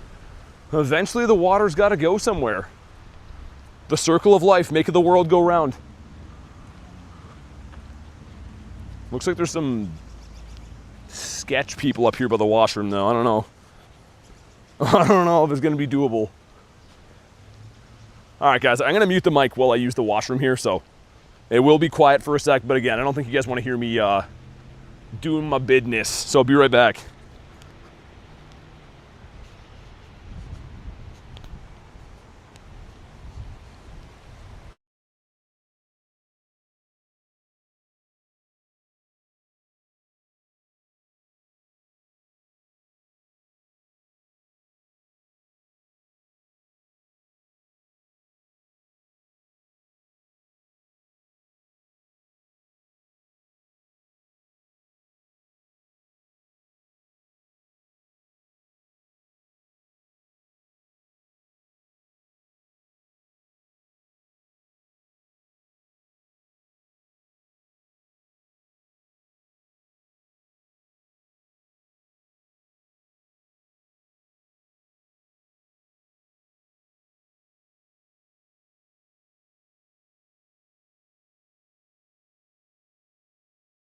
eventually the water's got to go somewhere. The circle of life, making the world go round. Looks like there's some sketch people up here by the washroom though. I don't know. I don't know if it's going to be doable. All right, guys, I'm going to mute the mic while I use the washroom here, so it will be quiet for a sec. But again, I don't think you guys want to hear me doing my business, so I'll be right back.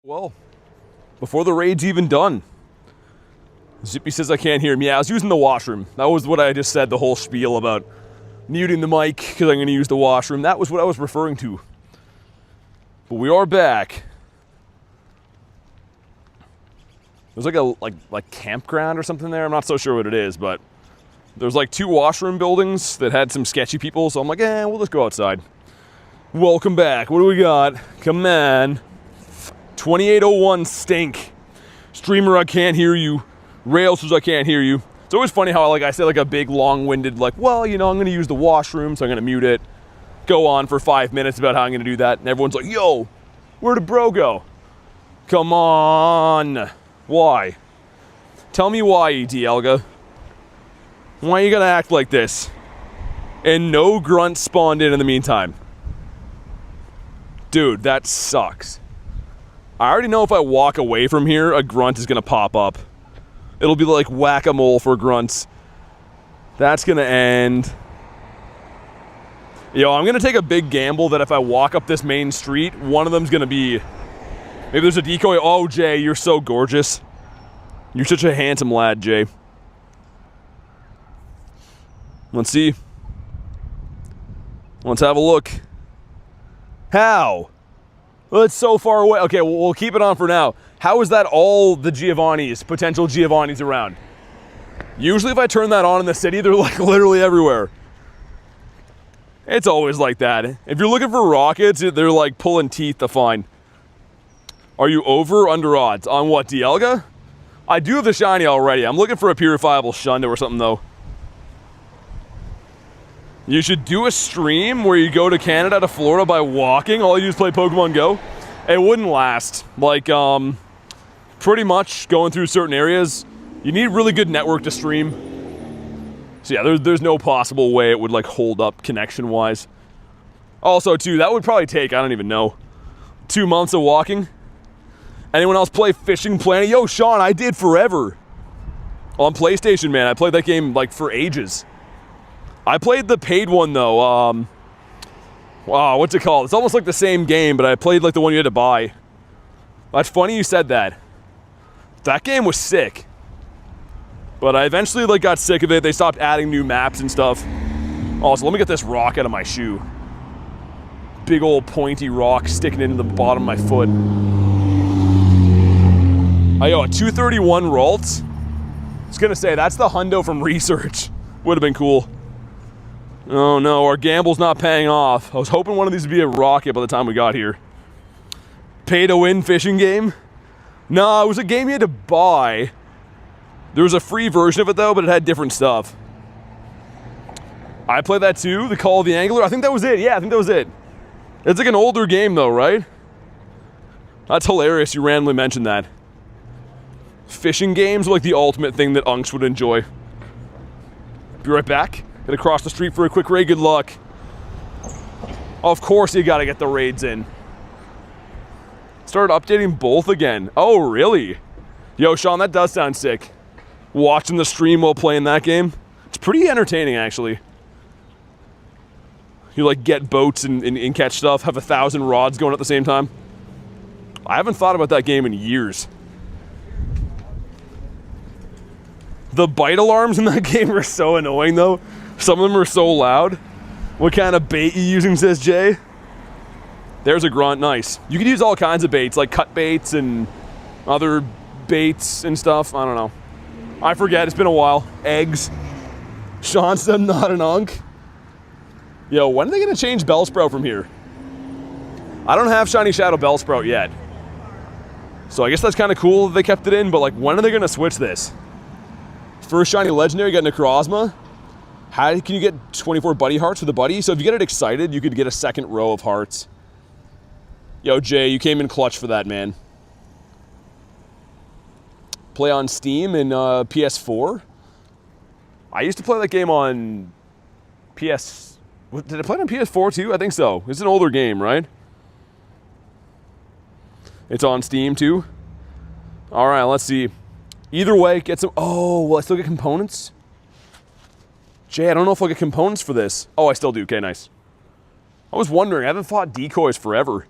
Well, before the raid's even done, Zippy says I can't hear him. Yeah, I was using the washroom. That was what I just said, the whole spiel about muting the mic because I'm going to use the washroom. That was what I was referring to. But we are back. There's like a campground or something there. I'm not so sure what it is, but there's like 2 washroom buildings that had some sketchy people, so I'm like, we'll just go outside. Welcome back. What do we got? Come on. 2801 stink. Streamer, I can't hear you. Rail says I can't hear you. It's always funny how I say like a big long-winded well, I'm going to use the washroom, so I'm going to mute it. Go on for 5 minutes about how I'm going to do that, and everyone's like, yo, where'd bro go? Come on. Why? Tell me why, Dialga. Why are you going to act like this? And no grunts spawned in the meantime. Dude, that sucks. I already know if I walk away from here, a grunt is going to pop up. It'll be like whack-a-mole for grunts. That's going to end. Yo, I'm going to take a big gamble that if I walk up this main street, one of them's going to be... Maybe there's a decoy. Oh, Jay, you're so gorgeous. You're such a handsome lad, Jay. Let's see. Let's have a look. How? Well, it's so far away. Okay, we'll keep it on for now. How is that all the Giovannis, potential Giovannis around? Usually if I turn that on in the city, they're like literally everywhere. It's always like that. If you're looking for rockets, they're like pulling teeth to find. Are you over or under odds? On what, Dialga? I do have the shiny already. I'm looking for a purifiable Shundo or something though. You should do a stream where you go to Canada to Florida by walking. All you do is play Pokemon GO. It wouldn't last. Like, pretty much going through certain areas, you need really good network to stream. So yeah, there's no possible way it would like hold up connection-wise. Also, too, that would probably take, I don't even know, 2 months of walking. Anyone else play Fishing Planet? Yo, Sean, I did forever. On PlayStation, man. I played that game like for ages. I played the paid one though. Wow, what's it called? It's almost like the same game, but I played like the one you had to buy. That's funny you said that. That game was sick. But I eventually like got sick of it. They stopped adding new maps and stuff. Also, let me get this rock out of my shoe. Big old pointy rock sticking into the bottom of my foot. Oh, yo, a 231 Ralt? I was gonna say, that's the Hundo from Research. Would have been cool. Oh no, our gamble's not paying off. I was hoping one of these would be a rocket by the time we got here. Pay to win fishing game? No, it was a game you had to buy. There was a free version of it though, but it had different stuff. I played that too, the Call of the Angler. I think that was it. Yeah, I think that was it. It's like an older game though, right? That's hilarious you randomly mentioned that. Fishing games are like the ultimate thing that unks would enjoy. Be right back. Get across the street for a quick raid. Good luck. Of course you gotta get the raids in. Started updating both again. Oh, really? Yo, Sean, that does sound sick. Watching the stream while playing that game. It's pretty entertaining, actually. You, like, get boats and catch stuff, have 1,000 rods going at the same time. I haven't thought about that game in years. The bite alarms in that game are so annoying, though. Some of them are so loud. What kind of bait you using, says Jay? There's a grunt, nice. You could use all kinds of baits, like cut baits and other baits and stuff. I don't know. I forget, it's been a while. Eggs. Sean said not an unk. Yo, when are they gonna change Bellsprout from here? I don't have Shiny Shadow Bellsprout yet. So I guess that's kind of cool that they kept it in, but like, when are they gonna switch this? First Shiny Legendary, you got Necrozma. How can you get 24 buddy hearts for the buddy? So if you get it excited, you could get a second row of hearts. Yo, Jay, you came in clutch for that, man. Play on Steam and PS4. I used to play that game on PS... Did I play it on PS4 too? I think so. It's an older game, right? It's on Steam too. All right, let's see. Either way, get some... Oh, will I still get components? Jay, I don't know if I'll get components for this. Oh, I still do. Okay, nice. I was wondering. I haven't fought decoys forever.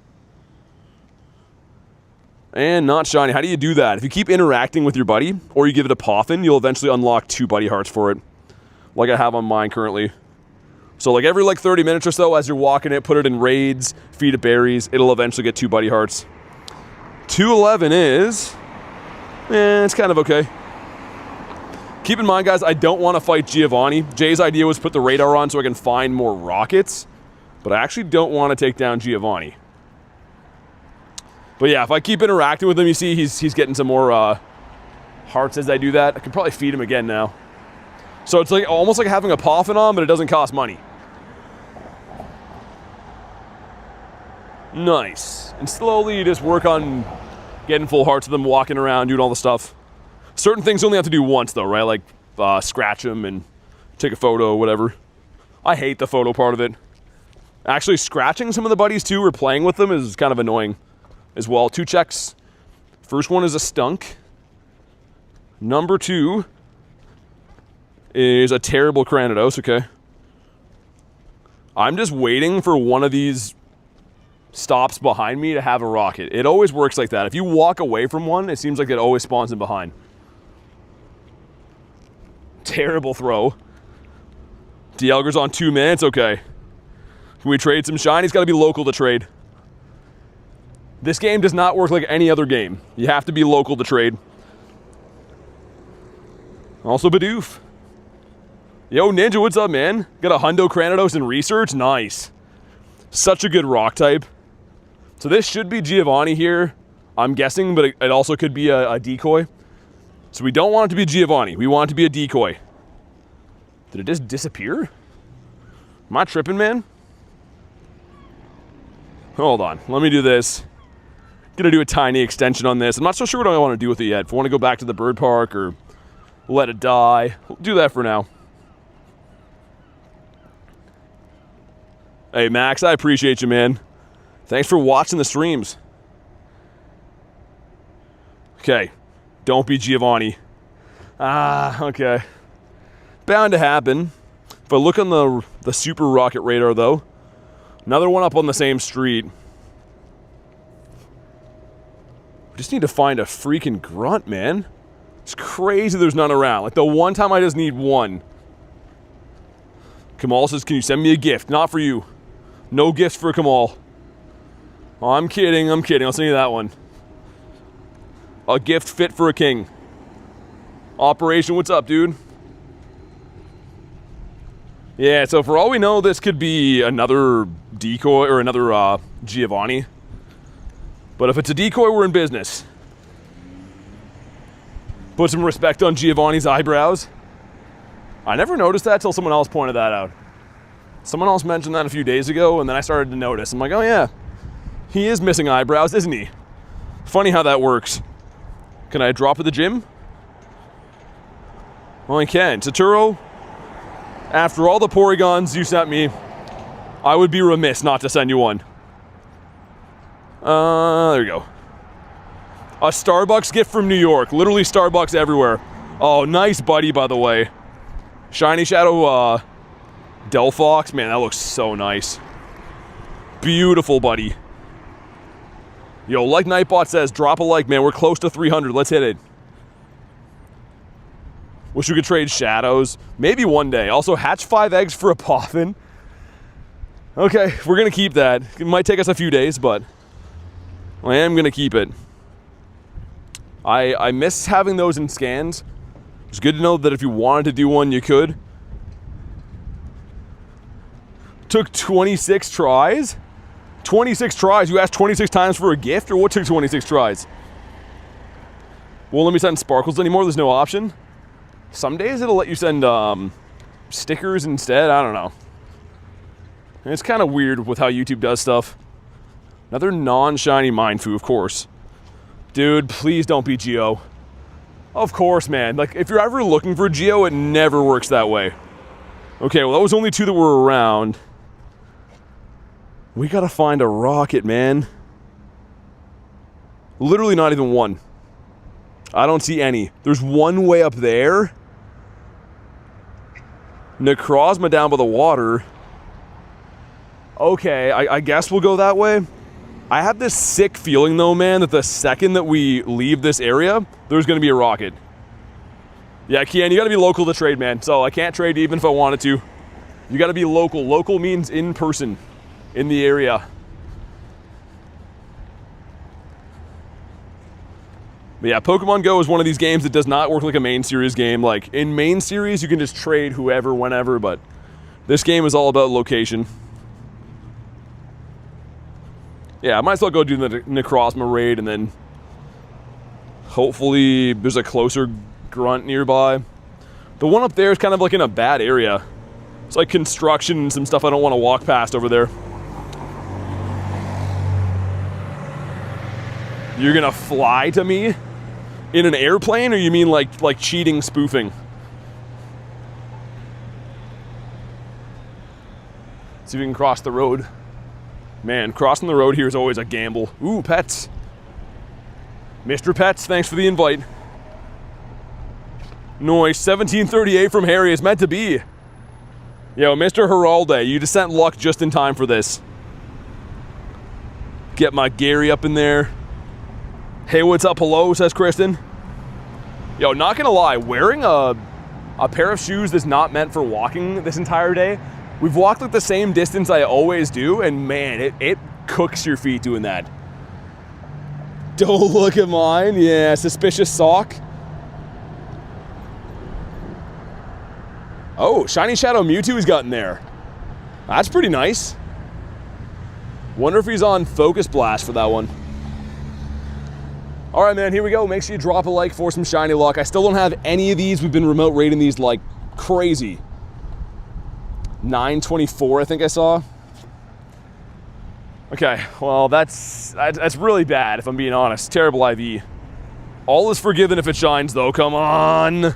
And not shiny. How do you do that? If you keep interacting with your buddy, or you give it a Poffin, you'll eventually unlock 2 buddy hearts for it. Like I have on mine currently. So like every like 30 minutes or so, as you're walking it, put it in raids, feed it berries, it'll eventually get 2 buddy hearts. 211 is... it's kind of okay. Keep in mind, guys, I don't want to fight Giovanni. Jay's idea was put the radar on so I can find more rockets. But I actually don't want to take down Giovanni. But yeah, if I keep interacting with him, you see he's getting some more hearts as I do that. I can probably feed him again now. So it's like almost like having a Poffin on, but it doesn't cost money. Nice. And slowly you just work on getting full hearts of them, walking around, doing all the stuff. Certain things only have to do once though, right? Like scratch them and take a photo or whatever. I hate the photo part of it. Actually, scratching some of the buddies too, or playing with them is kind of annoying as well. 2 checks. First one is a stunk. Number 2 is a terrible Cranidos, okay. I'm just waiting for one of these stops behind me to have a rocket. It always works like that. If you walk away from one, it seems like it always spawns in behind. Terrible throw. Dialga's on 2 minutes, okay. Can we trade some shinies? Got to be local to trade. This game does not work like any other game. You have to be local to trade. Also Bidoof. Yo, Ninja, what's up, man? Got a Hundo Cranidos in research? Nice. Such a good rock type. So this should be Giovanni here, I'm guessing, but it also could be a decoy. So we don't want it to be Giovanni. We want it to be a decoy. Did it just disappear? Am I tripping, man? Hold on. Let me do this. Gonna do a tiny extension on this. I'm not so sure what I want to do with it yet. If I want to go back to the bird park or let it die, we'll do that for now. Hey, Max, I appreciate you, man. Thanks for watching the streams. Okay. Don't be Giovanni. Ah, okay. Bound to happen. If I look on the super rocket radar, though, another one up on the same street. We just need to find a freaking grunt, man. It's crazy there's none around. Like, the one time I just need one. Kamal says, can you send me a gift? Not for you. No gifts for Kamal. Oh, I'm kidding, I'm kidding. I'll send you that one. A gift fit for a king. Operation, what's up, dude? Yeah, so for all we know, this could be another decoy or another Giovanni. But if it's a decoy, we're in business. Put some respect on Giovanni's eyebrows. I never noticed that till someone else pointed that out. Someone else mentioned that a few days ago, and then I started to notice. I'm like, oh yeah, he is missing eyebrows, isn't he? Funny how that works. Can I drop at the gym? Well, I can. Saturo, after all the Porygons you sent me, I would be remiss not to send you one. There you go. A Starbucks gift from New York. Literally Starbucks everywhere. Oh, nice buddy, by the way. Shiny Shadow Delphox. Man, that looks so nice. Beautiful, buddy. Yo, like Nightbot says, drop a like, man. We're close to 300. Let's hit it. Wish we could trade shadows. Maybe one day. Also, hatch 5 eggs for a Poffin. Okay, we're going to keep that. It might take us a few days, but I am going to keep it. I miss having those in scans. It's good to know that if you wanted to do one, you could. Took 26 tries? 26 tries? You asked 26 times for a gift, or what took 26 tries? Won't let me send sparkles anymore? There's no option? Some days it'll let you send stickers instead. I don't know. And it's kind of weird with how YouTube does stuff. Another non-shiny Mindfu, of course. Dude, please don't be Geo. Of course, man. Like, if you're ever looking for Geo, it never works that way. Okay, well, that was only 2 that were around. We gotta find a rocket, man. Literally not even one. I don't see any. There's one way up there. Necrozma down by the water. Okay, I guess we'll go that way. I have this sick feeling, though, man, that the second that we leave this area, there's going to be a rocket. Yeah, Kian, you got to be local to trade, man. So I can't trade even if I wanted to. You got to be local. Local means in person, in the area. But yeah, Pokemon GO is one of these games that does not work like a main series game. Like, in main series, you can just trade whoever, whenever, but this game is all about location. Yeah, I might as well go do the Necrozma raid, and then hopefully there's a closer grunt nearby. The one up there is kind of like in a bad area. It's like construction and some stuff I don't want to walk past over there. You're gonna fly to me in an airplane, or you mean like cheating, spoofing? See if we can cross the road. Man, crossing the road here is always a gamble. Ooh, pets. Mr. Pets, thanks for the invite. Noise, 1738 from Harry is meant to be. Yo, Mr. Heralde, you just sent luck just in time for this. Get my Gary up in there. Hey, what's up, hello, says Kristen. Yo, not gonna lie, wearing a pair of shoes that's not meant for walking this entire day, we've walked like the same distance I always do, and man, it cooks your feet doing that. Don't look at mine. Yeah, suspicious sock. Oh, Shiny Shadow Mewtwo's gotten there. That's pretty nice. Wonder if he's on Focus Blast for that one. All right, man, here we go. Make sure you drop a like for some shiny luck. I still don't have any of these. We've been remote raiding these like crazy. 924, I think I saw. Okay, well, that's really bad, if I'm being honest. Terrible IV. All is forgiven if it shines, though. Come on.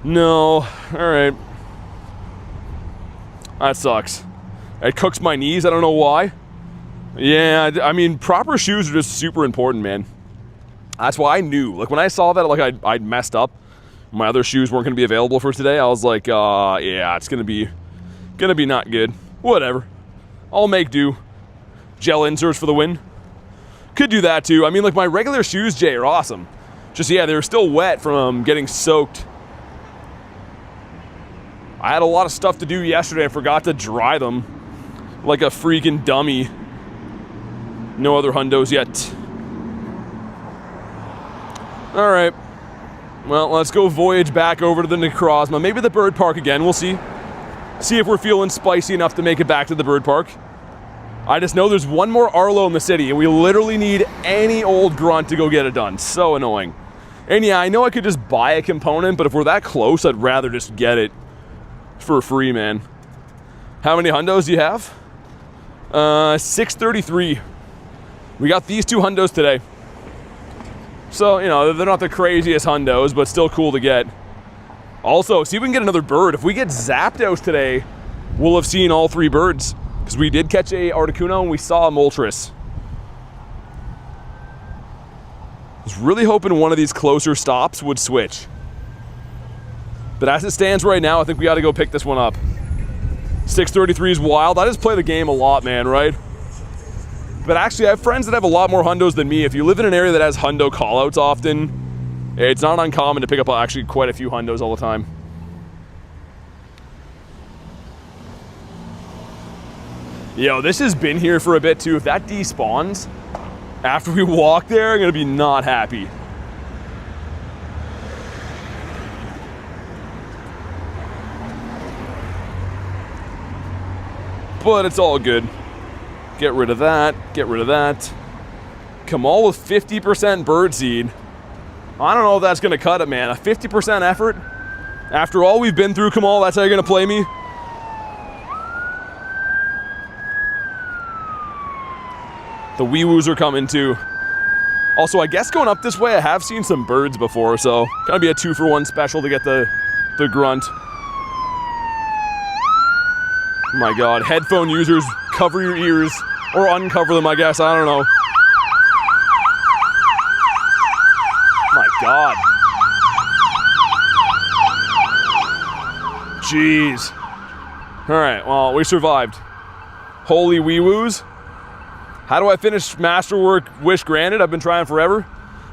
No. All right. That sucks. It cooks my knees. I don't know why. Yeah, I mean, proper shoes are just super important, man. That's why I knew. Like, when I saw that, like, I'd messed up. My other shoes weren't going to be available for today. I was like, yeah, it's going to be not good. Whatever. I'll make do. Gel inserts for the win. Could do that, too. I mean, like, my regular shoes, Jay, are awesome. Just, yeah, they were still wet from getting soaked. I had a lot of stuff to do yesterday. I forgot to dry them. Like a freaking dummy. No other hundos yet. Alright. Well, let's go voyage back over to the Necrozma. Maybe the bird park again. We'll see. See if we're feeling spicy enough to make it back to the bird park. I just know there's one more Arlo in the city, and we literally need any old grunt to go get it done. So annoying. And yeah, I know I could just buy a component, but if we're that close, I'd rather just get it for free, man. How many hundos do you have? 633. We got these 2 hundos today. So, you know, they're not the craziest hundos, but still cool to get. Also, see if we can get another bird. If we get Zapdos today, we'll have seen all 3 birds. Because we did catch a Articuno and we saw a Moltres. I was really hoping one of these closer stops would switch. But as it stands right now, I think we got to go pick this one up. 633 is wild. I just play the game a lot, man, right? But actually, I have friends that have a lot more hundos than me. If you live in an area that has hundo callouts often, it's not uncommon to pick up actually quite a few hundos all the time. Yo, this has been here for a bit too. If that despawns after we walk there, I'm gonna be not happy. But it's all good. Get rid of that, get rid of that. Kamal with 50% birdseed. I don't know if that's gonna cut it, man. A 50% effort? After all we've been through, Kamal, that's how you're gonna play me? The wee-woos are coming too. Also, I guess going up this way, I have seen some birds before, so gonna be a 2-for-1 special to get the grunt. Oh my god, headphone users, cover your ears, or uncover them, I guess, I don't know. My god. Jeez. Alright, well, we survived. Holy wee-woos. How do I finish Masterwork Wish Granted? I've been trying forever.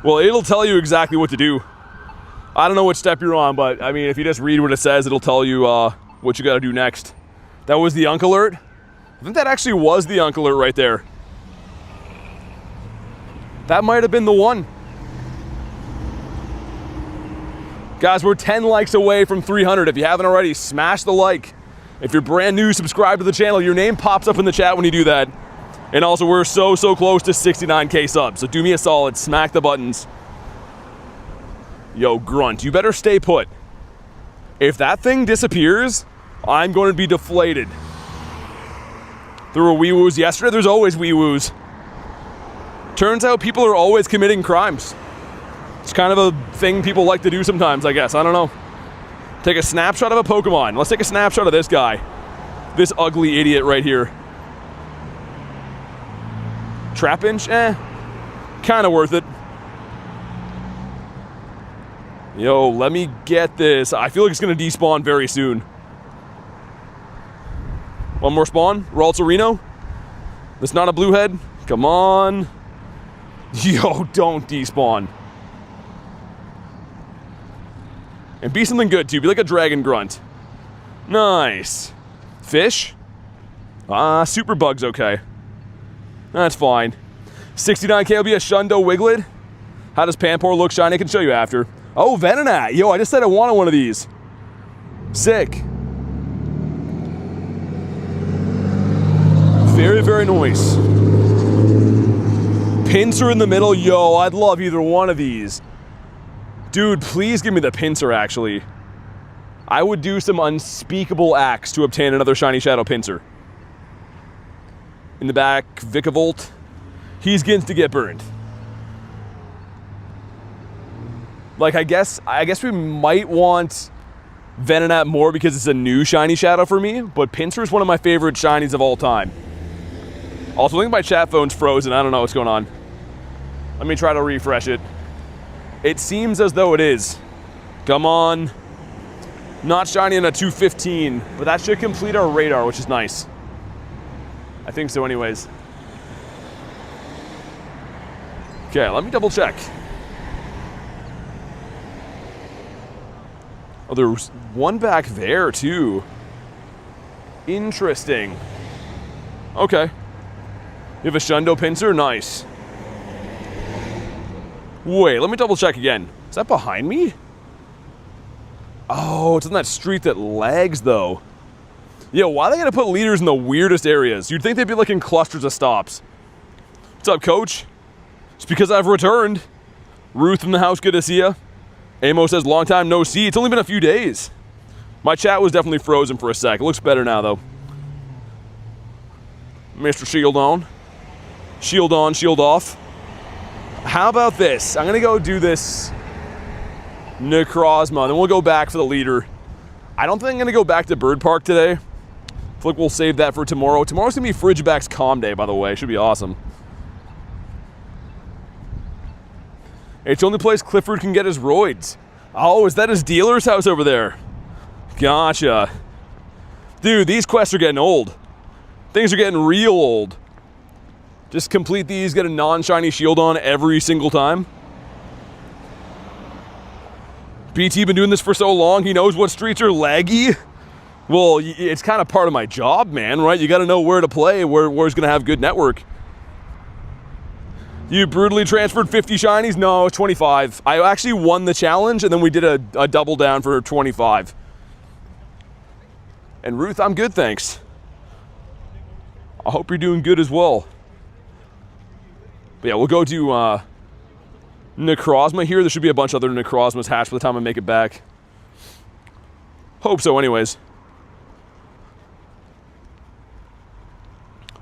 Well, it'll tell you exactly what to do. I don't know which step you're on, but I mean, if you just read what it says, it'll tell you what you gotta do next. That was the Unk Alert? I think that actually was the Unk Alert right there. That might have been the one. Guys, we're 10 likes away from 300. If you haven't already, smash the like. If you're brand new, subscribe to the channel. Your name pops up in the chat when you do that. And also, we're so close to 69K subs. So do me a solid, smack the buttons. Yo, Grunt, you better stay put. If that thing disappears, I'm going to be deflated. There were wee-woos yesterday, there's always wee-woos. Turns out people are always committing crimes. It's kind of a thing people like to do sometimes, I guess. I don't know. Take a snapshot of a Pokemon. Let's take a snapshot of this guy. This ugly idiot right here. Trapinch? Kind of worth it. Yo, let me get this. I feel like it's going to despawn very soon. One more spawn. Raltsarino. That's not a blue head. Come on. Yo, don't despawn. And be something good, too. Be like a dragon grunt. Nice. Fish? Super bug's okay. That's fine. 69K will be a Shundo Wiglet. How does Pampor look shiny? I can show you after. Oh, Venonat. Yo, I just said I wanted one of these. Sick. Very nice. Pincer in the middle. Yo, I'd love either one of these. Dude, please give me the Pincer, actually. I would do some unspeakable acts to obtain another Shiny Shadow Pincer. In the back, Vikavolt. He's going to get burned. Like, I guess we might want Venonat more because it's a new Shiny Shadow for me, but Pincer is one of my favorite Shinies of all time. Also, I think my chat phone's frozen. I don't know what's going on. Let me try to refresh it. It seems as though it is. Come on. Not shiny in a 215, but that should complete our radar, which is nice. I think so anyways. Okay, let me double check. Oh, there's one back there too. Interesting. Okay. You have a Shundo Pincer? Nice. Wait, let me double check again. Is that behind me? Oh, it's on that street that lags though. Yo, why they gotta put leaders in the weirdest areas? You'd think they'd be like in clusters of stops. What's up, coach? It's because I've returned. Ruth in the house, good to see ya. Amo says, long time no see. It's only been a few days. My chat was definitely frozen for a sec. It looks better now, though. Mr. Shield on. Shield on, shield off. How about this? I'm gonna go do this Necrozma, then we'll go back for the leader. I don't think I'm gonna go back to Bird Park today. I feel like we'll save that for tomorrow. Tomorrow's gonna be Frigiback's calm day, by the way. Should be awesome. It's the only place Clifford can get his roids. Oh, is that his dealer's house over there? Gotcha. Dude, these quests are getting old. Things are getting real old. Just complete these, get a non-shiny shield on every single time. BT been doing this for so long, he knows what streets are laggy. Well, it's kind of part of my job, man, right? You got to know where to play, where's going to have good network. You brutally transferred 50 shinies? No, 25. I actually won the challenge, and then we did a double down for 25. And Ruth, I'm good, thanks. I hope you're doing good as well. But yeah, we'll go to Necrozma here. There should be a bunch of other Necrozmas hatched by the time I make it back. Hope so, anyways.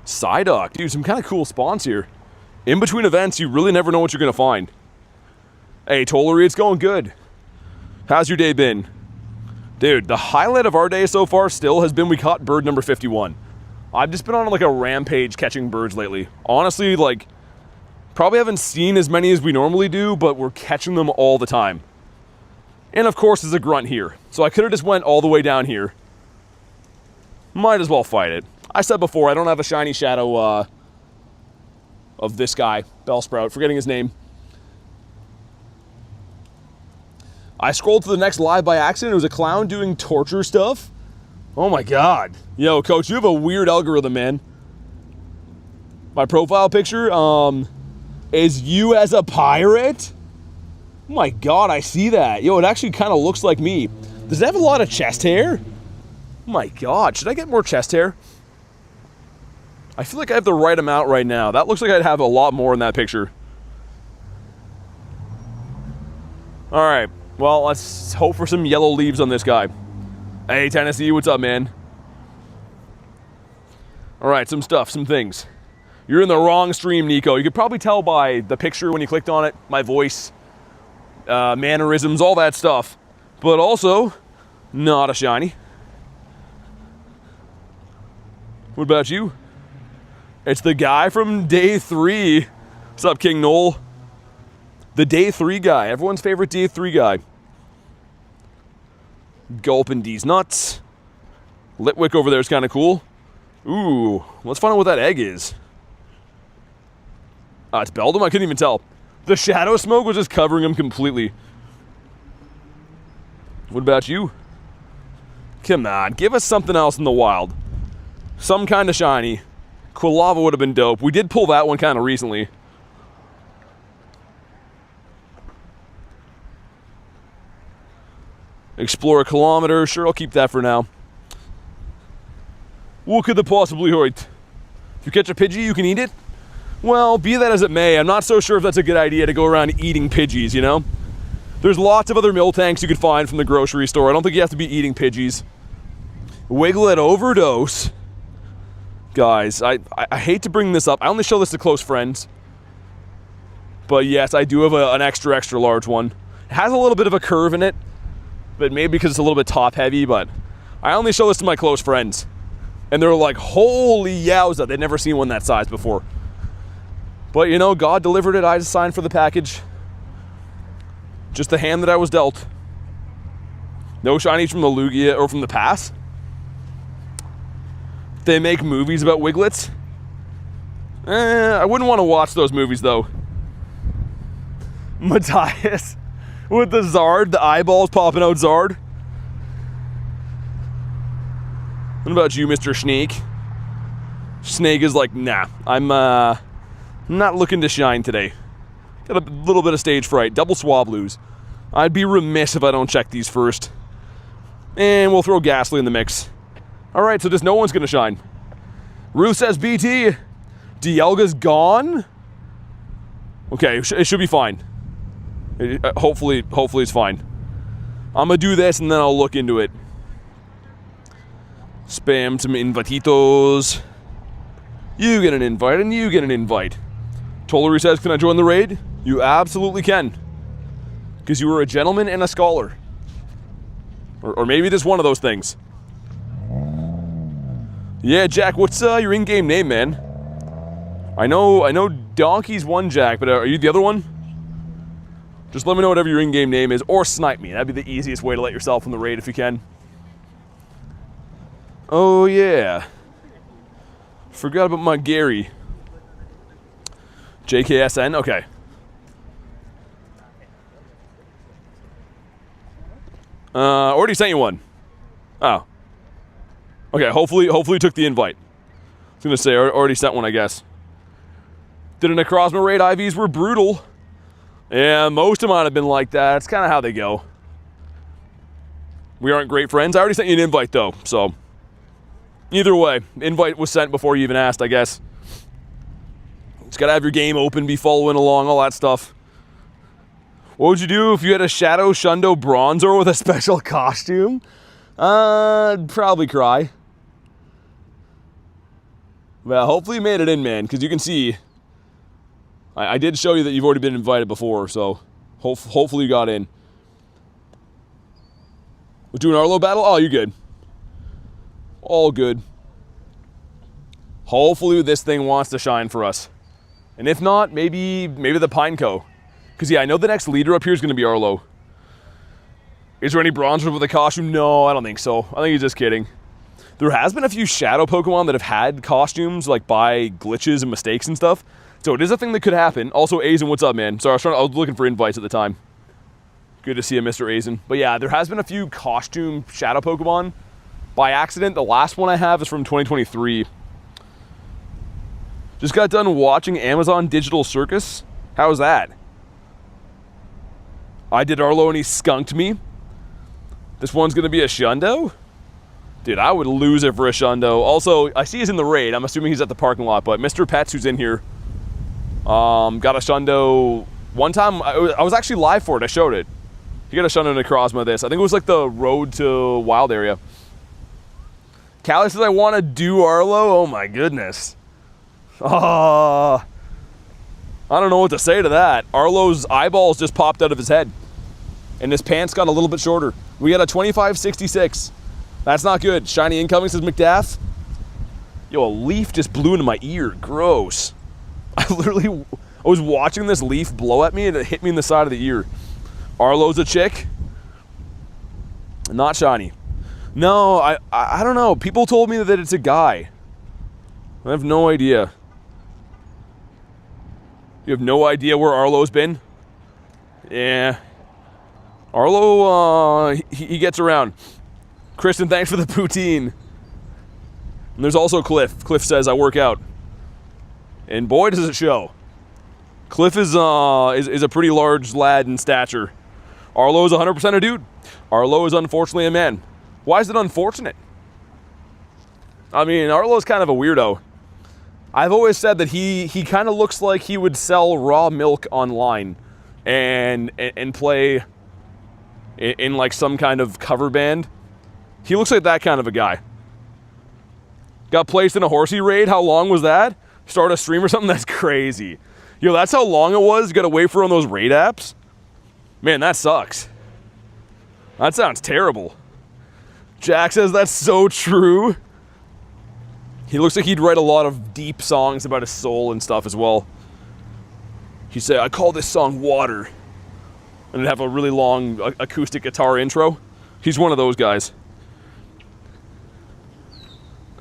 Psyduck. Dude, some kind of cool spawns here. In between events, you really never know what you're going to find. Hey, Tollery, it's going good. How's your day been? Dude, the highlight of our day so far still has been we caught bird number 51. I've just been on like a rampage catching birds lately. Honestly, like, probably haven't seen as many as we normally do, but we're catching them all the time. And of course, there's a grunt here. So I could have just went all the way down here. Might as well fight it. I said before, I don't have a shiny shadow of this guy, Bellsprout, forgetting his name. I scrolled to the next live by accident. It was a clown doing torture stuff. Oh my god. Yo, coach, you have a weird algorithm, man. My profile picture is you as a pirate? Oh my god, I see that. Yo, it actually kind of looks like me. Does it have a lot of chest hair? Oh my god, should I get more chest hair? I feel like I have the right amount right now. That looks like I'd have a lot more in that picture. Alright, well, let's hope for some yellow leaves on this guy. Hey, Tennessee, what's up, man? Alright, some stuff, some things. You're in the wrong stream, Nico. You could probably tell by the picture when you clicked on it, my voice, mannerisms, all that stuff. But also, not a shiny. What about you? It's the guy from day 3. What's up, King Noel? The day 3 guy. Everyone's favorite day 3 guy. Gulping these nuts. Litwick over there is kind of cool. Ooh, let's find out what that egg is. It's Beldum? I couldn't even tell. The shadow smoke was just covering him completely. What about you? Come on, give us something else in the wild. Some kind of shiny. Quilava would have been dope. We did pull that one kind of recently. Explore a kilometer. Sure, I'll keep that for now. What could the possibly hurt? If you catch a Pidgey, you can eat it? Well, be that as it may, I'm not so sure if that's a good idea to go around eating Pidgeys, you know? There's lots of other Miltanks you could find from the grocery store. I don't think you have to be eating Pidgeys. Wiglet overdose. Guys, I hate to bring this up. I only show this to close friends. But yes, I do have an extra large one. It has a little bit of a curve in it. But maybe because it's a little bit top heavy, but I only show this to my close friends. And they're like, holy yowza, they'd never seen one that size before. But you know, God delivered it. I just signed for the package. Just the hand that I was dealt. No shinies from the Lugia or from the pass. They make movies about Wiglets. I wouldn't want to watch those movies though. Matthias with the Zard, the eyeballs popping out Zard. What about you, Mr. Snake? Snake is like, nah, I'm not looking to shine today. Got a little bit of stage fright. Double Swablues. I'd be remiss if I don't check these first. And we'll throw Ghastly in the mix. Alright, so just no one's gonna shine. Ruth says BT. Dialga's gone? Okay, it should be fine. Hopefully it's fine. I'm gonna do this and then I'll look into it. Spam some invititos. You get an invite and you get an invite. Tollery says, can I join the raid? You absolutely can. Because you were a gentleman and a scholar. Or maybe just one of those things. Yeah, Jack, what's your in-game name, man? I know Donkey's one, Jack, but are you the other one? Just let me know whatever your in-game name is, or snipe me. That'd be the easiest way to let yourself in the raid if you can. Oh, yeah. Forgot about my Gary. JKSN? Okay. Already sent you one. Oh. Okay, hopefully took the invite. I was gonna say, I already sent one, I guess. Did a Necrozma raid, IVs were brutal. Yeah, most of mine have been like that. It's kind of how they go. We aren't great friends. I already sent you an invite, though, so... Either way, invite was sent before you even asked, I guess. Just gotta have your game open, be following along, all that stuff. What would you do if you had a Shadow Shundo Bronzor with a special costume? Probably cry. Well, hopefully you made it in, man, because you can see... I did show you that you've already been invited before, so hopefully you got in. We're doing Arlo battle? Oh, you're good. All good. Hopefully this thing wants to shine for us. And if not, maybe the Pineco. Because, yeah, I know the next leader up here is going to be Arlo. Is there any Bronzors with a costume? No, I don't think so. I think he's just kidding. There has been a few Shadow Pokemon that have had costumes, like, by glitches and mistakes and stuff. So it is a thing that could happen. Also, Aizen, what's up, man? Sorry, I was looking for invites at the time. Good to see you, Mr. Aizen. But yeah, there has been a few costume Shadow Pokemon by accident. The last one I have is from 2023. Just got done watching Amazon Digital Circus. How's that? I did Arlo and he skunked me. This one's going to be a Shundo? Dude, I would lose it for a Shundo. Also, I see he's in the raid. I'm assuming he's at the parking lot, but Mr. Pets, who's in here, got a Shundo. One time, I was actually live for it. I showed it. He got a Shundo Necrozma this. I think it was like the road to wild area. Callie says I want to do Arlo. Oh my goodness. I don't know what to say to that. Arlo's eyeballs just popped out of his head. And his pants got a little bit shorter. We got a 2566. That's not good. Shiny incoming, says McDaff. Yo, a leaf just blew into my ear. Gross. I was watching this leaf blow at me and it hit me in the side of the ear. Arlo's a chick. Not shiny. No, I don't know. People told me that it's a guy. I have no idea. You have no idea where Arlo's been? Yeah. Arlo, he gets around. Kristen, thanks for the poutine. And there's also Cliff. Cliff says, I work out. And boy, does it show. Cliff is a pretty large lad in stature. Arlo is 100% a dude. Arlo is unfortunately a man. Why is it unfortunate? I mean, Arlo's kind of a weirdo. I've always said that he kind of looks like he would sell raw milk online and play in like some kind of cover band. He looks like that kind of a guy. Got placed in a horsey raid. How long was that? Start a stream or something? That's crazy. Yo, that's how long it was? You gotta wait for on those raid apps? Man, that sucks. That sounds terrible. Jack says that's so true. He looks like he'd write a lot of deep songs about his soul and stuff as well. He'd say, I call this song Water. And it'd have a really long acoustic guitar intro. He's one of those guys.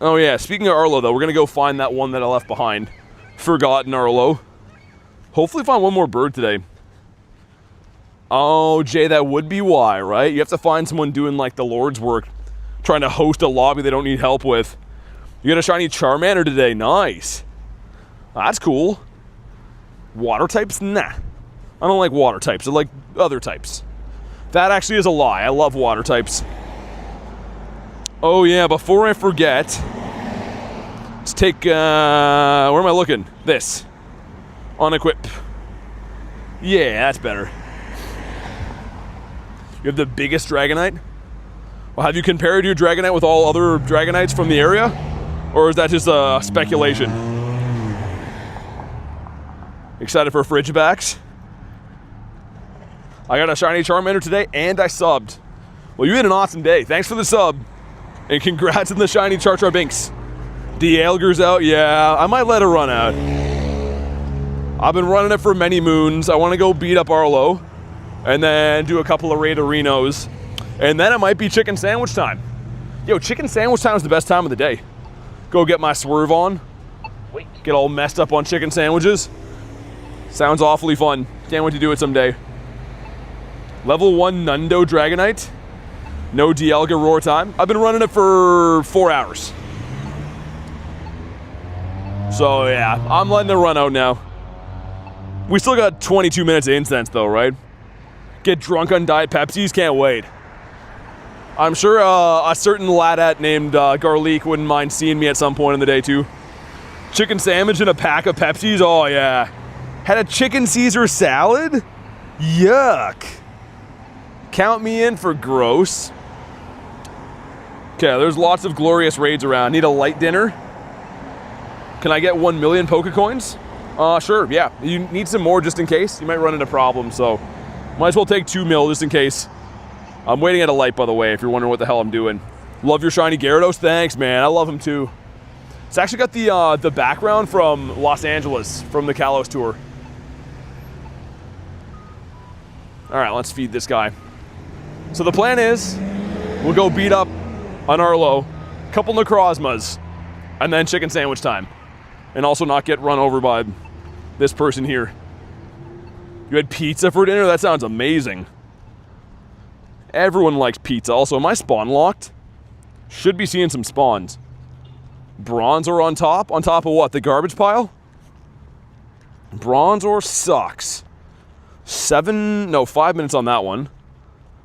Oh yeah, speaking of Arlo though, we're gonna go find that one that I left behind. Forgotten Arlo. Hopefully find one more bird today. Oh, Jay, that would be why, right? You have to find someone doing like the Lord's work, trying to host a lobby they don't need help with. You got a shiny Charmander today, nice. That's cool. Water types? Nah. I don't like water types, I like other types. That actually is a lie, I love water types. Oh yeah, before I forget, let's take, where am I looking? This. Unequip. Yeah, that's better. You have the biggest Dragonite? Well, have you compared your Dragonite with all other Dragonites from the area? Or is that just a speculation? Excited for Frigibax? I got a shiny Charmander today and I subbed. Well, you had an awesome day. Thanks for the sub. And congrats on the shiny Char Binks. Dialga's out, yeah, I might let it run out. I've been running it for many moons. I want to go beat up Arlo. And then do a couple of raid arenos. And then it might be chicken sandwich time. Yo, chicken sandwich time is the best time of the day. Go get my swerve on. Get all messed up on chicken sandwiches. Sounds awfully fun. Can't wait to do it someday. Level 1 Hundo Dragonite. No Dialga roar time. I've been running it for 4 hours. So yeah, I'm letting it run out now. We still got 22 minutes of Incense though, right? Get drunk on Diet Pepsis, can't wait. I'm sure a certain ladette named Garlic wouldn't mind seeing me at some point in the day too. Chicken sandwich and a pack of Pepsis, oh yeah. Had a chicken Caesar salad? Yuck. Count me in for gross. Okay, there's lots of glorious raids around. Need a light dinner? Can I get 1 million Pokecoins? Sure, yeah. You need some more just in case. You might run into problems, so might as well take 2 mil just in case. I'm waiting at a light, by the way, if you're wondering what the hell I'm doing. Love your shiny Gyarados? Thanks, man. I love him too. It's actually got the background from Los Angeles, from the Kalos tour. All right, let's feed this guy. So the plan is, we'll go beat up an Arlo, couple Necrozmas, and then chicken sandwich time. And also not get run over by this person here. You had pizza for dinner? That sounds amazing. Everyone likes pizza. Also, am I spawn locked? Should be seeing some spawns. Bronzor on top? On top of what? The garbage pile? Bronzor sucks. 5 minutes on that one.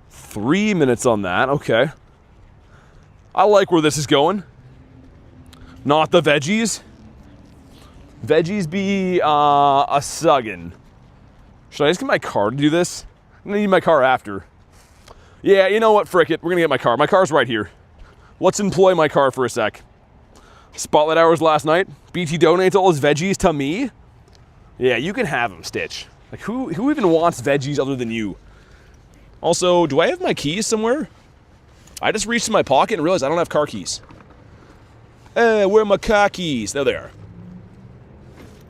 3 minutes on that, okay. I like where this is going. Not the veggies. Veggies be a suggin. Should I just get my car to do this? I'm gonna need my car after. Yeah, you know what, frick it. We're gonna get my car. My car's right here. Let's employ my car for a sec. Spotlight hours last night. BT donates all his veggies to me. Yeah, you can have them, Stitch. Like, who even wants veggies other than you? Also, do I have my keys somewhere? I just reached in my pocket and realized I don't have car keys. Where are my car keys? There they are.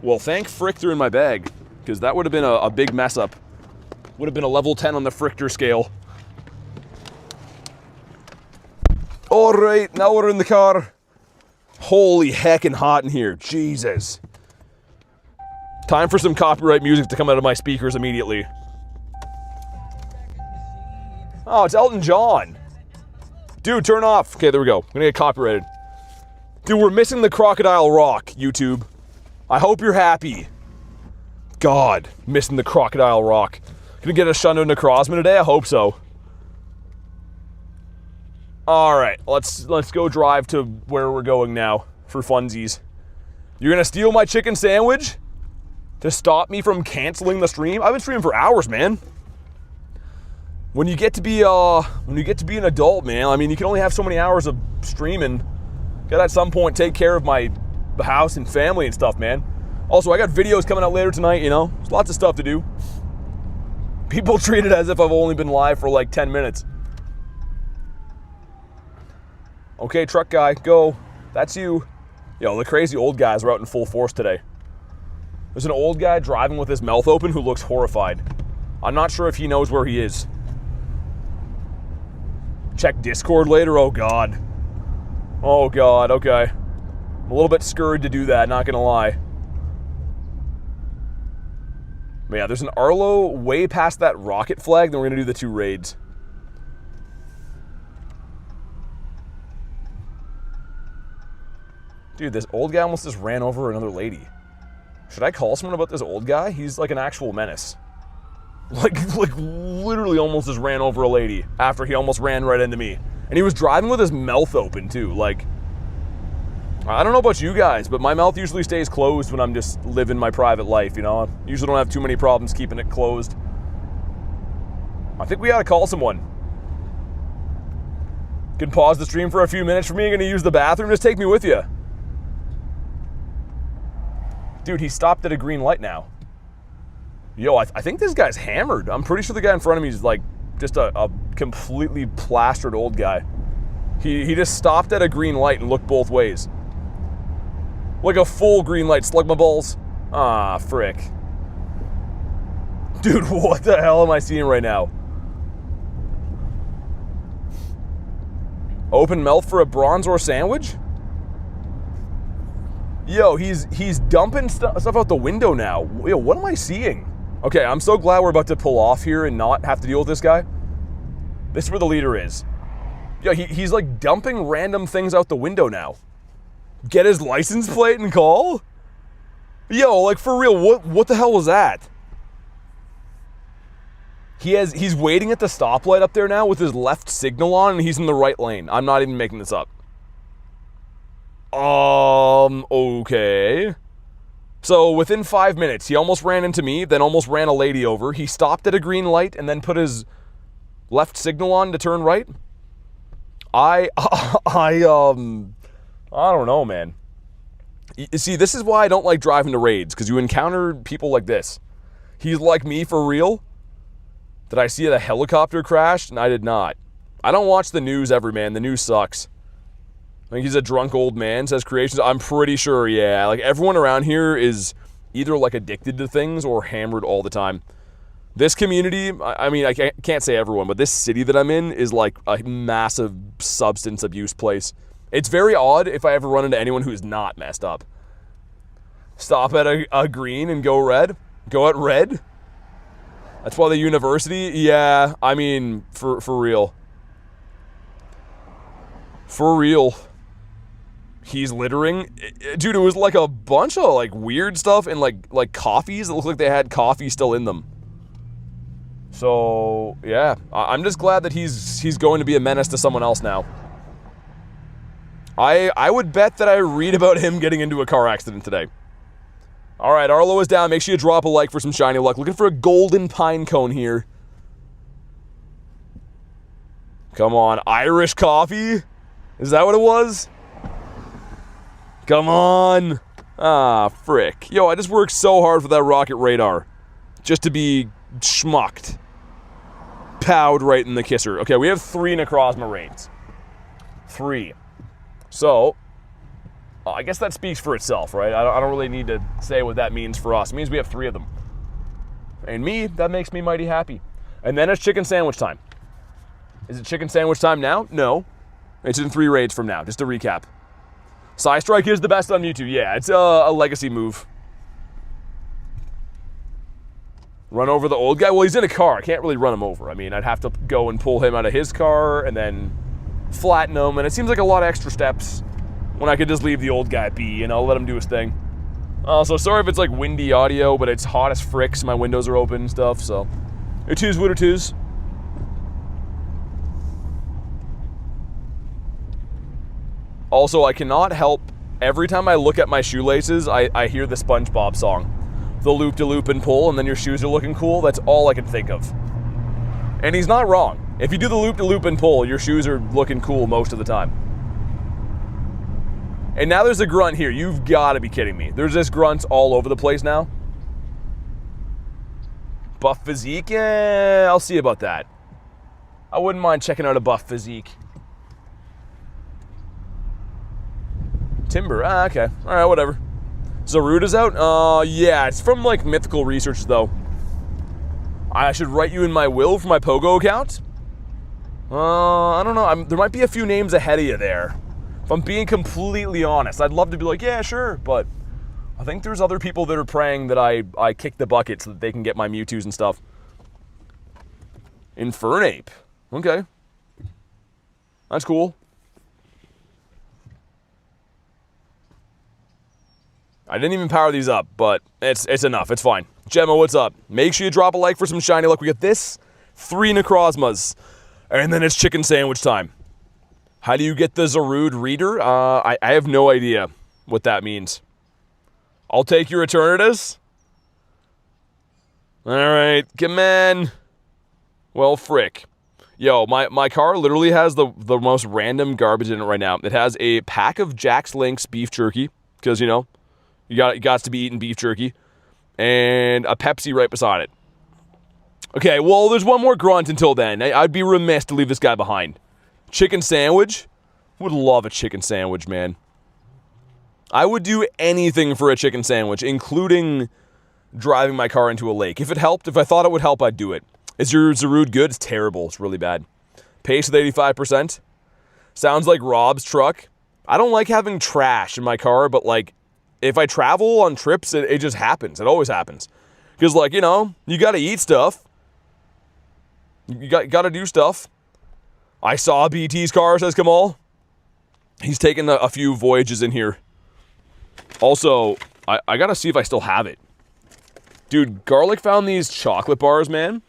Well, thank frick they're in my bag, because that would have been a big mess up. Would have been a level 10 on the Frichter scale. All right, now we're in the car. Holy heckin' hot in here, Jesus. Time for some copyright music to come out of my speakers immediately. Oh, it's Elton John. Dude, turn off. Okay, there we go. I'm gonna get copyrighted. Dude, we're missing the Crocodile Rock, YouTube. I hope you're happy. God, missing the Crocodile Rock. Gonna get a Shundo Necrozma today? I hope so. Alright, let's go drive to where we're going now for funsies. You're gonna steal my chicken sandwich to stop me from canceling the stream? I've been streaming for hours, man. When you get to be an adult, man, I mean, you can only have so many hours of streaming. Gotta at some point take care of my house and family and stuff, man. Also, I got videos coming out later tonight, you know? There's lots of stuff to do. People treat it as if I've only been live for like 10 minutes. Okay, truck guy, go. That's you. Yo, the crazy old guys are out in full force today. There's an old guy driving with his mouth open who looks horrified. I'm not sure if he knows where he is. Check Discord later? Oh God. Oh God, okay. I'm a little bit scared to do that, not gonna lie. But yeah, there's an Arlo way past that rocket flag, then we're gonna do the 2 raids. Dude, this old guy almost just ran over another lady. Should I call someone about this old guy? He's like an actual menace. Like literally almost just ran over a lady after he almost ran right into me. And he was driving with his mouth open too. Like, I don't know about you guys, but my mouth usually stays closed when I'm just living my private life, you know? I usually don't have too many problems keeping it closed. I think we gotta call someone. You can pause the stream for a few minutes for me. You're gonna use the bathroom, just take me with you. Dude, he stopped at a green light now. Yo, I think this guy's hammered. I'm pretty sure the guy in front of me is like just a completely plastered old guy. He just stopped at a green light and looked both ways. Like a full green light. Slug my balls. Ah, frick. Dude, what the hell am I seeing right now? Open mouth for a Bronzor sandwich? Yo, he's dumping stuff out the window now. Yo, what am I seeing? Okay, I'm so glad we're about to pull off here and not have to deal with this guy. This is where the leader is. Yeah, he's like dumping random things out the window now. Get his license plate and call? Yo, like for real, what the hell was that? He's waiting at the stoplight up there now with his left signal on and he's in the right lane. I'm not even making this up. Okay. So within 5 minutes, he almost ran into me, then almost ran a lady over. He stopped at a green light and then put his left signal on to turn right. I don't know, man. You see, this is why I don't like driving to raids, because you encounter people like this. He's like me for real. Did I see the helicopter crash? And I did not. I don't watch the news ever, man. The news sucks. I think he's a drunk old man, says Creations. I'm pretty sure, yeah. Like, everyone around here is either, like, addicted to things or hammered all the time. This community, I mean, I can't say everyone, but this city that I'm in is, like, a massive substance abuse place. It's very odd if I ever run into anyone who's not messed up. Stop at a green and go red? Go at red? That's why the university, yeah, I mean, for real. For real. He's littering. Dude, it was like a bunch of like weird stuff and like coffees that look like they had coffee still in them. So, yeah, I'm just glad that he's going to be a menace to someone else now. I would bet that I read about him getting into a car accident today. All right, Arlo is down. Make sure you drop a like for some shiny luck. Looking for a golden pine cone here. Come on, Irish coffee? Is that what it was? Come on. Ah, frick. Yo, I just worked so hard for that rocket radar. Just to be schmucked. Powed right in the kisser. Okay, we have 3 Necrozma Raids. 3. So, I guess that speaks for itself, right? I don't really need to say what that means for us. It means we have 3 of them. And me, that makes me mighty happy. And then it's chicken sandwich time. Is it chicken sandwich time now? No. It's in 3 raids from now, just to recap. Psy Strike is the best on Mewtwo. Yeah, it's a legacy move. Run over the old guy? Well, he's in a car. I can't really run him over. I mean, I'd have to go and pull him out of his car and then flatten him. And it seems like a lot of extra steps when I could just leave the old guy be, you know, let him do his thing. So sorry if it's like windy audio, but it's hot as frick, so my windows are open and stuff, so it is what it is. Also, I cannot help, every time I look at my shoelaces, I hear the SpongeBob song. The loop-de-loop and pull, and then your shoes are looking cool. That's all I can think of. And he's not wrong. If you do the loop-de-loop and pull, your shoes are looking cool most of the time. And now there's a grunt here. You've got to be kidding me. There's this grunt all over the place now. Buff physique? Yeah, I'll see about that. I wouldn't mind checking out a buff physique. Timber, okay. Alright, whatever. Zaruda's out? Yeah, it's from, like, Mythical Research, though. I should write you in my will for my Pogo account? I don't know. There might be a few names ahead of you there. If I'm being completely honest, I'd love to be like, yeah, sure, but I think there's other people that are praying that I kick the bucket so that they can get my Mewtwo's and stuff. Infernape. Okay. That's cool. I didn't even power these up, but it's enough. It's fine. Gemma, what's up? Make sure you drop a like for some shiny luck. We got this, 3 Necrozmas, and then it's chicken sandwich time. How do you get the Zarude reader? I have no idea what that means. I'll take your Eternatus. Alright, come on. Well, frick. Yo, my car literally has the most random garbage in it right now. It has a pack of Jack's Link's beef jerky, because, you know, you got to be eating beef jerky, and a Pepsi right beside it. Okay, well, there's one more grunt until then. I'd be remiss to leave this guy behind. Chicken sandwich? Would love a chicken sandwich, man. I would do anything for a chicken sandwich, including driving my car into a lake. If it helped, if I thought it would help, I'd do it. Is your Zarude good? It's terrible. It's really bad. Pace with 85%. Sounds like Rob's truck. I don't like having trash in my car, but, like, if I travel on trips, it just happens. It always happens. Because, like, you know, you gotta eat stuff. You gotta do stuff. I saw BT's car, says Kamal. He's taken a few voyages in here. Also, I gotta see if I still have it. Dude, Garlic found these chocolate bars, man.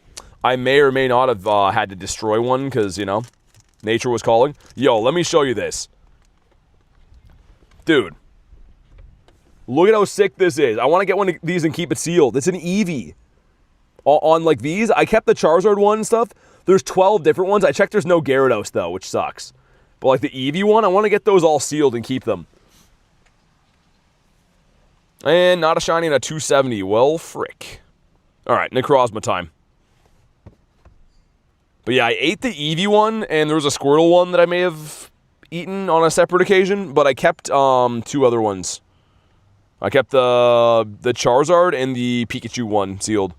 I may or may not have had to destroy one because, you know, nature was calling. Yo, let me show you this. Dude. Look at how sick this is. I want to get one of these and keep it sealed. It's an Eevee. On like these, I kept the Charizard one and stuff. There's 12 different ones. I checked there's no Gyarados though, which sucks. But like the Eevee one, I want to get those all sealed and keep them. And not a shiny and a 270. Well, frick. Alright, Necrozma time. But yeah, I ate the Eevee one, and there was a Squirtle one that I may have eaten on a separate occasion, but I kept 2 other ones. I kept the Charizard and the Pikachu one sealed.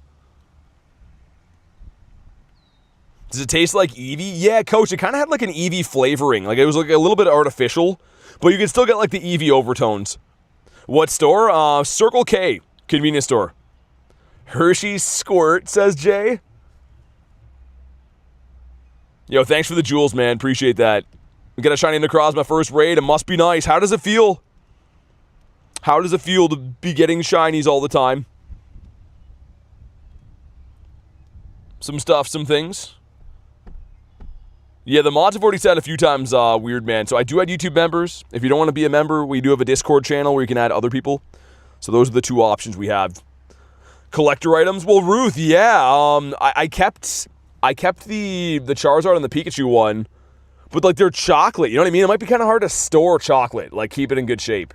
Does it taste like Eevee? Yeah, Coach, it kind of had like an Eevee flavoring. Like, it was like a little bit artificial, but you could still get like the Eevee overtones. What store? Circle K, convenience store. Hershey's Squirt, says Jay. Yo, thanks for the jewels, man. Appreciate that. We got a shiny Necrozma first raid. It must be nice. How does it feel? How does it feel to be getting shinies all the time? Some stuff, some things. Yeah, the mods have already said a few times, weird, man. So I do add YouTube members. If you don't want to be a member, we do have a Discord channel where you can add other people. So those are the 2 options we have. Collector items. Well, Ruth, yeah. I kept the Charizard and the Pikachu one, but like they're chocolate. You know what I mean? It might be kind of hard to store chocolate, like keep it in good shape.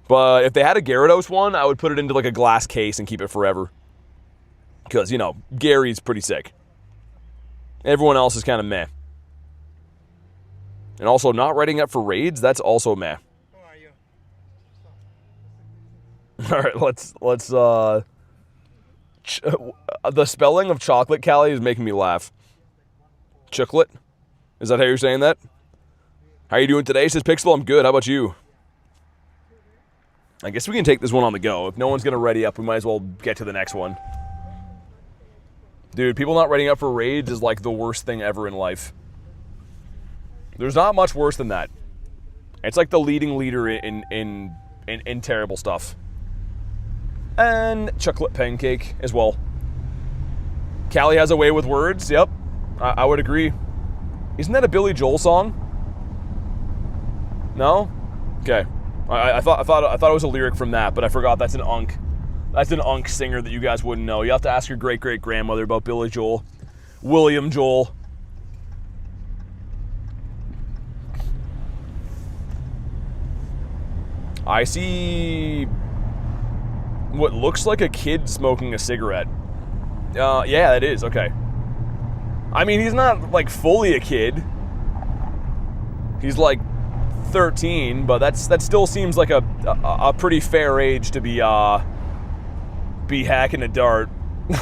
But if they had a Gyarados one, I would put it into like a glass case and keep it forever. Because, you know, Gary's pretty sick. Everyone else is kind of meh. And also, not writing up for raids, that's also meh. Alright, let's the spelling of chocolate, Callie, is making me laugh. Chocolate? Is that how you're saying that? How you doing today? Says Pixel, I'm good. How about you? I guess we can take this one on the go. If no one's going to ready up, we might as well get to the next one. Dude, people not readying up for raids is like the worst thing ever in life. There's not much worse than that. It's like the leading leader in terrible stuff. And chocolate pancake as well. Callie has a way with words. Yep, I would agree. Isn't that a Billy Joel song? No? Okay. I thought it was a lyric from that, but I forgot that's an Unk. That's an Unk singer that you guys wouldn't know. You have to ask your great-great-grandmother about Billy Joel. William Joel. I see what looks like a kid smoking a cigarette. Yeah, it is. Okay. I mean, he's not, like, fully a kid. He's, like, 13, but that still seems like a pretty fair age to be hacking a dart.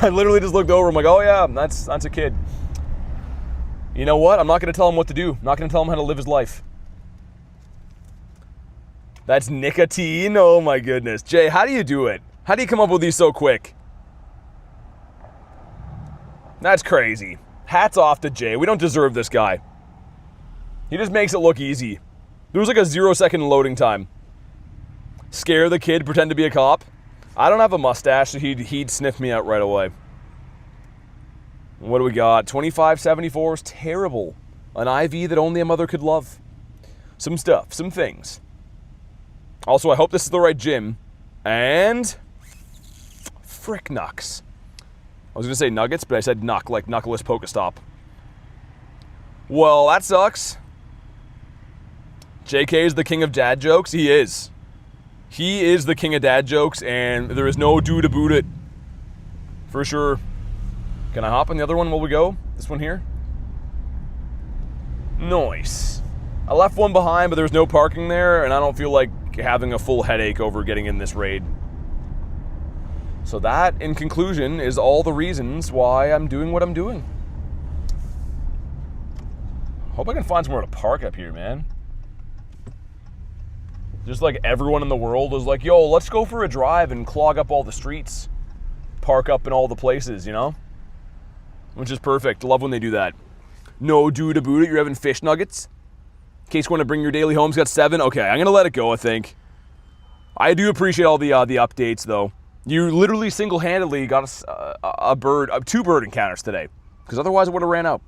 I literally just looked over. I'm like, oh yeah, that's a kid. You know what? I'm not going to tell him what to do. I'm not going to tell him how to live his life. That's nicotine. Oh my goodness. Jay, how do you do it? How do you come up with these so quick? That's crazy. Hats off to Jay. We don't deserve this guy. He just makes it look easy. There was like a 0-second loading time. Scare the kid, pretend to be a cop. I don't have a mustache, so he'd sniff me out right away. What do we got? 2574 is terrible. An IV that only a mother could love. Some stuff, some things. Also, I hope this is the right gym. And frick Nux. I was going to say Nuggets, but I said Nuck, like Knuckless Pokestop. Well, that sucks. JK is the king of dad jokes. He is. He is the king of dad jokes, and there is no do to boot it. For sure. Can I hop on the other one while we go? This one here? Nice. I left one behind, but there's no parking there, and I don't feel like having a full headache over getting in this raid. So that, in conclusion, is all the reasons why I'm doing what I'm doing. Hope I can find somewhere to park up here, man. Just like everyone in the world is like, yo, let's go for a drive and clog up all the streets. Park up in all the places, you know? Which is perfect. Love when they do that. No dude about it. You're having fish nuggets. In case you want to bring your daily home's got 7. Okay, I'm going to let it go, I think. I do appreciate all the updates, though. You literally single-handedly got us a bird, 2 bird encounters today. Because otherwise it would have ran out.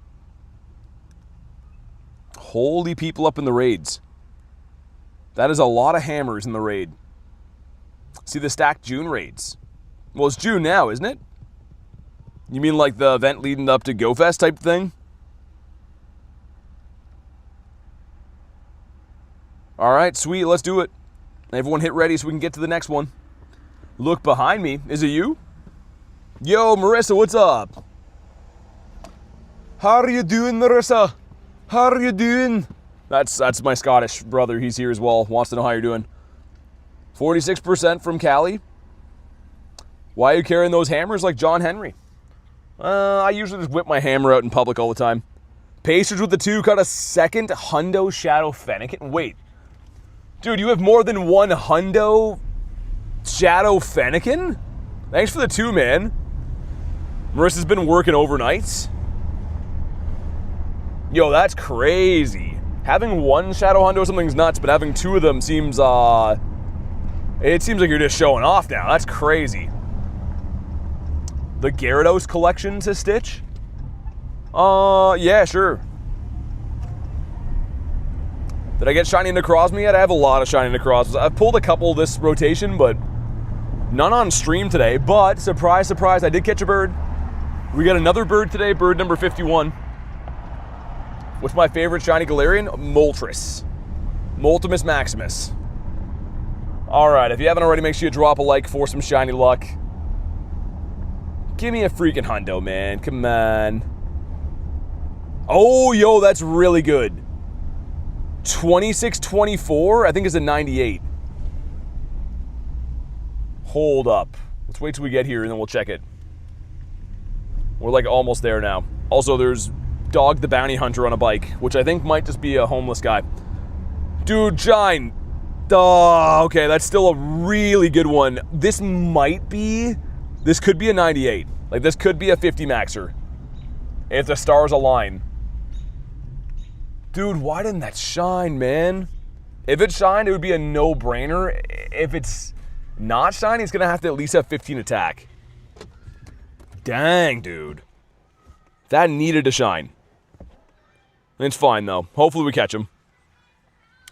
Holy people up in the raids. That is a lot of hammers in the raid. See the stacked June raids. Well, it's June now, isn't it? You mean like the event leading up to GoFest type thing? Alright, sweet, let's do it. Everyone hit ready so we can get to the next one. Look behind me. Is it you? Yo, Marissa, what's up? How are you doing, Marissa? How are you doing? That's my Scottish brother. He's here as well. Wants to know how you're doing. 46% from Cali. Why are you carrying those hammers like John Henry? I usually just whip my hammer out in public all the time. Pacers with the 2 got a second Hundo Shadow Fennekin. Wait. Dude, you have more than 1 Hundo Shadow Fennekin? Thanks for the 2, man. Marissa's been working overnights. Yo, that's crazy. Having 1 Shadow Hundo or something's nuts, but having 2 of them seems, it seems like you're just showing off now. That's crazy. The Gyarados collection to stitch? Yeah, sure. Did I get Shiny Necrozma yet? I have a lot of Shiny Necrozmas. I've pulled a couple this rotation, but none on stream today. But, surprise, surprise, I did catch a bird. We got another bird today, bird number 51. What's my favorite Shiny Galarian? Moltres. Multimus Maximus. Alright, if you haven't already, make sure you drop a like for some shiny luck. Give me a freaking Hundo, man. Come on. Oh, yo, that's really good. 26-24, I think is a 98. Hold up. Let's wait till we get here and then we'll check it. We're like almost there now. Also, there's Dog the Bounty Hunter on a bike, which I think might just be a homeless guy. Dude, Shine. Oh, okay, that's still a really good one. This could be a 98. Like, this could be a 50 maxer. If the stars align. Dude, why didn't that shine, man? If it shined, it would be a no-brainer. If it's not shiny, it's going to have to at least have 15 attack. Dang, dude. That needed to shine. It's fine, though. Hopefully we catch him.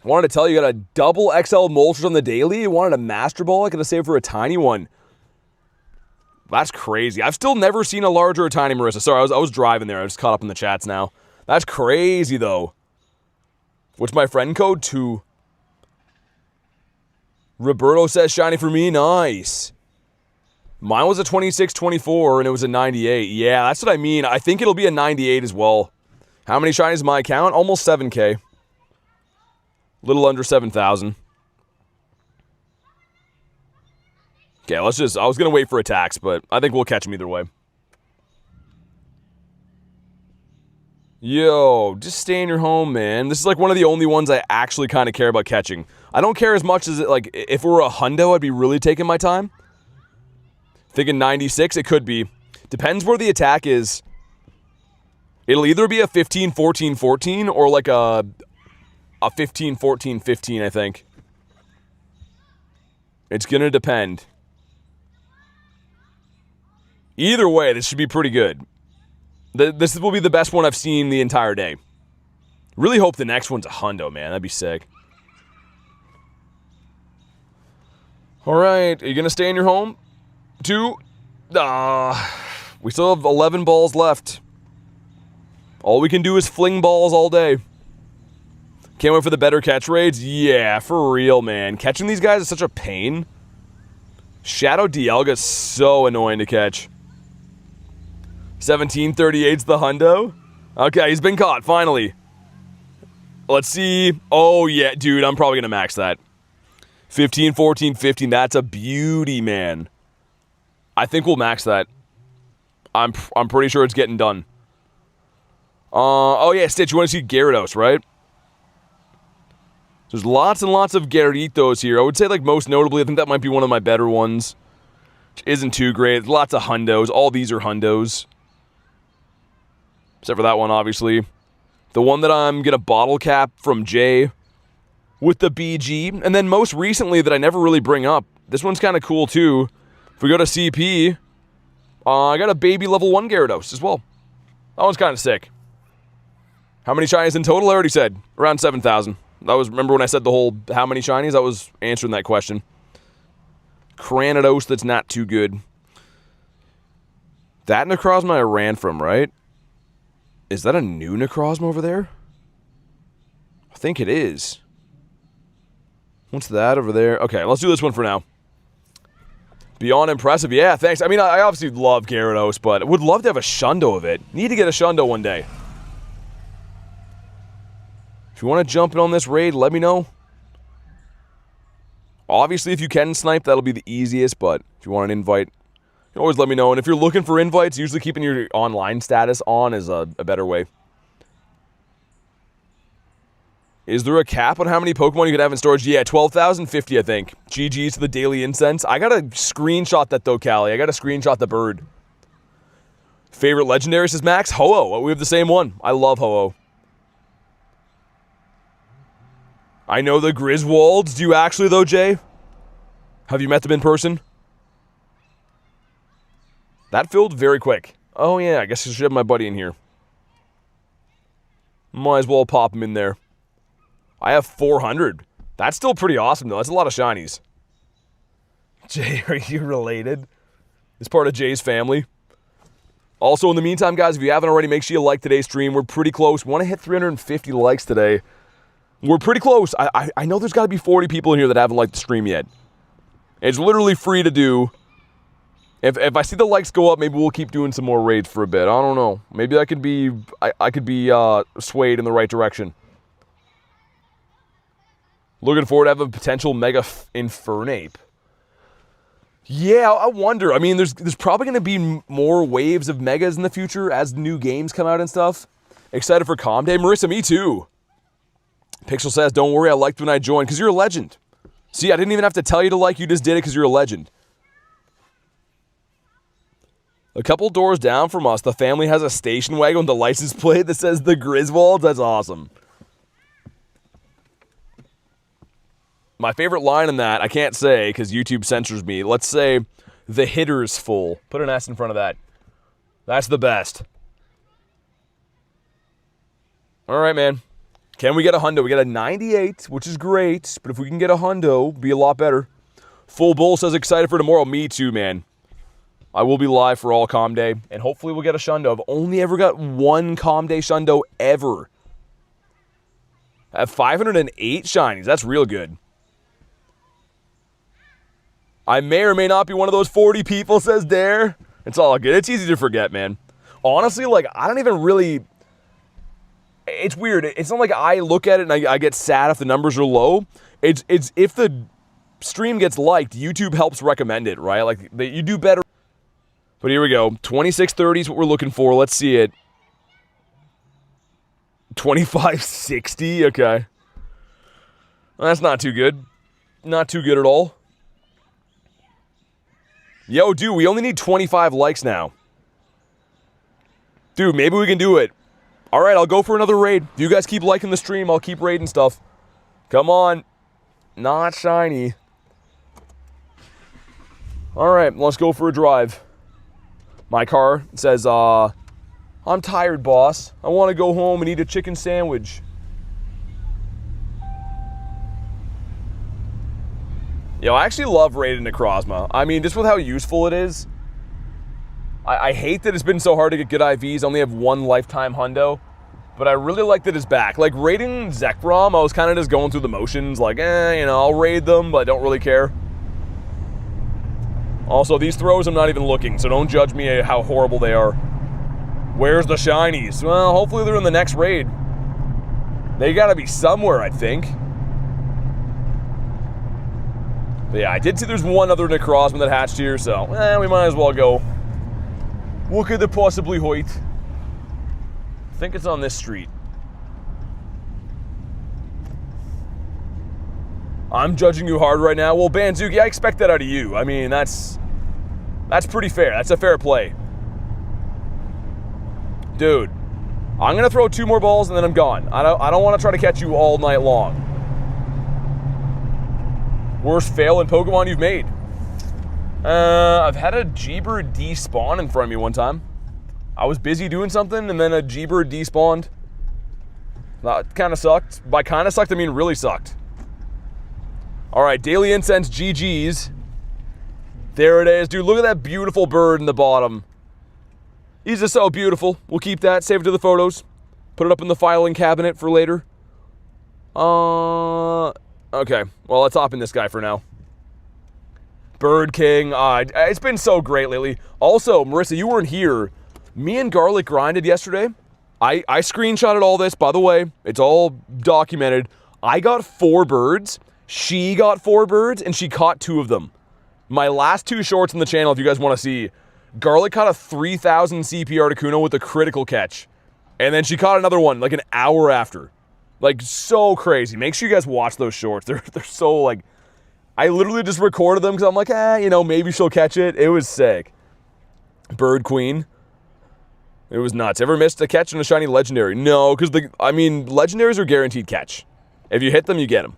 I wanted to tell you, you got a double XL Moltres on the daily. You wanted a Master Ball. I could have saved for a tiny one. That's crazy. I've still never seen a large or a tiny Marissa. Sorry, I was driving there. I just caught up in the chats now. That's crazy, though. What's my friend code? 2. Roberto says shiny for me. Nice. Mine was a 26-24, and it was a 98. Yeah, that's what I mean. I think it'll be a 98 as well. How many shinies is my account? Almost 7K. Little under 7,000. Okay, let's just... I was going to wait for attacks, but I think we'll catch them either way. Yo, just stay in your home, man. This is like one of the only ones I actually kind of care about catching. I don't care as much as, like, if it were a Hundo, I'd be really taking my time. Thinking 96, it could be. Depends where the attack is. It'll either be a 15-14-14 or like a 15-14-15, I think. It's going to depend. Either way, this should be pretty good. This will be the best one I've seen the entire day. Really hope the next one's a Hundo, man. That'd be sick. Alright, are you going to stay in your home? 2. We still have 11 balls left. All we can do is fling balls all day. Can't wait for the better catch raids? Yeah, for real, man. Catching these guys is such a pain. Shadow Dialga is so annoying to catch. 1738's the Hundo. Okay, he's been caught, finally. Let's see. Oh, yeah, dude, I'm probably going to max that. 15, 14, 15. That's a beauty, man. I think we'll max that. I'm pretty sure it's getting done. Oh, yeah, Stitch, you want to see Gyarados, right? There's lots and lots of Gyarados here. I would say, like, most notably, I think that might be one of my better ones. Which isn't too great. Lots of Hundos. All these are Hundos. Except for that one, obviously. The one that I'm going to bottle cap from Jay with the BG. And then most recently that I never really bring up, this one's kind of cool too. If we go to CP, I got a baby level 1 Gyarados as well. That one's kind of sick. How many shinies in total? I already said. Around 7,000. That was, remember when I said the whole how many shinies? I was answering that question. Cranidos, that's not too good. That Necrozma I ran from, right? Is that a new Necrozma over there? I think it is. What's that over there? Okay, let's do this one for now. Beyond impressive. Yeah, thanks. I mean, I obviously love Gyarados, but I would love to have a Shundo of it. Need to get a Shundo one day. If you want to jump in on this raid, let me know. Obviously, if you can snipe, that'll be the easiest, but if you want an invite, you can always let me know. And if you're looking for invites, usually keeping your online status on is a better way. Is there a cap on how many Pokemon you could have in storage? Yeah, 12,050, I think. GG's to the daily incense. I gotta screenshot that, though, Callie. I gotta screenshot the bird. Favorite legendary, says Max? Ho-Oh. We have the same one. I love Ho-Oh. I know the Griswolds. Do you actually, though, Jay? Have you met them in person? That filled very quick. Oh, yeah, I guess I should have my buddy in here. Might as well pop him in there. I have 400. That's still pretty awesome, though. That's a lot of shinies. Jay, are you related? It's part of Jay's family. Also, in the meantime, guys, if you haven't already, make sure you like today's stream. We're pretty close. We want to hit 350 likes today. We're pretty close. I know there's got to be 40 people in here that haven't liked the stream yet. It's literally free to do. If I see the likes go up, maybe we'll keep doing some more raids for a bit. I don't know. Maybe I could be swayed in the right direction. Looking forward to have a potential Mega Infernape. Yeah, I wonder. I mean, there's probably going to be more waves of Megas in the future as new games come out and stuff. Excited for Calm Day. Marissa, me too. Pixel says, don't worry, I liked when I joined, because you're a legend. See, I didn't even have to tell you to like, you just did it because you're a legend. A couple doors down from us, the family has a station wagon with the license plate that says the Griswolds. That's awesome. My favorite line in that, I can't say because YouTube censors me. Let's say, the hitter's full. Put an S in front of that. That's the best. All right, man. Can we get a Hundo? We got a 98, which is great, but if we can get a Hundo, it'd be a lot better. Full Bull says excited for tomorrow. Me too, man. I will be live for all Calm Day, and hopefully we'll get a Shundo. I've only ever got one Calm Day Shundo ever. I have 508 shinies. That's real good. I may or may not be one of those 40 people, says Dare. It's all good. It's easy to forget, man. Honestly, like, I don't even really... It's weird. It's not like I look at it and I get sad if the numbers are low. It's if the stream gets liked, YouTube helps recommend it, right? Like, you do better. But here we go. 2630 is what we're looking for. Let's see it. 2560? Okay. Well, that's not too good. Not too good at all. Yo, dude, we only need 25 likes now. Dude, maybe we can do it. All right, I'll go for another raid. If you guys keep liking the stream, I'll keep raiding stuff. Come on. Not shiny. All right, let's go for a drive. My car says, I'm tired, boss. I want to go home and eat a chicken sandwich. Yo, I actually love raiding Necrozma. I mean, just with how useful it is. I hate that it's been so hard to get good IVs. I only have one lifetime Hundo. But I really like that it's back. Like, raiding Zekrom, I was kind of just going through the motions. Like, you know, I'll raid them, but I don't really care. Also, these throws, I'm not even looking, so don't judge me how horrible they are. Where's the shinies? Well, hopefully they're in the next raid. They gotta be somewhere, I think. But yeah, I did see there's one other Necrozma that hatched here, so we might as well go. What could it possibly hoit? I think it's on this street. I'm judging you hard right now. Well, Banzuki, I expect that out of you. I mean, that's pretty fair. That's a fair play. Dude, I'm going to throw 2 more balls and then I'm gone. I don't want to try to catch you all night long. Worst fail in Pokemon you've made? I've had a G-Bird despawn in front of me one time. I was busy doing something and then a G-Bird despawned. That kind of sucked. By kind of sucked, I mean really sucked. Alright, Daily Incense GG's. There it is. Dude, look at that beautiful bird in the bottom. He's just so beautiful. We'll keep that, save it to the photos. Put it up in the filing cabinet for later. Okay, well, let's hop in this guy for now. Bird King. It's been so great lately. Also, Marissa, you weren't here. Me and Garlic grinded yesterday. I screenshotted all this, by the way. It's all documented. I got 4 birds. She got 4 birds, and she caught 2 of them. My last 2 shorts on the channel, if you guys want to see. Garlic caught a 3,000 CP Articuno with a critical catch. And then she caught another one, like an hour after. Like, so crazy. Make sure you guys watch those shorts. They're so, like... I literally just recorded them because I'm like, you know, maybe she'll catch it. It was sick. Bird Queen. It was nuts. Ever missed a catch in a shiny legendary? No, because legendaries are guaranteed catch. If you hit them, you get them.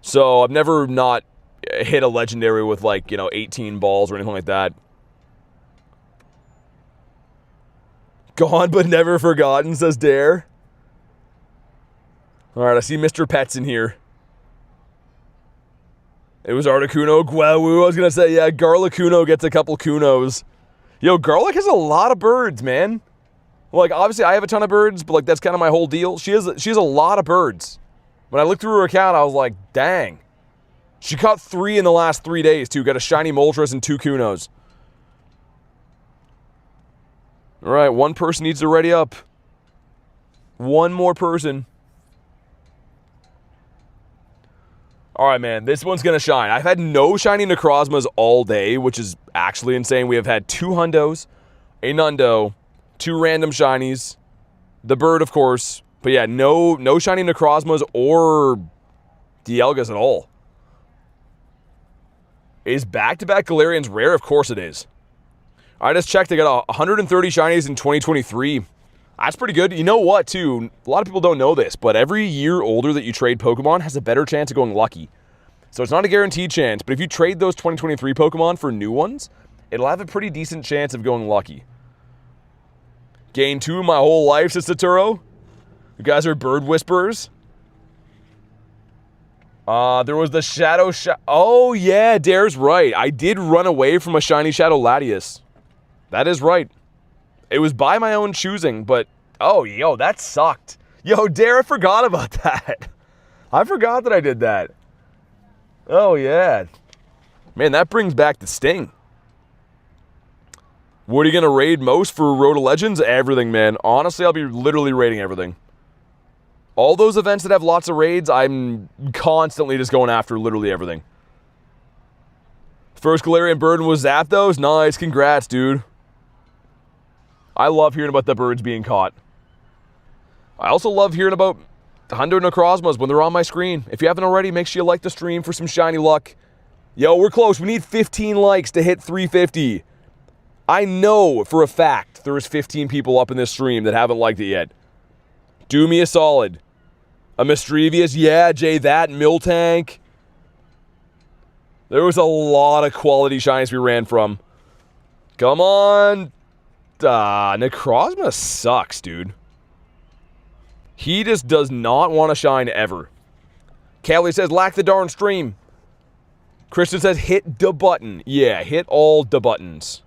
So I've never not hit a legendary with, like, you know, 18 balls or anything like that. Gone but never forgotten, says Dare. Alright, I see Mr. Pets in here. It was Articuno, Guawu. I was gonna say, yeah, Garlicuno gets a couple Kunos. Yo, Garlic has a lot of birds, man. Like, obviously, I have a ton of birds, but, like, that's kind of my whole deal. She has a lot of birds. When I looked through her account, I was like, dang. She caught 3 in the last 3 days, too. Got a shiny Moltres and 2 Kunos. Alright, one person needs to ready up. One more person. Alright, man, this one's gonna shine. I've had no shiny Necrozmas all day, which is actually insane. We have had 2 Hundos, a Nundo, 2 random shinies, the bird, of course. But yeah, no shiny Necrozmas or Dialgas at all. Is back-to-back Galarians rare? Of course it is. I just checked. I got 130 shinies in 2023. That's pretty good. You know what, too? A lot of people don't know this, but every year older that you trade Pokemon has a better chance of going lucky. So it's not a guaranteed chance, but if you trade those 2023 Pokemon for new ones, it'll have a pretty decent chance of going lucky. Gained 2 my whole life, says Saturo. You guys are bird whisperers. There was the Shadow... Oh, yeah, Dare's right. I did run away from a shiny Shadow Latias. That is right. It was by my own choosing, but... Oh, yo, that sucked. Yo, Dare, I forgot about that. I forgot that I did that. Oh, yeah. Man, that brings back the sting. What are you going to raid most for Road to Legends? Everything, man. Honestly, I'll be literally raiding everything. All those events that have lots of raids, I'm constantly just going after literally everything. First Galarian Bird was Zapdos. Nice, congrats, dude. I love hearing about the birds being caught. I also love hearing about Hundo Necrozmas when they're on my screen. If you haven't already, make sure you like the stream for some shiny luck. Yo, we're close. We need 15 likes to hit 350. I know for a fact there's 15 people up in this stream that haven't liked it yet. Do me a solid. A Mischievous, yeah, Jay, that, Miltank. There was a lot of quality shinies we ran from. Come on. Necrozma sucks, dude. He just does not want to shine ever. Callie says, lack the darn stream. Christian says, hit the button. Yeah, hit all the buttons.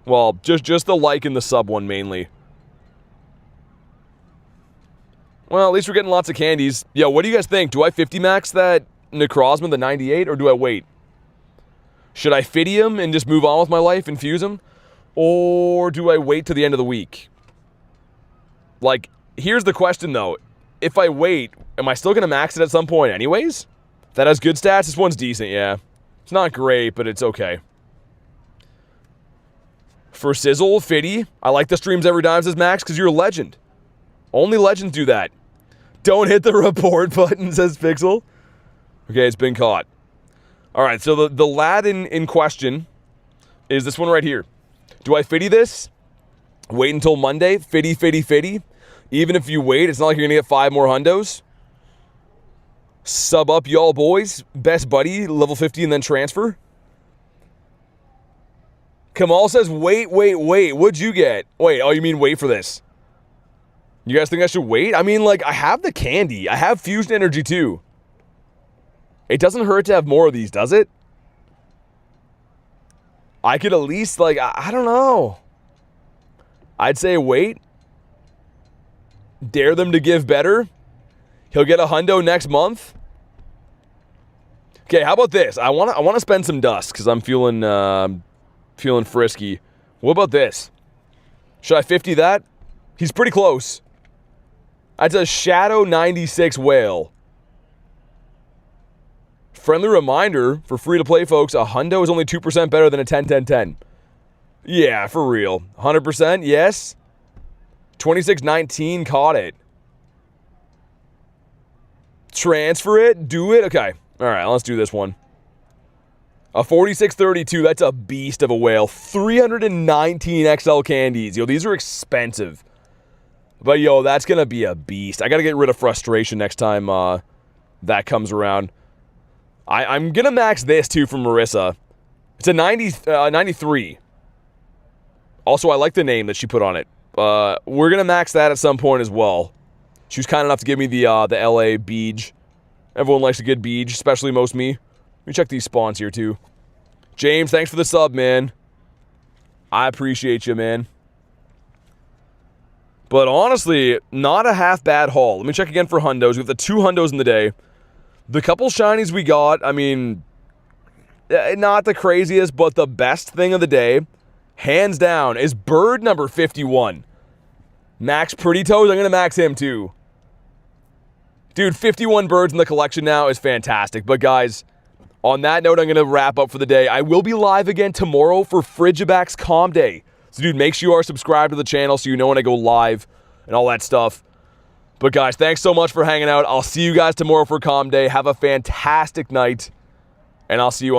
Well, just the like and the sub one mainly. Well, at least we're getting lots of candies. Yo, what do you guys think? Do I 50 max that Necrozma, the 98, or do I wait? Should I 50 him and just move on with my life and fuse him? Or do I wait to the end of the week? Like, here's the question, though. If I wait, am I still going to max it at some point anyways? That has good stats? This one's decent, yeah. It's not great, but it's okay. For Sizzle, 50. I like the streams every time says Max because you're a legend. Only legends do that. Don't hit the report button, says Pixel. Okay, it's been caught. Alright, so the lad in question is this one right here. Do I 50 this? Wait until Monday. Fitty, fitty, fitty. Even if you wait, it's not like you're going to get 5 more hundos. Sub up, y'all boys. Best buddy, level 50 and then transfer. Kamal says, wait. What'd you get? Wait, oh, you mean wait for this? You guys think I should wait? I mean, like, I have the candy. I have fusion energy, too. It doesn't hurt to have more of these, does it? I could at least, like, I don't know. I'd say wait. Dare them to give better. He'll get a hundo next month. Okay, how about this? I want to spend some dust because I'm feeling frisky. What about this? Should I 50 that? He's pretty close. That's a Shadow 96 whale. Friendly reminder for free-to-play folks, a hundo is only 2% better than a 10-10-10. Yeah, for real. 100%, yes. 26-19 caught it. Transfer it, do it. Okay, all right, let's do this one. A 46-32, that's a beast of a whale. 319 XL candies. Yo, these are expensive. But, yo, that's going to be a beast. I got to get rid of frustration next time that comes around. I'm going to max this, too, from Marissa. It's a 93. Also, I like the name that she put on it. We're going to max that at some point as well. She was kind enough to give me the LA beej. Everyone likes a good beej, especially most me. Let me check these spawns here, too. James, thanks for the sub, man. I appreciate you, man. But honestly, not a half-bad haul. Let me check again for hundos. We have the 2 hundos in the day. The couple shinies we got, I mean, not the craziest, but the best thing of the day, hands down, is bird number 51. Max Pretty Toes, I'm going to max him too. Dude, 51 birds in the collection now is fantastic. But guys, on that note, I'm going to wrap up for the day. I will be live again tomorrow for Frigiback's Calm Day. So dude, make sure you are subscribed to the channel so you know when I go live and all that stuff. But guys, thanks so much for hanging out. I'll see you guys tomorrow for Calm Day. Have a fantastic night. And I'll see you on